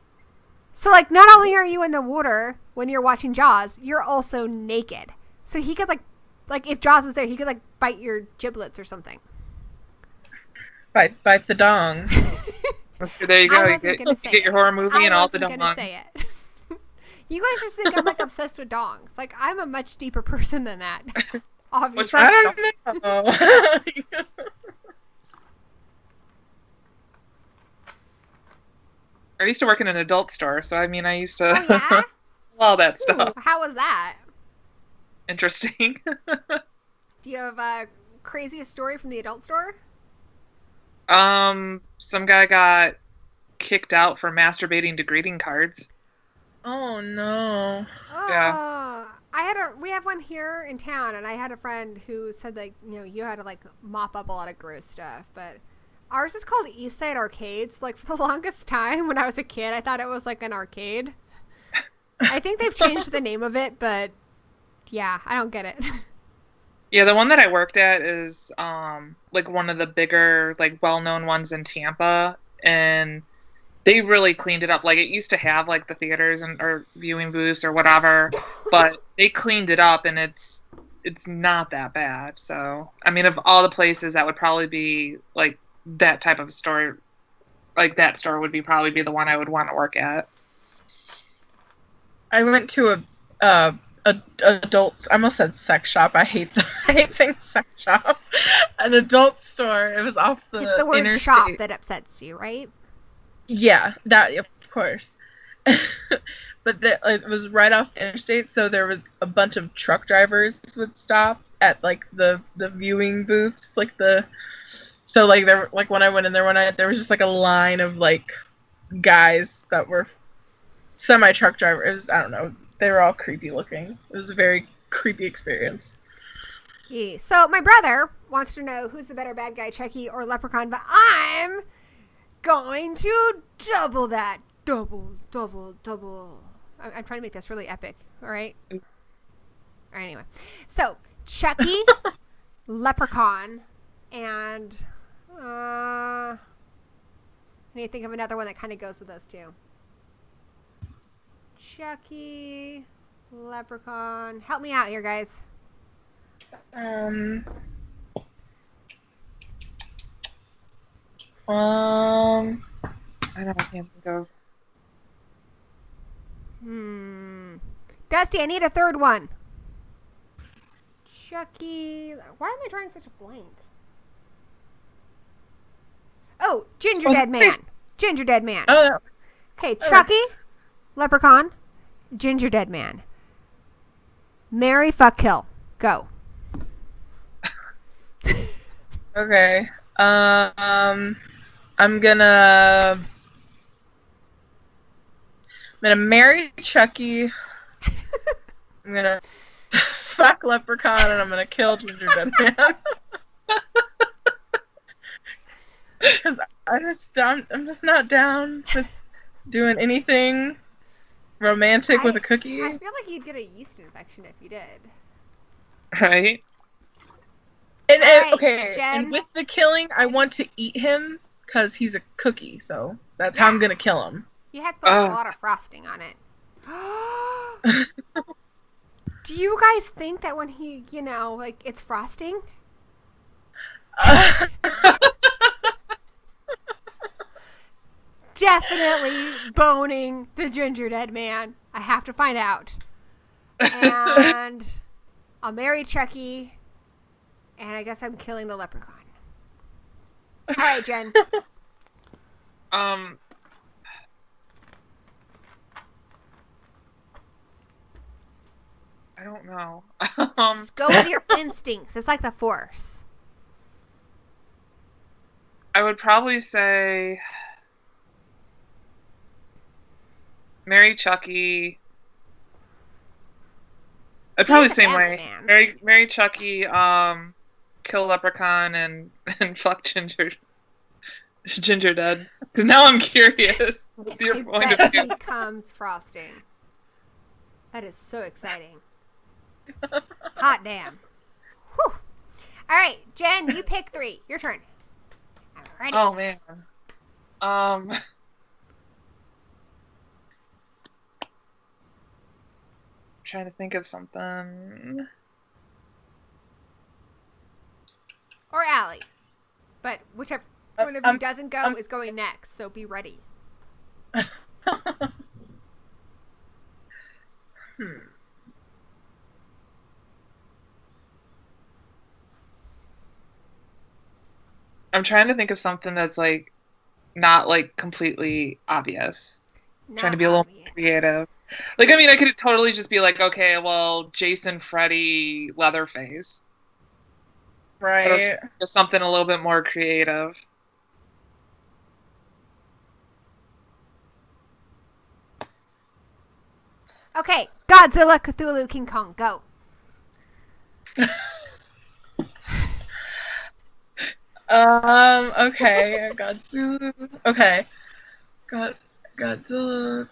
So, like, not only are you in the water when you're watching Jaws, you're also naked. So he could, like if Jaws was there, he could, like, bite your giblets or something. Bite the dong. So there you go. You get your horror movie and all the dong. I wasn't going to say it. You guys just think I'm, like, obsessed with dongs. Like, I'm a much deeper person than that. Obviously. I don't know. I used to work in an adult store, so I mean, I used to yeah? all that stuff. Ooh, how was that? Interesting. Do you have a craziest story from the adult store? Some guy got kicked out for masturbating to greeting cards. Oh no. Yeah. we have one here in town, and I had a friend who said, like, you know, you had to, like, mop up a lot of gross stuff, but ours is called East Side Arcades. Like, for the longest time when I was a kid, I thought it was like an arcade. I think they've changed the name of it, but yeah, I don't get it. Yeah, the one that I worked at is like one of the bigger, like, well-known ones in Tampa, and they really cleaned it up. Like, it used to have, like, the theaters or viewing booths or whatever, but they cleaned it up, and it's not that bad. So, I mean, of all the places, that would probably be, like, that type of store. Like, that store would probably be the one I would want to work at. I went to a adults. I almost said sex shop. I hate saying sex shop. An adult store. It was off the It's the word interstate. shop that upsets you, right? Yeah, that of course. But it was right off the interstate, so there was a bunch of truck drivers would stop at like the viewing booths, like so like there, like when I went in there one night, there was just like a line of like guys that were semi truck drivers. It was, I don't know, they were all creepy looking. It was a very creepy experience. Yeah. So my brother wants to know who's the better bad guy, Chucky or Leprechaun, but I'm going to double that. Double. I'm trying to make this really epic, all right? All right, anyway. So, Chucky, Leprechaun, and I need to think of another one that kind of goes with those two. Chucky, Leprechaun. Help me out here, guys. I I can't think of. Dusty, I need a third one. Chucky. Why am I drawing such a blank? Oh, Ginger Dead Man. Ginger Dead Man. Oh, Okay, Chucky, Leprechaun, Ginger Dead Man. Marry, fuck, kill. Go. okay. I'm gonna marry Chucky. I'm gonna fuck Leprechaun, and I'm gonna kill Ginger Dead Man. Because I'm just not down with doing anything romantic with a cookie. I feel like you'd get a yeast infection if you did. Right? And Alright, okay, Jen. and with the killing, I want to eat him because he's a cookie. So that's how I'm gonna kill him. You had to put a lot of frosting on it. Do you guys think that when he, you know, like, it's frosting? Definitely boning the Ginger Dead Man. I have to find out. And I'll marry Chucky. And I guess I'm killing the Leprechaun. All right, Jen. I don't know. Just go with your instincts. It's like the Force. I would probably say marry Chucky. I'd probably He's a same family way. man. Marry Chucky, kill Leprechaun, and fuck Ginger Dead. Because now I'm curious. What's your point I of bet view? he becomes frosting. That is so exciting. Hot damn. Whew. All right, Jen, you pick 3. Your turn. Alrighty. Oh man. Trying to think of something. Or Allie. But whichever one of you doesn't go is going next, so be ready. I'm trying to think of something that's like not like completely obvious. Trying to be a little more creative. Like, I mean, I could totally just be like, okay, well, Jason, Freddy, Leatherface. Right. Just something a little bit more creative. Okay, Godzilla, Cthulhu, King Kong, go. Okay, Godzilla. Okay, Godzilla.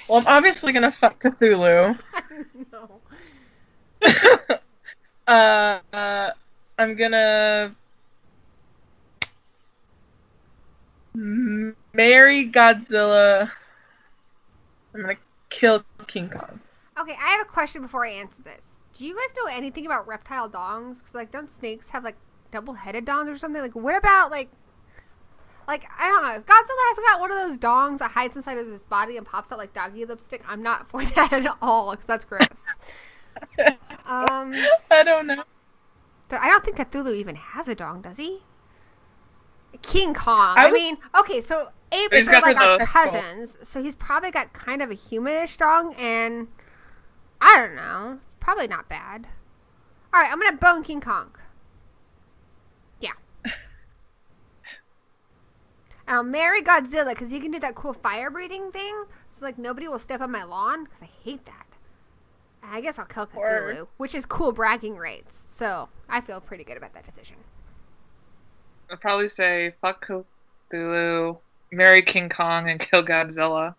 Well, I'm obviously gonna fuck Cthulhu. No. I'm gonna marry Godzilla. I'm gonna kill King Kong. Okay, I have a question before I answer this. Do you guys know anything about reptile dongs? Because, like, don't snakes have, like, double-headed dongs or something? Like, what about, like, I don't know. If Godzilla has got one of those dongs that hides inside of his body and pops out like doggy lipstick, I'm not for that at all, because that's gross. I don't know. I don't think Cthulhu even has a dong, does he? King Kong. I mean, okay, so apes are like our cousins, so he's probably got kind of a humanish dong, and I don't know. It's probably not bad. All right, I'm gonna bone King Kong. Yeah. And I'll marry Godzilla because he can do that cool fire breathing thing, so like nobody will step on my lawn because I hate that. And I guess I'll kill Cthulhu, which is cool bragging rights. So I feel pretty good about that decision. I'd probably say fuck Cthulhu, marry King Kong, and kill Godzilla.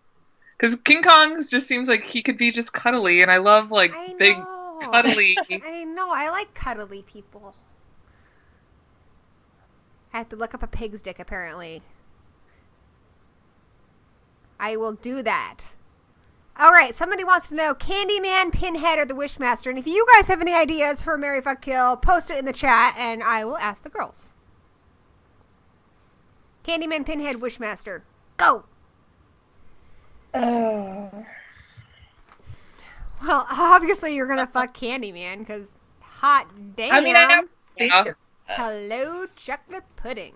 Because King Kong just seems like he could be just cuddly, and I love like big cuddly. I know. I like cuddly people. I have to look up a pig's dick, apparently. I will do that. All right, somebody wants to know Candyman, Pinhead, or the Wishmaster. And if you guys have any ideas for Marry, Fuck, Kill, post it in the chat, and I will ask the girls. Candyman, Pinhead, Wishmaster. Go! Well, obviously you're going to fuck Candyman, because hot damn. I mean, I have Hello, chocolate pudding.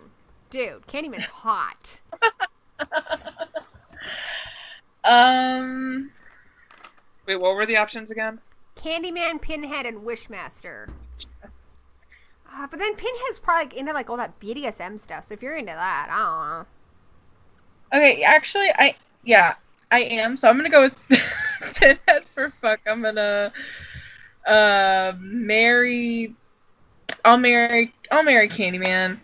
Dude, Candyman's hot. Wait, what were the options again? Candyman, Pinhead, and Wishmaster. But then Pinhead's probably into like all that BDSM stuff. So if you're into that, I don't know. Okay, actually, I am. So I'm gonna go with Pinhead for fuck. I'm gonna marry. I'll marry Candyman,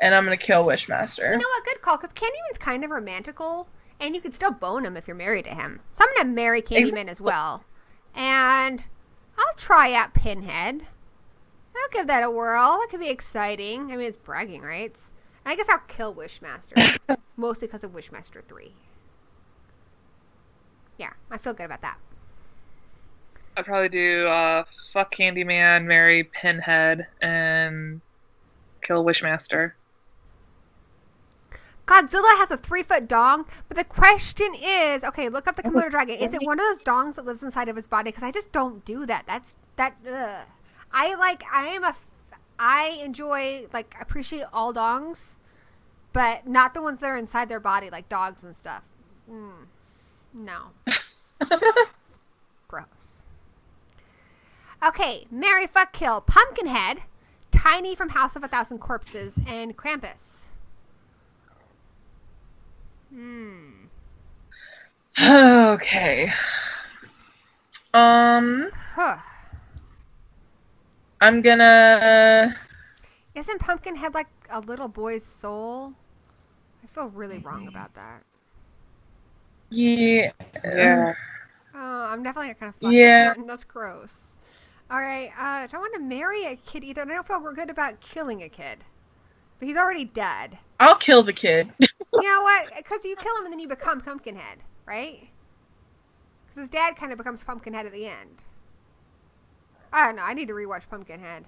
and I'm gonna kill Wishmaster. You know what? Good call, because Candyman's kind of romantical, and you could still bone him if you're married to him. So I'm gonna marry Candyman as well, and I'll try out Pinhead. I'll give that a whirl. That could be exciting. I mean, it's bragging rights. And I guess I'll kill Wishmaster, mostly because of Wishmaster 3. Yeah, I feel good about that. I'd probably do fuck Candyman, marry Pinhead, and kill Wishmaster. Godzilla has a 3-foot dong, but the question is, okay, look up the Komodo dragon. Is it one of those dongs that lives inside of his body? Because I just don't do that. Ugh. I enjoy, like, appreciate all dongs, but not the ones that are inside their body, like dogs and stuff. No. Gross. Okay, marry, fuck, kill, Pumpkinhead, Tiny from House of a Thousand Corpses, and Krampus. Okay. Huh. I'm gonna. Isn't Pumpkinhead like a little boy's soul? I feel really wrong about that. Yeah. Oh, I'm definitely not gonna fuck him. That's gross. Alright, I don't want to marry a kid either, and I don't feel we're good about killing a kid. But he's already dead. I'll kill the kid. You know what? Because you kill him and then you become Pumpkinhead, right? Because his dad kind of becomes Pumpkinhead at the end. I don't know. I need to rewatch Pumpkinhead.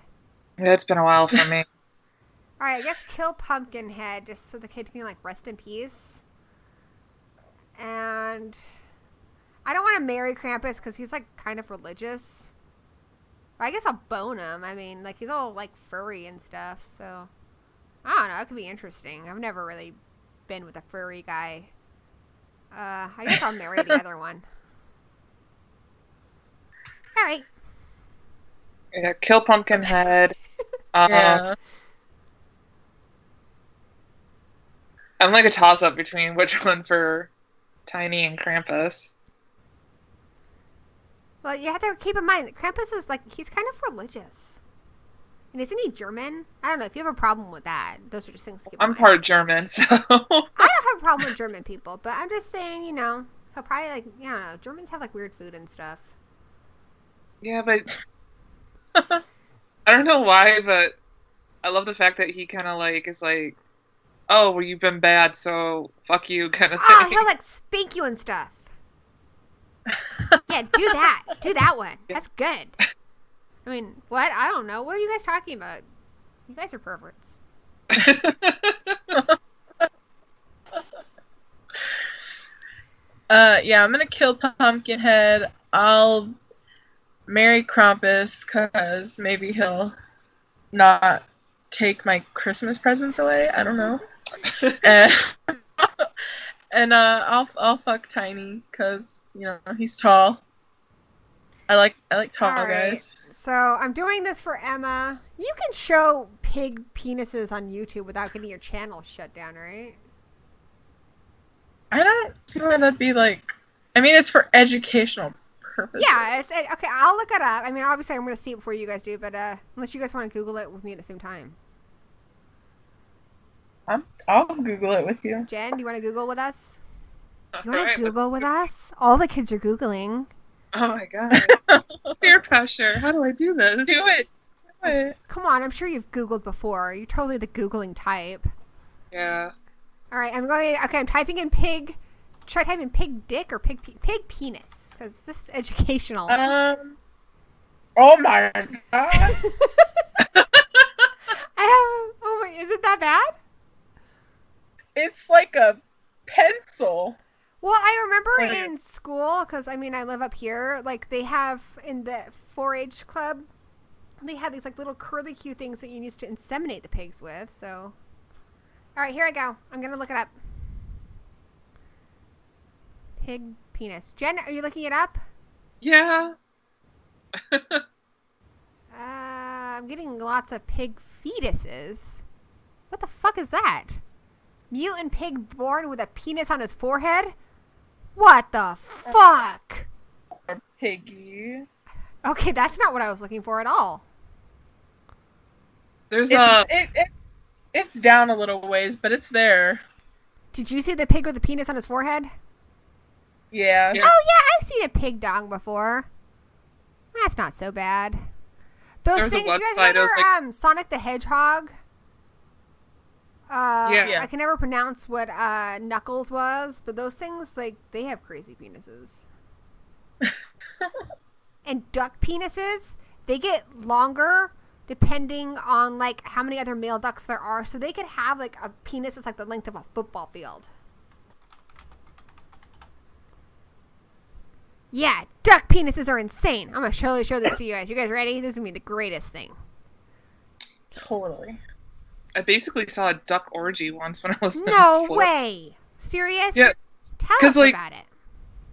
Yeah, it's been a while for me. Alright, I guess kill Pumpkinhead just so the kid can, like, rest in peace. And I don't want to marry Krampus because he's, like, kind of religious. But I guess I'll bone him. I mean, like, he's all, like, furry and stuff, so I don't know. It could be interesting. I've never really been with a furry guy. I guess I'll marry the other one. Alright. Yeah, kill Pumpkinhead. Yeah. I'm like a toss-up between which one for Tiny and Krampus. Well, you have to keep in mind that Krampus is like, he's kind of religious. And isn't he German? I don't know. If you have a problem with that, those are just things to keep in I'm mind. part German, so. I don't have a problem with German people, but I'm just saying, you know, he'll probably like, I don't know, Germans have like weird food and stuff. Yeah, but I don't know why, but I love the fact that he kind of like is like, oh, well, you've been bad, so fuck you, kind of thing. Oh, he'll like spank you and stuff. Yeah, do that. Do that one. That's good. I mean, what? I don't know. What are you guys talking about? You guys are perverts. Yeah, I'm gonna kill Pumpkinhead. I'll marry Krampus because maybe he'll not take my Christmas presents away. I don't know. and I'll fuck Tiny because you know he's tall. I like tall guys. So I'm doing this for Emma. You can show pig penises on YouTube without getting your channel shut down, right? I don't see why that'd be like. I mean, it's for educational purposes. Yeah, it's okay. I'll look it up. I mean, obviously, I'm going to see it before you guys do, but unless you guys want to Google it with me at the same time. I'll Google it with you. Jen, do you want to Google with us? You want Alright, to Google with us? All the kids are Googling. Oh my god. Peer pressure. How do I do this? Do it. Do it. Come on, I'm sure you've Googled before. You're totally the Googling type. Yeah. All right, I'm typing in pig. Should I type in pig dick or pig penis? Because this is educational. Oh my god. Oh my, is it that bad? It's like a pencil. Well, I remember in school, because I mean, I live up here, like they have in the 4-H club, they have these like little curly Q things that you use to inseminate the pigs with, so. All right, here I go. I'm going to look it up. Pig penis. Jen, are you looking it up? Yeah. I'm getting lots of pig fetuses. What the fuck is that? Mutant pig born with a penis on his forehead? What the fuck? Piggy. Okay, that's not what I was looking for at all. There's It's down a little ways, but it's there. Did you see the pig with the penis on his forehead? Yeah. Yeah. Oh yeah, I've seen a pig dong before. That's not so bad. Those There was a things, you guys website, I was remember like- Sonic the Hedgehog? Yeah. I can never pronounce what Knuckles was, but those things, like, they have crazy penises. And duck penises, they get longer depending on, like, how many other male ducks there are. So they could have, like, a penis that's, like, the length of a football field. Yeah, duck penises are insane. I'm going to surely show this to you guys. You guys ready? This is going to be the greatest thing. Totally. I basically saw a duck orgy once when I was No way. Serious? Yeah. Tell 'Cause, us like, about it.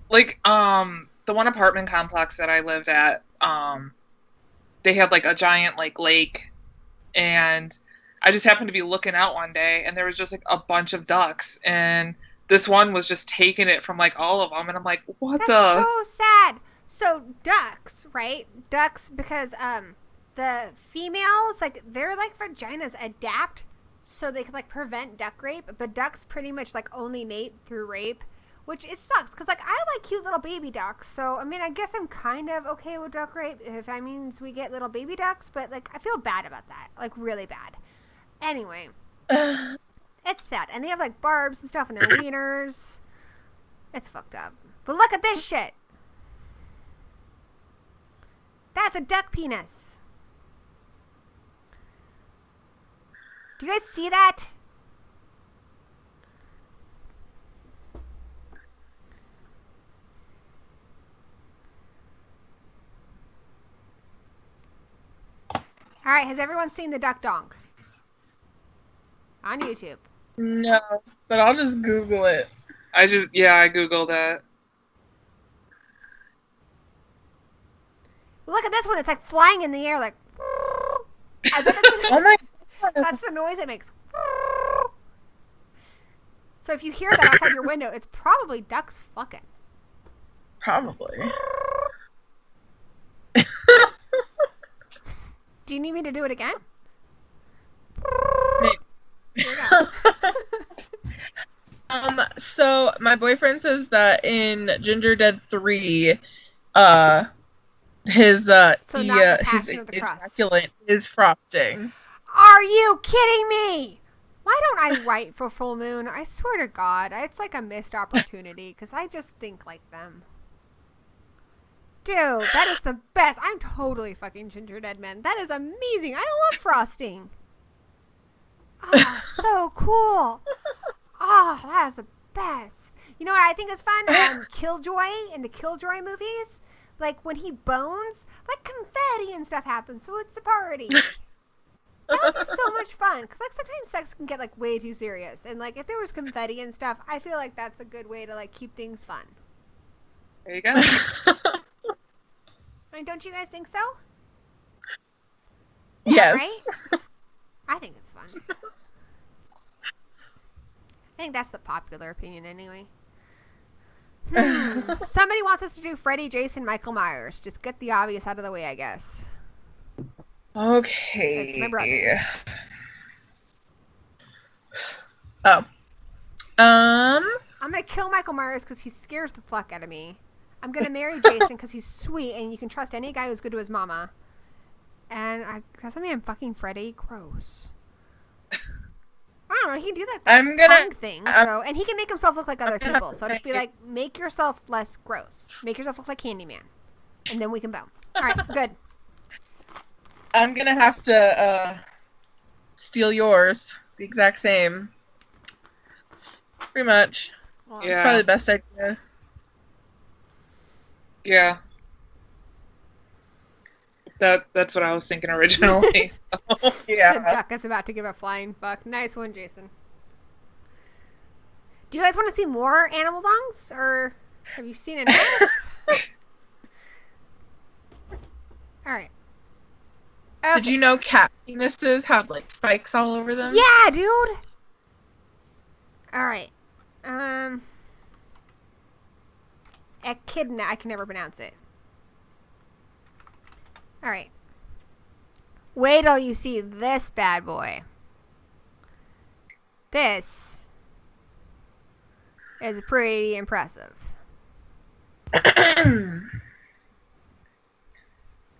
Like, the one apartment complex that I lived at, they had like a giant like lake, and I just happened to be looking out one day, and there was just like a bunch of ducks, and this one was just taking it from like all of them, and I'm like, what That's the? so sad. So ducks, right? Ducks, because the females, like, their like vaginas adapt so they can like prevent duck rape, but ducks pretty much like only mate through rape, which it sucks because like I like cute little baby ducks. So I mean, I guess I'm kind of okay with duck rape if that means we get little baby ducks, but like I feel bad about that, like really bad. Anyway, it's sad, and they have like barbs and stuff in their wieners. It's fucked up. But look at this shit. That's a duck penis. Do you guys see that? All right, has everyone seen the duck dong? On YouTube. No, but I'll just Google it. I googled that. Look at this one. It's like flying in the air like... I bet Oh my god. that's the noise it makes. So if you hear that outside your window, it's probably ducks fucking. Probably. Do you need me to do it again? Maybe. Here we go. So my boyfriend says that in Ginger Dead 3, his not the Passion of the Crust. ejaculate is frosting. Are you kidding me? Why don't I write for Full Moon? I swear to God, it's like a missed opportunity because I just think like them. Dude, that is the best. I'm totally fucking Ginger Dead Man. That is amazing. I love frosting. Oh, so cool. Oh, that is the best. You know what I think is fun? Killjoy in the Killjoy movies. Like when he bones, like confetti and stuff happens, so it's a party. That would be so much fun. Because like sometimes sex can get like way too serious. And like if there was confetti and stuff, I feel like that's a good way to like keep things fun. There you go. I mean, don't you guys think so? Yes. Right? I think it's fun. I think that's the popular opinion anyway. Somebody wants us to do Freddy, Jason, Michael Myers. Just get the obvious out of the way, I guess. Okay. It's my brother. Oh. I'm gonna kill Michael Myers because he scares the fuck out of me. I'm gonna marry Jason because he's sweet and you can trust any guy who's good to his mama. And I mean, I'm fucking Freddy. Gross. I don't know. He can do that tongue thing. So, and he can make himself look like other people. So just be like, make yourself less gross. Make yourself look like Candyman, and then we can bone. All right, good. I'm gonna have to steal yours. The exact same. Pretty much. Well, It's probably the best idea. Yeah. That's what I was thinking originally. So. Yeah. The duck is about to give a flying fuck. Nice one, Jason. Do you guys want to see more animal dongs, or have you seen enough? All right. Okay. Did you know cat penises have like spikes all over them? Yeah, dude. All right. Echidna. I can never pronounce it. All right. Wait till you see this bad boy. This is pretty impressive. Are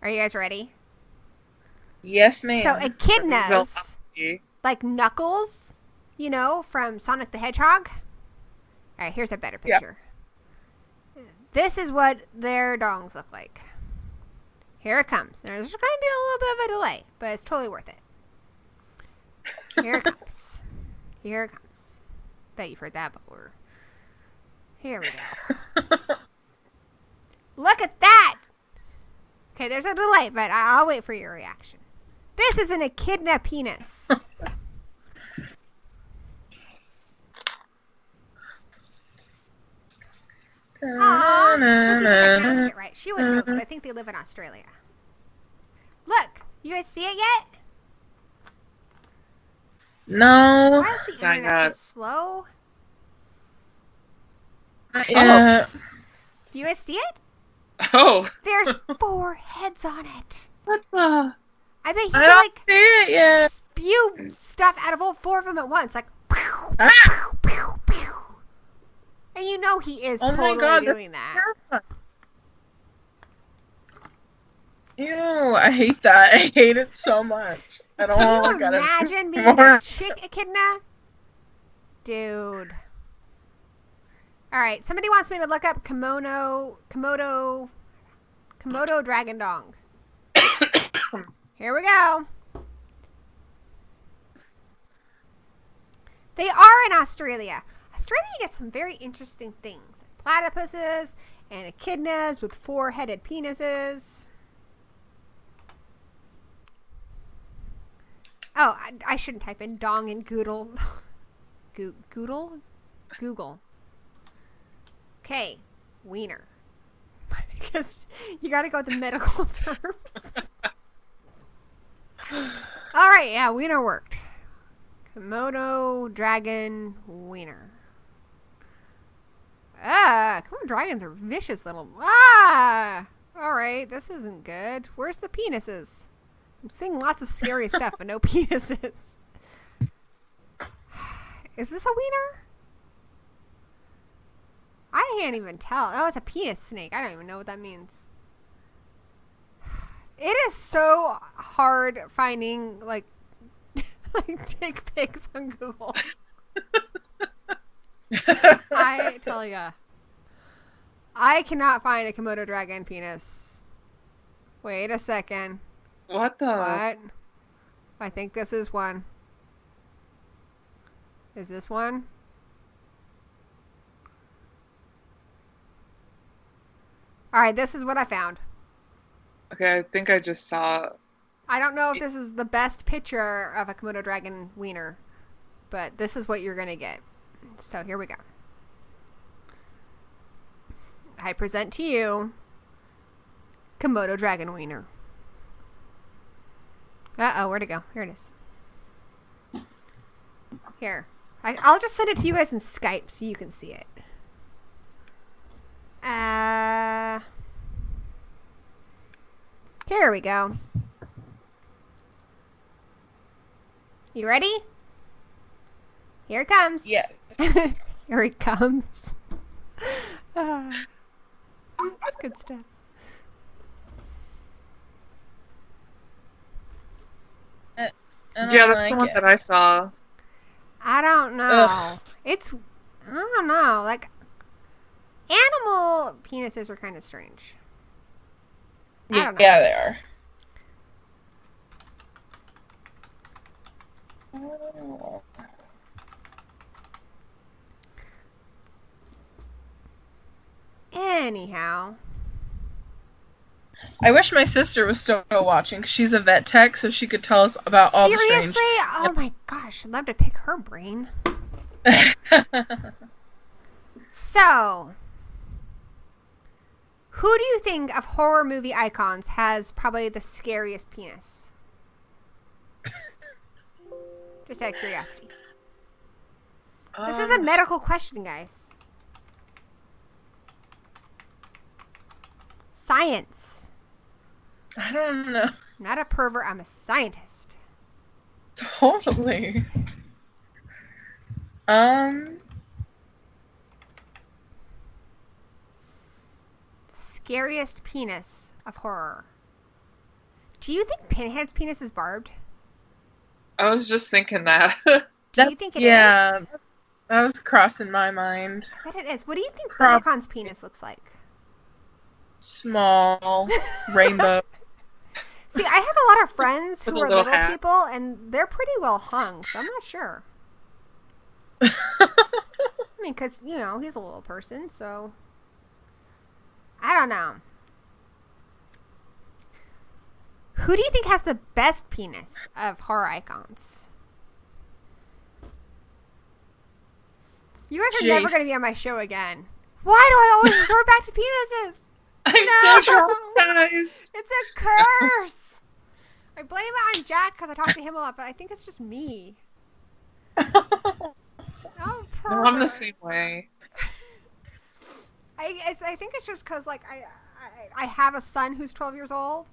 you guys ready? Yes, ma'am. So echidnas, like Knuckles, you know, from Sonic the Hedgehog. All right, here's a better picture. Yep. This is what their dongs look like. Here it comes. There's going to be a little bit of a delay, but it's totally worth it. Here it comes. Here it comes. Bet you've heard that before. Here we go. Look at that! Okay, there's a delay, but I'll wait for your reaction. This is an echidna penis. Aww, Spooky said I pronounced it right. She wouldn't know because I think they live in Australia. Look, you guys see it yet? No. Why is the internet so slow? Yeah. Do you guys see it? Oh. There's 4 heads on it. What the? I bet he I can don't like see it yet. spew stuff out of all 4 of them at once, like. Pew, Ah. pew, pew, pew. And you know he is totally doing that. Terrifying. Ew, I hate that. I hate it so much. I don't want to look Can at you it. imagine being a chick echidna? Dude. Alright, somebody wants me to look up Komodo Dragon Dong. Here we go. They are in Australia. Australia gets some very interesting things. Platypuses and echidnas with 4-headed penises. Oh, I shouldn't type in dong and Google. Google. Okay, wiener. Because you gotta go with the medical terms. Alright, yeah, wiener worked. Komodo dragon wiener. Komodo dragons are vicious little. Ah! Alright, this isn't good. Where's the penises? I'm seeing lots of scary stuff, but no penises. Is this a wiener? I can't even tell. Oh, it's a penis snake. I don't even know what that means. It is so hard finding, like dick pics on Google. I tell ya. I cannot find a Komodo dragon penis. Wait a second. What the? What? I think this is one. Is this one? Alright, this is what I found. Okay, I think I just saw. I don't know if this is the best picture of a Komodo dragon wiener, but this is what you're going to get. So here we go. I present to you Komodo dragon wiener. Uh-oh, where'd it go? Here it is. Here. I'll just send it to you guys in Skype so you can see it. Here we go. You ready? Here it comes. Yeah. Here it comes. That's good stuff. I Yeah, don't that's like the one it. that I saw. I don't know. Ugh. I don't know. Like, animal penises are kind of strange. I don't know. Yeah, they are. Anyhow. I wish my sister was still watching. 'Cause she's a vet tech, so she could tell us about all the Seriously? strange. Oh my gosh. I'd love to pick her brain. So, who do you think of horror movie icons has probably the scariest penis? Just out of curiosity. This is a medical question, guys. Science. I don't know. I'm not a pervert, I'm a scientist. Totally. Scariest penis of horror. Do you think Pinhead's penis is barbed? I was just thinking that. Do you think it yeah, is? that was crossing my mind. I bet it is. What do you think Prob- Leprechaun's penis looks like? Small, rainbow. See, I have a lot of friends who With a are little little hat. people, and they're pretty well hung, so I'm not sure. I mean, because, you know, he's a little person, so... I don't know. Who do you think has the best penis of horror icons? You guys are never Jeez. going to be on my show again. Why do I always resort back to penises? I'm No! so traumatized. It's a curse! I blame it on Jack because I talk to him a lot, but I think it's just me. Oh, No, I'm the pervert. same way. I think it's just because, like, I have a son who's 12 years old,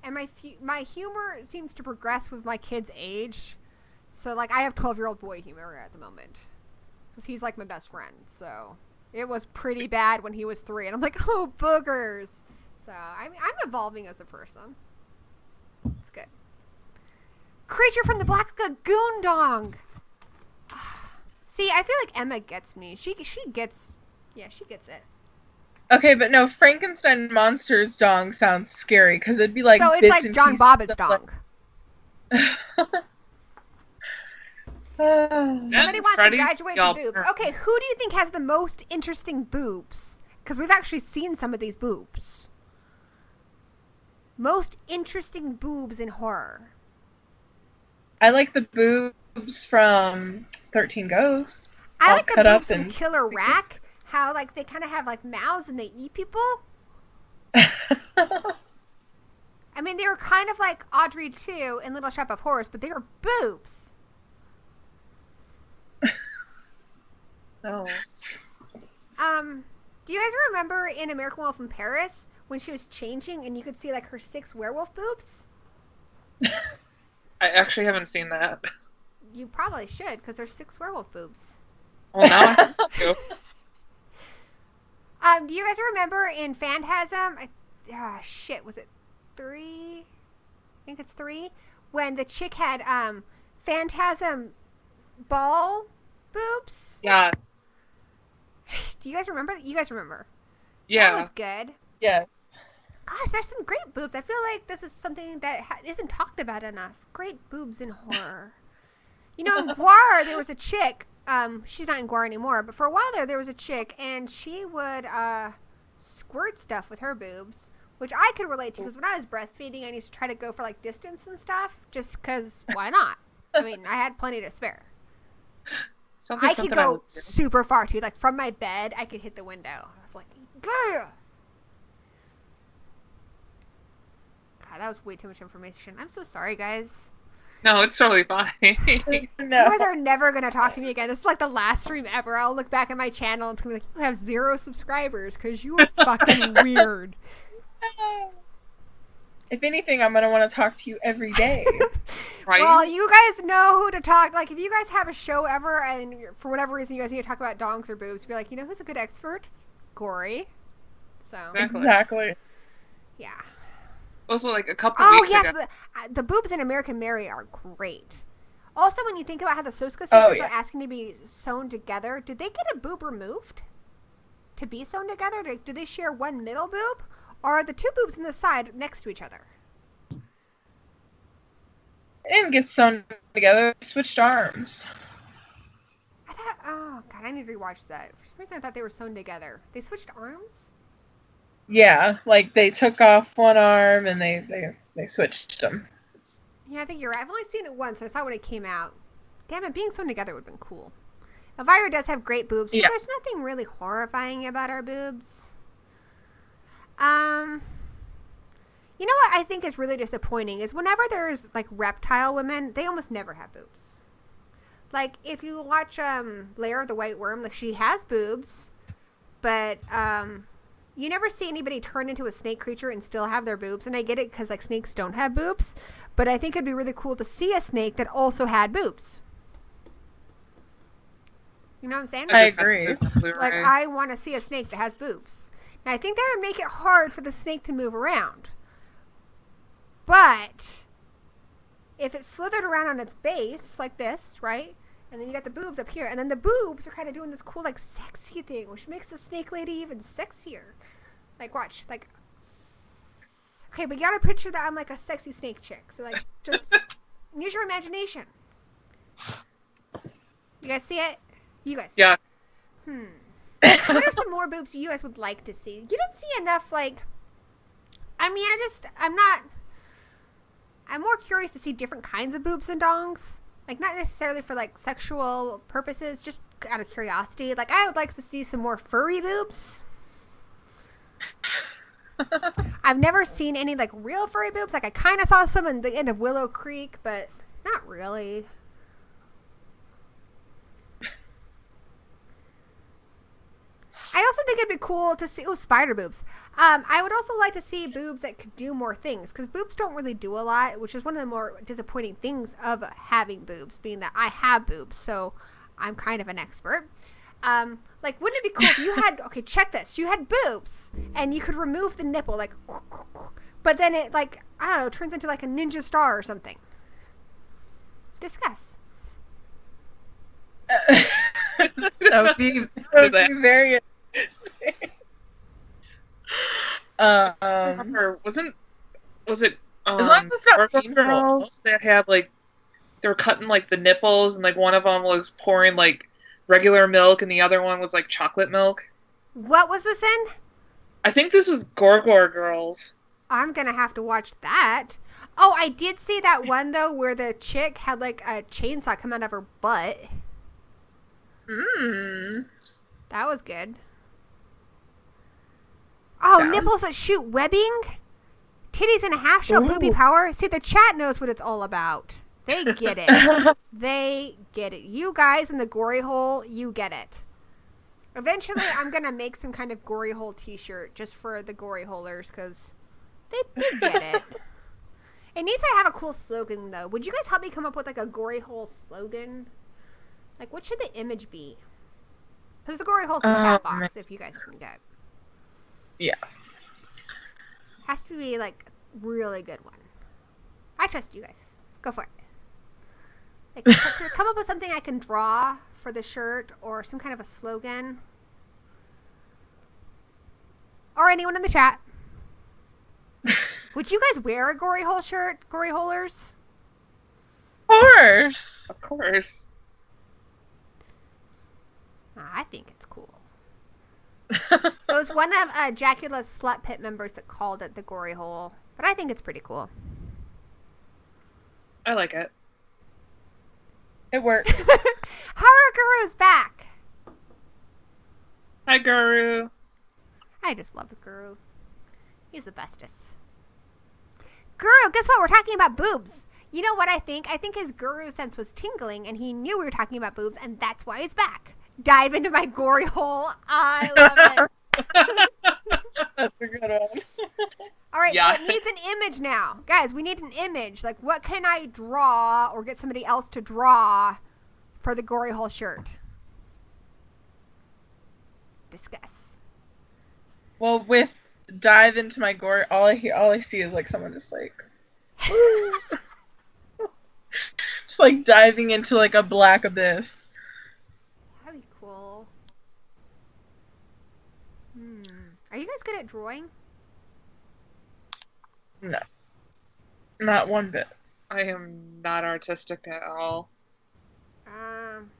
and my humor seems to progress with my kid's age. So, like, I have 12-year-old boy humor at the moment. Because he's, like, my best friend, so... It was pretty bad when he was 3, and I'm like, oh, boogers. So, I mean, I'm evolving as a person. It's good. Creature from the Black Lagoon Dong! See, I feel like Emma gets me. She gets... Yeah, she gets it. Okay, but no, Frankenstein monster's dong sounds scary because it'd be like so it's bits like and John pieces Bobbitt's of, dong. Somebody Then wants to Freddy's graduate y'all to boobs. burn. Okay, who do you think has the most interesting boobs? Because we've actually seen some of these boobs. Most interesting boobs in horror. I like the boobs from 13 Ghosts. I All like the cut up boobs from and- Killer Rack. How, like, they kind of have, like, mouths and they eat people. I mean, they were kind of like Audrey 2 in Little Shop of Horrors, but they were boobs. Oh. Do you guys remember in American Wolf in Paris when she was changing and you could see like her 6 werewolf boobs? I actually haven't seen that. You probably should, because there's 6 werewolf boobs. Well, now I have to. Do you guys remember in Phantasm? Was it 3? I think it's 3. When the chick had Phantasm ball boobs. Yeah. Do you guys remember? You guys remember? Yeah. That was good. Yes. Gosh, there's some great boobs. I feel like this is something that isn't talked about enough. Great boobs in horror. You know, in Guar, there was a chick. She's not in Guar anymore, but for a while there was a chick, and she would squirt stuff with her boobs, which I could relate to, because when I was breastfeeding, I used to try to go for, like, distance and stuff, just because, why not? I mean, I had plenty to spare. Sounds like I could something go would do. super far, too. Like, from my bed, I could hit the window. I was like, yeah! God, that was way too much information. I'm so sorry, guys. No, it's totally fine. You guys are never going to talk to me again. This is like the last stream ever. I'll look back at my channel and it's going to be like, you have 0 subscribers because you are fucking weird. If anything, I'm going to want to talk to you every day. Right? Well, you guys know who to talk. Like, if you guys have a show ever and for whatever reason you guys need to talk about dongs or boobs, be like, you know who's a good expert? Gory. So, Exactly. yeah. Also, like a couple Oh, weeks yes. ago. The boobs in American Mary are great. Also, when you think about how the Soska sisters Oh, yeah. are asking to be sewn together, did they get a boob removed to be sewn together? Do they share one middle boob? Or are the 2 boobs on the side next to each other? They didn't get sewn together. They switched arms. I thought, oh, God, I need to rewatch that. For some reason, I thought they were sewn together. They switched arms? Yeah, like they took off one arm and they switched them. Yeah, I think you're right. I've only seen it once. I saw it when it came out. Damn it, being sewn together would have been cool. Elvira does have great boobs, but Yeah. there's nothing really horrifying about our boobs. You know what I think is really disappointing is whenever there's like reptile women, they almost never have boobs. Like if you watch Lair of the White Worm, like she has boobs, but you never see anybody turn into a snake creature and still have their boobs. And I get it because like snakes don't have boobs, but I think it'd be really cool to see a snake that also had boobs. You know what I'm saying? I agree. Like, I want to see a snake that has boobs. Now, I think that would make it hard for the snake to move around. But if it slithered around on its base, like this, right? And then you got the boobs up here. And then the boobs are kind of doing this cool, like, sexy thing, which makes the snake lady even sexier. Like, watch. Like, okay, but you got to picture that I'm, like, a sexy snake chick. So, like, just use your imagination. You guys see it? You guys see Yeah. it? What are some more boobs you guys would like to see? You don't see enough, like, I mean, I'm more curious to see different kinds of boobs and dongs. Like, not necessarily for, like, sexual purposes, just out of curiosity. Like, I would like to see some more furry boobs. I've never seen any, like, real furry boobs. Like, I kind of saw some in the end of Willow Creek, but not really. I also think it'd be cool to see, spider boobs. I would also like to see boobs that could do more things, because boobs don't really do a lot, which is one of the more disappointing things of having boobs, being that I have boobs, so I'm kind of an expert. Like, wouldn't it be cool if you had, okay, check this, you had boobs, and you could remove the nipple, like, but then it, like, I don't know, turns into like a ninja star or something. Discuss. That would be very interesting. Was it as long as it's not Sparkle painful. Girls that had like they were cutting like the nipples and like one of them was pouring like regular milk and the other one was like chocolate milk? What was this in? I think this was Gorgor Girls. I'm gonna have to watch that. Oh, I did see that one though where the chick had like a chainsaw come out of her butt. That was good. Oh, Sounds- nipples that shoot webbing? Titties and a half shell booby power? See, the chat knows what it's all about. They get it. They get it. You guys in the gory hole, you get it. Eventually, I'm gonna make some kind of Gory Hole T-shirt just for the Gory Holers, because they get it. It needs to have a cool slogan, though. Would you guys help me come up with, like, a Gory Hole slogan? Like, what should the image be? Because the Gory Hole's the chat box, if you guys can get. Yeah. Has to be, like, a really good one. I trust you guys. Go for it. Like, come up with something I can draw for the shirt, or some kind of a slogan. Or anyone in the chat. Would you guys wear a Gory Hole shirt, Gory Holers? Of course. Of course. I think it's cool. It was one of Jacula's Slut Pit members that called it the Gory Hole, but I think it's pretty cool. I like it. It works. Horror Guru's back. Hi, Guru. I just love the Guru. He's the bestest. Guru, guess what? We're talking about boobs. You know what I think? I think his Guru sense was tingling, and he knew we were talking about boobs, and that's why he's back. Dive into my Gory Hole. I love it. That's a good one. All right, Yeah. so it needs an image now. Guys, we need an image. Like, what can I draw or get somebody else to draw for the Gory Hole shirt? Discuss. Well, with dive into my gore, all I see is like someone just like, just like diving into like a black abyss. That'd be cool. Are you guys good at drawing? No, not one bit. I am not artistic at all. Um,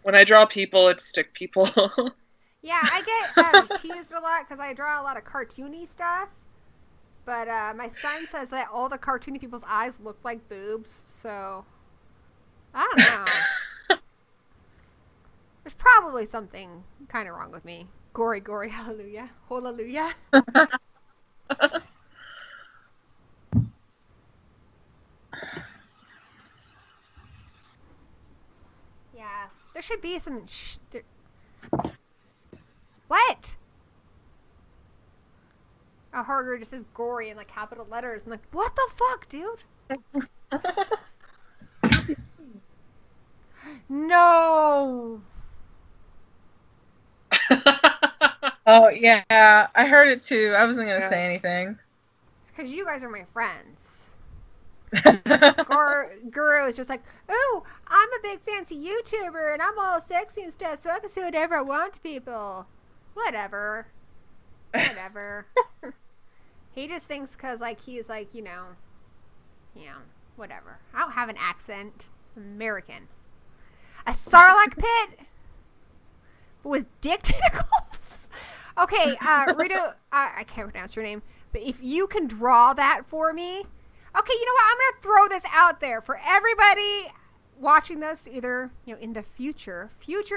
When I draw people, it's stick people. yeah, I get teased a lot because I draw a lot of cartoony stuff. But my son says that all the cartoony people's eyes look like boobs, so I don't know. There's probably something kind of wrong with me. Gory, gory, hallelujah. Hallelujah. Yeah, there should be some. What? A horror just says gory in like capital letters. I'm like, what the fuck, dude? No. Oh yeah, I heard it too. I wasn't gonna say anything. It's because you guys are my friends. Guru is just like, oh, I'm a big fancy YouTuber and I'm all sexy and stuff, so I can say whatever I want to people. Whatever. He just thinks because like he's like, you know, whatever. I don't have an accent. I'm American. A Sarlacc pit with dick tentacles. Okay, Rita, I can't pronounce your name, but if you can draw that for me. Okay, you know what? I'm going to throw this out there for everybody watching this, either, you know, in the future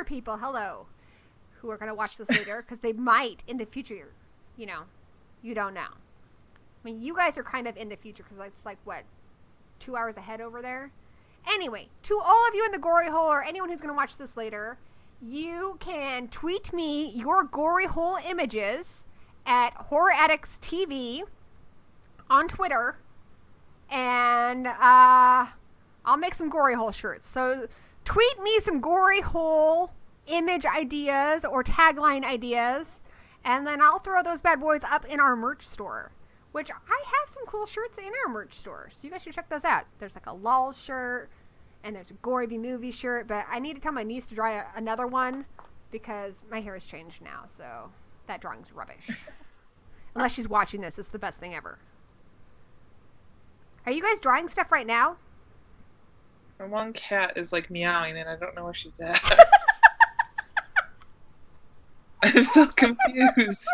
people, hello, who are going to watch this later, because they might in the future, you know, you don't know. I mean, you guys are kind of in the future, because it's like, what, 2 hours ahead over there? Anyway, to all of you in the Gory Hole, or anyone who's going to watch this later, you can tweet me your Gory Hole images at Horror Addicts TV on Twitter. And I'll make some Gory Hole shirts. So tweet me some Gory Hole image ideas or tagline ideas, and then I'll throw those bad boys up in our merch store, which I have some cool shirts in our merch store. So you guys should check those out. There's like a LOL shirt, and there's a Gory B movie shirt, but I need to tell my niece to draw another one because my hair has changed now, so that drawing's rubbish. Unless she's watching this, it's the best thing ever. Are you guys drawing stuff right now? My one cat is like meowing and I don't know where she's at. I'm so confused.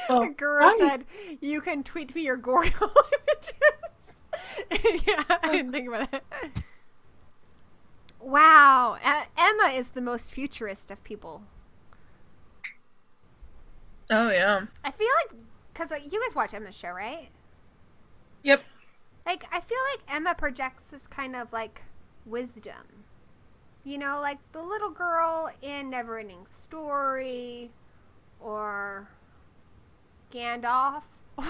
The girl said, you can tweet me your Gory Hole images. Yeah, I didn't think about it. Wow. Emma is the most futurist of people. Oh yeah. I feel like, because like, you guys watch Emma's show, right? Yep. Like, I feel like Emma projects this kind of, like, wisdom. You know, like the little girl in Neverending Story, or Gandalf,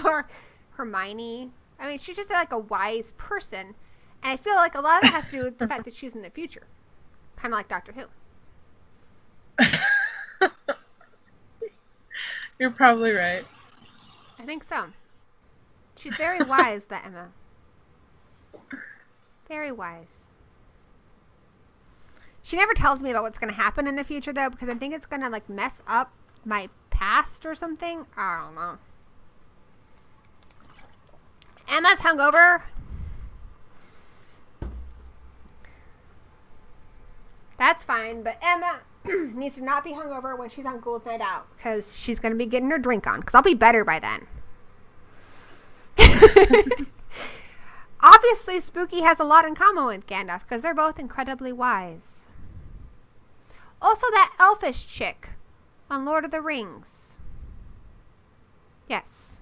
or Hermione. I mean, she's just like a wise person. And I feel like a lot of it has to do with the fact that she's in the future. Kind of like Doctor Who. You're probably right. I think so. She's very wise, that Emma. Very wise. She never tells me about what's going to happen in the future, though, because I think it's going to, like, mess up my past or something. I don't know. Emma's hungover. That's fine, but Emma needs to not be hungover when she's on Ghouls Night Out, because she's going to be getting her drink on, because I'll be better by then. Obviously, Spooky has a lot in common with Gandalf, because they're both incredibly wise. Also, that elfish chick on Lord of the Rings. Yes.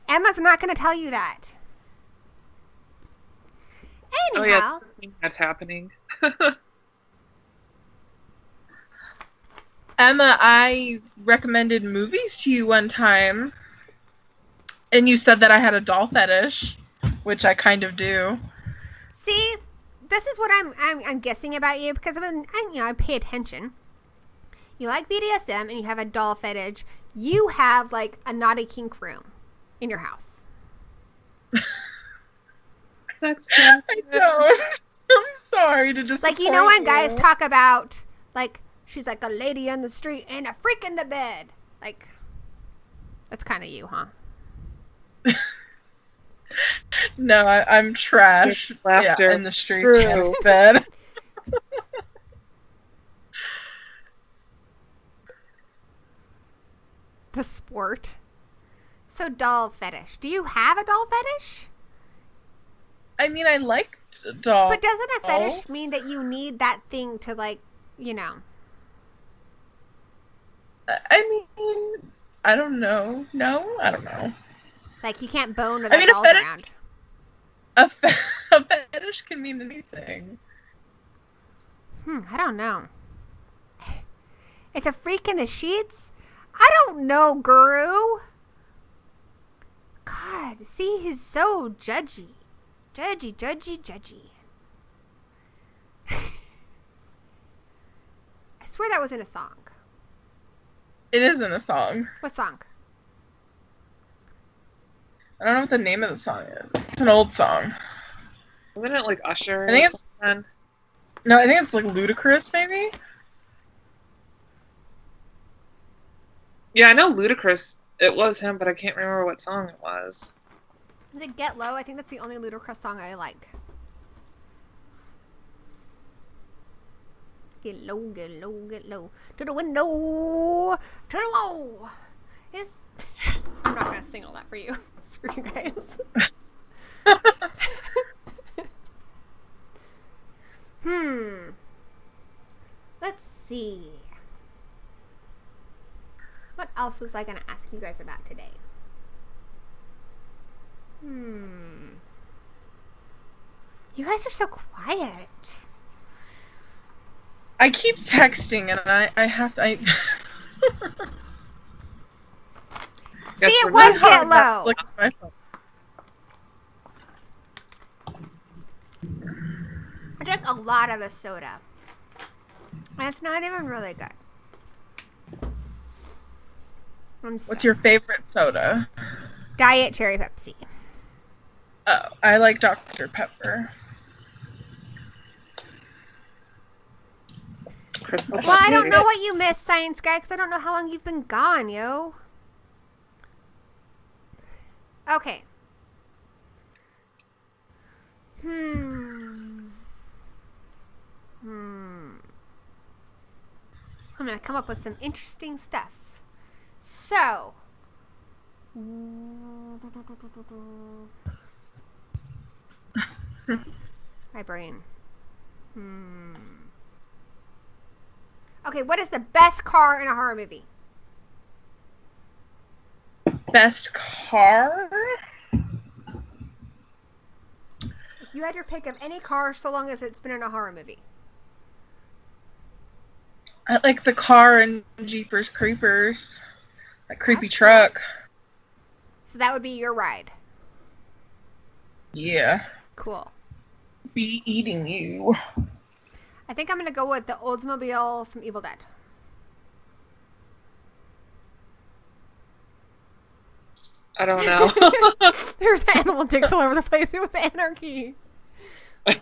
Emma's not going to tell you that. Anyhow. Oh, yeah, that's happening. Emma, I recommended movies to you one time, and you said that I had a doll fetish, which I kind of do. See, this is what I'm guessing about you, because I pay attention. You like BDSM and you have a doll fetish. You have like a naughty kink room in your house. That's I don't. I'm sorry to disappoint Like, you know when guys talk about, like, she's like a lady on the street and a freak in the bed. Like, that's kind of you, huh? No, I'm trash. Laughter. Yeah, in the streets True. and in bed. The sport. So, doll fetish. Do you have a doll fetish? I mean, I liked dolls. But doesn't a fetish mean that you need that thing to, like, you know? I mean, I don't know. No, I don't know. Like, you can't bone with I mean, dolls a fetish, around. a fetish can mean anything. I don't know. It's a freak in the sheets? I don't know, Guru. God, see, he's so judgy. Judgy, judgy, judgy. I swear that was in a song. It isn't a song. What song? I don't know what the name of the song is. It's an old song. Isn't it like Usher? I think it's... Something? No, I think it's like Ludacris, maybe? Yeah, I know Ludacris. It was him, but I can't remember what song it was. Is it Get Low? I think that's the only Ludacris song I like. Get low, get low, get low. To the window, to the wall. I'm not going to sing all that for you. Screw you guys. Let's see. What else was I going to ask you guys about today? You guys are so quiet. I keep texting and I have to... See, it was Get Low. Look at my phone. I drank a lot of the soda. And it's not even really good. What's your favorite soda? Diet Cherry Pepsi. Oh, I like Dr. Pepper. Christmas. Well, I don't know what you missed, Science Guy, because I don't know how long you've been gone, yo. Okay. I'm going to come up with some interesting stuff. So. My brain. Okay, what is the best car in a horror movie? Best car? If You had your pick of any car so long as it's been in a horror movie. I like the car in Jeepers Creepers. That creepy That's truck. So that would be your ride. Yeah. Cool. Be eating you. I think I'm going to go with the Oldsmobile from Evil Dead. I don't know. There's animal dicks all over the place. It was anarchy. No,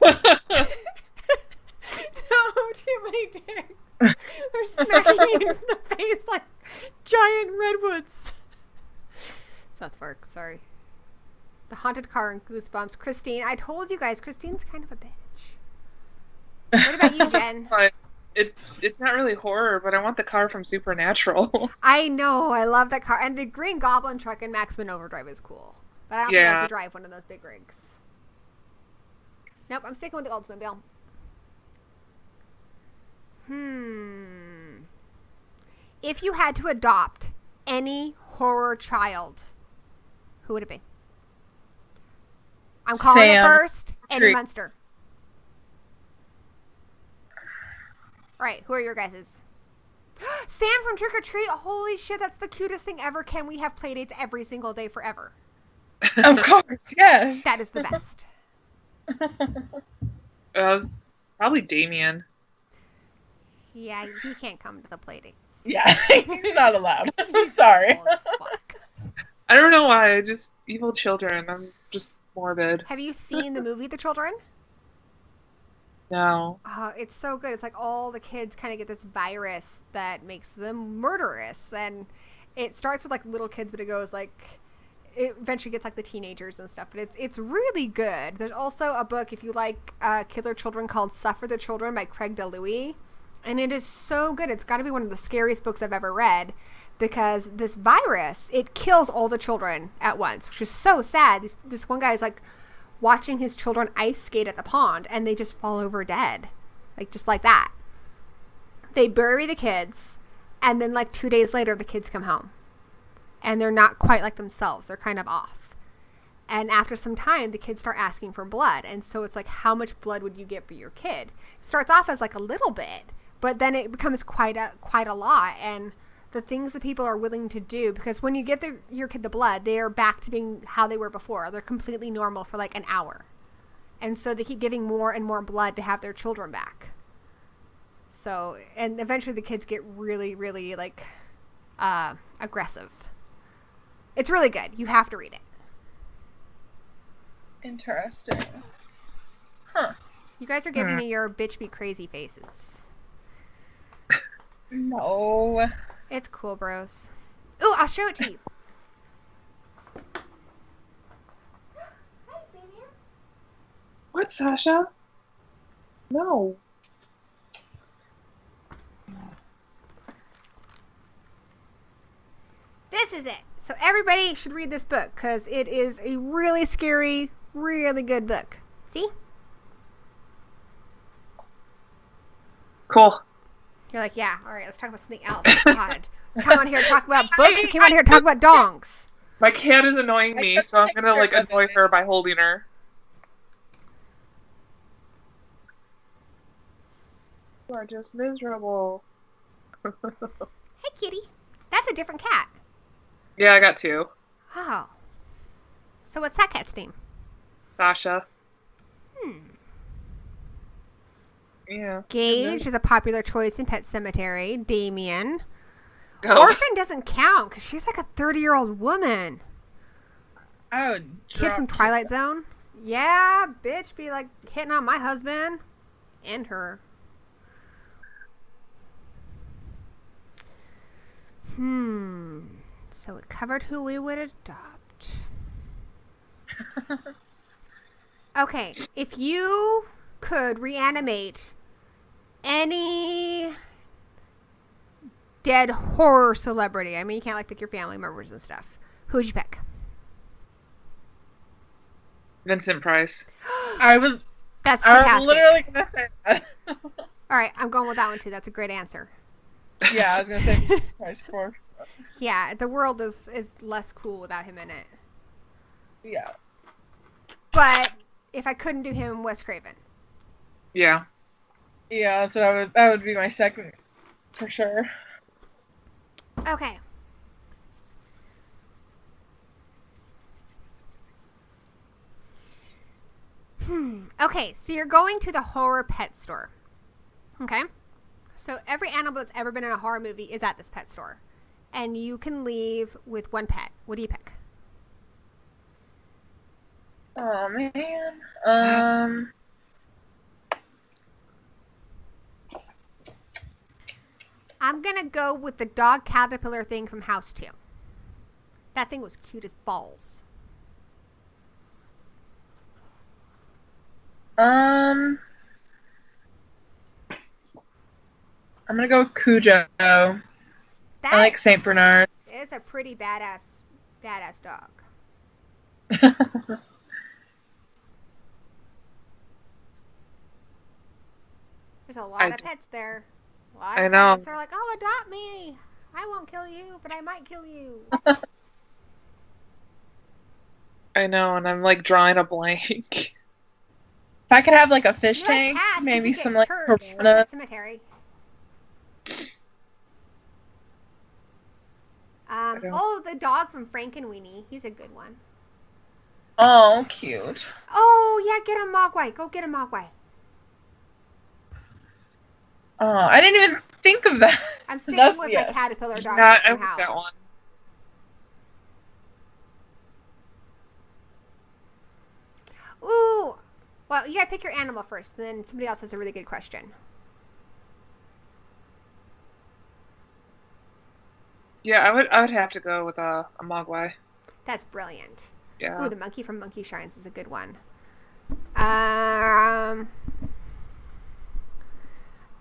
too many dicks. They're smacking you in the face like giant redwoods. South Park, sorry. The haunted car in Goosebumps. Christine, I told you guys, Christine's kind of a bitch. What about you, Jen? It's not really horror, but I want the car from Supernatural. I know, I love that car. And the Green Goblin truck in Maximum Overdrive is cool. But I don't think I could drive one of those big rigs. Nope, I'm sticking with the Oldsmobile. If you had to adopt any horror child, who would it be? I'm calling it first. Eddie Munster. All right, who are your guys's? Sam from Trick or Treat. Holy shit, that's the cutest thing ever. Can we have playdates every single day forever? Of course, yes. That is the best. Was probably Damien. Yeah, he can't come to the playdates. Yeah, he's not allowed. I'm sorry. Cool as fuck. I don't know why. Just evil children. I'm just morbid. Have you seen the movie The Children? No. It's so good. It's like all the kids kind of get this virus that makes them murderous. And it starts with like little kids, but it goes like, it eventually gets like the teenagers and stuff. But it's really good. There's also a book, if you like Killer Children, called Suffer the Children by Craig DeLuey. And it is so good. It's got to be one of the scariest books I've ever read, because this virus, it kills all the children at once, which is so sad. This one guy is like watching his children ice skate at the pond, and they just fall over dead. Like, just like that. They bury the kids, and then like 2 days later, the kids come home. And they're not quite like themselves. They're kind of off. And after some time, the kids start asking for blood. And so it's like, how much blood would you get for your kid? It starts off as like a little bit, but then it becomes quite a lot. And the things that people are willing to do, because when you give your kid the blood, they are back to being how they were before. They're completely normal for like an hour. And so they keep giving more and more blood to have their children back. So, and eventually the kids get really, really like aggressive. It's really good. You have to read it. Interesting. Huh. You guys are giving me your bitch be crazy faces. No. It's cool, bros. Ooh, I'll show it to you. Hi, Xavier. What, Sasha? No. This is it. So everybody should read this book, because it is a really scary, really good book. See? Cool. You're like, yeah, all right, let's talk about something else. God. Come on here and talk about books. You came on here to talk about dongs. My cat is annoying me, so I'm gonna like annoy her by holding her. You are just miserable. Hey, kitty. That's a different cat. Yeah, I got two. Oh. So what's that cat's name? Sasha. Yeah. Gage is a popular choice in Pet Cemetery. Damien. Oh. Orphan doesn't count, because she's like a 30-year-old woman. I would Kid from Twilight Zone. Yeah, bitch be like hitting on my husband. And her. So it covered who we would adopt. Okay, if you could reanimate any dead horror celebrity, I mean, you can't like pick your family members and stuff, who would you pick? Vincent Price. That's I fantastic. was literally gonna say that. All right, I'm going with that one too. That's a great answer. Yeah, I was gonna say Price for. Yeah, the world is less cool without him in it. Yeah. But if I couldn't do him, Wes Craven. Yeah. Yeah, that's what that would be my second, for sure. Okay. Okay, so you're going to the horror pet store. Okay? So every animal that's ever been in a horror movie is at this pet store. And you can leave with one pet. What do you pick? Oh, man. I'm going to go with the dog caterpillar thing from House 2. That thing was cute as balls. I'm gonna go with Cujo. I like Saint Bernard. It's a pretty badass dog. There's a lot of pets there. A lot of pets are like, oh, adopt me. I won't kill you, but I might kill you. I know, and I'm like drawing a blank. If I could have like a fish You tank, like cats, maybe you could some get like church from piranha. the cemetery. Oh, the dog from Frankenweenie. He's a good one. Oh, cute. Oh, yeah, get a Mogwai. Go get a Mogwai. Oh, I didn't even think of that. I'm sticking with my caterpillar dog Yeah, I from like House. that one. Ooh. Well, you gotta pick your animal first, then somebody else has a really good question. Yeah, I would have to go with a Mogwai. That's brilliant. Yeah. Ooh, the monkey from Monkey Shines is a good one.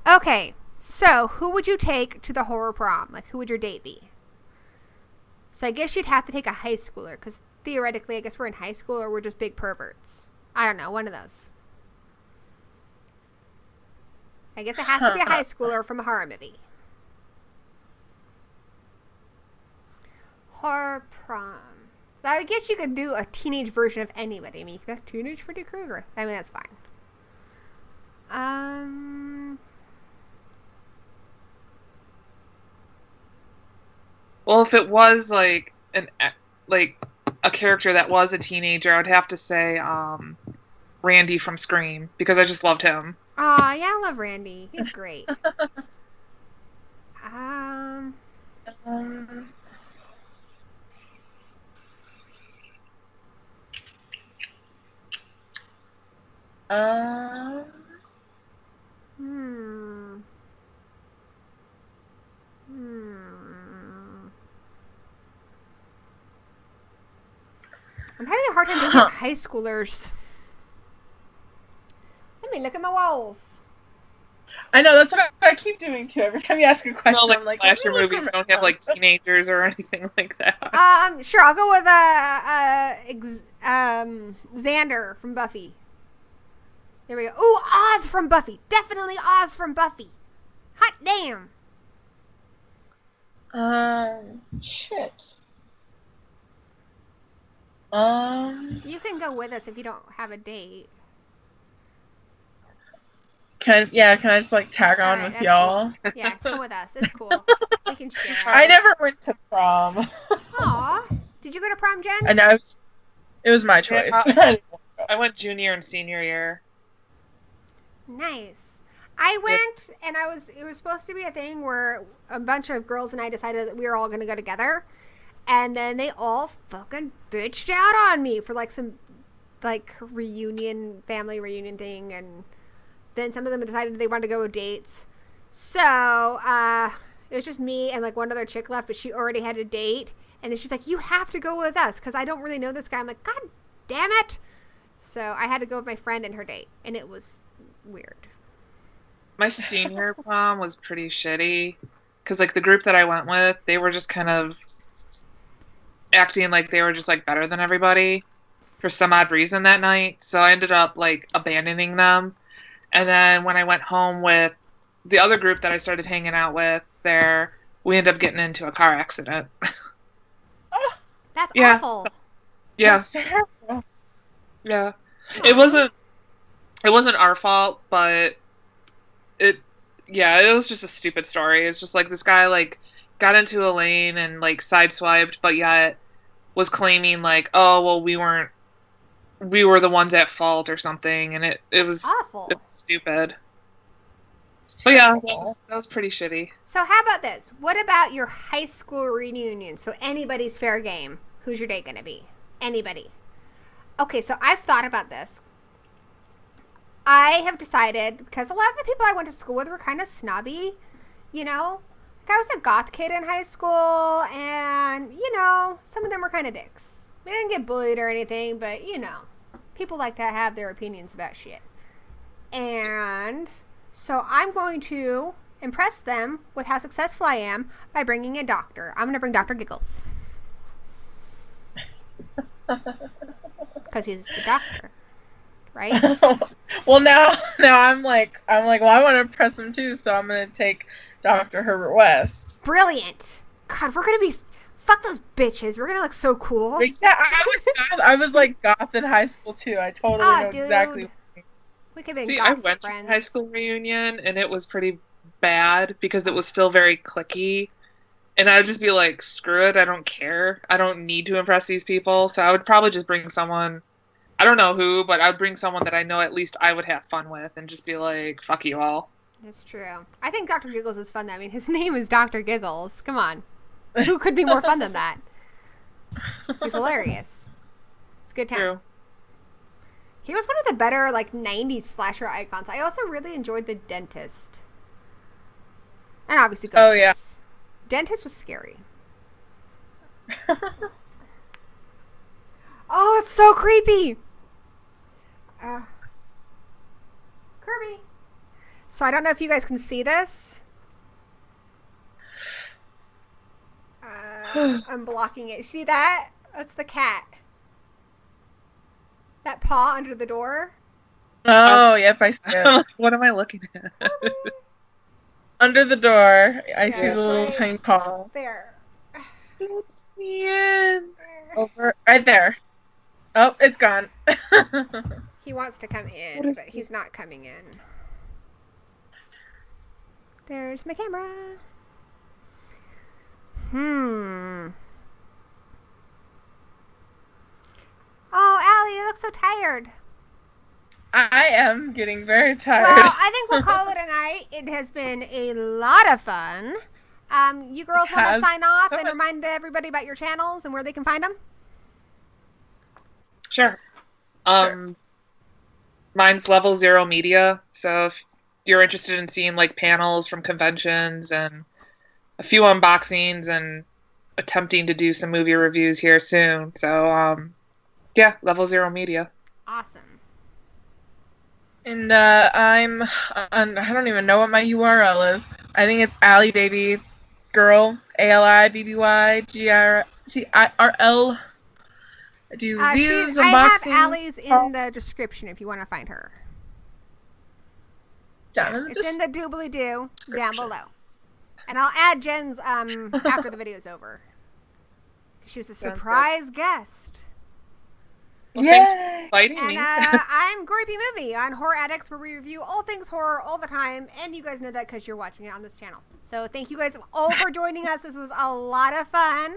Okay, so who would you take to the horror prom? Like, who would your date be? So I guess you'd have to take a high schooler, because theoretically, I guess we're in high school or we're just big perverts. I don't know, one of those. I guess it has to be a high schooler from a horror movie. Horror prom. So I guess you could do a teenage version of anybody. I mean, you could have teenage Freddy Krueger. I mean, that's fine. Well, if it was like a character that was a teenager, I'd have to say Randy from Scream, because I just loved him. Aw, yeah, I love Randy. He's great. I'm having a hard time thinking of high schoolers. Let me look at my walls. I know, that's what I keep doing too. Every time you ask a question, No, like I'm like, slasher movies don't have like teenagers or anything like that. Sure, I'll go with Xander from Buffy. There we go. Ooh, Oz from Buffy. Definitely Oz from Buffy. Hot damn. Shit. You can go with us if you don't have a date. Can I just like tag on Alright, with that's y'all? Cool. Yeah, come with us. It's cool. We can share. I never went to prom. Aw. Did you go to prom, Jen? And it was my choice. Yeah, I went junior and senior year. Nice. I went, and it was supposed to be a thing where a bunch of girls and I decided that we were all going to go together. And then they all fucking bitched out on me for like some like family reunion thing. And then some of them decided they wanted to go with dates. So, it was just me and like one other chick left, but she already had a date. And then she's like, you have to go with us because I don't really know this guy. I'm like, God damn it. So I had to go with my friend and her date. And it was weird. My senior prom was pretty shitty because like the group that I went with, they were just kind of acting like they were just like better than everybody for some odd reason that night. So I ended up like abandoning them. And then when I went home with the other group that I started hanging out with there, we ended up getting into a car accident. That's awful. Yeah. That's terrible. Yeah. It wasn't our fault, but it was just a stupid story. It's just like this guy like got into a lane and like sideswiped, but yet was claiming like, oh well, we were the ones at fault or something, and it was awful. It was stupid. But yeah, that was pretty shitty. So how about this? What about your high school reunion? So anybody's fair game. Who's your date gonna be? Anybody. Okay, so I've thought about this. I have decided, because a lot of the people I went to school with were kind of snobby, you know? Like I was a goth kid in high school, and, you know, some of them were kind of dicks. We didn't get bullied or anything, but, you know, people like to have their opinions about shit. And so I'm going to impress them with how successful I am by bringing a doctor. I'm going to bring Dr. Giggles. Because he's a doctor. Right? Well, now I'm like, well, I want to impress him too, so I'm gonna take Dr. Herbert West. Brilliant. God, we're gonna be fuck those bitches. We're gonna look so cool. Yeah, I was like goth in high school too. I totally know dude. exactly. We could be. See, I went to high school reunion and it was pretty bad because it was still very cliquey, and I'd just be like, screw it, I don't care. I don't need to impress these people, so I would probably just bring someone. I don't know who, but I'd bring someone that I know at least I would have fun with and just be like, fuck you all. That's true. I think Dr. Giggles is fun. I mean, his name is Dr. Giggles. Come on. Who could be more fun than that? He's hilarious. It's a good time. True. He was one of the better, like, 90s slasher icons. I also really enjoyed The Dentist. And obviously Ghostface. Oh, yeah. Dentist was scary. Oh, it's so creepy. Kirby. So I don't know if you guys can see this. I'm blocking it. See that? That's the cat. That paw under the door. Oh, yep, I see it. What am I looking at? Under the door, I see it's the little like- tiny paw. There. It's the end. Over, right there. Oh, it's gone. He wants to come in, What is but he's not coming in. There's my camera. Oh, Allie, you look so tired. I am getting very tired. Well, I think we'll call it a night. It has been a lot of fun. You girls want to has. sign off and remind everybody about your channels and where they can find them? Sure. Mine's Level Zero Media. So if you're interested in seeing like panels from conventions and a few unboxings and attempting to do some movie reviews here soon. So yeah, Level Zero Media. Awesome. And I'm on, I don't even know what my URL is. I think it's Ali Baby Girl, ALI BBY GIRL. I do reviews, I have unboxing. Allie's in the description if you want to find her. It's in the doobly-doo down below. And I'll add Jen's after the video's over. She was a surprise guest. Well, thanks for inviting me. And I'm Gory B Movie on Horror Addicts, where we review all things horror all the time, and you guys know that because you're watching it on this channel. So thank you guys all for joining us. This was a lot of fun.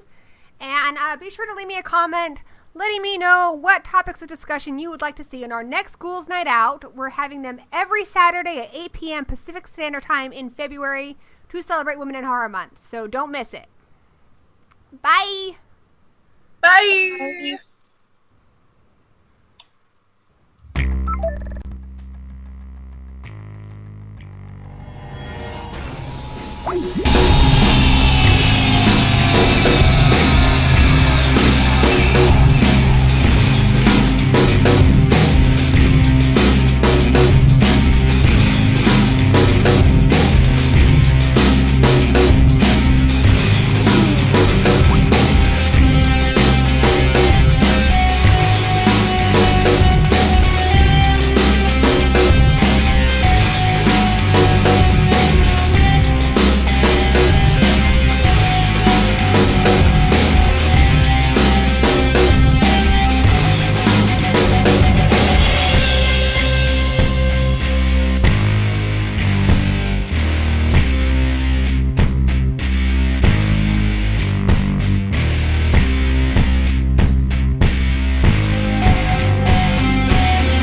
And be sure to leave me a comment letting me know what topics of discussion you would like to see in our next Ghouls Night Out. We're having them every Saturday at 8 p.m. Pacific Standard Time in February to celebrate Women in Horror Month. So don't miss it. Bye! Bye! Bye.